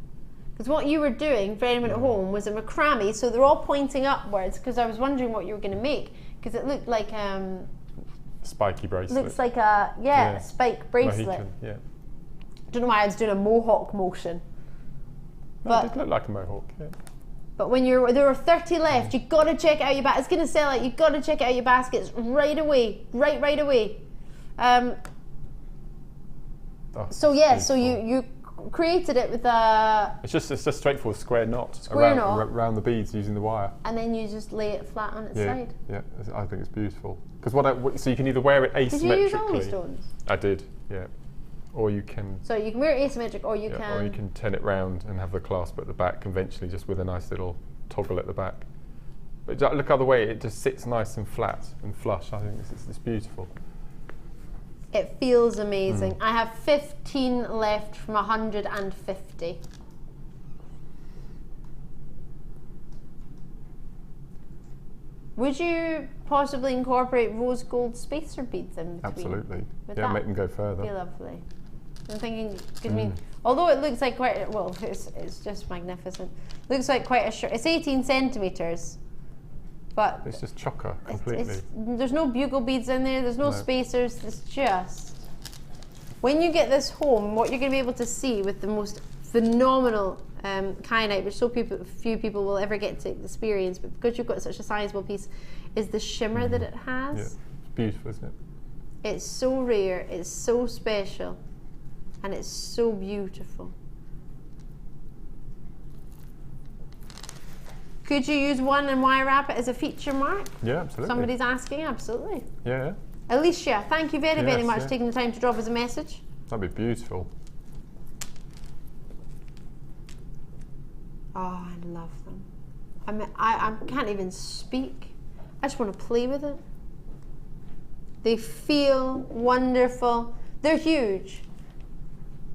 Speaker 3: Because what you were doing for anyone at home was a macrame, so they're all pointing upwards. Because I was wondering what you were going to make, because it looked like
Speaker 4: spiky bracelet.
Speaker 3: Looks like a spike bracelet.
Speaker 4: Mohican, yeah.
Speaker 3: Don't know why I was doing a mohawk motion.
Speaker 4: No, it did look like a mohawk, yeah.
Speaker 3: But when there were 30 left, you got to check out your basket. It's going to sell out. You got to check out your baskets right away, right away. So you created it with a.
Speaker 4: It's just a straightforward square knot around the beads using the wire.
Speaker 3: And then you just lay it flat on its side.
Speaker 4: Yeah, I think it's beautiful. Because so you can either wear it asymmetrically.
Speaker 3: Did you use only stones?
Speaker 4: I did, yeah. Or you can.
Speaker 3: So you can wear it asymmetric, or you can.
Speaker 4: Or you can turn it round and have the clasp at the back conventionally, just with a nice little toggle at the back. But look other way, it just sits nice and flat and flush. I think it's beautiful.
Speaker 3: It feels amazing. I have 15 left from 150. Would you possibly incorporate rose gold spacer beads in between?
Speaker 4: Absolutely.
Speaker 3: Would
Speaker 4: Yeah,
Speaker 3: that
Speaker 4: make them go further.
Speaker 3: be lovely? I'm thinking, because I mean, although it looks like quite, well, it's just magnificent. Looks like quite a short, it's 18 centimetres. But
Speaker 4: it's just chocker completely.
Speaker 3: There's no bugle beads in there, there's no spacers, it's just... When you get this home, what you're going to be able to see with the most phenomenal kyanite, which few people will ever get to experience, but because you've got such a sizable piece, is the shimmer that it has.
Speaker 4: Yeah, it's beautiful, isn't it?
Speaker 3: It's so rare, it's so special, and it's so beautiful. Could you use one and wire wrap it as a feature, Mark?
Speaker 4: Yeah, absolutely.
Speaker 3: Somebody's asking, absolutely.
Speaker 4: Yeah.
Speaker 3: Alicia, thank you very much for
Speaker 4: yeah.
Speaker 3: taking the time to drop us a message.
Speaker 4: That'd be beautiful.
Speaker 3: Oh, I love them. I mean, I can't even speak. I just want to play with it. They feel wonderful. They're huge.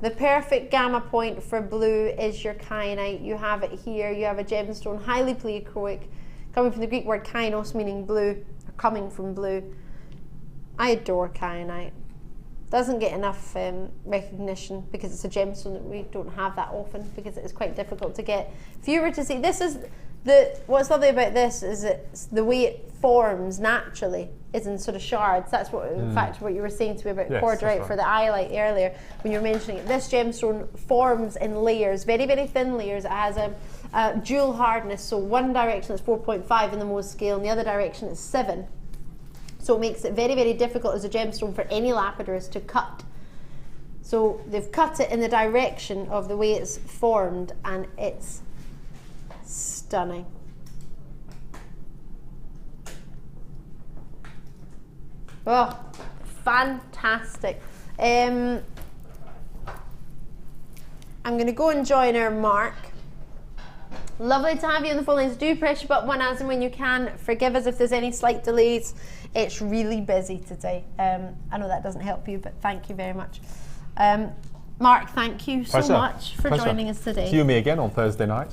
Speaker 3: The perfect gamma point for blue is your kyanite. You have it here. You have a gemstone, highly pleochroic, coming from the Greek word kynos, meaning blue, or coming from blue. I adore kyanite. Doesn't get enough recognition because it's a gemstone that we don't have that often, because it is quite difficult to get. If you were to see, this is What's lovely about this is it's the way it forms naturally is in sort of shards. That's what, in fact, what you were saying to me about cordite for the highlight earlier when you were mentioning it. This gemstone forms in layers, very, very thin layers. It has a dual hardness, so one direction is 4.5 in the Mohs scale and the other direction is 7. So it makes it very, very difficult as a gemstone for any lapidars to cut. So they've cut it in the direction of the way it's formed, and it's stunning. Oh, fantastic. I'm going to go and join our Mark. Lovely to have you on the phone lines. Do press your button as and when you can. Forgive us if there's any slight delays. It's really busy today. I know that doesn't help you, but thank you very much. Mark, thank you so much for joining us today.
Speaker 4: See you and me again on Thursday night.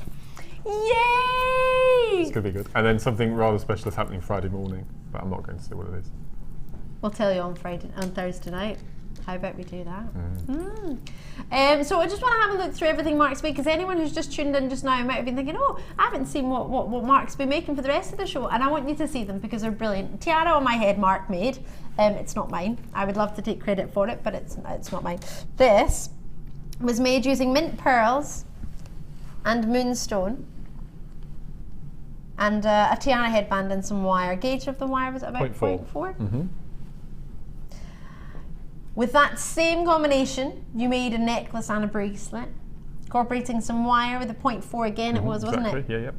Speaker 3: Yay!
Speaker 4: It's going to be good. And then something rather special is happening Friday morning, but I'm not going to say what it is.
Speaker 3: We'll tell you on Thursday night. How about we do that? So I just want to have a look through everything Mark's made, because anyone who's just tuned in just now might have been thinking, oh, I haven't seen what Mark's been making for the rest of the show, and I want you to see them because they're brilliant. Tiara on my head Mark made. It's not mine. I would love to take credit for it, but it's not mine. This was made using mint pearls and moonstone and a tiara headband and some wire. Gauge of the wire was about 0.4. With that same combination, you made a necklace and a bracelet, incorporating some wire with a 0.4 again. It was, wasn't it?
Speaker 4: Yeah.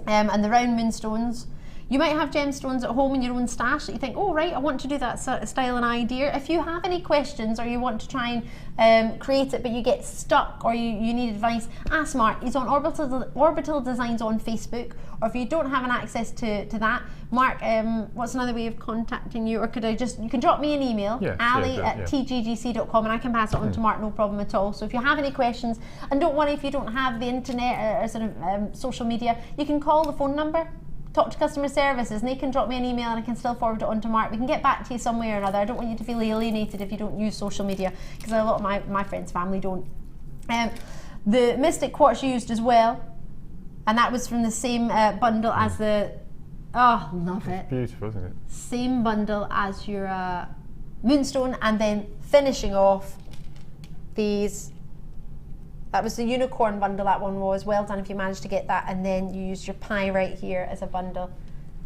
Speaker 3: And the round moonstones. You might have gemstones at home in your own stash that you think, oh right, I want to do that sort of style and idea. If you have any questions or you want to try and create it but you get stuck or you need advice, ask Mark. He's on Orbital Designs on Facebook. Or if you don't have an access to that, Mark, what's another way of contacting you? Or you can drop me an email, ali@tggc.com, and I can pass it on to Mark, no problem at all. So if you have any questions, and don't worry if you don't have the internet or sort of social media, you can call the phone number, talk to customer services, and they can drop me an email and I can still forward it on to Mark. We can get back to you some way or another. I don't want you to feel alienated if you don't use social media, because a lot of my friends' family don't. The Mystic Quartz used as well, and that was from the same bundle as the, oh, love it.
Speaker 4: Beautiful, isn't it?
Speaker 3: Same bundle as your Moonstone, and then finishing off these. That was the unicorn bundle, that one was. Well done if you managed to get that, and then you used your pyrite here as a bundle,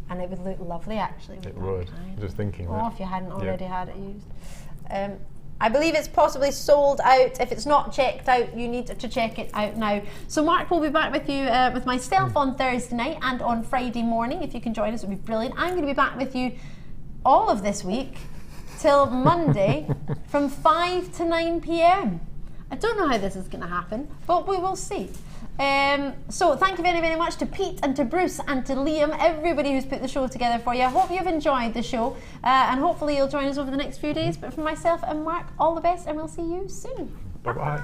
Speaker 3: and it would look lovely actually.
Speaker 4: It would, just thinking that.
Speaker 3: Oh, if you hadn't already had it used. I believe it's possibly sold out. If it's not checked out, you need to check it out now. So Mark will be back with you, with myself on Thursday night and on Friday morning. If you can join us, it would be brilliant. I'm going to be back with you all of this week till Monday from 5 to 9 p.m. I don't know how this is going to happen, but we will see. So thank you very, very much to Pete and to Bruce and to Liam, everybody who's put the show together for you. I hope you've enjoyed the show, and hopefully you'll join us over the next few days. But from myself and Mark, all the best, and we'll see you soon.
Speaker 4: Bye-bye.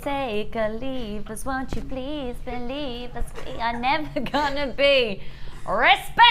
Speaker 7: Take a leave us, won't you please believe us? We are never gonna be respected.